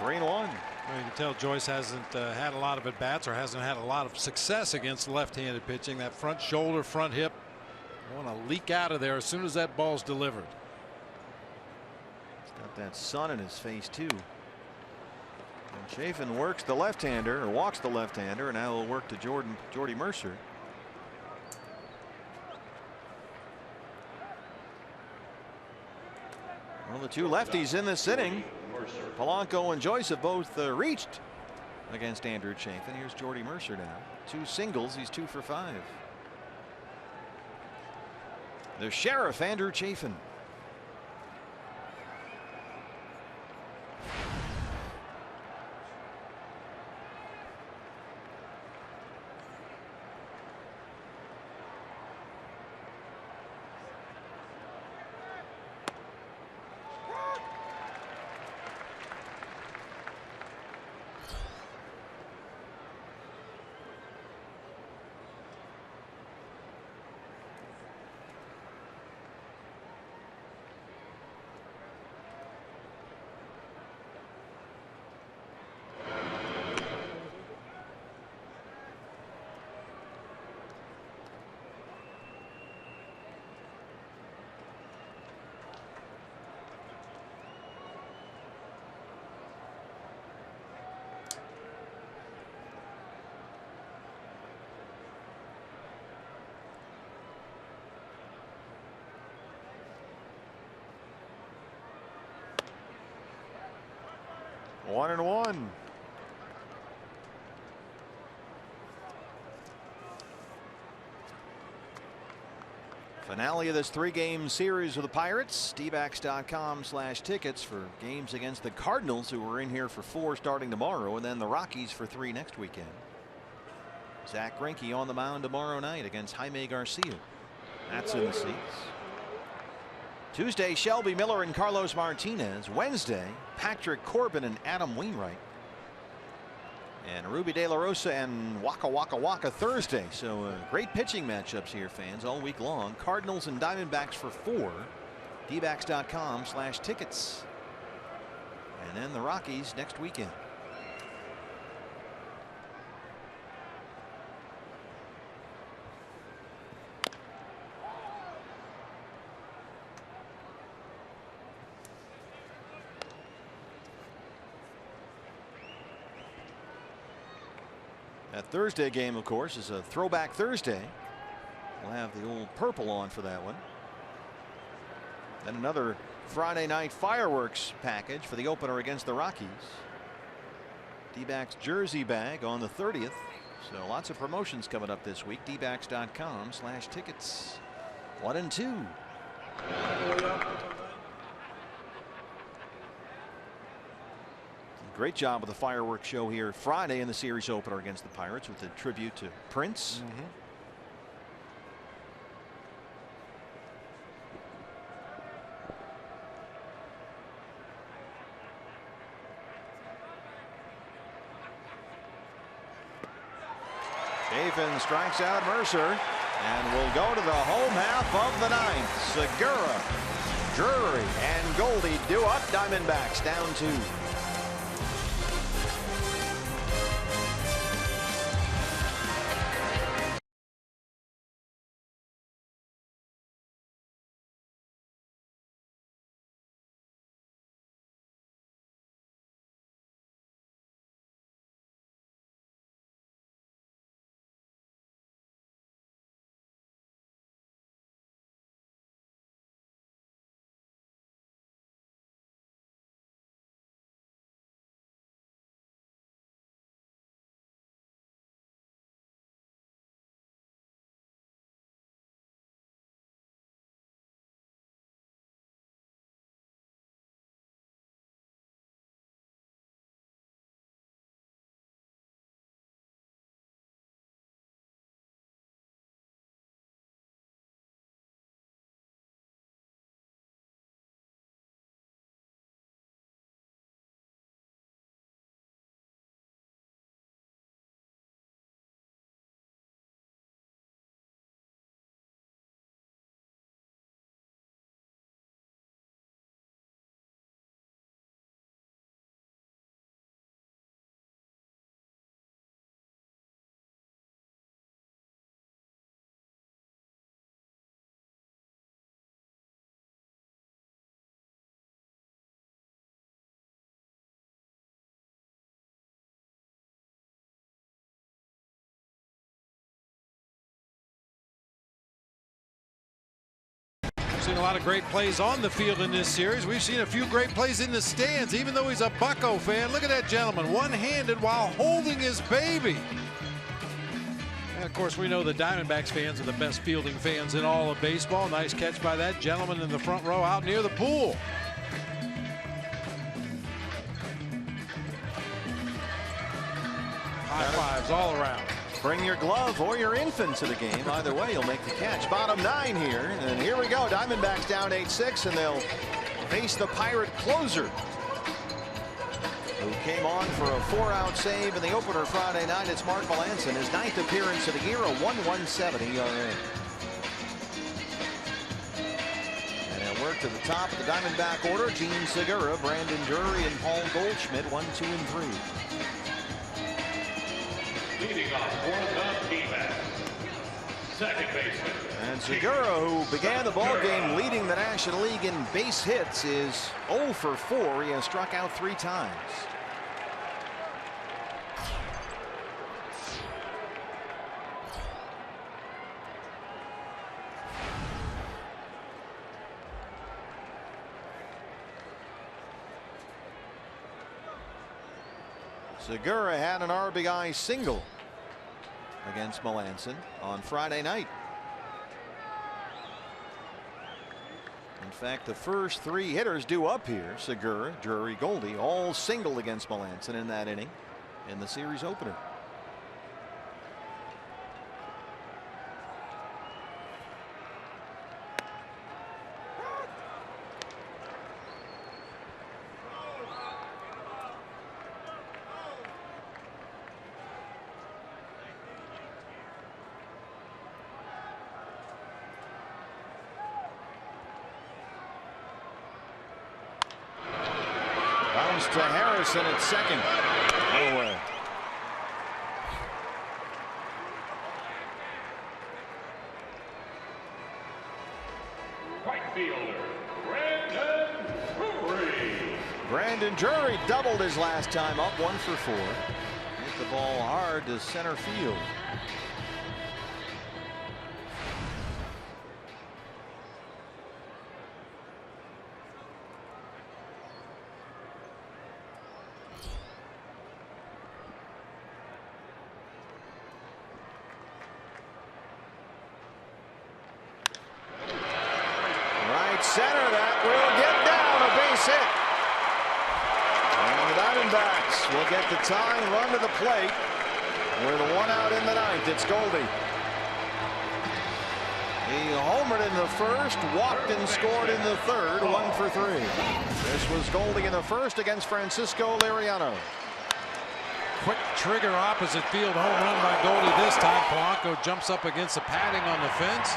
Three and one. Well, you can tell Joyce hasn't had a lot of at bats or hasn't had a lot of success against left-handed pitching. That front shoulder, front hip, want to leak out of there as soon as that ball's delivered. He's got that sun in his face too. And Chafin works the left-hander, or walks the left-hander, and now will work to Jordy Mercer. Well, the two lefties in this inning, Polanco and Joyce, have both reached against Andrew Chafin. Here's Jordy Mercer now. Two singles. He's 2 for 5. The Sheriff, Andrew Chafin. One and one. Finale of this 3-game series with the Pirates. dbacks.com/tickets for games against the Cardinals, who are in here for 4 starting tomorrow, and then the Rockies for 3 next weekend. Zach Greinke on the mound tomorrow night against Jaime Garcia. That's in the seats. Tuesday, Shelby Miller and Carlos Martinez. Wednesday, Patrick Corbin and Adam Wainwright. And Ruby De La Rosa and Waka Waka Waka Thursday. So great pitching matchups here, fans, all week long. Cardinals and Diamondbacks for 4. dbacks.com/tickets. And then the Rockies next weekend. That Thursday game, of course, is a throwback Thursday. We'll have the old purple on for that one. Then another Friday night fireworks package for the opener against the Rockies. D-backs jersey bag on the 30th. So lots of promotions coming up this week. dbacks.com/tickets. 1 and 2. Great job with the fireworks show here Friday in the series opener against the Pirates with a tribute to Prince. Chafin strikes out Mercer, and will go to the home half of the 9th. Segura, Drury, and Goldie do up. Diamondbacks down 2. seen a lot of great plays on the field in this series. We've seen a few great plays in the stands, even though he's a Bucco fan. Look at that gentleman, one-handed while holding his baby. And of course, we know the Diamondbacks fans are the best fielding fans in all of baseball. Nice catch by that gentleman in the front row out near the pool. High fives all around. Bring your glove or your infant to the game. Either way, you'll make the catch. Bottom 9 here. And here we go. Diamondbacks down 8-6, and they'll face the Pirate closer, who came on for a 4-out save in the opener Friday night. It's Mark Melancon, his 9th appearance of the year, a 1.17 ERA. And they'll work to the top of the Diamondback order. Gene Segura, Brandon Drury, and Paul Goldschmidt, 1, 2, and 3. Leading off for the D-backs, second baseman. And Segura, who began the ball game leading the National League in base hits, is 0 for 4. He has struck out 3 times. Segura had an RBI single against Melancon on Friday night. In fact, the first 3 hitters due up here, Segura, Drury, Goldie, all singled against Melancon in that inning in the series opener. To Harrison at second. No way. Right fielder, Brandon Drury. Brandon Drury doubled his last time up, 1 for 4. Hit the ball hard to center field. Center, that will get down, a base hit. And the Diamondbacks will get the tying run to the plate with a 1 out in the 9th. It's Goldie. He homered in the first, walked and scored in the 3rd, 1 for 3. This was Goldie in the first against Francisco Liriano. Quick trigger opposite field home run by Goldie this time. Polanco jumps up against the padding on the fence.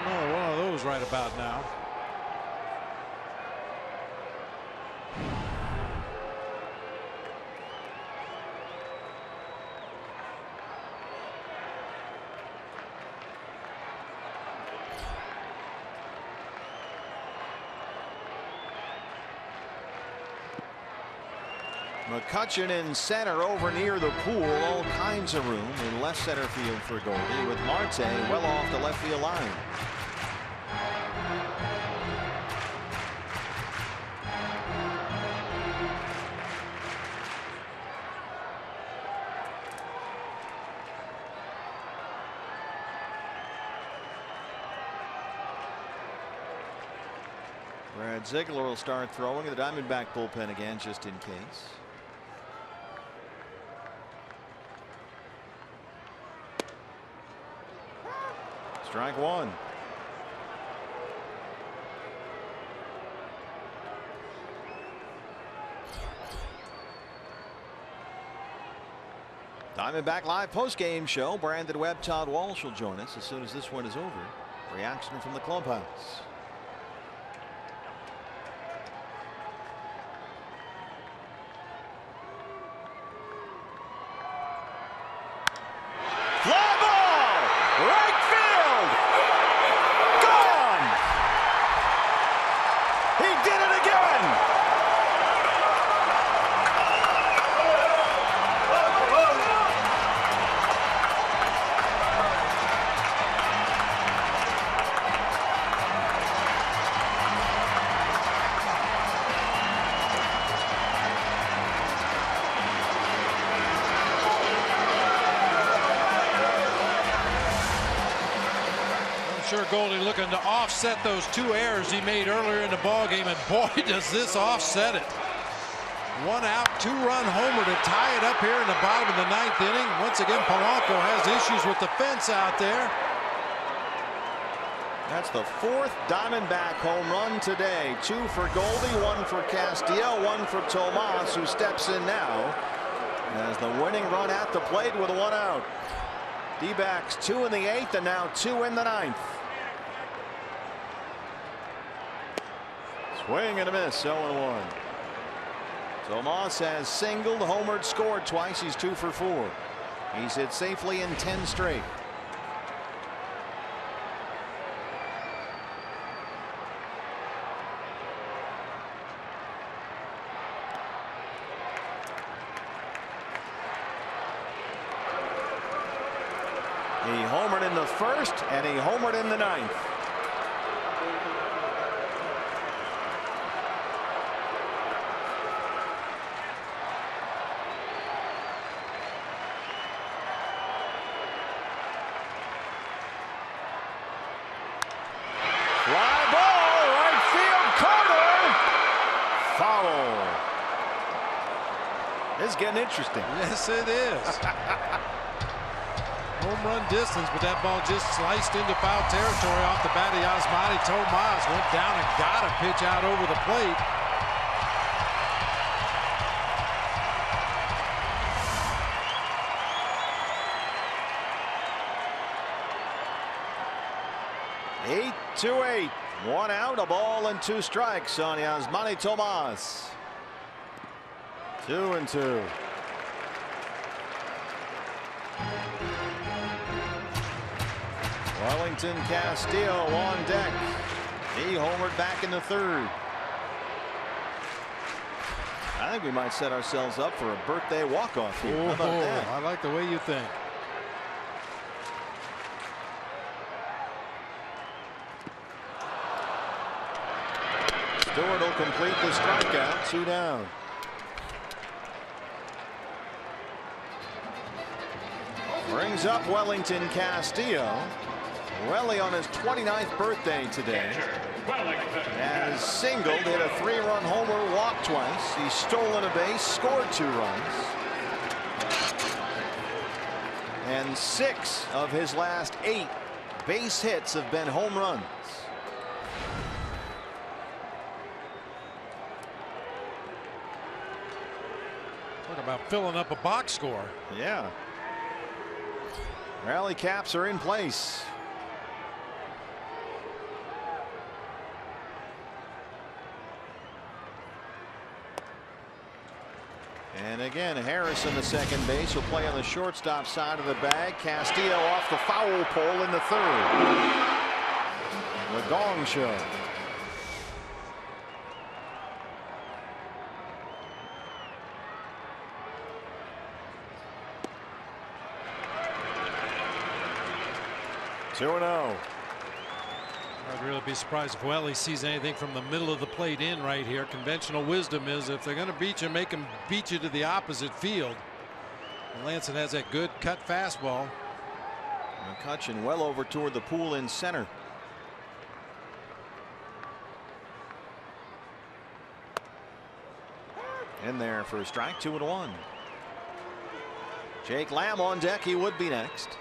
Another one of those right about now. McCutchen in center over near the pool. All kinds of room in left center field for Goldie, with Marte well off the left field line. Brad Ziegler will start throwing in the Diamondback bullpen again, just in case. Strike 1. Diamondback Live post-game show. Brandon Webb, Todd Walsh will join us as soon as this one is over. Reaction from the clubhouse. Sure, Goldie looking to offset those 2 errors he made earlier in the ball game, and boy, does this offset it. 1 out, 2-run homer to tie it up here in the bottom of the 9th inning. Once again, Polanco has issues with the fence out there. That's the 4th Diamondback home run today. 2 for Goldie, 1 for Castillo, 1 for Tomas, who steps in now as the winning run at the plate with 1 out. D-backs 2 in the 8th and now 2 in the 9th. Swing and a miss, 0-1. Tomas has singled, homered, scored twice. He's 2 for 4. He's hit safely in 10 straight. He homered in the 1st and he homered in the 9th. Fly ball, right field corner. Foul. This is getting interesting. Yes, it is. Home run distance, but that ball just sliced into foul territory off the bat of Yasmani Tomas. Went down and got a pitch out over the plate. Eight to 8. 1 out, a ball and 2 strikes on Yasmani Tomas. 2-2. Wellington Castillo on deck. He homered back in the 3rd. I think we might set ourselves up for a birthday walk-off here. How about that? I like the way you think. Stewart will complete the strikeout. 2 down. Brings up Wellington Castillo. Welly on his 29th birthday today. Has singled, hit a 3-run homer, walked twice. He's stolen a base, scored 2 runs. And 6 of his last 8 base hits have been home runs. Talk about filling up a box score. Yeah. Rally caps are in place. And again, Harrison, the second base, will play on the shortstop side of the bag. Castillo off the foul pole in the 3rd. The Gong Show. Two and 0. I'd really be surprised if Welly sees anything from the middle of the plate in right here. Conventional wisdom is if they're going to beat you, make them beat you to the opposite field. And Lanson has that good cut fastball. McCutchen well over toward the pool in center. In there for a strike. 2-1. Jake Lamb on deck. He would be next.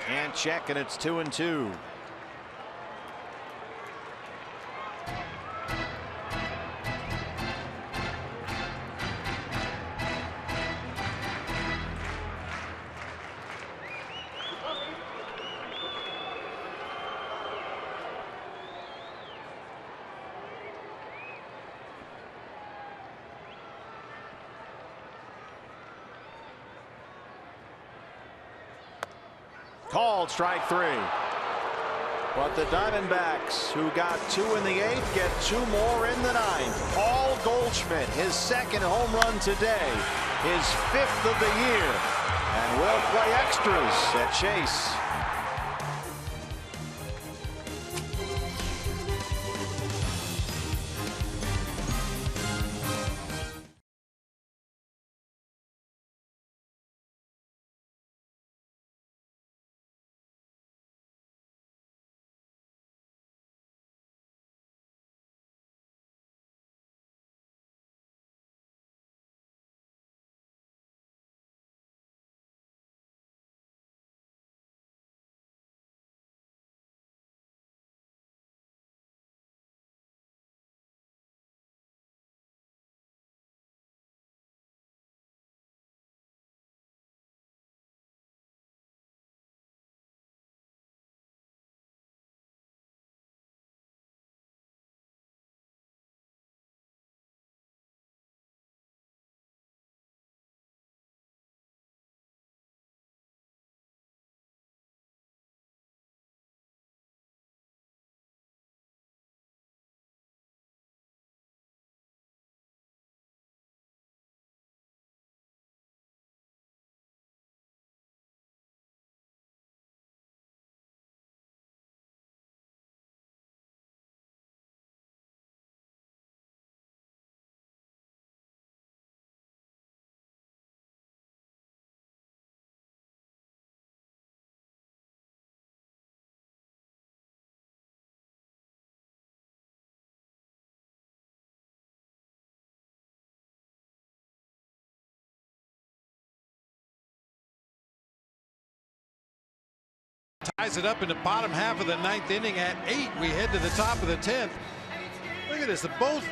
And check, and it's 2-2. Called strike 3. But the Diamondbacks, who got 2 in the 8th, get 2 more in the 9th. Paul Goldschmidt, his 2nd home run today, his 5th of the year. And will play extras at Chase. Ties it up in the bottom half of the 9th inning at 8. We head to the top of the 10th. Look at this. Both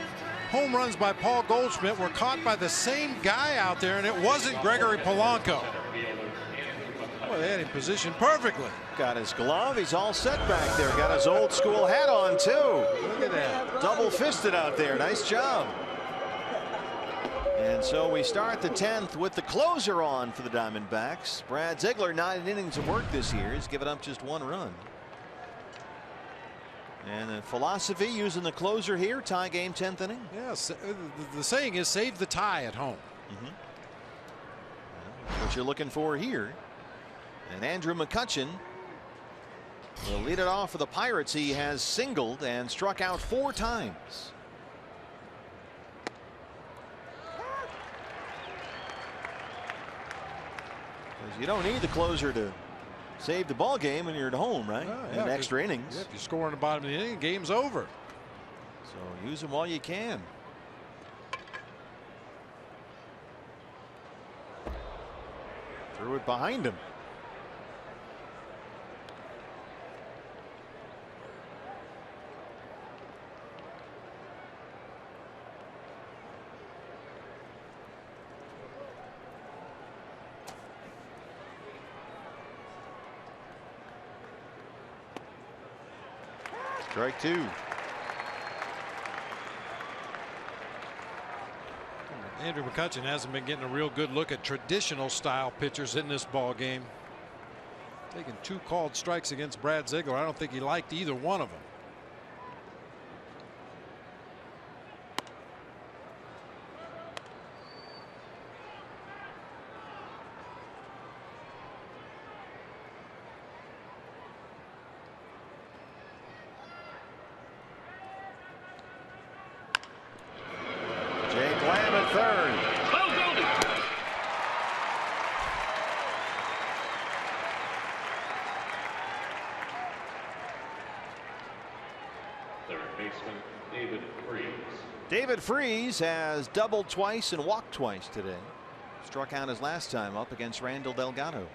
home runs by Paul Goldschmidt were caught by the same guy out there, and it wasn't Gregory Polanco. Boy, they had him positioned perfectly. Got his glove. He's all set back there. Got his old school hat on, too. Look at that. Double fisted out there. Nice job. And so we start the 10th with the closer on for the Diamondbacks. Brad Ziegler, 9 innings of work this year. He's given up just 1 run. And the philosophy using the closer here, tie game 10th inning. Yes, the saying is save the tie at home. What you're looking for here. And Andrew McCutchen will lead it off for the Pirates. He has singled and struck out 4 times. You don't need the closer to save the ball game when you're at home, right? Yeah, in extra innings. Yeah, if you score in the bottom of the inning, game's over. So use them while you can. Threw it behind him. Strike 2. Andrew McCutchen hasn't been getting a real good look at traditional style pitchers in this ball game. Taking 2 called strikes against Brad Ziegler. I don't think he liked either one of them. David Freese has doubled twice and walked twice today. Struck out his last time up against Randall Delgado.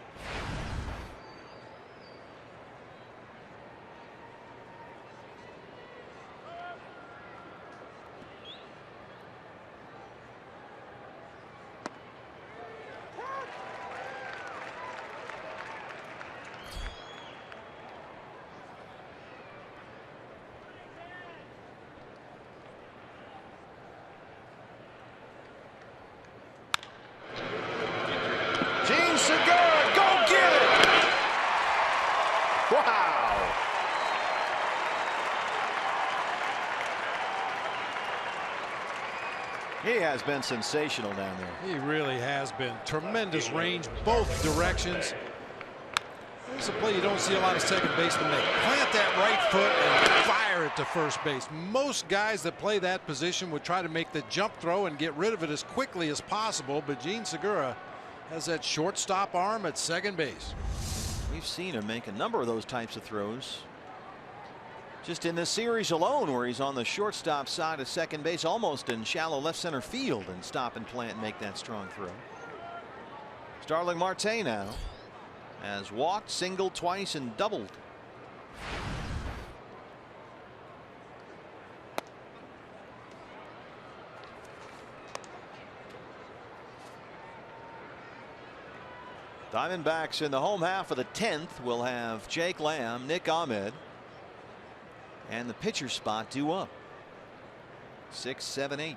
has been sensational down there. He really has been. Tremendous range, both directions. It's a play you don't see a lot of second basemen make. Plant that right foot and fire it to first base. Most guys that play that position would try to make the jump throw and get rid of it as quickly as possible, but Jean Segura has that shortstop arm at second base. We've seen him make a number of those types of throws just in this series alone, where he's on the shortstop side of second base, almost in shallow left center field, and stop and plant and make that strong throw. Starling Marte now has walked, singled twice, and doubled. Diamondbacks in the home half of the 10th will have Jake Lamb, Nick Ahmed, and the pitcher spot due up. 6, 7, 8.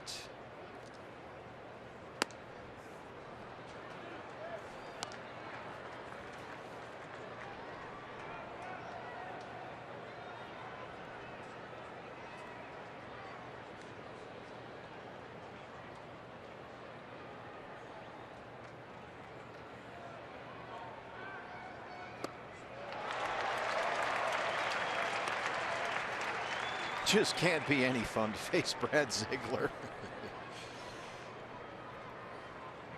Just can't be any fun to face Brad Ziegler.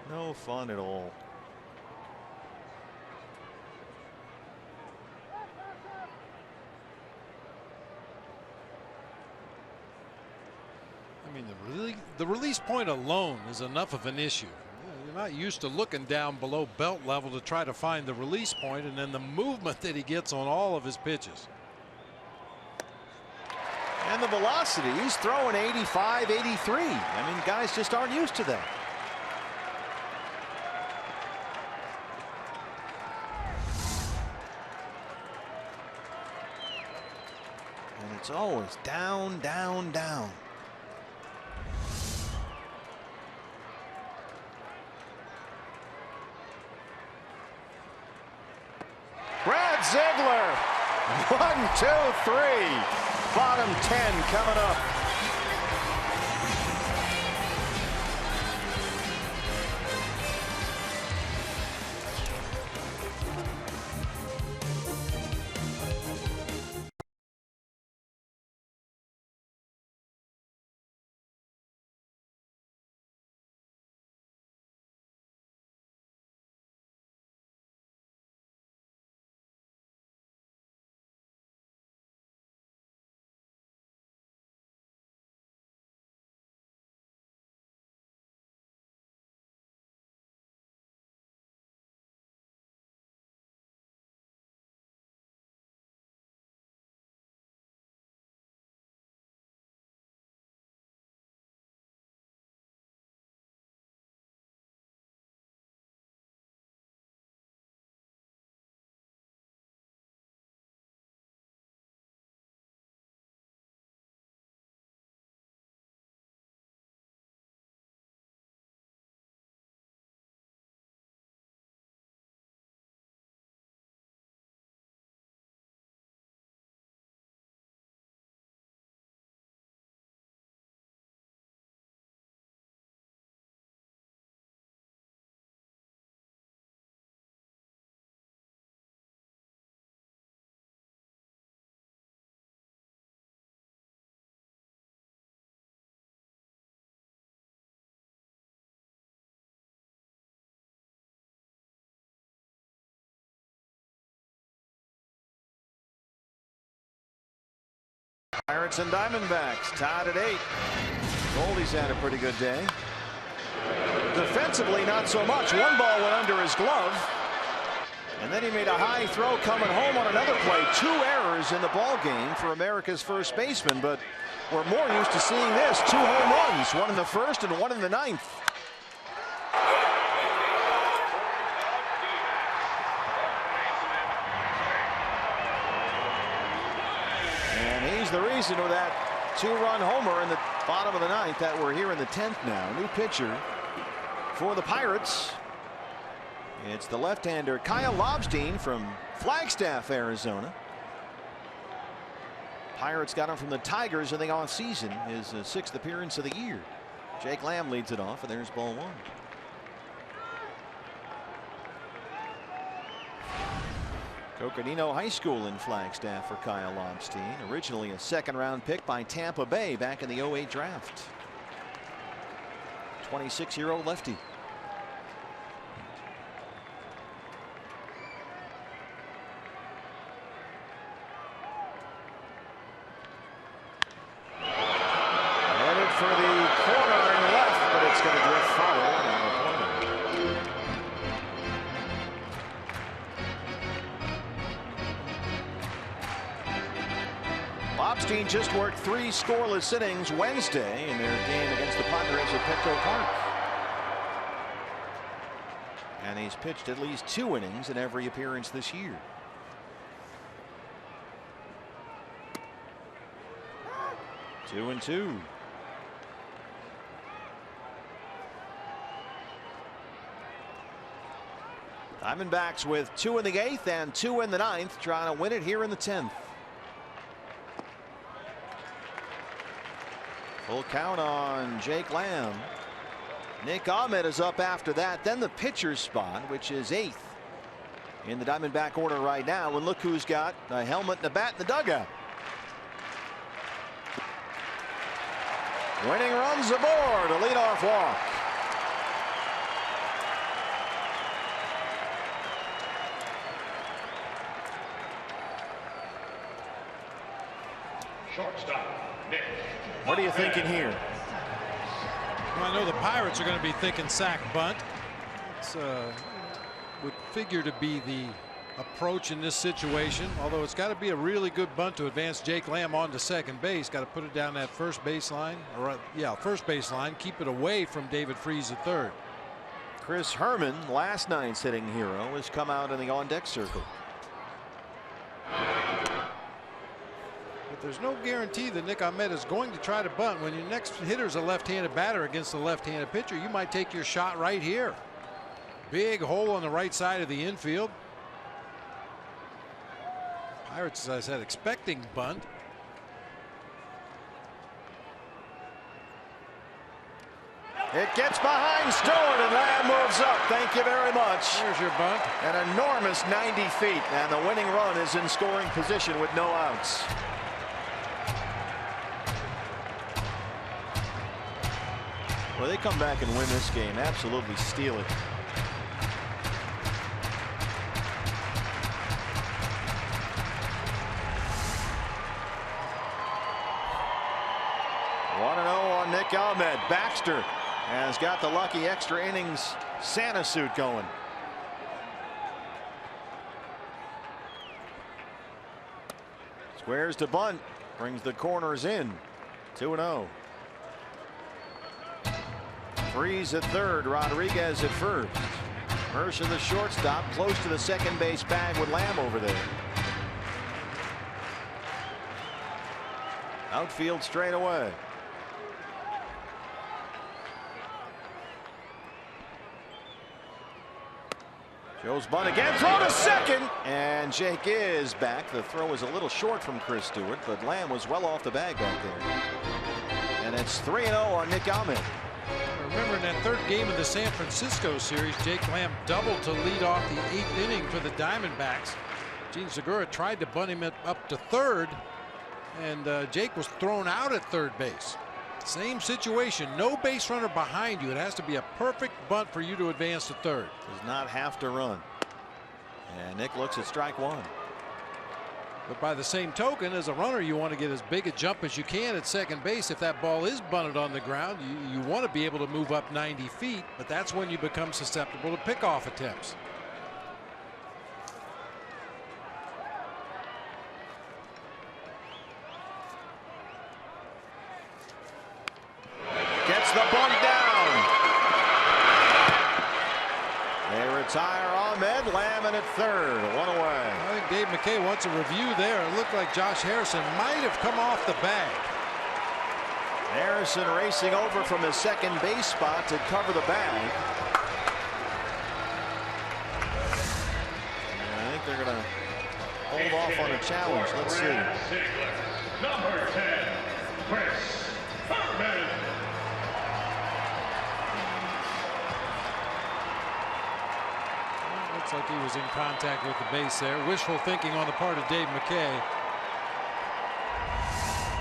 No fun at all. I mean, the release point alone is enough of an issue. You're not used to looking down below belt level to try to find the release point, and then the movement that he gets on all of his pitches. And the velocity, he's throwing 85, 83. I mean, guys just aren't used to that. And it's always down, down, down. Brad Ziegler. 1, 2, 3. Bottom 10 coming up. Pirates and Diamondbacks tied at 8. Goldie's had a pretty good day. Defensively, not so much. One ball went under his glove. And then he made a high throw coming home on another play. 2 errors in the ball game for America's first baseman, but we're more used to seeing this. 2 home runs, 1 in the first and 1 in the 9th. The reason for that 2-run homer in the bottom of the 9th that we're here in the 10th now. New pitcher for the Pirates. It's the left-hander Kyle Lobstein from Flagstaff, Arizona. Pirates got him from the Tigers in the offseason, his 6th appearance of the year. Jake Lamb leads it off, and there's ball 1. Coconino High School in Flagstaff for Kyle Lobstein, originally a 2nd-round pick by Tampa Bay back in the 08 draft. 26-year-old lefty. Headed for the corner and left, but it's going to drift foul. Lobstein just worked 3 scoreless innings Wednesday in their game against the Padres at Petco Park. And he's pitched at least 2 innings in every appearance this year. Two and 2. Diamondbacks with 2 in the 8th and 2 in the 9th, trying to win it here in the 10th. Full count on Jake Lamb. Nick Ahmed is up after that. Then the pitcher's spot, which is 8th in the Diamondback order right now. And look who's got a helmet and a bat in the dugout. Winning runs aboard, a leadoff walk. Shortstop, Nick. What are you thinking here? Well, I know the Pirates are going to be thinking sack bunt. It's would figure to be the approach in this situation, although it's got to be a really good bunt to advance Jake Lamb onto second base. Got to put it down that first baseline, or first baseline, keep it away from David Freese at third. Chris Herman, last night's hitting hero, has come out in the on-deck circle. But there's no guarantee that Nick Ahmed is going to try to bunt. When your next hitter's a left-handed batter against a left-handed pitcher, you might take your shot right here. Big hole on the right side of the infield. Pirates, as I said, expecting bunt. It gets behind Stewart, and Lamb moves up. Thank you very much. Here's your bunt. An enormous 90 feet, and the winning run is in scoring position with no outs. Well, they come back and win this game. Absolutely steal it. On Nick Ahmed. Baxter has got the lucky extra innings Santa suit going. Squares to bunt, brings the corners in. 2-0. Freese at third, Rodriguez at first. Mercer the shortstop, close to the second base bag with Lamb over there. Outfield straight away. Joe's bunt again, throw to second, and Jake is back. The throw was a little short from Chris Stewart, but Lamb was well off the bag back there. And it's 3-0 on Nick Ahmed. Remember, in that third game of the San Francisco series, Jake Lamb doubled to lead off the 8th inning for the Diamondbacks. Gene Segura tried to bunt him up to third, and Jake was thrown out at third base. Same situation, no base runner behind you. It has to be a perfect bunt for you to advance to third. Does not have to run. And Nick looks at strike one. But by the same token, as a runner, you want to get as big a jump as you can at second base. If that ball is bunted on the ground, you want to be able to move up 90 feet, but that's when you become susceptible to pickoff attempts. Gets the bunt down. They retire Ahmed. Lamb in at third. One away. I think Dave McKay wants a review there. It looked like Josh Harrison might have come off the bag. Harrison racing over from his second base spot to cover the bag. And I think they're going to hold off on a challenge. Let's see. Number 10, Chris Herman. Looks like he was in contact with the base there. Wishful thinking on the part of Dave McKay.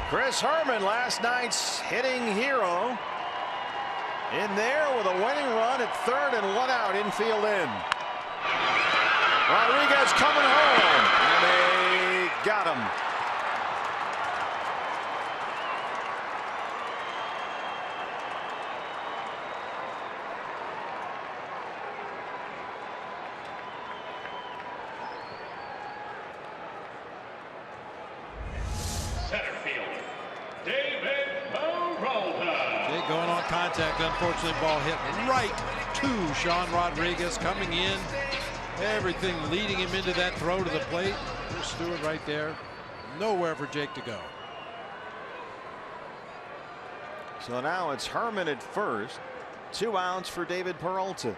Chris Herrmann, last night's hitting hero, in there with a winning run at third and one out, infield in. Rodriguez coming home, and they got him. Center fielder, David Peralta. Okay, going on contact. Unfortunately, ball hit right to Sean Rodriguez coming in. Everything leading him into that throw to the plate. There's Stewart right there. Nowhere for Jake to go. So now it's Herrmann at first. 2 outs for David Peralta.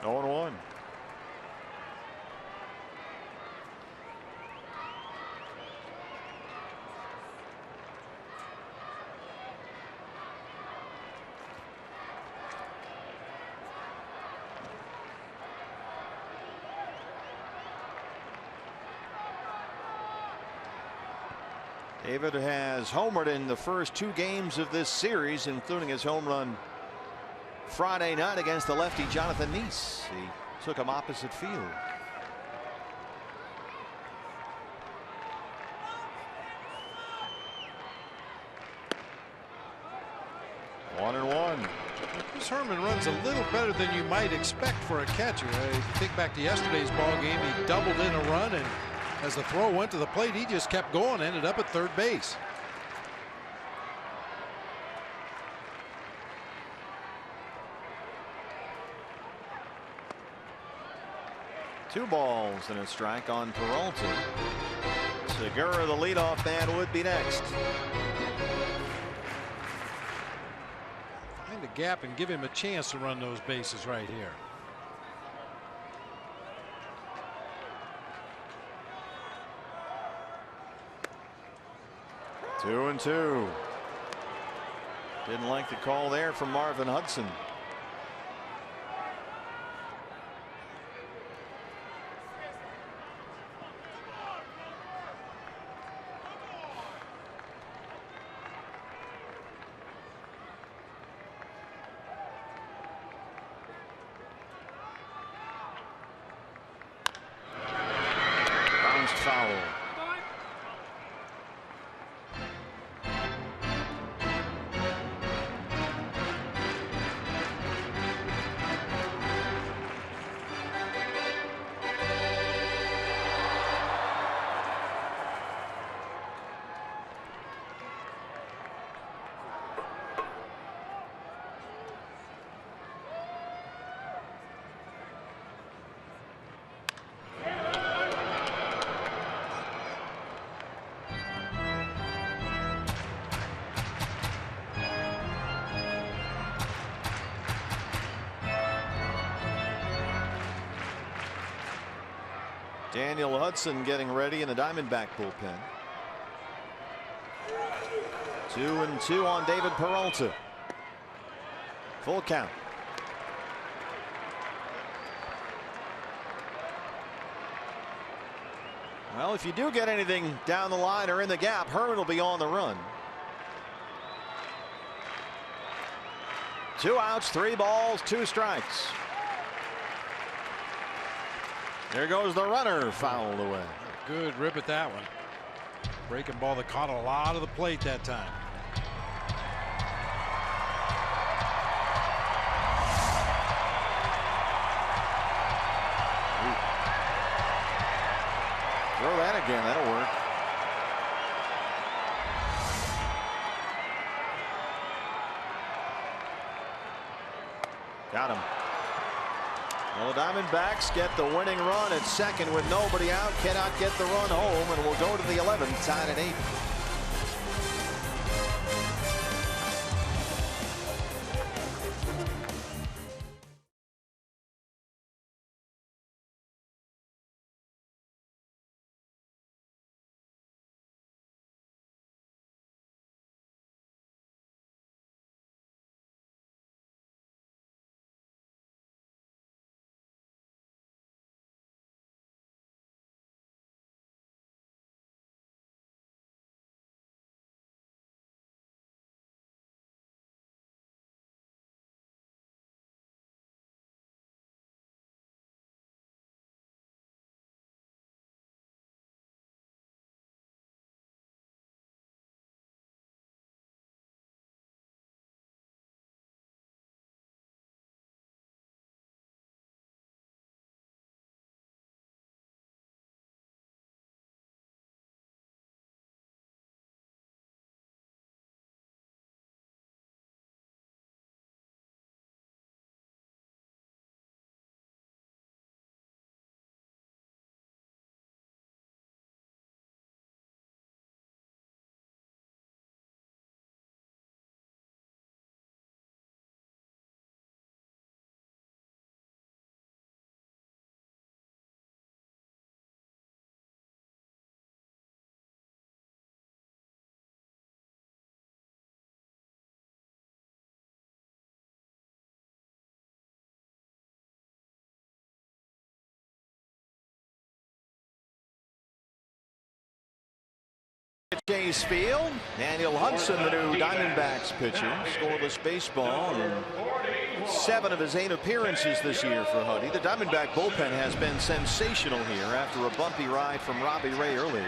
Oh, and 1. David has homered in the first 2 games of this series, including his home run Friday night against the lefty Jonathan Neese. He took him opposite field. One and 1. Chris Herrmann runs a little better than you might expect for a catcher. If you think back to yesterday's ball game, he doubled in a run, and as the throw went to the plate, he just kept going, ended up at third base. Two balls and a strike on Peralta. Segura, the leadoff man, would be next. Find a gap and give him a chance to run those bases right here. Two and 2. Didn't like the call there from Marvin Hudson. Bounced foul. Daniel Hudson getting ready in the Diamondback bullpen. 2 and 2 on David Peralta. Full count. Well, if you do get anything down the line or in the gap, Herrmann will be on the run. 2 outs, 3 balls, 2 strikes. There goes the runner, fouled away. Good rip at that one. Breaking ball that caught a lot of the plate that time. Throw that again, that'll work. Got him. Well, the Diamondbacks get the winning run at second with nobody out. Cannot get the run home, and will go to the 11th, tied at 8. Chase Field. Daniel Hudson, the new Diamondbacks pitcher. Scoreless baseball in 7 of his 8 appearances this year for Huddy. The Diamondback bullpen has been sensational here after a bumpy ride from Robbie Ray early.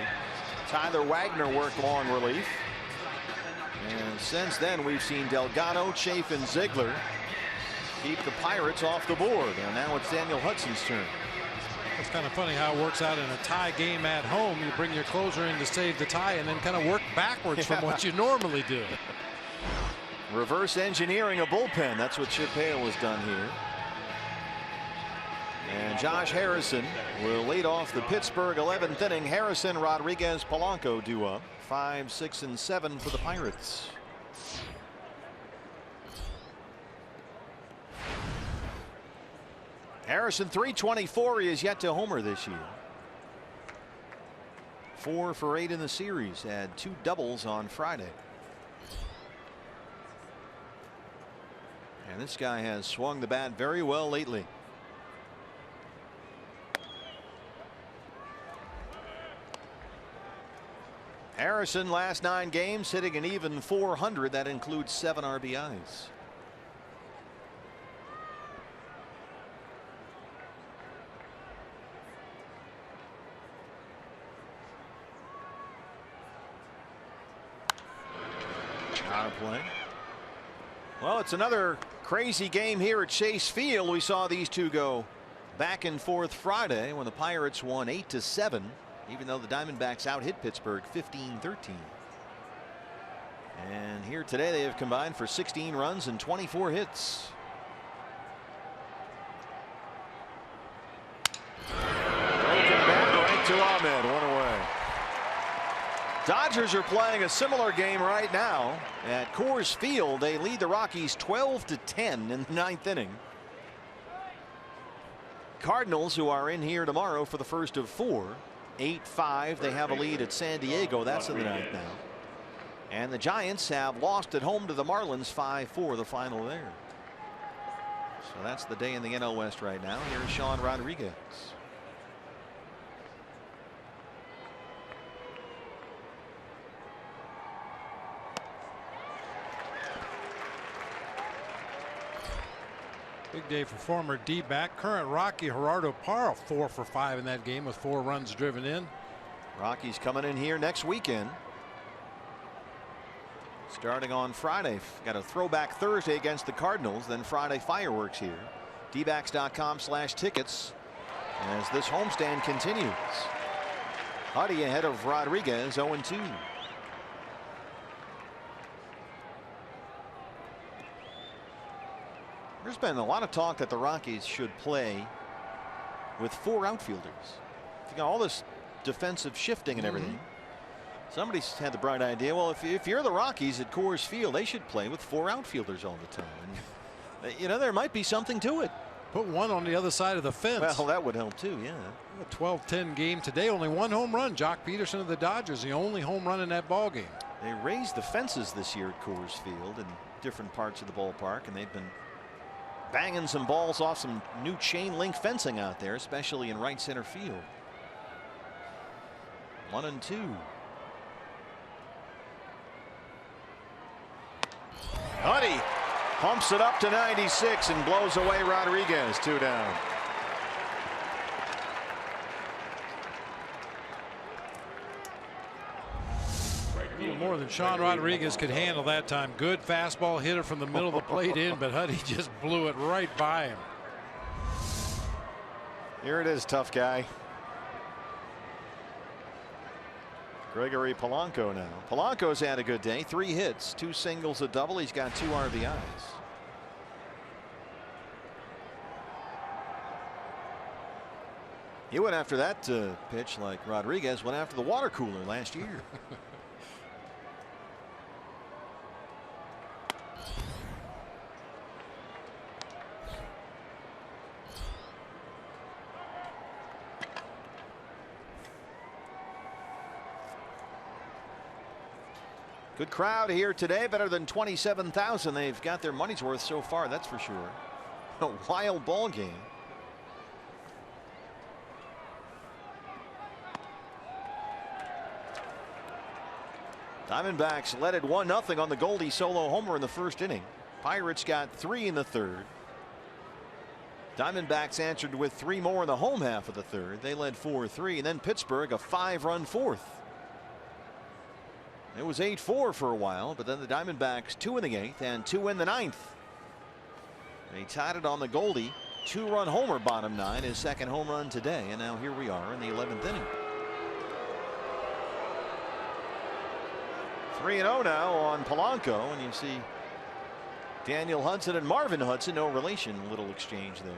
Tyler Wagner worked long relief. And since then, we've seen Delgado, Chafin, and Ziegler keep the Pirates off the board. And now it's Daniel Hudson's turn. It's kind of funny how it works out in a tie game at home. You bring your closer in to save the tie and then kind of work backwards from what you normally do. Reverse engineering a bullpen. That's what Chip Hale has done here. And Josh Harrison will lead off the Pittsburgh 11th inning. Harrison, Rodriguez, Polanco due up. 5, 6, and 7 for the Pirates. Harrison, .324. He is yet to homer this year. 4 for 8 in the series. Had 2 doubles on Friday. And this guy has swung the bat very well lately. Harrison, last 9 games, hitting an even .400. That includes 7 RBIs. Out of play. Well, it's another crazy game here at Chase Field. We saw these two go back and forth Friday when the Pirates won 8-7, even though the Diamondbacks out-hit Pittsburgh 15-13. And here today they have combined for 16 runs and 24 hits. Broken bat right to Ahmed. 1 away. Dodgers are playing a similar game right now at Coors Field. They lead the Rockies 12-10 in the 9th inning. Cardinals, who are in here tomorrow for the first of 4, 8-5. They have a lead at San Diego. That's in the 9th now. And the Giants have lost at home to the Marlins 5-4, the final there. So that's the day in the NL West right now. Here's Sean Rodriguez. Big day for former D-back, current Rocky Gerardo Parra, 4 for 5 in that game with 4 runs driven in. Rockies coming in here next weekend. Starting on Friday. Got a throwback Thursday against the Cardinals, then Friday fireworks here. dbacks.com/tickets as this homestand continues. Huddy ahead of Rodriguez, 0-2. There's been a lot of talk that the Rockies should play with 4 outfielders. You got all this defensive shifting and everything. Somebody's had the bright idea, well, if you're the Rockies at Coors Field, they should play with 4 outfielders all the time. And, you know, there might be something to it. Put one on the other side of the fence. Well, that would help too, yeah. A 12-10 game today, only 1 home run. Jock Peterson of the Dodgers, the only home run in that ball game. They raised the fences this year at Coors Field in different parts of the ballpark, and they've been banging some balls off some new chain link fencing out there, especially in right center field. 1-2. Huddy pumps it up to 96 and blows away Rodriguez. 2 down. A little more than Sean Rodriguez could handle that time. Good fastball hitter from the middle of the plate in, but Huddy just blew it right by him. Here it is, tough guy. Gregory Polanco now. Polanco's had a good day. 3 hits, 2 singles, a double. He's got 2 RBIs. He went after that pitch like Rodriguez went after the water cooler last year. Good crowd here today, better than 27,000. They've got their money's worth so far, that's for sure. A wild ball game. Diamondbacks led it 1-0 on the Goldie solo homer in the first inning. Pirates got 3 in the third. Diamondbacks answered with 3 more in the home half of the third. They led 4-3, and then Pittsburgh a 5-run fourth. It was 8-4 for a while, but then the Diamondbacks 2 in the 8th and 2 in the 9th. They tied it on the Goldie 2-run homer, bottom 9, his second home run today, and now here we are in the 11th inning. 3-0 now on Polanco, and you see Daniel Hudson and Marvin Hudson, no relation, little exchange there.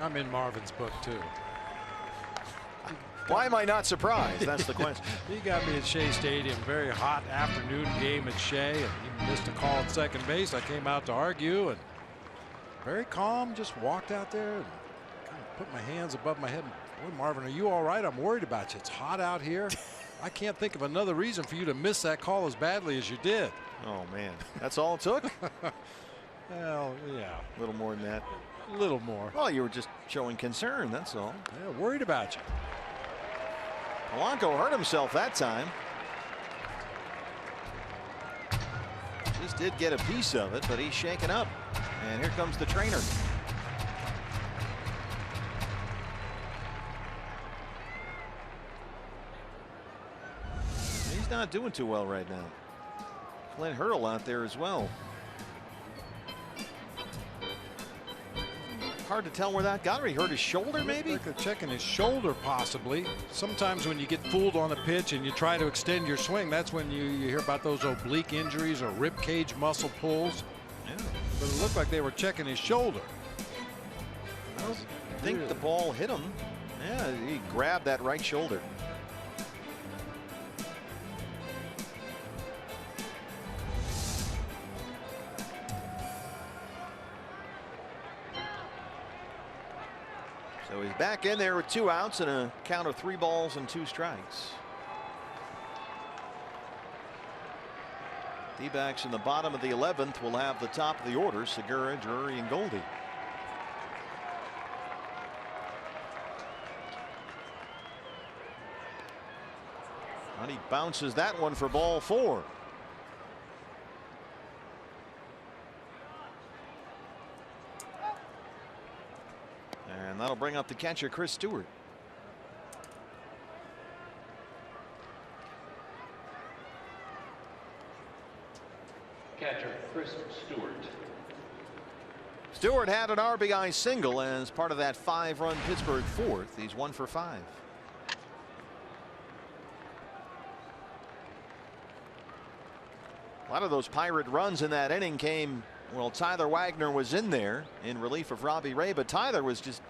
I'm in Marvin's book too. Why am I not surprised? That's the question. He got me at Shea Stadium. Very hot afternoon game at Shea, and he missed a call at second base. I came out to argue, and very calm, just walked out there and kind of put my hands above my head. Boy, Marvin, are you all right? I'm worried about you. It's hot out here. I can't think of another reason for you to miss that call as badly as you did. Oh, man. That's all it took? Well, yeah. A little more than that. A little more. Well, you were just showing concern, that's all. Yeah, worried about you. Polanco hurt himself that time. Just did get a piece of it, but he's shaken up. And here comes the trainer. He's not doing too well right now. Clint Hurdle out there as well. Hard to tell where that got him. He hurt his shoulder, maybe? Like they're checking his shoulder, possibly. Sometimes when you get fooled on a pitch and you try to extend your swing, that's when you hear about those oblique injuries or rib cage muscle pulls. Yeah. But it looked like they were checking his shoulder. I don't think the ball hit him. Yeah, he grabbed that right shoulder. So he's back in there with 2 outs and a count of 3 balls and 2 strikes. D-backs in the bottom of the 11th will have the top of the order: Segura, Drury, and Goldie. And he bounces that one for ball 4. And that'll bring up the catcher, Chris Stewart. Catcher, Chris Stewart. Stewart had an RBI single as part of that 5-run Pittsburgh fourth. He's 1 for 5. A lot of those Pirate runs in that inning came, well, Tyler Wagner was in there in relief of Robbie Ray, but Tyler was just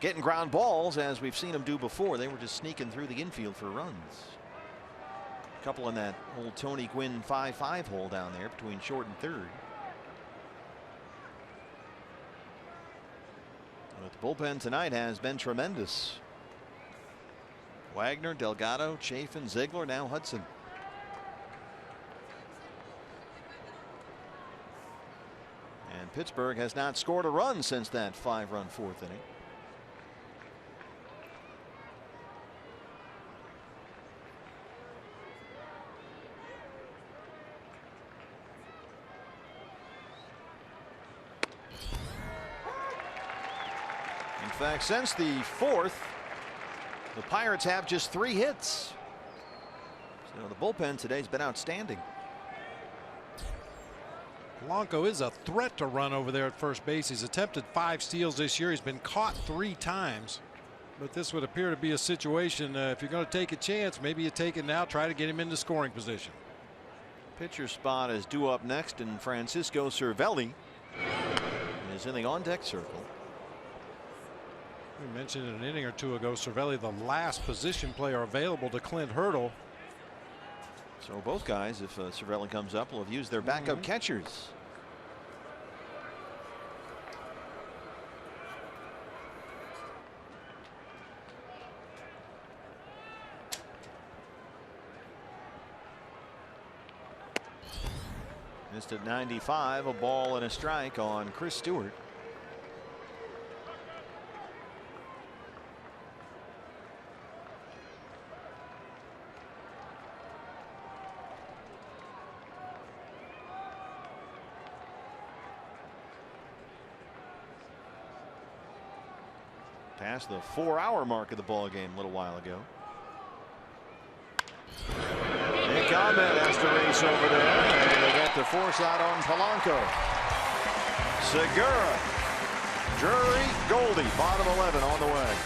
getting ground balls as we've seen him do before. They were just sneaking through the infield for runs. A couple in that old Tony Gwynn 5-5 hole down there between short and third. But the bullpen tonight has been tremendous. Wagner, Delgado, Chafin, Ziegler, now Hudson. And Pittsburgh has not scored a run since that 5-run fourth inning. In fact, since the fourth, the Pirates have just 3 hits. So the bullpen today's been outstanding. Polanco is a threat to run over there at first base. He's attempted 5 steals this year. He's been caught 3 times. But this would appear to be a situation, if you're going to take a chance, maybe you take it now, try to get him into scoring position. Pitcher spot is due up next, and Francisco Cervelli is in the on-deck circle. We mentioned an inning or two ago, Cervelli, the last position player available to Clint Hurdle. So both guys, if Cervelli comes up, will have used their backup catchers. Missed at 95, a ball and a strike on Chris Stewart. Past the 4-hour mark of the ball game a little while ago. Nick Ahmed has to race over there, and they get the force out on Polanco. Segura, Drury, Goldie, bottom 11 on the way.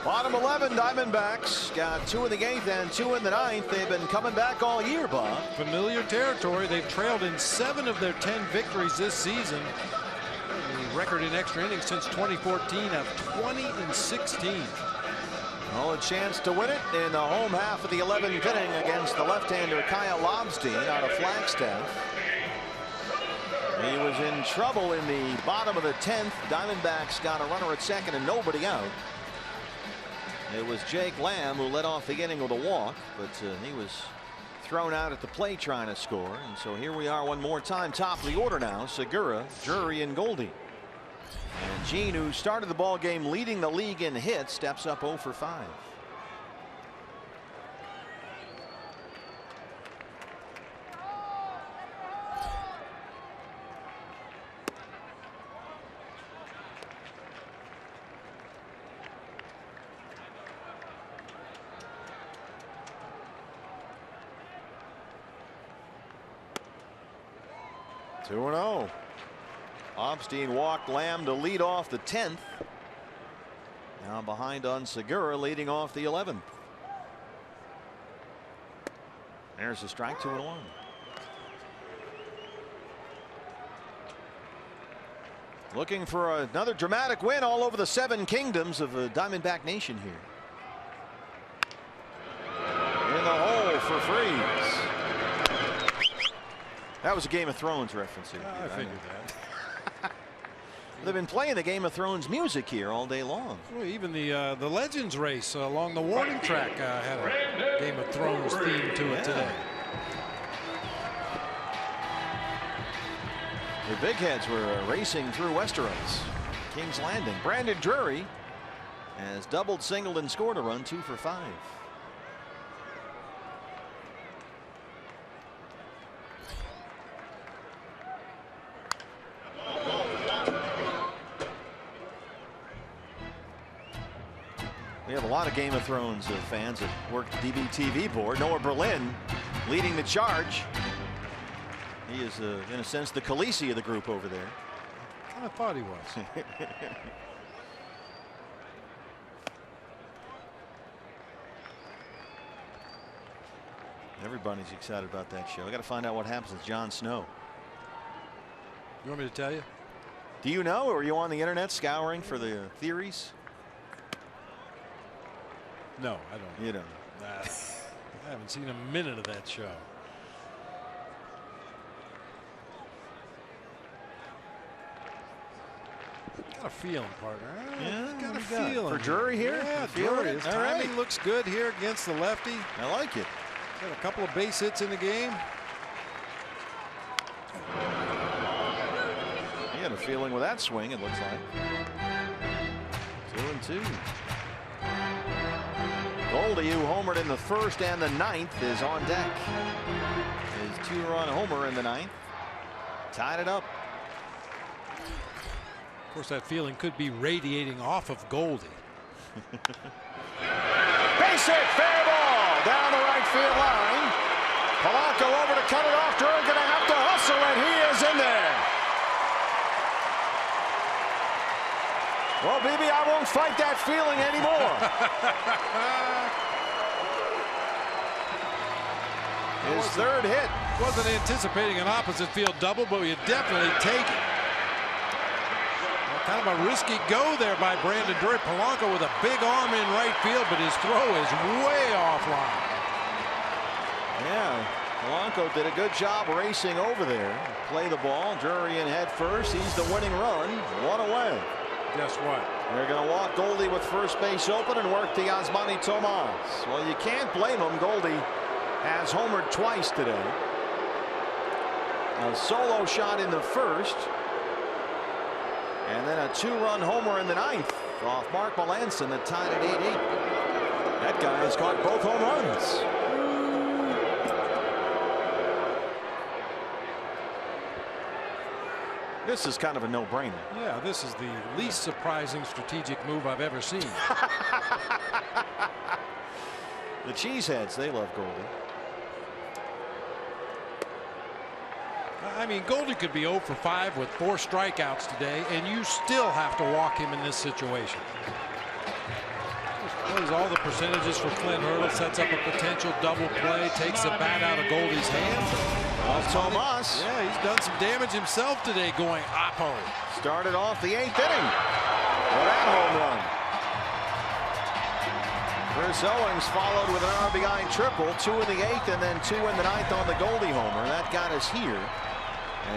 Bottom 11 Diamondbacks got 2 in the 8th and 2 in the 9th. They've been coming back all year, Bob. Familiar territory. They've trailed in 7 of their 10 victories this season. The record in extra innings since 2014 of 20-16. Oh, a chance to win it in the home half of the 11th inning against the left-hander Kyle Lobstein out of Flagstaff. He was in trouble in the bottom of the 10th. Diamondbacks got a runner at second and nobody out. It was Jake Lamb who led off the inning with a walk, but he was thrown out at the plate trying to score. And so here we are one more time, top of the order now. Segura, Drury, and Goldie. And Gene, who started the ball game leading the league in hits, steps up 0 for 5. 2-0. Obstein walked Lamb to lead off the 10th. Now behind on Segura, leading off the 11th. There's a strike, 2-1. Looking for another dramatic win all over the 7 kingdoms of the Diamondback Nation here. In the hole for Freese. That was a Game of Thrones reference here. I figured that. They've been playing the Game of Thrones music here all day long. Well, even the Legends race along the warning track had a Game of Thrones theme to it today. The big heads were racing through Westeros. King's Landing. Brandon Drury has doubled, singled, and scored a run, 2 for 5. We have a lot of Game of Thrones fans that work the DBTV board. Noah Berlin leading the charge. He is, in a sense, the Khaleesi of the group over there. I kind of thought he was. Everybody's excited about that show. I got to find out what happens with Jon Snow. You want me to tell you? Do you know, or are you on the internet scouring for the theories? No, I don't. You don't. I haven't seen a minute of that show. Got a feeling, partner. Yeah, got a what do you got? feeling. For Drury here? Yeah, You feel Drury. it? His All timing right. looks good here against the lefty. I like it. Got a couple of base hits in the game. He had a feeling with that swing, it looks like. 2-2. Goldie, who homered in the 1st and the 9th, is on deck. His 2-run homer in the 9th. Tied it up. Of course, that feeling could be radiating off of Goldie. Base hit, fair ball, down the right field line. Polanco over to cut it off. Drury going to have to hustle, and he is in there. Well, BB, I won't fight that feeling anymore. His 3rd hit. Wasn't anticipating an opposite field double, but you definitely take it. Well, kind of a risky go there by Brandon Drury. Polanco with a big arm in right field, but his throw is way offline. Yeah, Polanco did a good job racing over there. Play the ball. Drury in head first. He's the winning run. 1 away. Guess what? They're going to walk Goldie with first base open and work to Yasmani Tomas. Well, you can't blame him. Goldie has homered twice today. A solo shot in the 1st. And then a 2-run homer in the 9th off Mark Melanson that tied at 8-8. That guy has caught both home runs. This is kind of a no-brainer. Yeah, this is the least surprising strategic move I've ever seen. The Cheeseheads, they love Goldie. I mean, Goldie could be 0 for 5 with 4 strikeouts today, and you still have to walk him in this situation. Plays all the percentages for Clint Hurdle, sets up a potential double play, takes the bat out of Goldie's hand. Tomas. Yeah, he's done some damage himself today going oppo. Started off the 8th inning with that home run. Chris Owings followed with an RBI triple, 2 in the 8th and then 2 in the 9th on the Goldie homer. That got us here.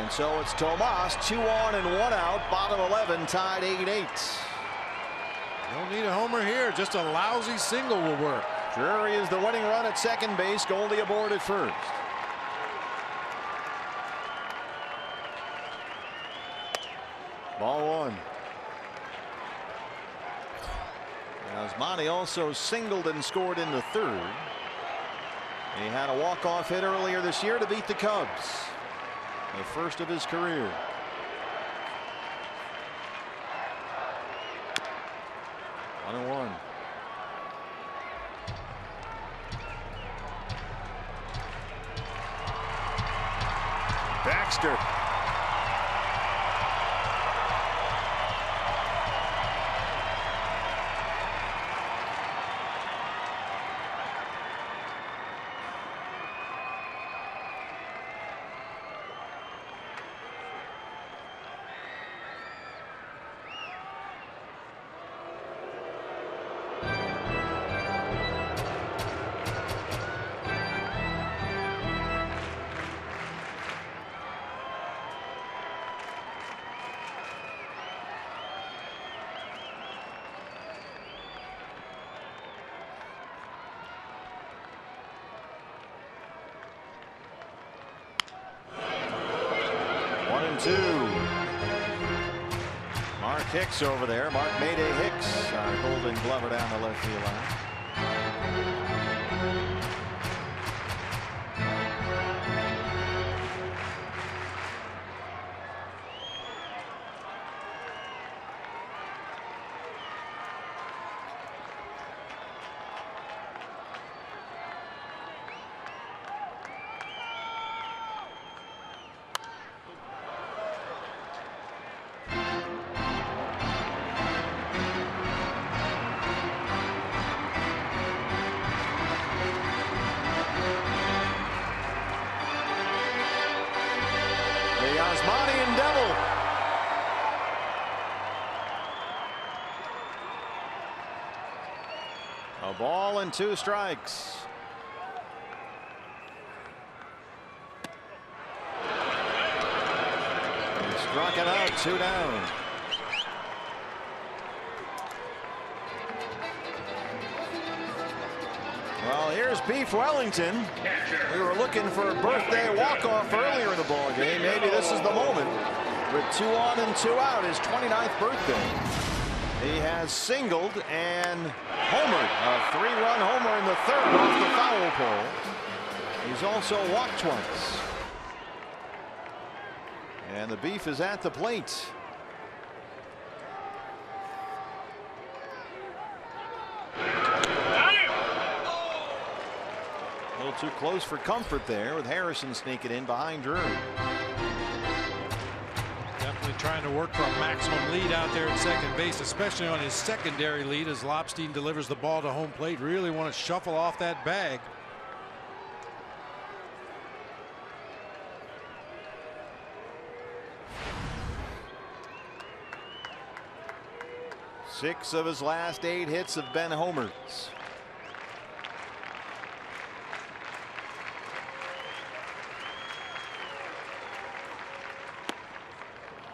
And so it's Tomas, 2 on and 1 out, bottom 11, tied 8-8. Don't need a homer here, just a lousy single will work. Drury is the winning run at second base, Goldie aboard at first. Ball 1. Yasmani also singled and scored in the 3rd. He had a walk-off hit earlier this year to beat the Cubs. The first of his career. One and 1. Baxter 2. Mark Hicks over there. Mark Mayday Hicks, our Golden Glover down the left field line. Osmanian Devil. A ball and 2 strikes. He struck it out, 2 down. Well, here's Beef Wellington. We were looking for a birthday walk-off earlier in the ball game. Maybe this is the moment. With 2 on and 2 out, his 29th birthday. He has singled and homered. A 3-run homer in the 3rd off the foul pole. He's also walked twice. And the Beef is at the plate. A little too close for comfort there with Harrison sneaking in behind Drew. Definitely trying to work for a maximum lead out there at second base, especially on his secondary lead as Lobstein delivers the ball to home plate. Really want to shuffle off that bag. Six of his last 8 hits have been homers.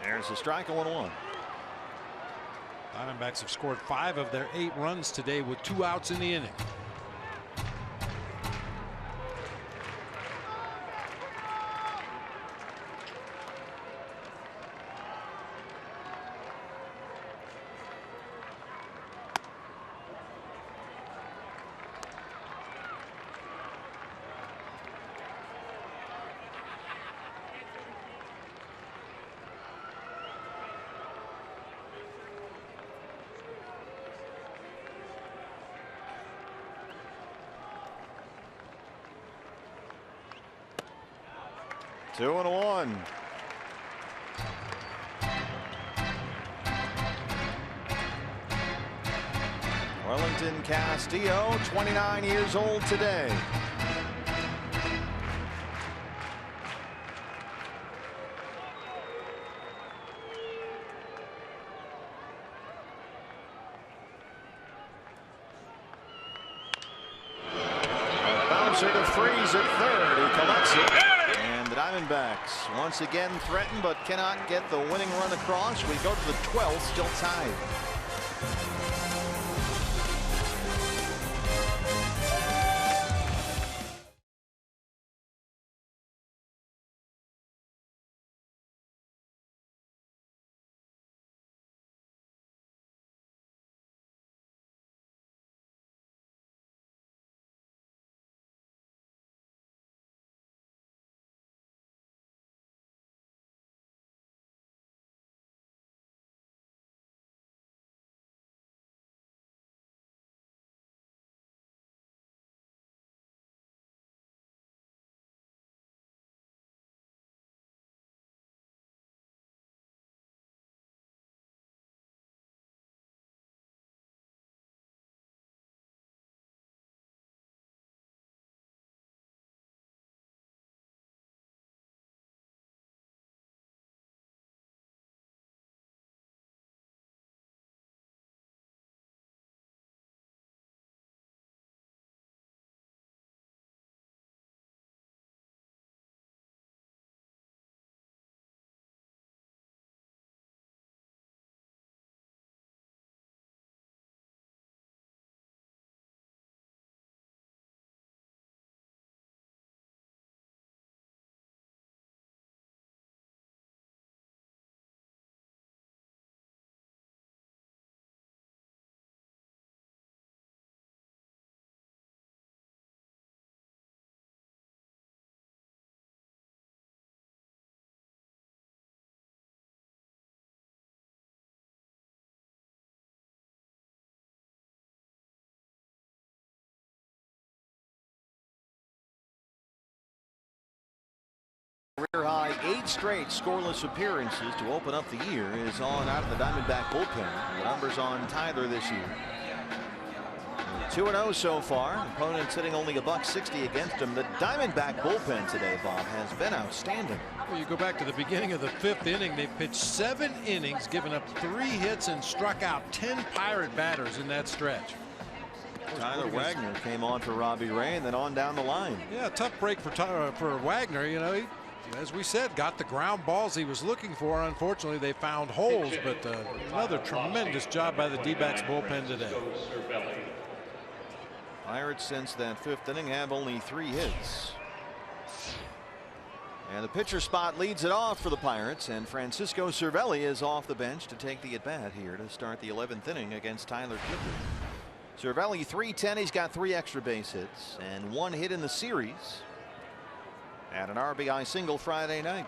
There's a strike, 1-1. Diamondbacks have scored 5 of their 8 runs today with 2 outs in the inning. Two and 1. Wellington Castillo, 29 years old today. A bouncer to Freeze at 3rd. He collects it. Diamondbacks once again threatened but cannot get the winning run across. We go to the 12th, still tied. career high 8 straight scoreless appearances to open up the year is on out of the Diamondback bullpen. The numbers on Tyler this year. 2-0 so far. Opponent sitting only $1.60 against him. The Diamondback bullpen today, Bob, has been outstanding. Well, you go back to the beginning of the 5th inning. They pitched 7 innings, given up 3 hits, and struck out 10 Pirate batters in that stretch. Tyler Wagner came on for Robbie Ray and then on down the line. Yeah, tough break for Wagner. You know, he, as we said, got the ground balls he was looking for. Unfortunately, they found holes, but another tremendous job by the D-backs bullpen today. Pirates since that 5th inning have only 3 hits. And the pitcher spot leads it off for the Pirates, and Francisco Cervelli is off the bench to take the at-bat here to start the 11th inning against Tyler Clippard. Cervelli .310. He's got 3 extra base hits and 1 hit in the series. And an RBI single Friday night.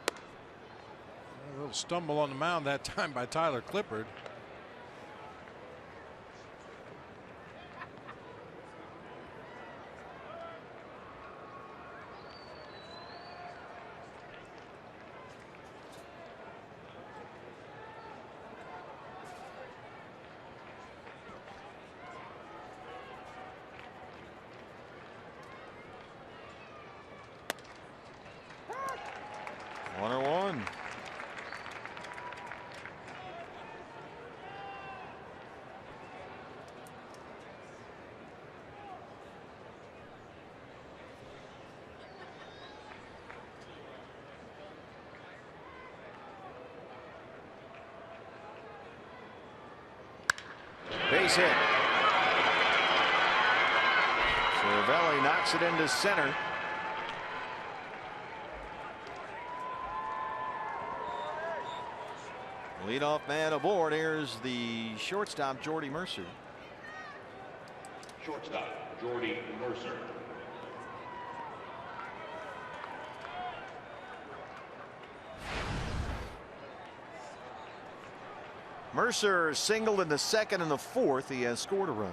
A little stumble on the mound that time by Tyler Clippard. Base hit. Cervelli knocks it into center. Leadoff man aboard. Here's the shortstop, Jordy Mercer. Shortstop, Jordy Mercer. Mercer singled in the 2nd and the 4th. He has scored a run.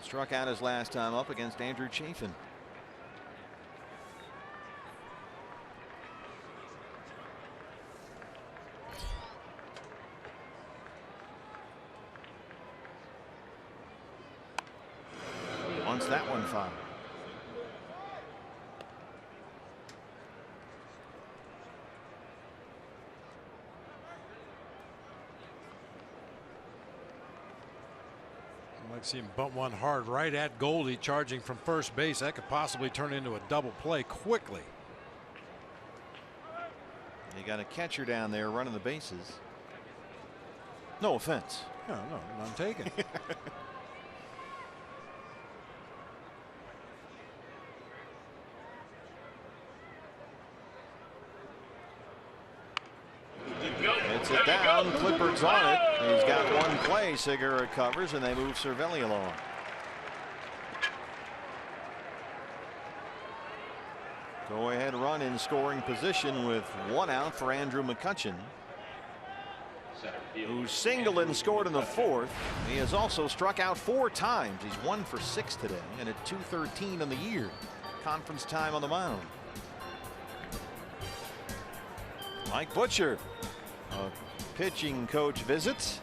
Struck out his last time up against Andrew Chafin. Wants that one foul. I'd see him bunt one hard right at Goldie, charging from first base. That could possibly turn into a double play quickly. You got a catcher down there running the bases. No offense. No, none taken. Hits it down. Clippard's on it. He's got 1 play. Segura recovers, and they move Cervelli along. Go ahead run in scoring position with 1 out for Andrew McCutchen, who singled and scored in the 4th. He has also struck out 4 times. He's 1 for 6 today and at .213 on the year. Conference time on the mound. Mike Butcher, a pitching coach visit.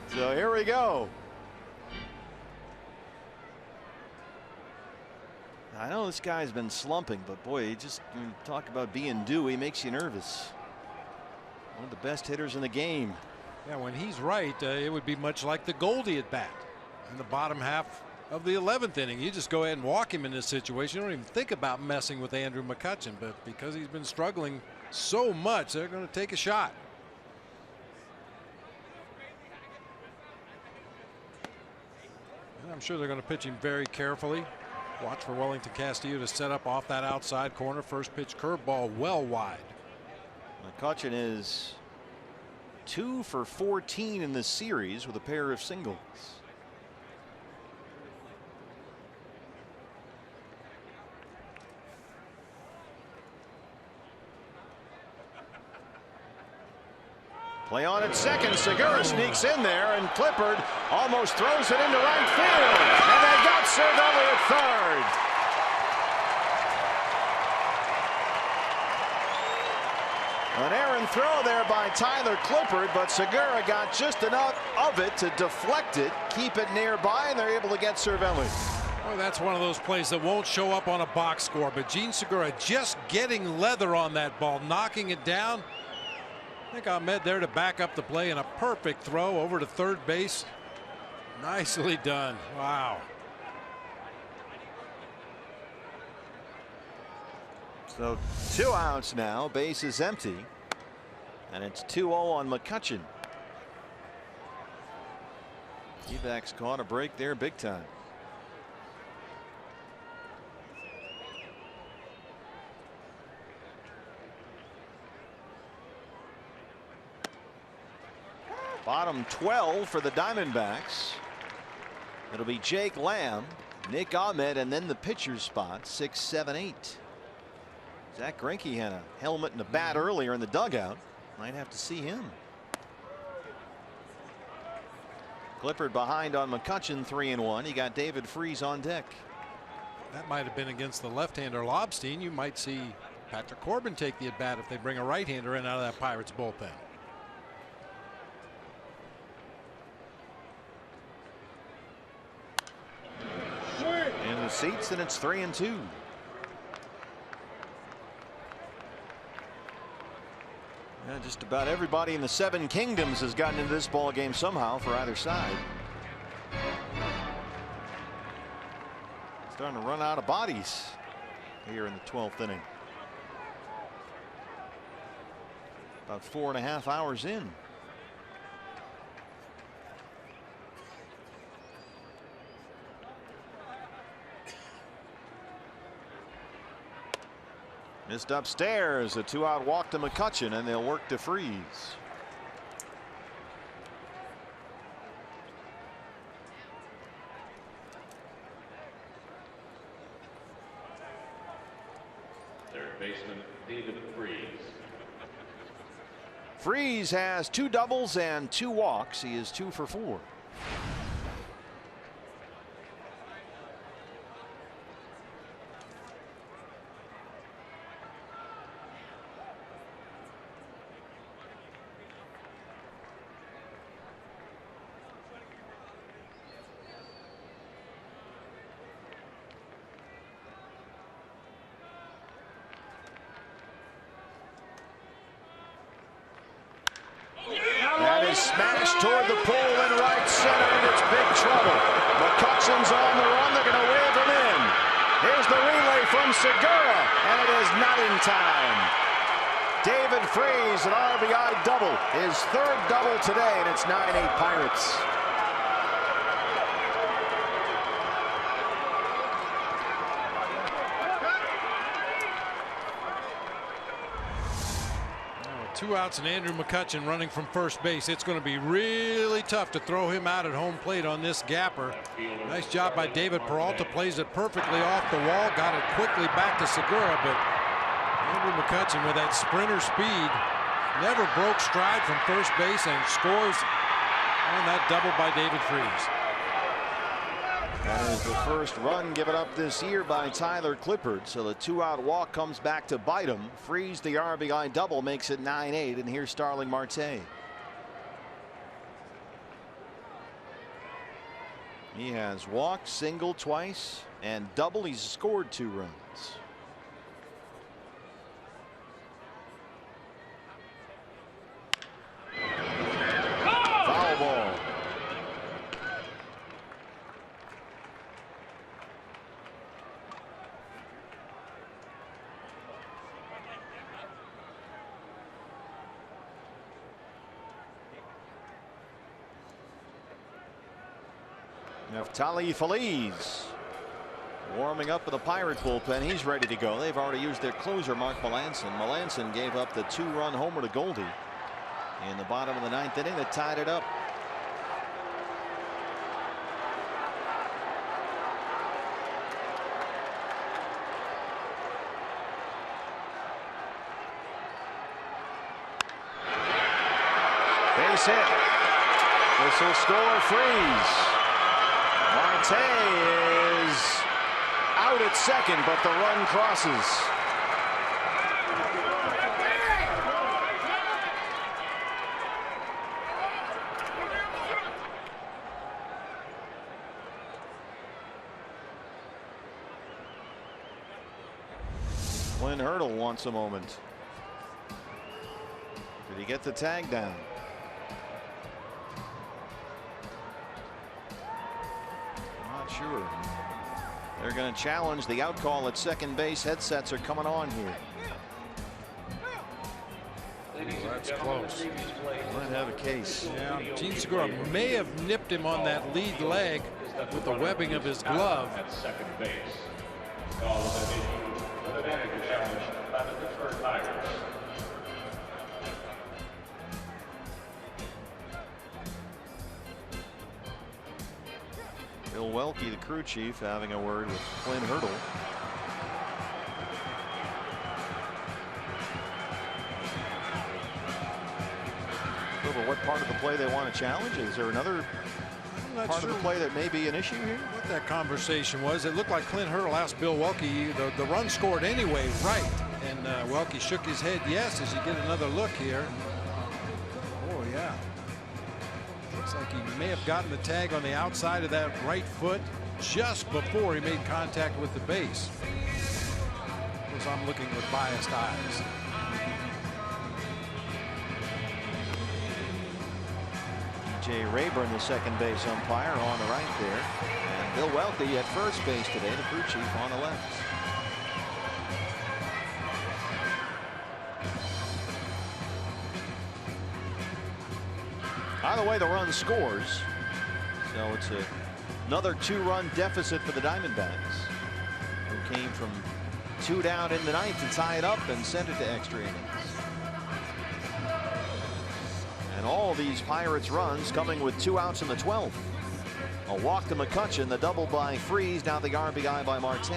So here we go. I know this guy's been slumping, but boy, he just, when you talk about being due, he makes you nervous. One of the best hitters in the game. Yeah, when he's right, it would be much like the Goldie at bat in the bottom half of the 11th inning. You just go ahead and walk him in this situation. You don't even think about messing with Andrew McCutchen, but because he's been struggling so much, they're going to take a shot. And I'm sure they're going to pitch him very carefully. Watch for Wellington Castillo to set up off that outside corner. First pitch curveball well wide. McCutchen is 2 for 14 in this series with a pair of singles. Play on at second. Segura sneaks in there, and Clippard almost throws it into right field. And they got Cervelli at third. An errant throw there by Tyler Clippard, but Segura got just enough of it to deflect it, keep it nearby, and they're able to get Cervelli. Well, that's one of those plays that won't show up on a box score, but Jean Segura just getting leather on that ball, knocking it down. I think Ahmed there to back up the play, and a perfect throw over to third base. Nicely done. Wow. So 2 outs now, base is empty, and it's 2-0 on McCutchen. D-backs caught a break there big time. Bottom 12 for the Diamondbacks. It'll be Jake Lamb, Nick Ahmed, and then the pitcher's spot 6, 7, 8. Zach Greinke had a helmet and a bat earlier in the dugout. Might have to see him. Clippard behind on McCutchen, 3-1. You got David Freese on deck. That might have been against the left-hander Lobstein. You might see Patrick Corbin take the at-bat if they bring a right-hander in out of that Pirates bullpen. In the seats, and it's 3-2. Yeah, just about everybody in the 7 Kingdoms has gotten into this ball game somehow for either side. Starting to run out of bodies here in the 12th inning. About 4.5 hours in. Missed upstairs, a 2-out walk to McCutchen, and they'll work to Freese. Third baseman David Freese. Freese has 2 doubles and 2 walks. He is 2 for 4. Smashed toward the pole in right center, and it's big trouble. McCutchen's on the run. They're going to wave him in. Here's the relay from Segura, and it is not in time. David Freese, an RBI double, his 3rd double today, and it's 9-8 Pirates. Two outs and Andrew McCutchen running from first base. It's going to be really tough to throw him out at home plate on this gapper. Nice job by David Peralta. Plays it perfectly off the wall. Got it quickly back to Segura, but Andrew McCutchen with that sprinter speed never broke stride from first base and scores on that double by David Freese. That is the first run given up this year by Tyler Clippard. So the 2-out walk comes back to bite him. Freese, the RBI double, makes it 9-8. And here's Starling Marte. He has walked, single twice, and double. He's scored 2 runs. Foul ball. Neftali Feliz Warming up for the Pirate bullpen. He's ready to go. They've already used their closer, Mark Melancon. Melancon gave up the 2-run homer to Goldie in the bottom of the 9th inning that tied it up. Base hit. This will score Freeze. Marte is out at second, but the run crosses. Clint Hurdle wants a moment. Did he get the tag down? Not sure. They're going to challenge the out call at second base. Headsets are coming on here. That's close. Might have a case. Yeah, Gene Segura may have nipped him on that lead leg with the webbing of his glove. At second base. Call is issued with a manager challenge by the Pittsburgh Pirates. Bill Welke, the crew chief, having a word with Clint Hurdle. Over what part of the play they want to challenge? Is there another part of the play that may be an issue here? What that conversation was, it looked like Clint Hurdle asked Bill Welke, the run scored anyway, right? And Welke shook his head yes as you get another look here. Oh yeah. Looks like he may have gotten the tag on the outside of that right foot just before he made contact with the base. Of course, I'm looking with biased eyes. Jay Rayburn, the second base umpire, on the right there. And Bill Welke at first base today, the crew chief on the left. Either way, the run scores. So it's another 2-run deficit for the Diamondbacks, who came from 2 down in the 9th to tie it up and send it to extra innings. And all these Pirates runs coming with 2 outs in the 12th. A walk to McCutchen, the double by Freeze, now the RBI by Marte.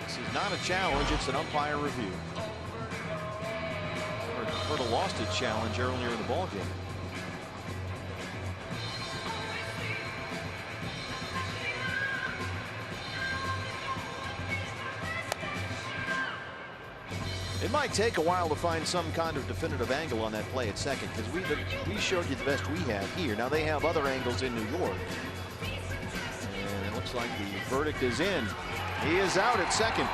This is not a challenge, it's an umpire review. Hurdle lost his challenge earlier in the ballgame. It might take a while to find some kind of definitive angle on that play at second, because we showed you the best we have here. Now they have other angles in New York. And it looks like the verdict is in. He is out at second.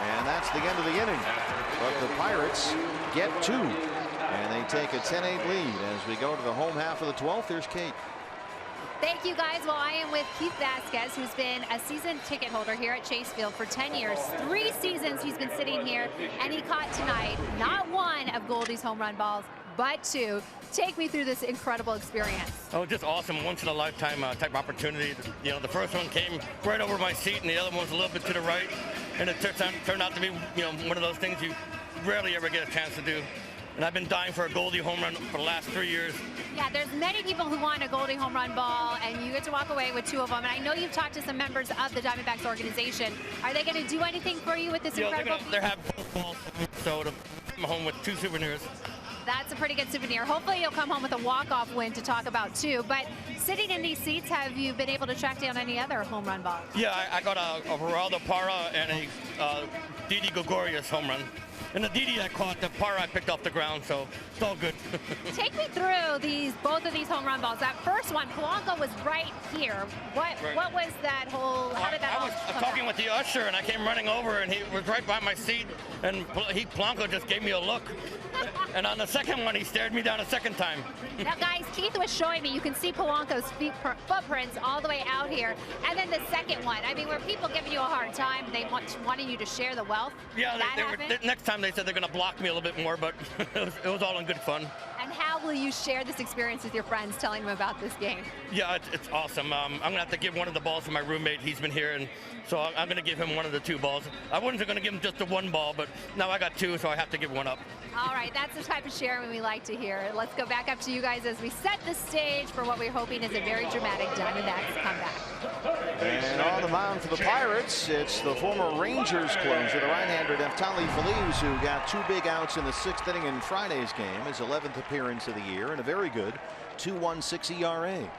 And that's the end of the inning. But the Pirates get 2. And they take a 10-8 lead as we go to the home half of the 12th. Here's Kate. Thank you, guys. Well, I am with Keith Vasquez, who's been a season ticket holder here at Chase Field for 10 years. 3 seasons he's been sitting here, and he caught tonight not one of Goldie's home run balls, but 2. Take me through this incredible experience. Oh, just awesome, once-in-a-lifetime type opportunity. You know, the first one came right over my seat, and the other one was a little bit to the right. And it turned out to be, you know, one of those things you rarely ever get a chance to do. And I've been dying for a Goldie home run for the last 3 years. Yeah, there's many people who want a Goldie home run ball, and you get to walk away with 2 of them. And I know you've talked to some members of the Diamondbacks organization. Are they going to do anything for you with this incredible? They're having both balls, so to come home with 2 souvenirs. That's a pretty good souvenir. Hopefully you'll come home with a walk-off win to talk about too. But sitting in these seats, have you been able to track down any other home run balls? Yeah, I got a Geraldo Parra and a Didi Gregorius home run. And the Didi I caught, the Parra I picked off the ground, so it's all good. Take me through both of these home run balls. That first one, Polanco was right here. What was that whole, how did that I was talking with the usher, and I came running over, and he was right by my seat, and Polanco just gave me a look. And on the second one, he stared me down a second time. Now, guys, Keith was showing me, you can see Polanco's footprints all the way out here. And then the second one, I mean, were people giving you a hard time? They wanting you to share the wealth? Yeah, next time they said they're going to block me a little bit more, but it was all in good fun. And how will you share this experience with your friends, telling them about this game? Yeah, it's awesome. I'm going to have to give one of the balls to my roommate. He's been here, and so I'm going to give him one of the 2 balls. I wasn't going to give him just the 1 ball, but now I got 2, so I have to give 1 up. All right, that's the type of sharing we like to hear. Let's go back up to you guys as we set the stage for what we're hoping is a very dramatic Diamondbacks comeback. And on the mound for the Pirates, it's the former Rangers closer, the right-hander Neftali Feliz, who got 2 big outs in the 6th inning in Friday's game, his 11th appearance of the year, and a very good 2.16 ERA.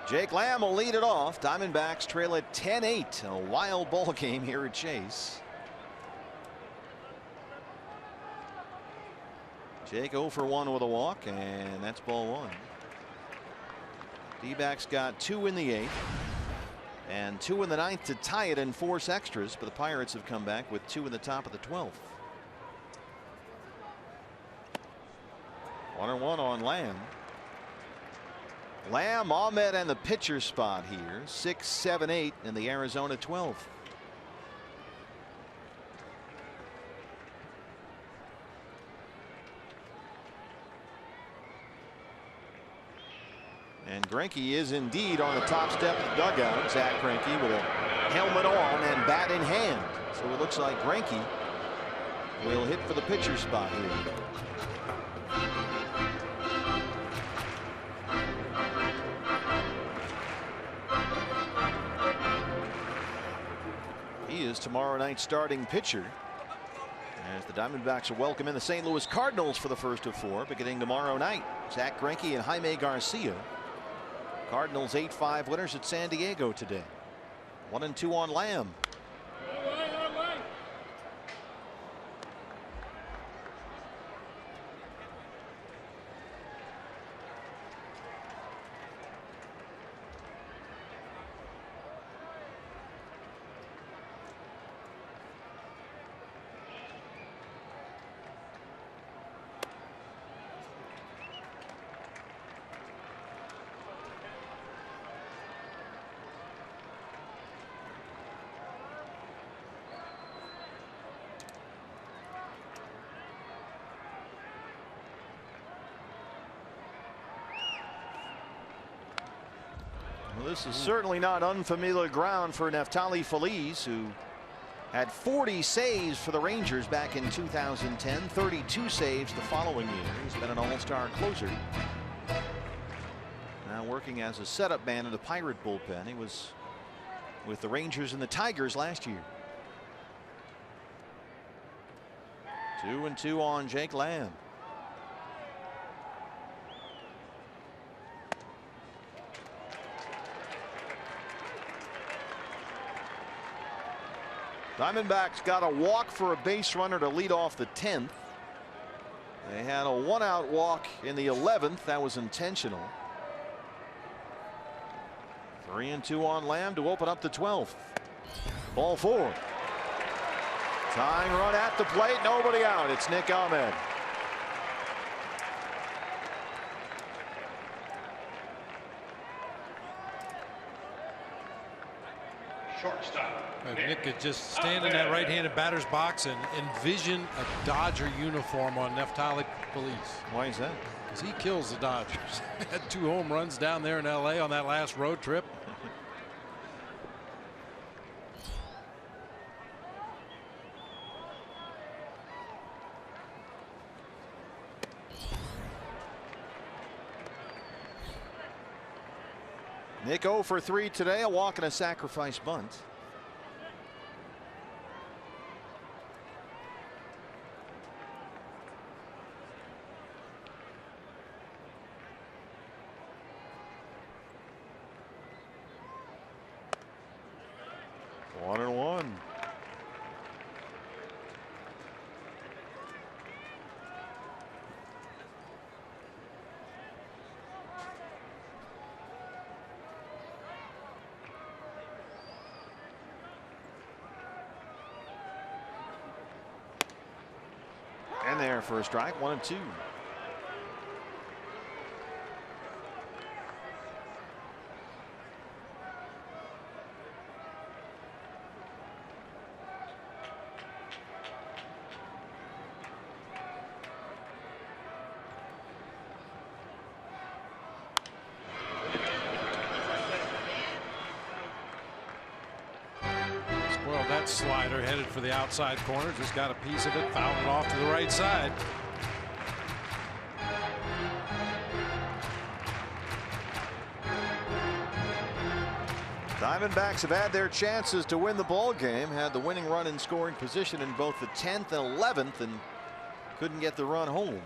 Jake Lamb will lead it off. Diamondbacks trail at 10-8. A wild ball game here at Chase. Jake 0 for 1 with a walk, and that's ball 1. D-backs got 2 in the 8th and 2 in the 9th to tie it and force extras, but the Pirates have come back with 2 in the top of the 12th. 1-1 on Lamb. Lamb, Ahmed, and the pitcher spot here. 6, 7, 8 in the Arizona 12th. And Greinke is indeed on the top step of the dugout. Zach Greinke with a helmet on and bat in hand. So it looks like Greinke will hit for the pitcher spot here. He is tomorrow night's starting pitcher, as the Diamondbacks will welcome in the St. Louis Cardinals for the first of 4 beginning tomorrow night. Zach Greinke and Jaime Garcia. Cardinals 8-5 winners at San Diego today. 1-2 on Lamb. Well, this is certainly not unfamiliar ground for Neftali Feliz, who had 40 saves for the Rangers back in 2010, 32 saves the following year. He's been an all-star closer. Now working as a setup man in the Pirate bullpen. He was with the Rangers and the Tigers last year. 2-2 on Jake Lamb. Diamondbacks got a walk for a base runner to lead off the 10th. They had a 1-out walk in the 11th. That was intentional. 3-2 on Lamb to open up the 12th. Ball 4. Tying run at the plate. Nobody out. It's Nick Ahmed. Shortstop. Nick could just stand in that right-handed batter's box and envision a Dodger uniform on Neftali Feliz. Why is that? Because he kills the Dodgers. Had 2 home runs down there in LA on that last road trip. Nick 0 for 3 today, a walk and a sacrifice bunt. One and one. And there for a strike, 1-2. slider headed for the outside corner. Just got a piece of it, fouled it off to the right side. Diamondbacks have had their chances to win the ball game, had the winning run in scoring position in both the 10th and 11th, and couldn't get the run home.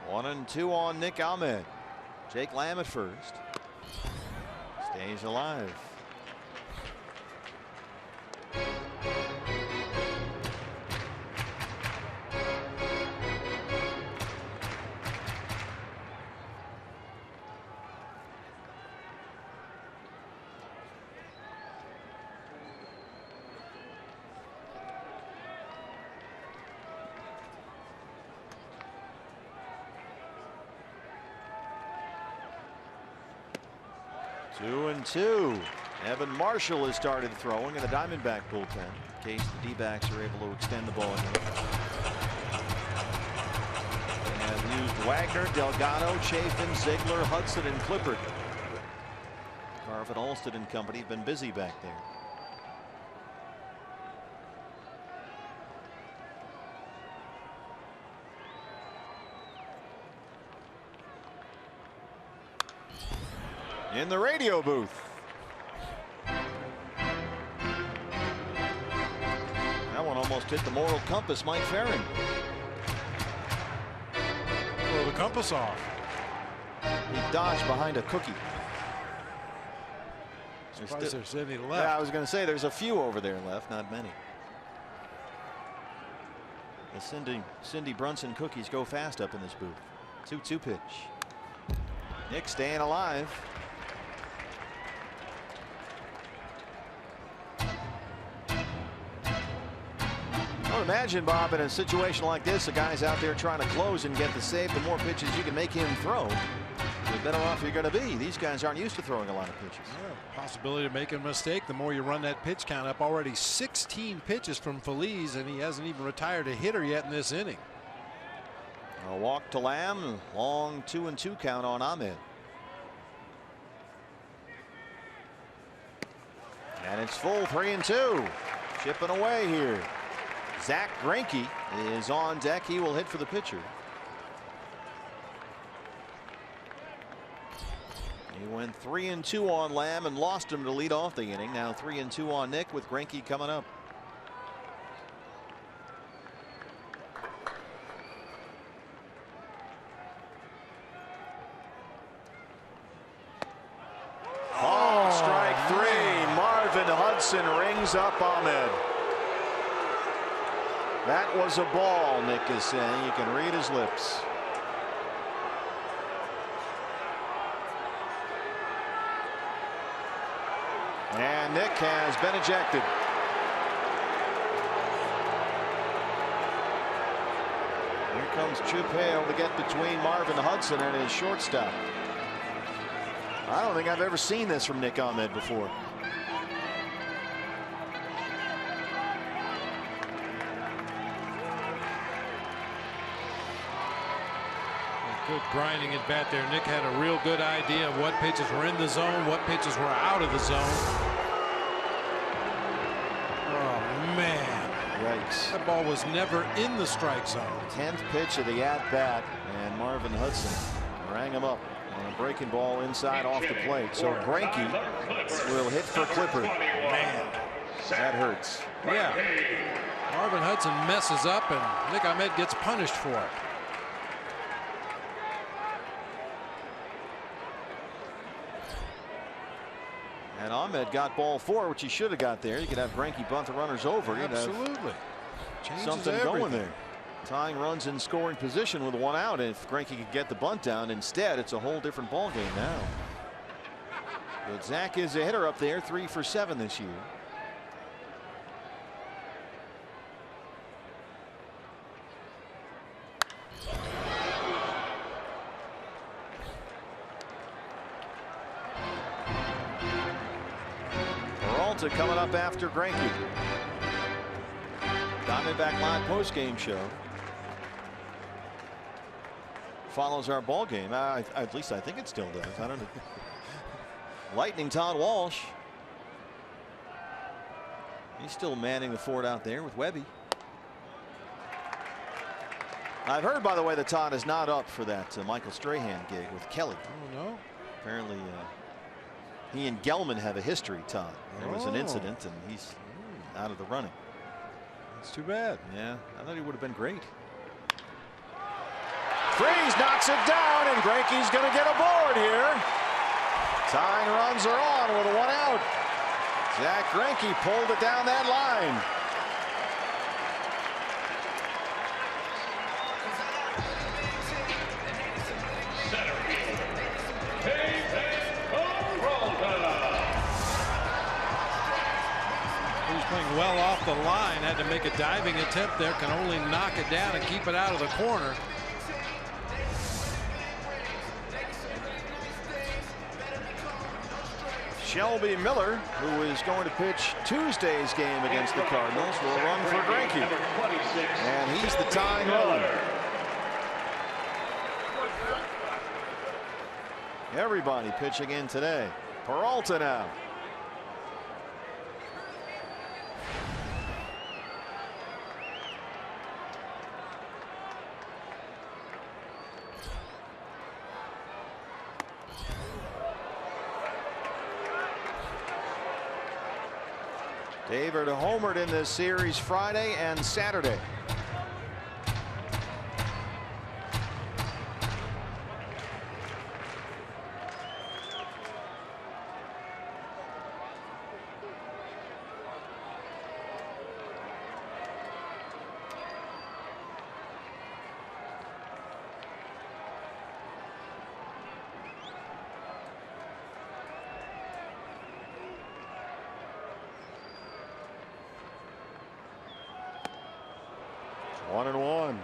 One and two on Nick Ahmed. Jake Lamb at first. Stays alive. Two and two. Evan Marshall has started throwing in the Diamondback bullpen in case the D-backs are able to extend the ball. They have used Wagner, Delgado, Chafin, Ziegler, Hudson, and Clippard. Carvin, Alston and company have been busy back there. In the radio booth. That one almost hit the moral compass, Mike Ferrin. Throw the compass off. He dodged behind a cookie. There's any left. Yeah, I was going to say there's a few over there left, not many. The Cindy Brunson cookies go fast up in this booth. 2-2 pitch. Nick staying alive. Imagine, Bob, in a situation like this, a guy's out there trying to close and get the save. The more pitches you can make him throw, the better off you're going to be. These guys aren't used to throwing a lot of pitches. Yeah, possibility of making a mistake. The more you run that pitch count up, already 16 pitches from Feliz, and he hasn't even retired a hitter yet in this inning. A walk to Lamb, long 2-2 count on Ahmed. And it's full 3-2. Chipping away here. Zach Greinke is on deck. He will hit for the pitcher. He went 3-2 on Lamb and lost him to lead off the inning. Now 3-2 on Nick with Greinke coming up. Oh, strike three. Marvin Hudson rings up Ahmed. That was a ball, Nick is saying. You can read his lips. And Nick has been ejected. Here comes Chip Hale to get between Marvin Hudson and his shortstop. I don't think I've ever seen this from Nick Ahmed before. Good grinding at bat there. Nick had a real good idea of what pitches were in the zone, what pitches were out of the zone. Oh, man. Yikes. That ball was never in the strike zone. 10th pitch of the at-bat, and Marvin Hudson rang him up on a breaking ball inside off the plate. So Greinke will hit for Clippard. Man, that hurts. Yeah. Marvin Hudson messes up, and Nick Ahmed gets punished for it. And Ahmed got ball four, which he should have got there. You could have Greinke bunt the runners over. Absolutely. Changes something everything going there. Tying runs in scoring position with one out. And if Greinke could get the bunt down instead, it's a whole different ball game now. But Zach is a hitter up there, 3 for 7 this year. Coming up after Greinke. Diamondback Live post-game show follows our ball game. At least I think it still does. I don't know. Lightning Todd Walsh. He's still manning the fort out there with Webby. I've heard, by the way, that Todd is not up for that Michael Strahan gig with Kelly. Oh, no. Apparently, he and Gelman have a history, Todd. There was an incident, and he's out of the running. That's too bad. Yeah, I thought he would have been great. Freese knocks it down, and Greinke's going to get aboard here. Tying runs are on with 1 out. Zach Greinke pulled it down that line. He's playing well off the line. Had to make a diving attempt there. Can only knock it down and keep it out of the corner. Shelby Miller, who is going to pitch Tuesday's game against the Cardinals, will run for Greinke. And he's the tying run. Everybody pitching in today. Peralta now. David homered in this series Friday and Saturday. One and one.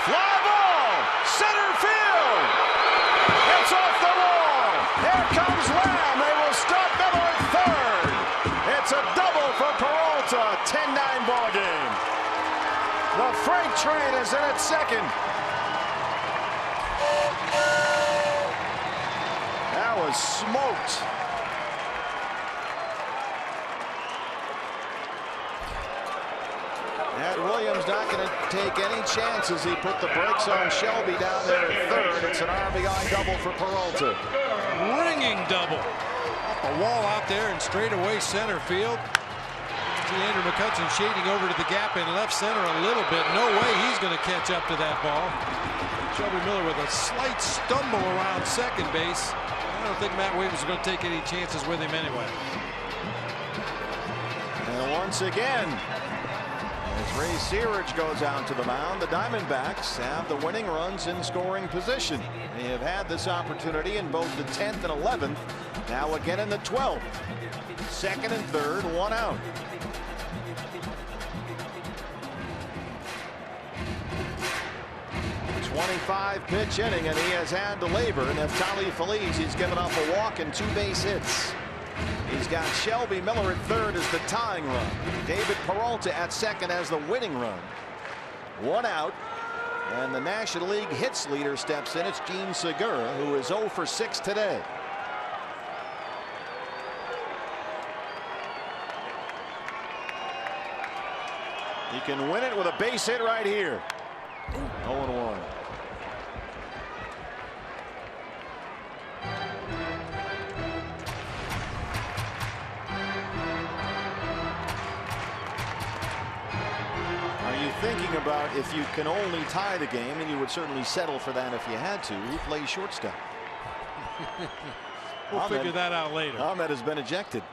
Fly ball, center field. It's off the wall. Here comes Lamb. They will stop Miller at third. It's a double for Peralta. 10-9 ball game. The freight train is in at second. That was smoked. Ed Williams not going to take any chances. He put the brakes on Shelby down there at third. It's an RBI double for Peralta. Ringing double. Off the wall out there in straightaway center field. See Andrew McCutchen shading over to the gap in left center a little bit. No way he's going to catch up to that ball. Shelby Miller with a slight stumble around second base. I don't think Matt Williams is going to take any chances with him anyway. And once again, as Ray Searage goes out to the mound, the Diamondbacks have the winning runs in scoring position. They have had this opportunity in both the 10th and 11th. Now again in the 12th. Second and third, 1 out. .25 inning, and he has had to labor. Neftali Feliz, he's given up a walk and 2 base hits. He's got Shelby Miller at third as the tying run. David Peralta at second as the winning run. 1 out. And the National League hits leader steps in. It's Gene Segura, who is 0 for 6 today. He can win it with a base hit right here. 0-1. Thinking about if you can only tie the game, and you would certainly settle for that if you had to, who plays shortstop? We'll figure that out later. Ahmed has been ejected.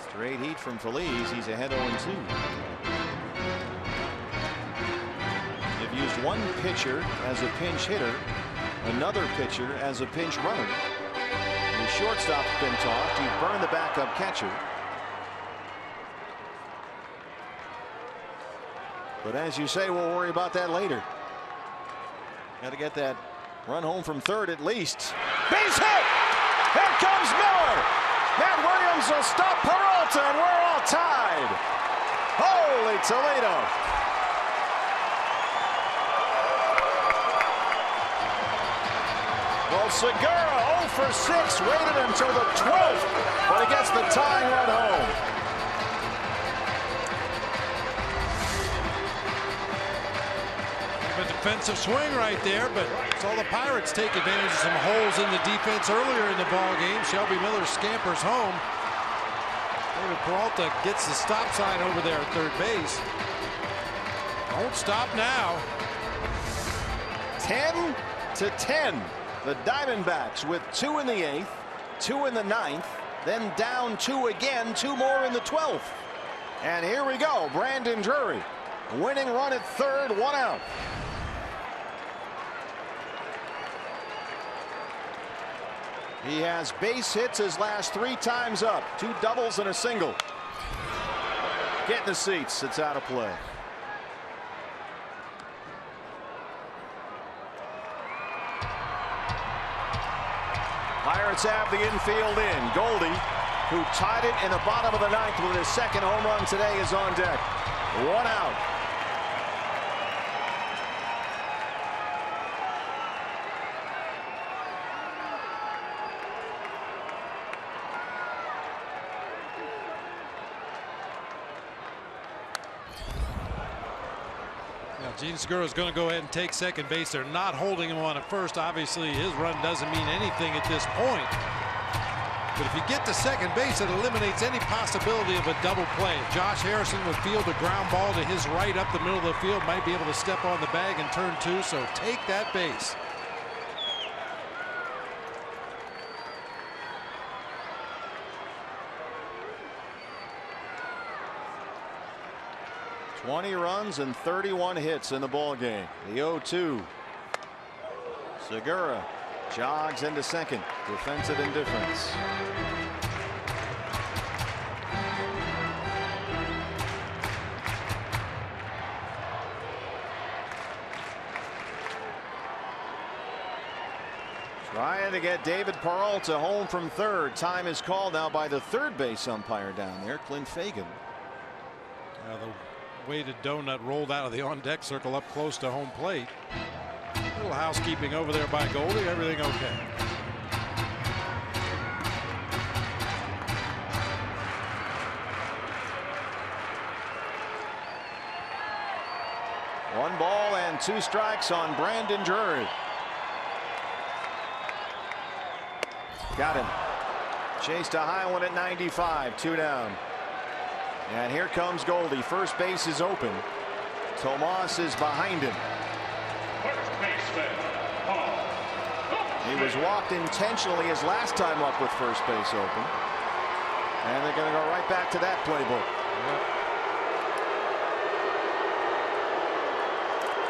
Straight heat from Feliz. He's ahead 0-2. They've used one pitcher as a pinch hitter, another pitcher as a pinch runner. The shortstop's been tossed. He's burned the backup catcher. But as you say, we'll worry about that later. Got to get that run home from third at least. Base hit! Here comes Miller! Matt Williams will stop Peralta, and we're all tied. Holy Toledo! Well, Segura 0 for 6, waited until the 12th, but he gets the tying run home. A defensive swing right there, but saw the Pirates take advantage of some holes in the defense earlier in the ball game. Shelby Miller scampers home. David Peralta gets the stop sign over there at third base. Don't stop now. 10-10. The Diamondbacks with 2 in the 8th, 2 in the 9th, then down 2 again, 2 more in the 12th. And here we go. Brandon Drury, winning run at third, 1 out. He has base hits his last 3 times up. 2 doubles and a single. Get in the seats. It's out of play. Pirates have the infield in. Goldie, who tied it in the bottom of the 9th with his second home run today, is on deck. 1 out. Gene Segura is going to go ahead and take second base. They're not holding him on at first. Obviously, his run doesn't mean anything at this point. But if you get to second base, it eliminates any possibility of a double play. If Josh Harrison would field a ground ball to his right up the middle of the field, might be able to step on the bag and turn 2. So take that base. $20 runs and 31 hits in the ball game. The 0-2. Segura jogs into second. Defensive indifference. Trying to get David Peralta home from third. Time is called now by the third base umpire down there, Clint Fagan. The weighted donut rolled out of the on-deck circle up close to home plate. A little housekeeping over there by Goldie. Everything okay. One ball and 2 strikes on Brandon Drury. Got him. Chased a high one at 95. 2 down. And here comes Goldie. First base is open. Tomas is behind him. He was walked intentionally his last time up with first base open. And they're going to go right back to that playbook.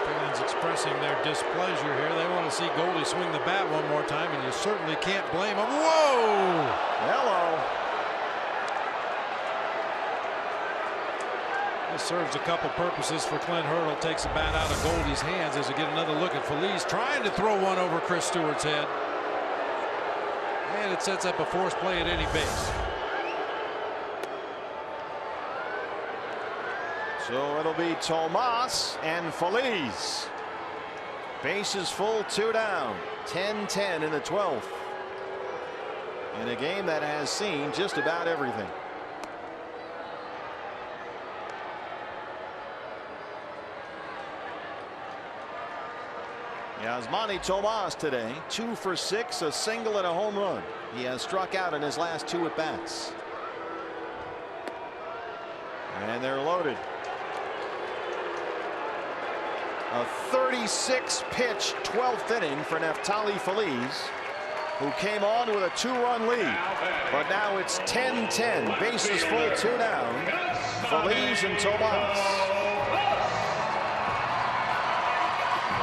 Fans expressing their displeasure here. They want to see Goldie swing the bat one more time, and you certainly can't blame him. Whoa! Hello. This serves a couple purposes for Clint Hurdle. Takes the bat out of Goldie's hands as we get another look at Feliz trying to throw one over Chris Stewart's head. And it sets up a forced play at any base. So it'll be Tomas and Feliz. Bases full, 2 down. 10-10 in the 12th. In a game that has seen just about everything. Yasmani Tomas today, 2 for 6, a single and a home run. He has struck out in his last 2 at bats. And they're loaded. A 36-pitch 12th inning for Neftali Feliz, who came on with a 2-run lead. But now it's 10-10. Bases full, 2 down. Feliz and Tomas.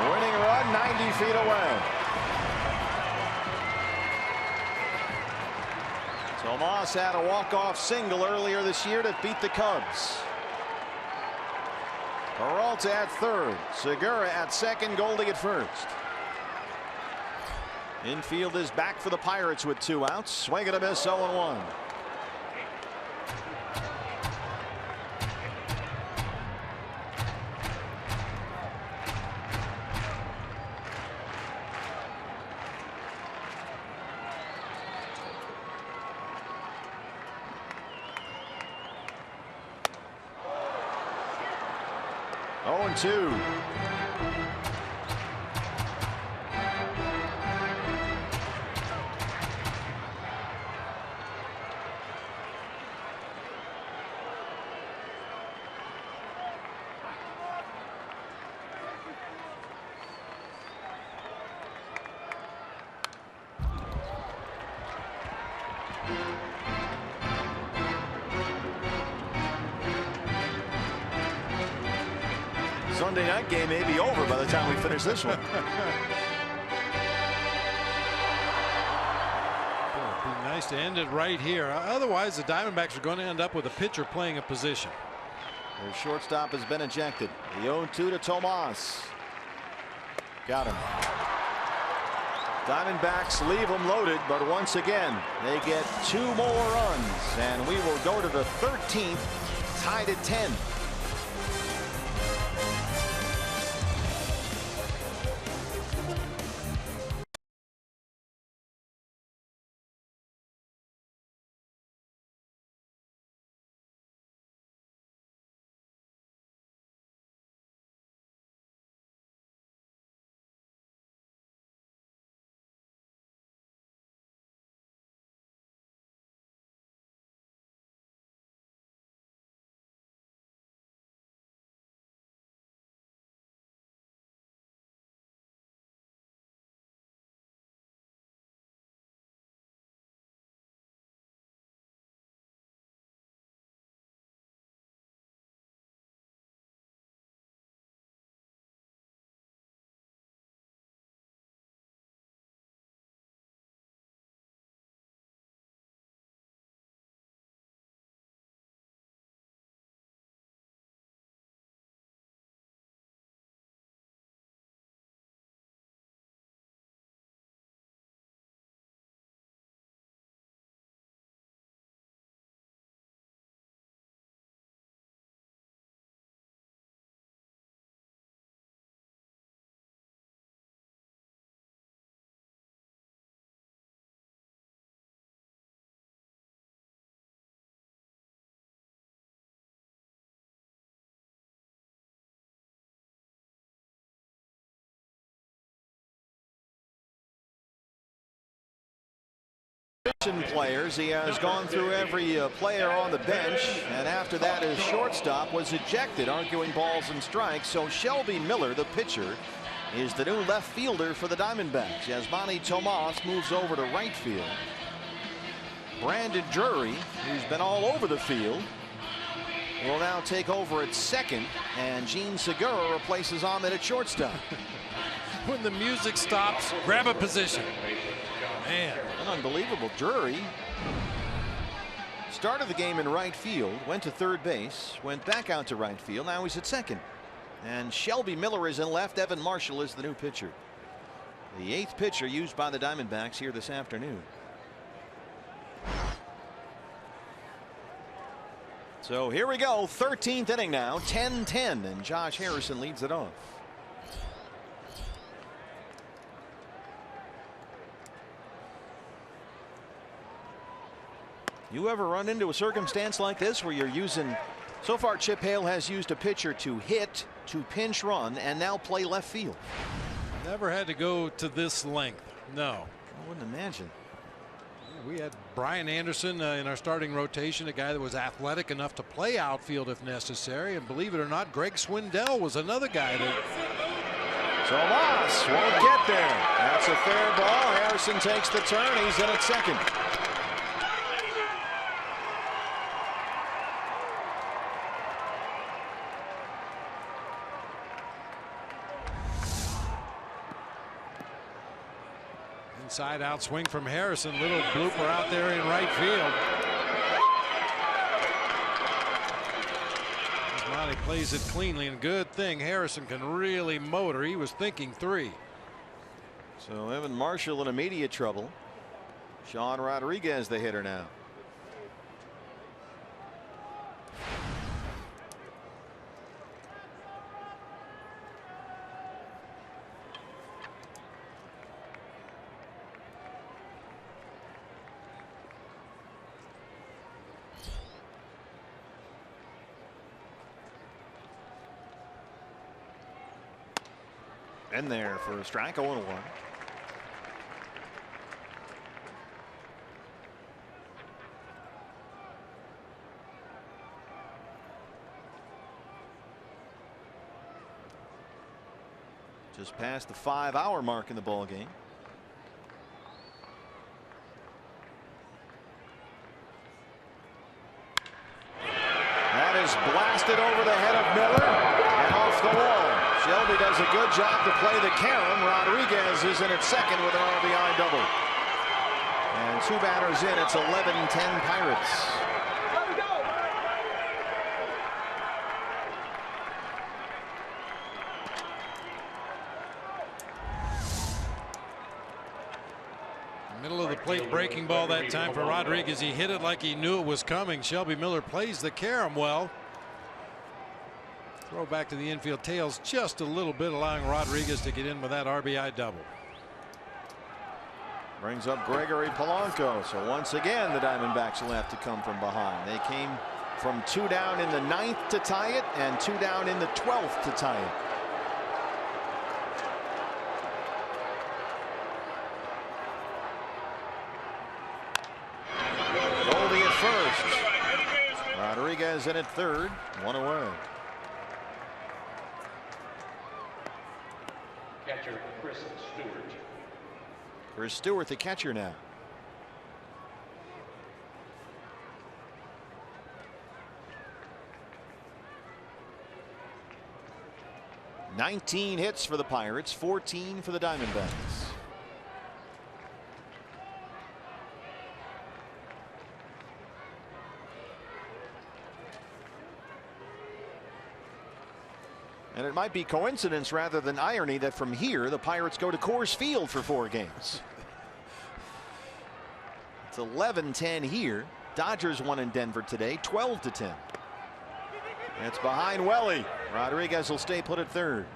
Winning run 90 feet away. Tomas had a walk-off single earlier this year to beat the Cubs. Peralta at third. Segura at second. Goldie at first. Infield is back for the Pirates with 2 outs. Swing and a miss, 0-1. Oh, and 2. Sunday night game may be over by the time we finish this one. It'd be nice to end it right here. Otherwise, the Diamondbacks are going to end up with a pitcher playing a position. Their shortstop has been ejected. The 0-2 to Tomas. Got him. Diamondbacks leave them loaded, but once again, they get 2 more runs, and we will go to the 13th, tied at 10. Players. He has gone through every player on the bench, and after that his shortstop was ejected, arguing balls and strikes. So Shelby Miller, the pitcher, is the new left fielder for the Diamondbacks. Yasmani Tomas moves over to right field. Brandon Drury, who's been all over the field, will now take over at second, and Gene Segura replaces Ahmed at shortstop. When the music stops, grab a position. Man, an unbelievable. Drury started the game in right field, went to third base, went back out to right field. Now he's at second, and Shelby Miller is in left. Evan Marshall is the new pitcher, the 8th pitcher used by the Diamondbacks here this afternoon. So here we go, 13th inning now, 10-10, and Josh Harrison leads it off. You ever run into a circumstance like this where you're using, so far Chip Hale has used a pitcher to hit, to pinch run, and now play left field? Never had to go to this length. No. I wouldn't imagine. We had Brian Anderson in our starting rotation, a guy that was athletic enough to play outfield if necessary. And believe it or not, Greg Swindell was another guy that. Tomas won't get there. That's a fair ball. Harrison takes the turn. He's in at second. Inside out swing from Harrison. Little blooper out there in right field. Well, he plays it cleanly, and good thing Harrison can really motor. He was thinking 3. So Evan Marshall in immediate trouble. Sean Rodriguez the hitter now. In there for a strike, 0-1. Just past the 5-hour mark in the ball game. That is blasted over the head of Miller and off the wall. Shelby does a good job to play the carom. Rodriguez is in at second with an RBI double. And 2 batters in. It's 11-10 Pirates. Middle of the plate breaking ball that time for Rodriguez. He hit it like he knew it was coming. Shelby Miller plays the carom well. Throw back to the infield, tails just a little bit, allowing Rodriguez to get in with that RBI double. Brings up Gregory Polanco. So once again the Diamondbacks will have to come from behind. They came from 2 down in the 9th to tie it and 2 down in the 12th to tie it. Goldie at first. Rodriguez in at third. 1 away. Catcher Chris Stewart. Chris Stewart, the catcher now. "19 hits for the Pirates, 14 for the Diamondbacks. And it might be coincidence rather than irony that from here the Pirates go to Coors Field for 4 games. It's 11-10 here. Dodgers won in Denver today, 12-10. It's behind Welly. Rodriguez will stay put at third.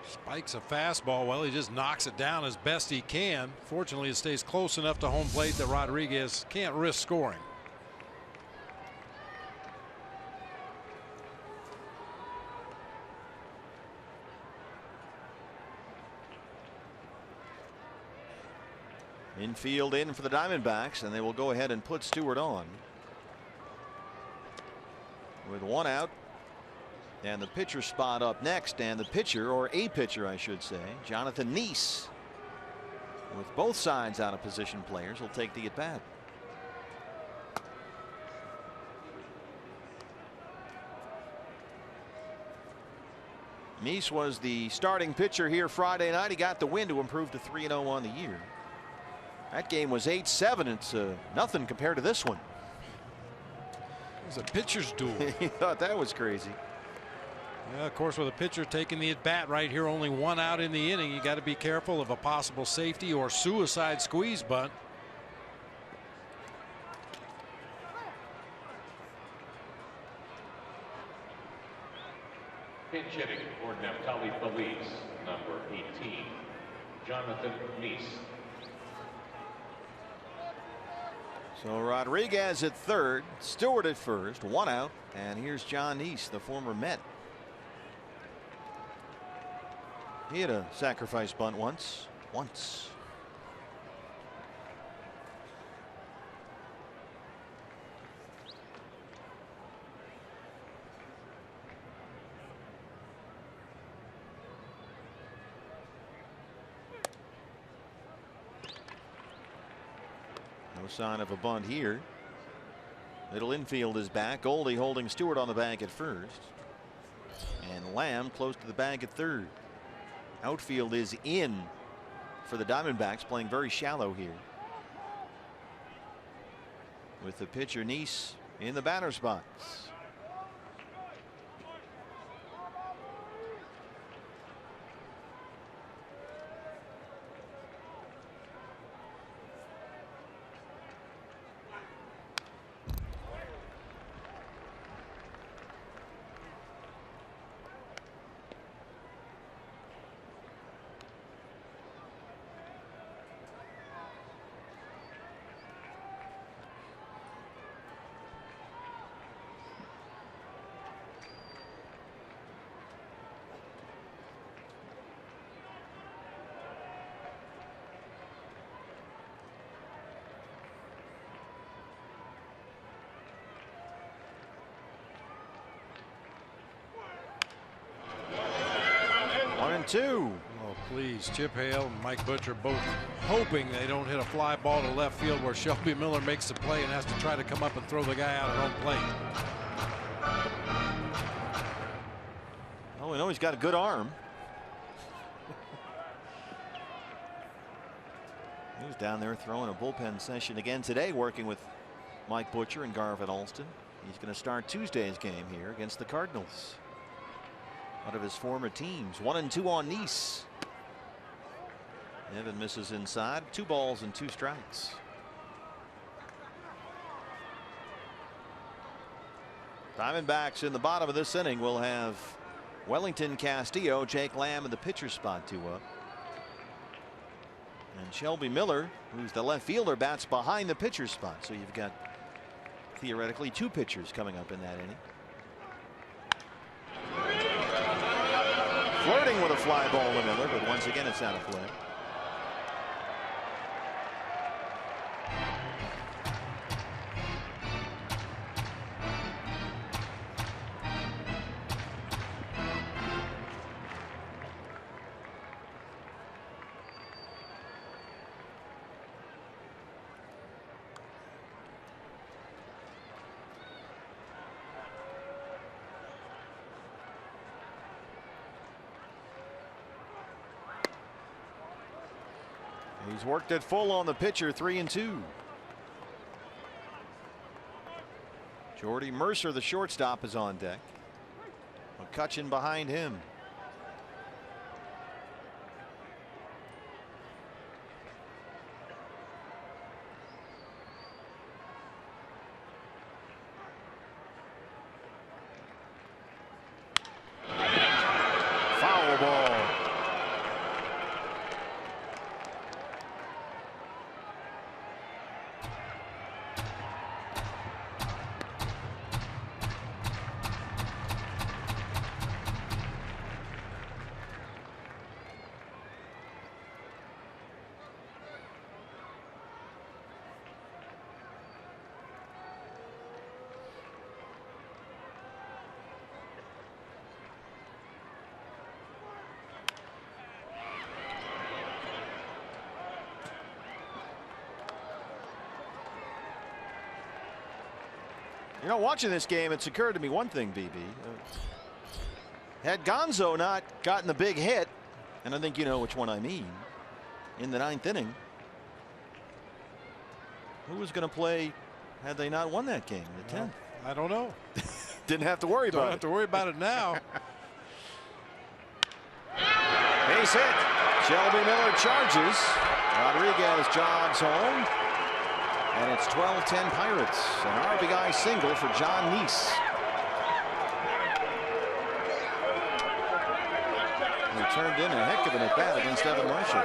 Spikes a fastball. Well, he just knocks it down as best he can. Fortunately, it stays close enough to home plate that Rodriguez can't risk scoring. Infield in for the Diamondbacks, and they will go ahead and put Stewart on. With 1 out. And the pitcher spot up next, and the pitcher, or a pitcher I should say, Jonathan Neese, with both sides out of position players, will take the at bat. Neese was the starting pitcher here Friday night. He got the win to improve to 3-0 on the year. That game was 8-7. It's nothing compared to this one. It was a pitcher's duel. He thought that was crazy. Yeah, of course, with a pitcher taking the at bat right here, only 1 out in the inning, you got to be careful of a possible safety or suicide squeeze bunt. Pinch hitting for Neftali Feliz, number 18, Jonathan Neese. So Rodriguez at third, Stewart at first, 1 out, and here's John Neese, the former Met. He had a sacrifice bunt once. No sign of a bunt here. Middle infield is back. Goldie holding Stewart on the bag at first. And Lamb close to the bag at third. outfield is in for the Diamondbacks, playing very shallow here. With the pitcher Nice in the batter's box. Two. Oh, please. Chip Hale and Mike Butcher both hoping they don't hit a fly ball to left field where Shelby Miller makes the play and has to try to come up and throw the guy out at home plate. Oh, we know he's got a good arm. He was down there throwing a bullpen session again today, working with Mike Butcher and Garvin Alston. He's going to start Tuesday's game here against the Cardinals. One of his former teams. 1-2 on Nice. Evan misses inside. 2 balls and 2 strikes. Diamondbacks in the bottom of this inning will have Wellington Castillo, Jake Lamb in the pitcher spot 2 up. And Shelby Miller, who's the left fielder, bats behind the pitcher spot. So you've got theoretically 2 pitchers coming up in that inning. Flirting with a fly ball to Miller, but once again it's out of play. He's worked it full on the pitcher, 3-2. Jordy Mercer, the shortstop, is on deck. McCutchen behind him. Foul ball. You know, watching this game, it's occurred to me one thing, BB. Had Gonzo not gotten the big hit, and I think you know which one I mean, in the 9th inning, who was going to play had they not won that game, the 10th? I don't know. Didn't have to worry about it. Don't have to worry about it now. Base hit. Shelby Miller charges. Rodriguez jogs home. And it's 12-10 Pirates. An RBI single for John Nice. He turned in a heck of an at-bat against Evan Marshall.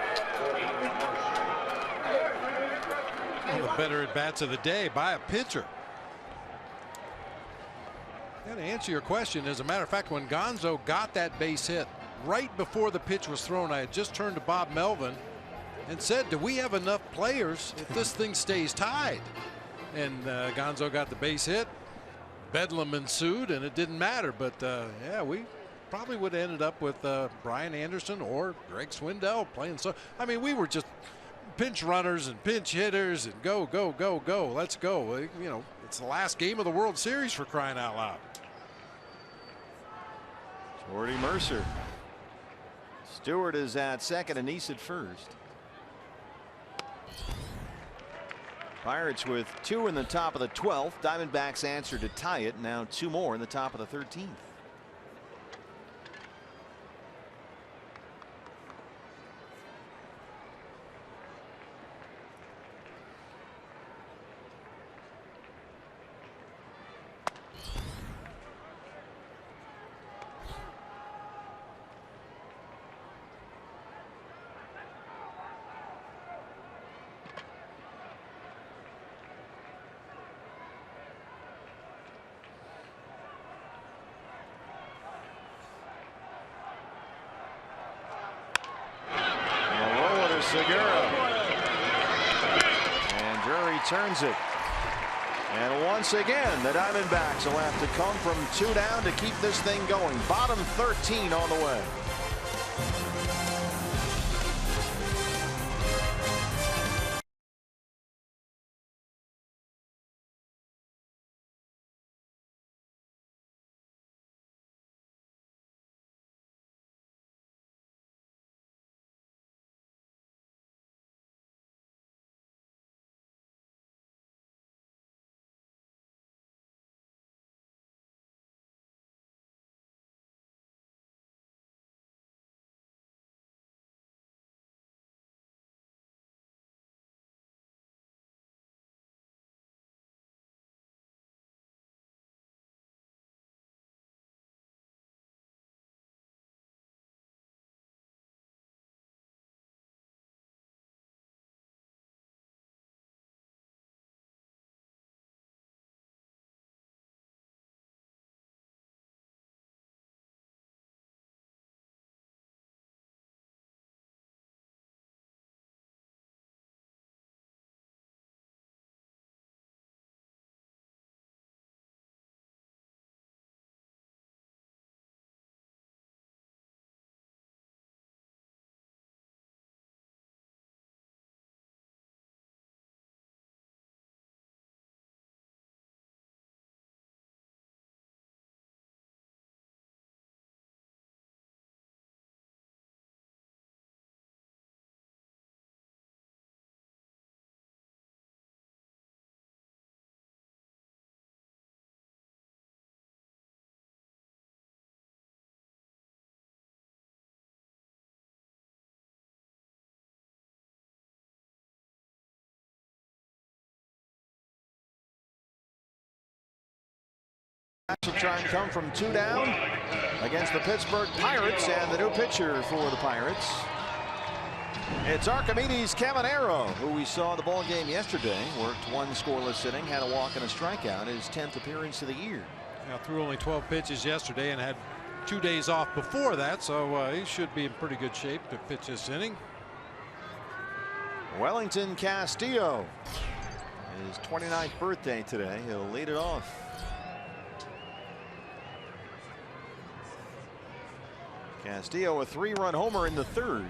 One of the better at-bats of the day by a pitcher. Yeah, to answer your question, as a matter of fact, when Gonzo got that base hit right before the pitch was thrown, I had just turned to Bob Melvin and said, do we have enough players if this thing stays tied? And Gonzo got the base hit. Bedlam ensued, and it didn't matter. But yeah, we probably would have ended up with Brian Anderson or Greg Swindell playing. So I mean, we were just pinch runners and pinch hitters and go, go, go, go. Let's go. You know, it's the last game of the World Series, for crying out loud. Jordy Mercer Stewart is at second and Neese at first. Pirates with 2 in the top of the 12th. Diamondbacks answer to tie it. Now 2 more in the top of the 13th. Segura. And Drury turns it. And once again, the Diamondbacks will have to come from 2 down to keep this thing going. Bottom 13 on the way. Will try and come from 2 down against the Pittsburgh Pirates, and the new pitcher for the Pirates. It's Archimedes Caminero, who we saw in the ball game yesterday. Worked 1 scoreless inning, had a walk and a strikeout, his 10th appearance of the year. Yeah, threw only 12 pitches yesterday and had 2 days off before that, so he should be in pretty good shape to pitch this inning. Wellington Castillo, his 29th birthday today. He'll lead it off. Castillo a 3-run homer in the 3rd.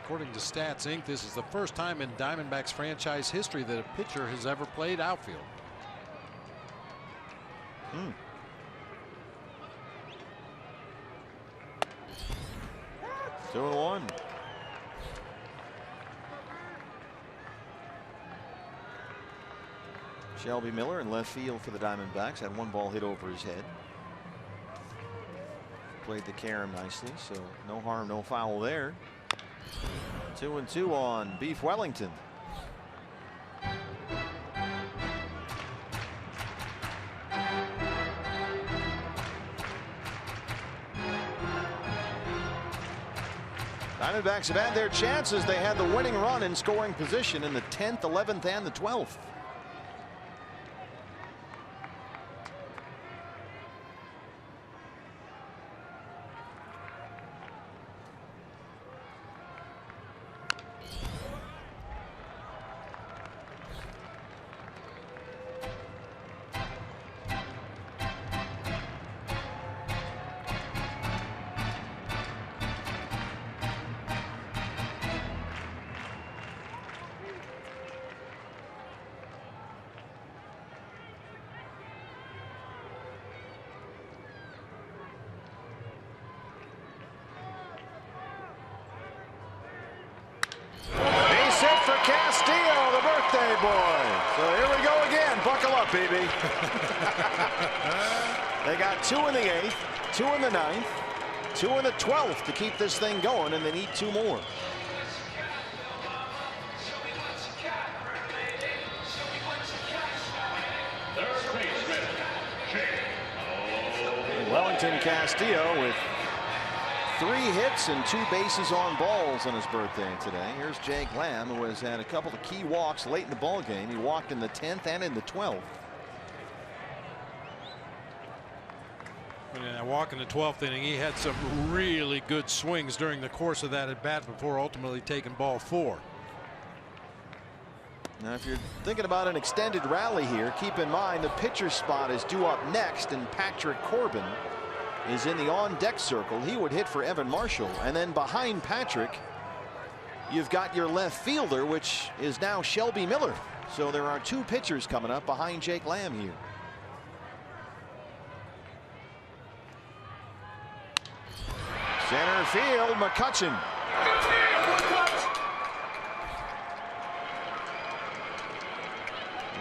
According to Stats Inc., this is the first time in Diamondbacks franchise history that a pitcher has ever played outfield. 2-1. Shelby Miller in left field for the Diamondbacks had 1 ball hit over his head. Played the carom nicely, so no harm, no foul there. 2-2 on Beef Wellington. Diamondbacks have had their chances. They had the winning run in scoring position in the 10th, 11th, and the 12th. They got 2 in the 8th, 2 in the 9th, 2 in the 12th to keep this thing going, and they need 2 more. Wellington Castillo with 3 hits and 2 bases on balls on his birthday today. Here's Jake Lamb, who has had a couple of key walks late in the ball game. He walked in the 10th and in the 12th. And walk in the 12th inning, he had some really good swings during the course of that at bat before ultimately taking ball 4. Now, if you're thinking about an extended rally here, keep in mind the pitcher spot is due up next, and Patrick Corbin is in the on-deck circle. He would hit for Evan Marshall, and then behind Patrick, you've got your left fielder, which is now Shelby Miller. So there are 2 pitchers coming up behind Jake Lamb here. Center field, McCutchen.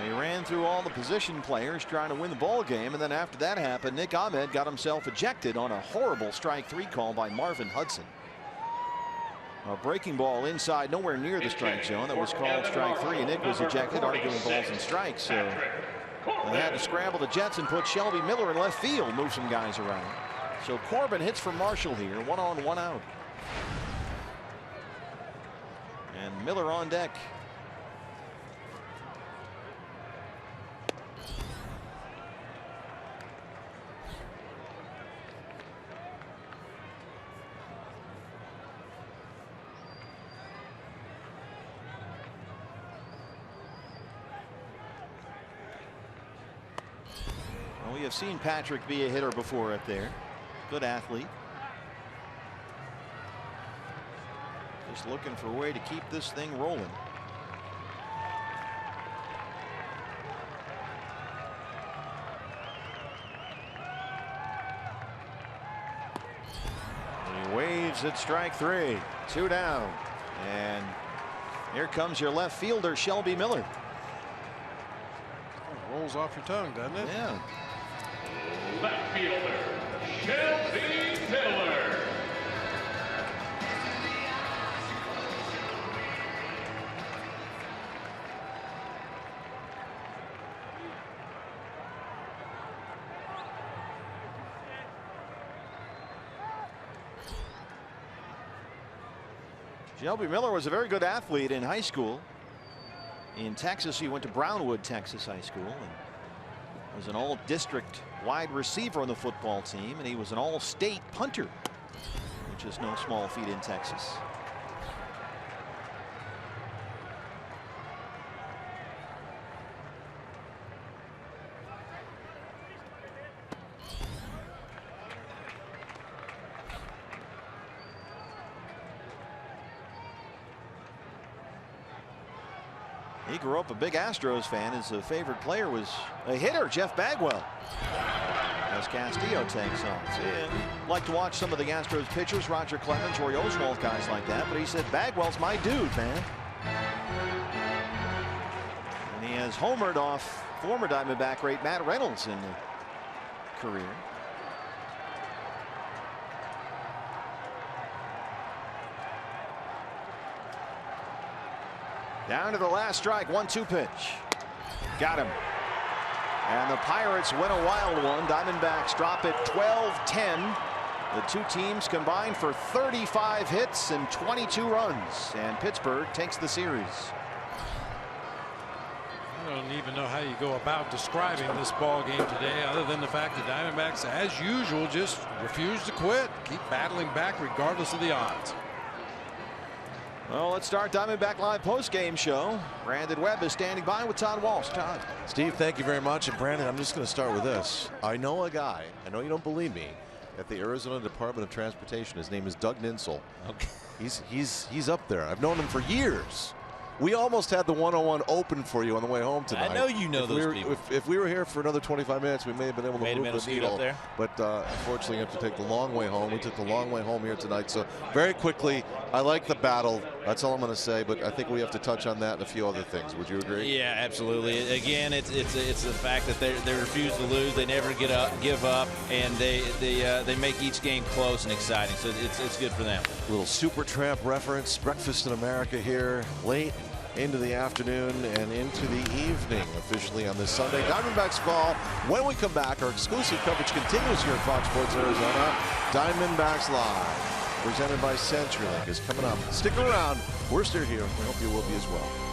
He ran through all the position players trying to win the ball game, and then after that happened, Nick Ahmed got himself ejected on a horrible strike 3 call by Marvin Hudson. A breaking ball inside, nowhere near the strike zone. That was called strike 3, and Nick was ejected, arguing balls and strikes. So they had to scramble the Jets and put Shelby Miller in left field, move some guys around. So Corbin hits for Marshall here, 1 on, 1 out. And Miller on deck. Well, we have seen Patrick be a hitter before up there. Good athlete. Just looking for a way to keep this thing rolling. He waves at strike 3. 2 down. And here comes your left fielder, Shelby Miller. Rolls off your tongue, doesn't it? Yeah. Left fielder, Shelby Miller. Shelby Miller was a very good athlete in high school. In Texas, he went to Brownwood, Texas High School, and was an all-district wide receiver on the football team, and he was an all-state punter, which is no small feat in Texas. He grew up a big Astros fan. His favorite player was a hitter, Jeff Bagwell, as Castillo takes on. Like to watch some of the Astros pitchers, Roger Clemens, Roy Oswalt, guys like that, but he said Bagwell's my dude, man. And he has homered off former Diamondback great Matt Reynolds in the career. Down to the last strike, 1-2 pitch. Got him. And the Pirates win a wild one. Diamondbacks drop it 12-10. The 2 teams combined for 35 hits and 22 runs. And Pittsburgh takes the series. I don't even know how you go about describing this ball game today, other than the fact that Diamondbacks, as usual, just refuse to quit. Keep battling back regardless of the odds. Well, let's start Diamondback Live post-game show. Brandon Webb is standing by with Todd Walsh. Todd. Steve, thank you very much. And Brandon, I'm just going to start with this. I know a guy, I know you don't believe me, at the Arizona Department of Transportation. His name is Doug Ninsel. Okay. He's up there. I've known him for years. We almost had the 101 open for you on the way home tonight. I know you know those people. If we were here for another 25 minutes, we may have been able to move the needle. Up there. But unfortunately, you have to take the long way home. We took the long way home here tonight. So very quickly, I like the battle. That's all I'm going to say, but I think we have to touch on that and a few other things. Would you agree? Yeah, absolutely. Again, it's the fact that they refuse to lose. They never give up, and they make each game close and exciting. So it's good for them. A little Supertramp reference. Breakfast in America here, late into the afternoon and into the evening, officially on this Sunday. Diamondbacks fall. When we come back, our exclusive coverage continues here at Fox Sports Arizona. Diamondbacks Live, presented by CenturyLink, is coming up. Stick around. We're still here. We hope you will be as well.